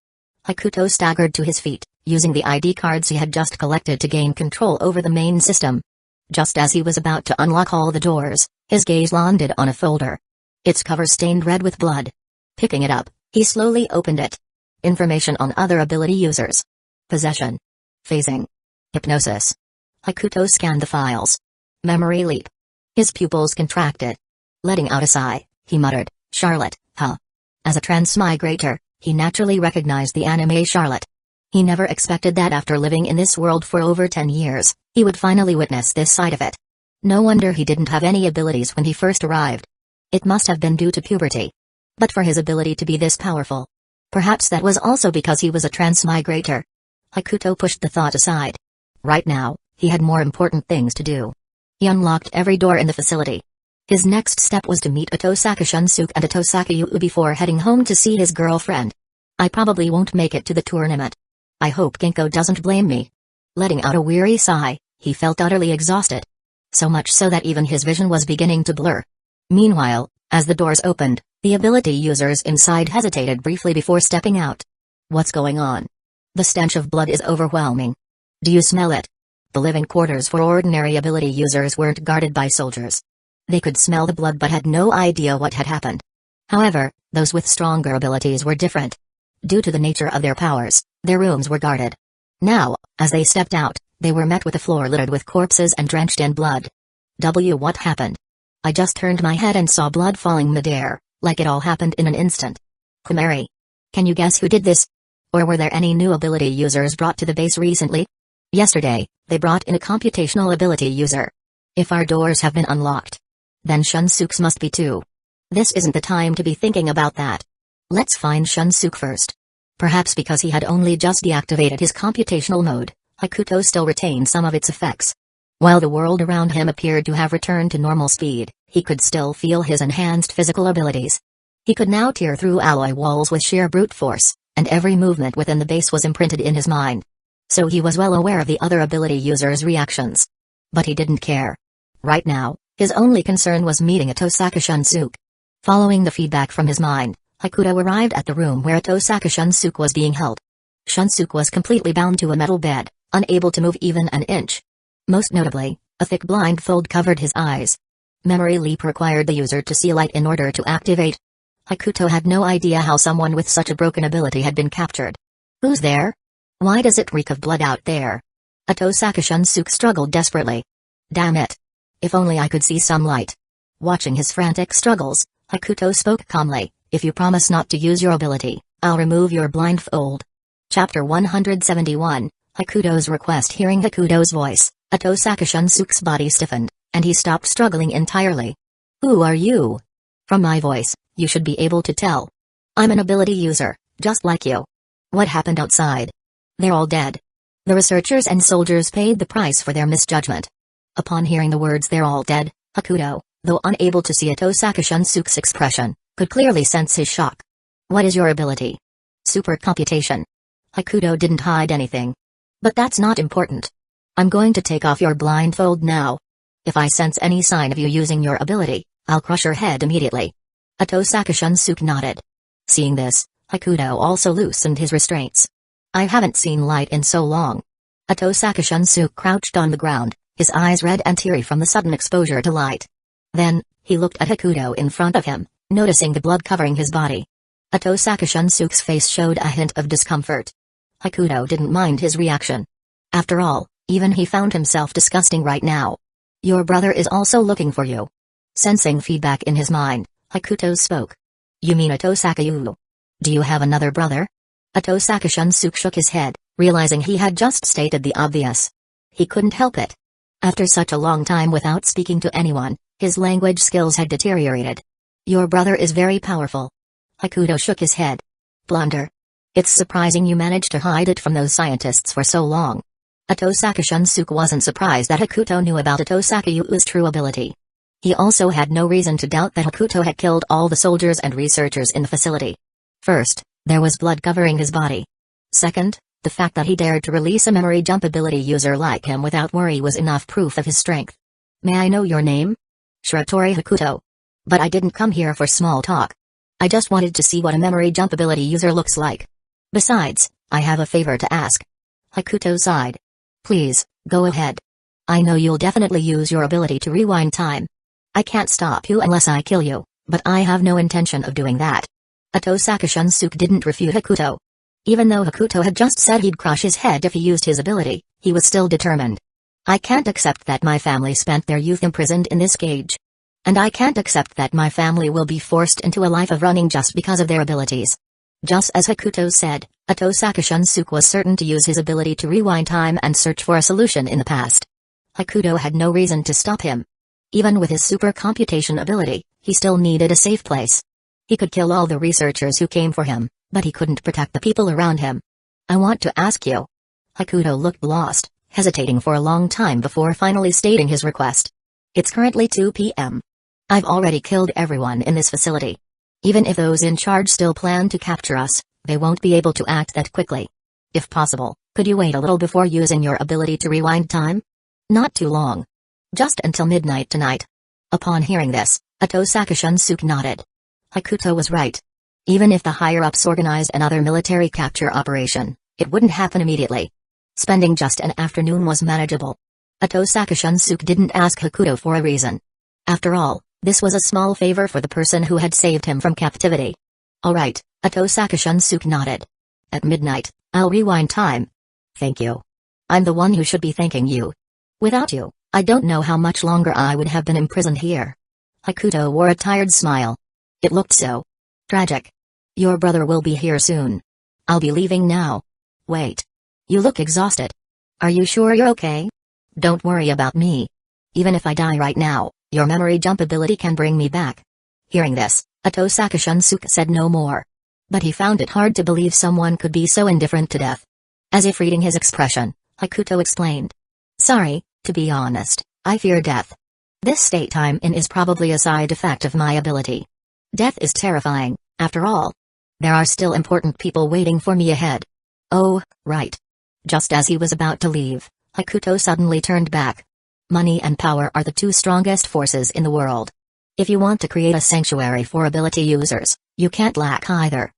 Hakuto staggered to his feet, using the ID cards he had just collected to gain control over the main system. Just as he was about to unlock all the doors, his gaze landed on a folder. Its cover stained red with blood. Picking it up, he slowly opened it. Information on other ability users. Possession. Phasing. Hypnosis. Hakuto scanned the files. Memory leap. His pupils contracted. Letting out a sigh, he muttered, Charlotte, huh? As a transmigrator, he naturally recognized the anime Charlotte. He never expected that after living in this world for over 10 years, he would finally witness this side of it. No wonder he didn't have any abilities when he first arrived. It must have been due to puberty. But for his ability to be this powerful. Perhaps that was also because he was a transmigrator. Hakuto pushed the thought aside. Right now, he had more important things to do. He unlocked every door in the facility. His next step was to meet Otosaka Shunsuke and Otosaka Yu before heading home to see his girlfriend. I probably won't make it to the tournament. I hope Ginkgo doesn't blame me. Letting out a weary sigh, he felt utterly exhausted. So much so that even his vision was beginning to blur. Meanwhile, as the doors opened, the ability users inside hesitated briefly before stepping out. What's going on? The stench of blood is overwhelming. Do you smell it? The living quarters for ordinary ability users weren't guarded by soldiers. They could smell the blood but had no idea what had happened. However, those with stronger abilities were different. Due to the nature of their powers, their rooms were guarded. Now, as they stepped out, they were met with a floor littered with corpses and drenched in blood. What happened? I just turned my head and saw blood falling midair, like it all happened in an instant. Kumari. Can you guess who did this? Or were there any new ability users brought to the base recently? Yesterday, they brought in a computational ability user. If our doors have been unlocked, then Shunsuke's must be too. This isn't the time to be thinking about that. Let's find Shunsuke first. Perhaps because he had only just deactivated his computational mode, Hakuto still retained some of its effects. While the world around him appeared to have returned to normal speed, he could still feel his enhanced physical abilities. He could now tear through alloy walls with sheer brute force, and every movement within the base was imprinted in his mind. So he was well aware of the other ability users' reactions. But he didn't care. Right now, his only concern was meeting Otosaka Shunsuke. Following the feedback from his mind, Hakuto arrived at the room where Otosaka Shunsuke was being held. Shunsuke was completely bound to a metal bed, unable to move even an inch. Most notably, a thick blindfold covered his eyes. Memory leap required the user to see light in order to activate. Hakuto had no idea how someone with such a broken ability had been captured. Who's there? Why does it reek of blood out there? Otosaka Shunsuke struggled desperately. Damn it. If only I could see some light. Watching his frantic struggles, Hakuto spoke calmly, if you promise not to use your ability, I'll remove your blindfold. Chapter 171, Hakuto's request. Hearing Hakuto's voice, Otosaka Shunsuke's body stiffened, and he stopped struggling entirely. Who are you? From my voice, you should be able to tell. I'm an ability user, just like you. What happened outside? They're all dead. The researchers and soldiers paid the price for their misjudgment. Upon hearing the words "they're all dead," Hakuto, though unable to see Otosaka Shunsuke's expression, could clearly sense his shock. What is your ability? Super computation. Hakuto didn't hide anything. But that's not important. I'm going to take off your blindfold now. If I sense any sign of you using your ability, I'll crush your head immediately. Otosaka Shunsuke nodded. Seeing this, Hakuto also loosened his restraints. I haven't seen light in so long. Otosaka Shunsuke crouched on the ground, his eyes red and teary from the sudden exposure to light. Then, he looked at Hakuto in front of him, noticing the blood covering his body. Otosaka Shunsuke's face showed a hint of discomfort. Hakuto didn't mind his reaction. After all, even he found himself disgusting right now. Your brother is also looking for you. Sensing feedback in his mind, Hakuto spoke. You mean Otosaka Yu? Do you have another brother? Otosaka Shunsuke shook his head, realizing he had just stated the obvious. He couldn't help it. After such a long time without speaking to anyone, his language skills had deteriorated. Your brother is very powerful. Hakuto shook his head. Blunder. It's surprising you managed to hide it from those scientists for so long. Otosaka Shunsuke wasn't surprised that Hakuto knew about Otosaka Yu's true ability. He also had no reason to doubt that Hakuto had killed all the soldiers and researchers in the facility. First, there was blood covering his body. Second, the fact that he dared to release a memory jump ability user like him without worry was enough proof of his strength. May I know your name? Shiratori Hakuto. But I didn't come here for small talk. I just wanted to see what a memory jump ability user looks like. Besides, I have a favor to ask. Hakuto sighed. Please, go ahead. I know you'll definitely use your ability to rewind time. I can't stop you unless I kill you, but I have no intention of doing that. Otosaka Shunsuke didn't refute Hakuto. Even though Hakuto had just said he'd crush his head if he used his ability, he was still determined. I can't accept that my family spent their youth imprisoned in this cage. And I can't accept that my family will be forced into a life of running just because of their abilities. Just as Hakuto said, Atosaka Shunsuke was certain to use his ability to rewind time and search for a solution in the past. Hakuto had no reason to stop him. Even with his super computation ability, he still needed a safe place. He could kill all the researchers who came for him, but he couldn't protect the people around him. I want to ask you. Hakuto looked lost, hesitating for a long time before finally stating his request. It's currently 2 p.m. I've already killed everyone in this facility. Even if those in charge still plan to capture us, they won't be able to act that quickly. If possible, could you wait a little before using your ability to rewind time? Not too long. Just until midnight tonight. Upon hearing this, Atosaka Shunsuke nodded. Hakuto was right. Even if the higher-ups organized another military capture operation, it wouldn't happen immediately. Spending just an afternoon was manageable. Atosaka Shunsuke didn't ask Hakuto for a reason. After all, this was a small favor for the person who had saved him from captivity. Alright, Atosaka Shunsuke nodded. At midnight, I'll rewind time. Thank you. I'm the one who should be thanking you. Without you, I don't know how much longer I would have been imprisoned here. Hakuto wore a tired smile. It looked so tragic. Your brother will be here soon. I'll be leaving now. Wait. You look exhausted. Are you sure you're okay? Don't worry about me. Even if I die right now, your memory jump ability can bring me back. Hearing this, Atosaka Shunsuke said no more. But he found it hard to believe someone could be so indifferent to death. As if reading his expression, Hakuto explained. Sorry, to be honest, I fear death. This state I'm in is probably a side effect of my ability. Death is terrifying, after all. There are still important people waiting for me ahead. Oh, right. Just as he was about to leave, Hakuto suddenly turned back. Money and power are the two strongest forces in the world. If you want to create a sanctuary for ability users, you can't lack either.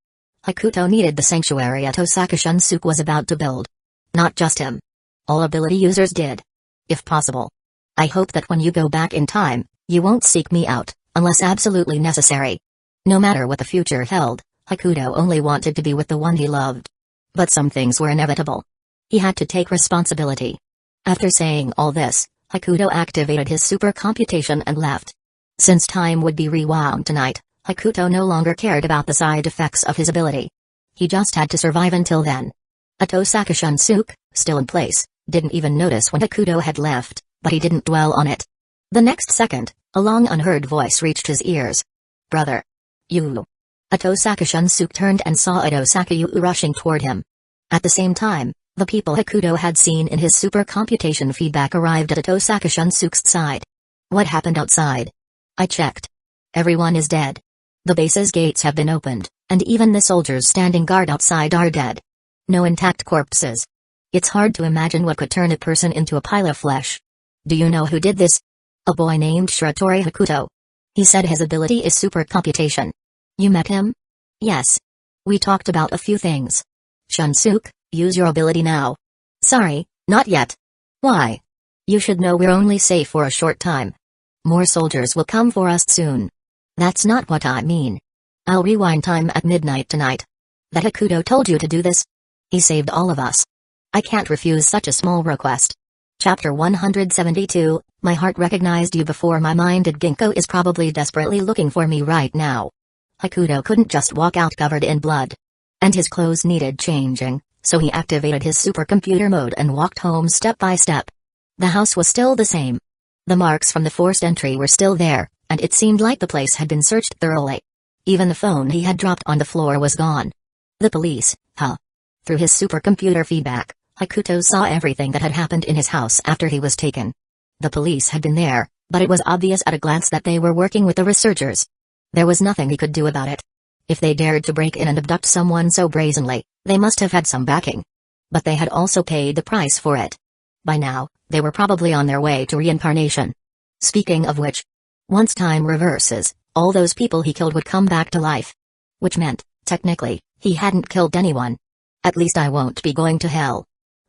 Hakuto needed the sanctuary Atosaka Shunsuke was about to build. Not just him. All ability users did. If possible. I hope that when you go back in time, you won't seek me out, unless absolutely necessary. No matter what the future held, Hakuto only wanted to be with the one he loved. But some things were inevitable. He had to take responsibility. After saying all this, Hakuto activated his super computation and left. Since time would be rewound tonight, Hakuto no longer cared about the side effects of his ability. He just had to survive until then. Atosaka Shunsuke, still in place, didn't even notice when Hakuto had left, but he didn't dwell on it. The next second, a long unheard voice reached his ears. Brother. You. Atosaka Shunsuke turned and saw Atosaka Yu rushing toward him. At the same time, the people Hakuto had seen in his super computation feedback arrived at Atosaka Shunsuke's side. What happened outside? I checked. Everyone is dead. The base's gates have been opened, and even the soldiers standing guard outside are dead. No intact corpses. It's hard to imagine what could turn a person into a pile of flesh. Do you know who did this? A boy named Shiratori Hakuto. He said his ability is super computation. You met him? Yes. We talked about a few things. Shunsuke, use your ability now. Sorry, not yet. Why? You should know we're only safe for a short time. More soldiers will come for us soon. That's not what I mean. I'll rewind time at midnight tonight. That Hakuto told you to do this? He saved all of us. I can't refuse such a small request. Chapter 172, My heart recognized you before my mind did. Ginkgo is probably desperately looking for me right now. Hakuto couldn't just walk out covered in blood. And his clothes needed changing, so he activated his supercomputer mode and walked home step by step. The house was still the same. The marks from the forced entry were still there, and it seemed like the place had been searched thoroughly. Even the phone he had dropped on the floor was gone. The police, huh? Through his supercomputer feedback, Hakuto saw everything that had happened in his house after he was taken. The police had been there, but it was obvious at a glance that they were working with the researchers. There was nothing he could do about it. If they dared to break in and abduct someone so brazenly, they must have had some backing. But they had also paid the price for it. By now, they were probably on their way to reincarnation. Speaking of which, once time reverses, all those people he killed would come back to life. Which meant, technically, he hadn't killed anyone. At least I won't be going to hell.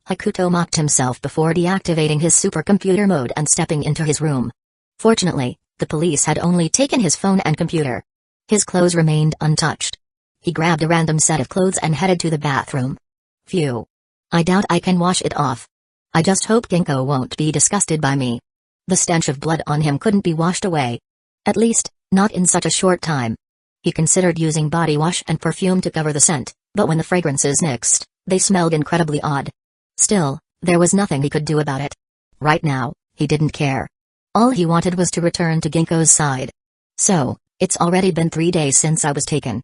Hakuto mocked himself before deactivating his supercomputer mode and stepping into his room. Fortunately, the police had only taken his phone and computer. His clothes remained untouched. He grabbed a random set of clothes and headed to the bathroom. Phew. I doubt I can wash it off. I just hope Ginkgo won't be disgusted by me. The stench of blood on him couldn't be washed away. At least, not in such a short time. He considered using body wash and perfume to cover the scent, but when the fragrances mixed, they smelled incredibly odd. Still, there was nothing he could do about it. Right now, he didn't care. All he wanted was to return to Ginkgo's side. So, it's already been 3 days since I was taken.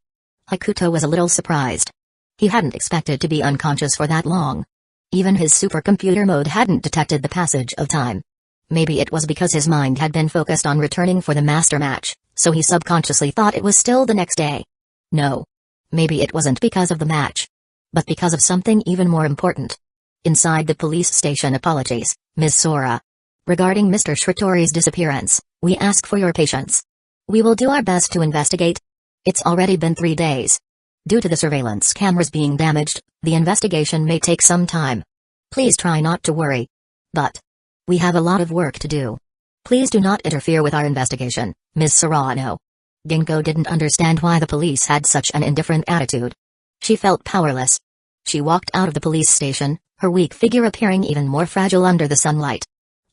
Hakuto was a little surprised. He hadn't expected to be unconscious for that long. Even his supercomputer mode hadn't detected the passage of time. Maybe it was because his mind had been focused on returning for the master match, so he subconsciously thought it was still the next day. No. Maybe it wasn't because of the match. But because of something even more important. Inside the police station. Apologies, Ms. Sora. Regarding Mr. Shratori's disappearance, we ask for your patience. We will do our best to investigate. It's already been 3 days. Due to the surveillance cameras being damaged, the investigation may take some time. Please try not to worry. But we have a lot of work to do. Please do not interfere with our investigation, Ms. Serrano. Ginkgo didn't understand why the police had such an indifferent attitude. She felt powerless. She walked out of the police station, her weak figure appearing even more fragile under the sunlight.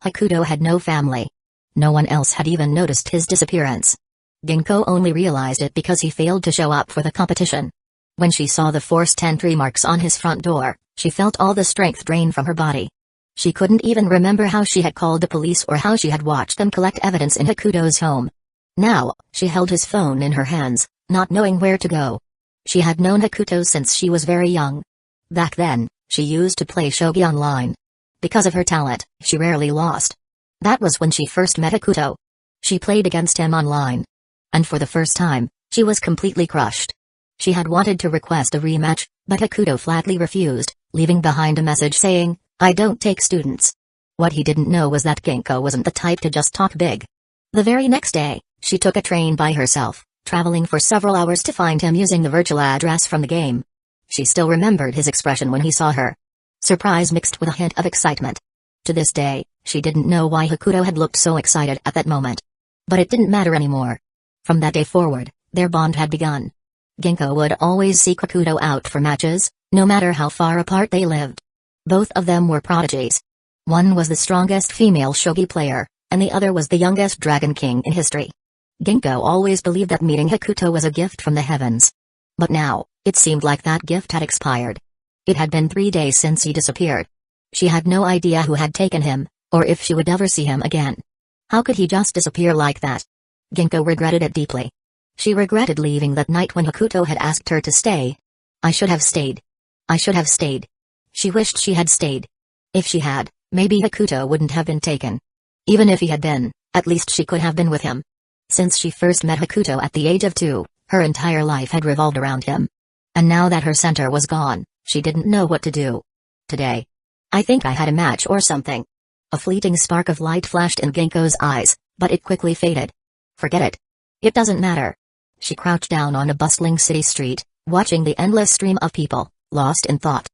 Hakuto had no family. No one else had even noticed his disappearance. Ginkgo only realized it because he failed to show up for the competition. When she saw the forced entry marks on his front door, she felt all the strength drain from her body. She couldn't even remember how she had called the police or how she had watched them collect evidence in Hakuto's home. Now, she held his phone in her hands, not knowing where to go. She had known Hakuto since she was very young. Back then, she used to play shogi online. Because of her talent, she rarely lost. That was when she first met Hakuto. She played against him online. And for the first time, she was completely crushed. She had wanted to request a rematch, but Hakuto flatly refused, leaving behind a message saying, "I don't take students." What he didn't know was that Ginkgo wasn't the type to just talk big. The very next day, she took a train by herself, traveling for several hours to find him using the virtual address from the game. She still remembered his expression when he saw her. Surprise mixed with a hint of excitement. To this day, she didn't know why Hakuto had looked so excited at that moment. But it didn't matter anymore. From that day forward, their bond had begun. Ginkgo would always seek Hakuto out for matches, no matter how far apart they lived. Both of them were prodigies. One was the strongest female shogi player, and the other was the youngest Dragon King in history. Ginkgo always believed that meeting Hakuto was a gift from the heavens. But now, it seemed like that gift had expired. It had been 3 days since he disappeared. She had no idea who had taken him, or if she would ever see him again. How could he just disappear like that? Ginkgo regretted it deeply. She regretted leaving that night when Hakuto had asked her to stay. I should have stayed. I should have stayed. She wished she had stayed. If she had, maybe Hakuto wouldn't have been taken. Even if he had been, at least she could have been with him. Since she first met Hakuto at the age of 2, her entire life had revolved around him. And now that her center was gone, she didn't know what to do. Today. I think I had a match or something. A fleeting spark of light flashed in Ginkgo's eyes, but it quickly faded. Forget it. It doesn't matter. She crouched down on a bustling city street, watching the endless stream of people, lost in thought.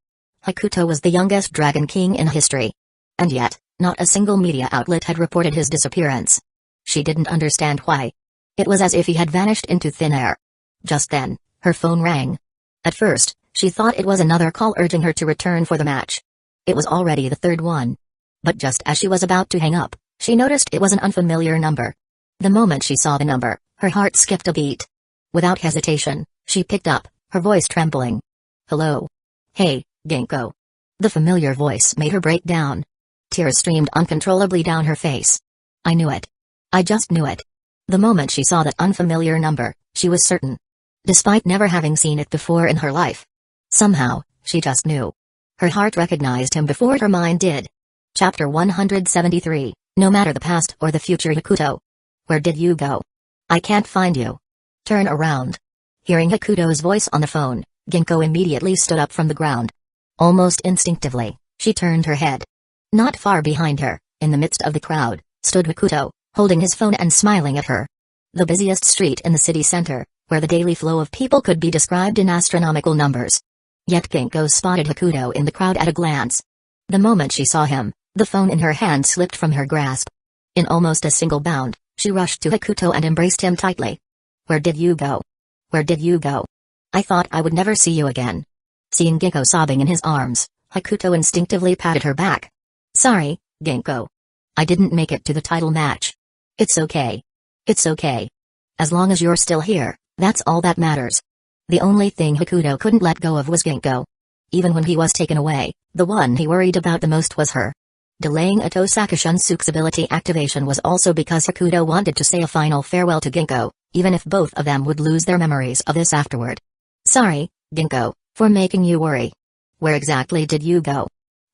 Hakuto was the youngest Dragon King in history. And yet, not a single media outlet had reported his disappearance. She didn't understand why. It was as if he had vanished into thin air. Just then, her phone rang. At first, she thought it was another call urging her to return for the match. It was already the third one. But just as she was about to hang up, she noticed it was an unfamiliar number. The moment she saw the number, her heart skipped a beat. Without hesitation, she picked up, her voice trembling. Hello. Hey, Ginkgo. The familiar voice made her break down. Tears streamed uncontrollably down her face. I knew it. I just knew it. The moment she saw that unfamiliar number, she was certain. Despite never having seen it before in her life. Somehow, she just knew. Her heart recognized him before her mind did. Chapter 173, No matter the past or the future. Hakuto. Where did you go? I can't find you. Turn around. Hearing Hakuto's voice on the phone, Ginkgo immediately stood up from the ground. Almost instinctively, she turned her head. Not far behind her, in the midst of the crowd, stood Hakuto, holding his phone and smiling at her. The busiest street in the city center, where the daily flow of people could be described in astronomical numbers. Yet Ginkgo spotted Hakuto in the crowd at a glance. The moment she saw him, the phone in her hand slipped from her grasp. In almost a single bound, she rushed to Hakuto and embraced him tightly. Where did you go? Where did you go? I thought I would never see you again. Seeing Ginkgo sobbing in his arms, Hakuto instinctively patted her back. Sorry, Ginkgo. I didn't make it to the title match. It's okay. It's okay. As long as you're still here, that's all that matters. The only thing Hakuto couldn't let go of was Ginkgo. Even when he was taken away, the one he worried about the most was her. Delaying Atosaka Shunsuke's ability activation was also because Hakuto wanted to say a final farewell to Ginkgo, even if both of them would lose their memories of this afterward. Sorry, Ginkgo, for making you worry. Where exactly did you go?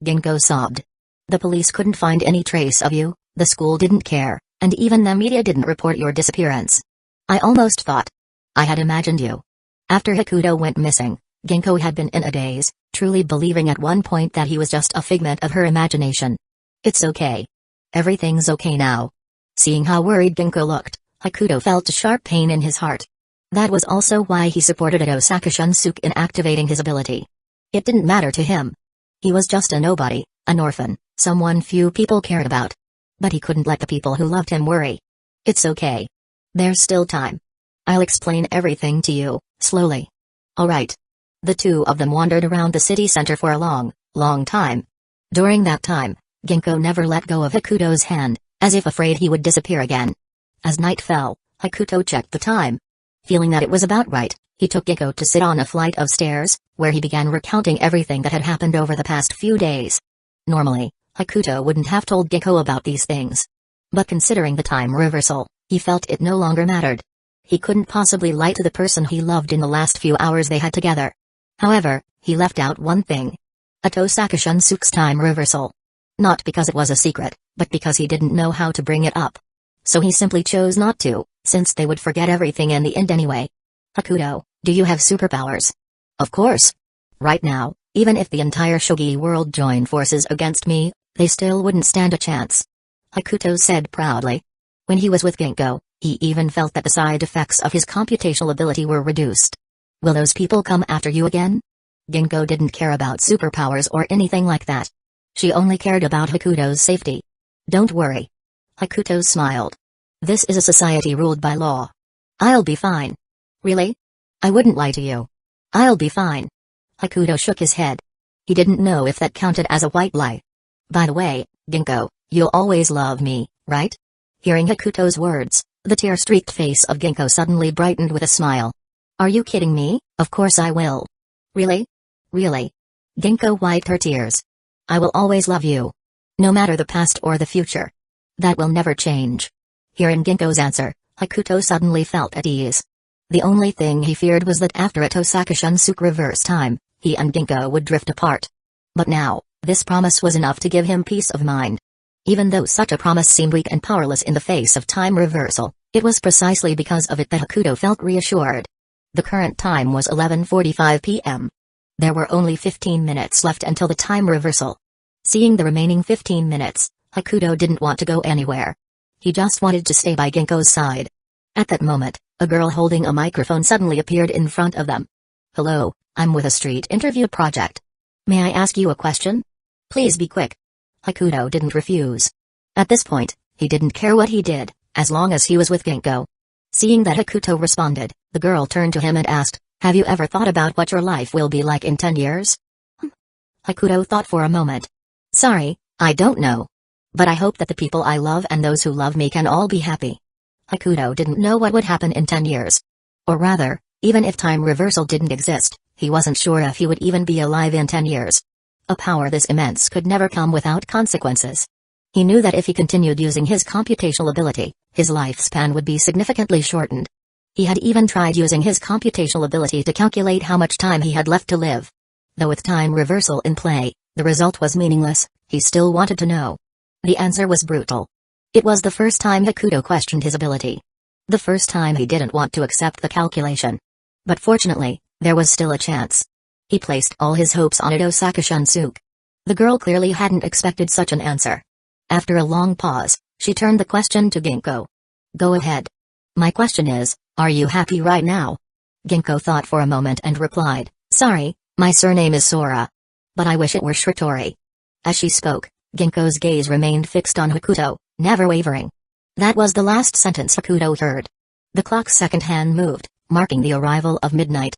Ginkgo sobbed. The police couldn't find any trace of you, the school didn't care, and even the media didn't report your disappearance. I almost thought I had imagined you. After Hakuto went missing, Ginkgo had been in a daze, truly believing at one point that he was just a figment of her imagination. It's okay. Everything's okay now. Seeing how worried Ginkgo looked, Hakuto felt a sharp pain in his heart. That was also why he supported Atosaka Shunsuke in activating his ability. It didn't matter to him. He was just a nobody, an orphan, someone few people cared about. But he couldn't let the people who loved him worry. It's okay. There's still time. I'll explain everything to you, slowly. Alright. The two of them wandered around the city center for a long time. During that time, Ginkgo never let go of Hakuto's hand, as if afraid he would disappear again. As night fell, Hakuto checked the time. Feeling that it was about right, he took Ginkgo to sit on a flight of stairs, where he began recounting everything that had happened over the past few days. Normally, Hakuto wouldn't have told Ginkgo about these things. But considering the time reversal, he felt it no longer mattered. He couldn't possibly lie to the person he loved in the last few hours they had together. However, he left out one thing. Atosaka Shunsuke's time reversal. Not because it was a secret, but because he didn't know how to bring it up. So he simply chose not to, since they would forget everything in the end anyway. Hakuto, do you have superpowers? Of course. Right now, even if the entire Shogi world joined forces against me, they still wouldn't stand a chance. Hakuto said proudly. When he was with Ginkgo, he even felt that the side effects of his computational ability were reduced. Will those people come after you again? Ginkgo didn't care about superpowers or anything like that. She only cared about Hakuto's safety. Don't worry. Hakuto smiled. This is a society ruled by law. I'll be fine. Really? I wouldn't lie to you. I'll be fine. Hakuto shook his head. He didn't know if that counted as a white lie. By the way, Ginkgo, you'll always love me, right? Hearing Hakuto's words, the tear-streaked face of Ginkgo suddenly brightened with a smile. Are you kidding me? Of course I will. Really? Really? Ginkgo wiped her tears. I will always love you. No matter the past or the future. That will never change. Hearing Ginkgo's answer, Hakuto suddenly felt at ease. The only thing he feared was that after Atosaka Shunsuke reverse time, he and Ginkgo would drift apart. But now, this promise was enough to give him peace of mind. Even though such a promise seemed weak and powerless in the face of time reversal, it was precisely because of it that Hakuto felt reassured. The current time was 11:45 p.m. There were only 15 minutes left until the time reversal. Seeing the remaining 15 minutes, Hakuto didn't want to go anywhere. He just wanted to stay by Ginkgo's side. At that moment, a girl holding a microphone suddenly appeared in front of them. Hello, I'm with a street interview project. May I ask you a question? Please be quick. Hakuto didn't refuse. At this point, he didn't care what he did, as long as he was with Ginkgo. Seeing that Hakuto responded, the girl turned to him and asked, have you ever thought about what your life will be like in 10 years? Hakuto thought for a moment. Sorry, I don't know. But I hope that the people I love and those who love me can all be happy. Hakuto didn't know what would happen in 10 years. Or rather, even if time reversal didn't exist, he wasn't sure if he would even be alive in 10 years. A power this immense could never come without consequences. He knew that if he continued using his computational ability, his lifespan would be significantly shortened. He had even tried using his computational ability to calculate how much time he had left to live. Though with time reversal in play, the result was meaningless, he still wanted to know. The answer was brutal. It was the first time Hakuto questioned his ability. The first time he didn't want to accept the calculation. But fortunately, there was still a chance. He placed all his hopes on Atosaka Shunsuke. The girl clearly hadn't expected such an answer. After a long pause, she turned the question to Ginkgo. Go ahead. My question is, are you happy right now? Ginkgo thought for a moment and replied, sorry, my surname is Sora. But I wish it were Shritori. As she spoke, Ginkgo's gaze remained fixed on Hakuto, never wavering. That was the last sentence Hakuto heard. The clock's second hand moved, marking the arrival of midnight.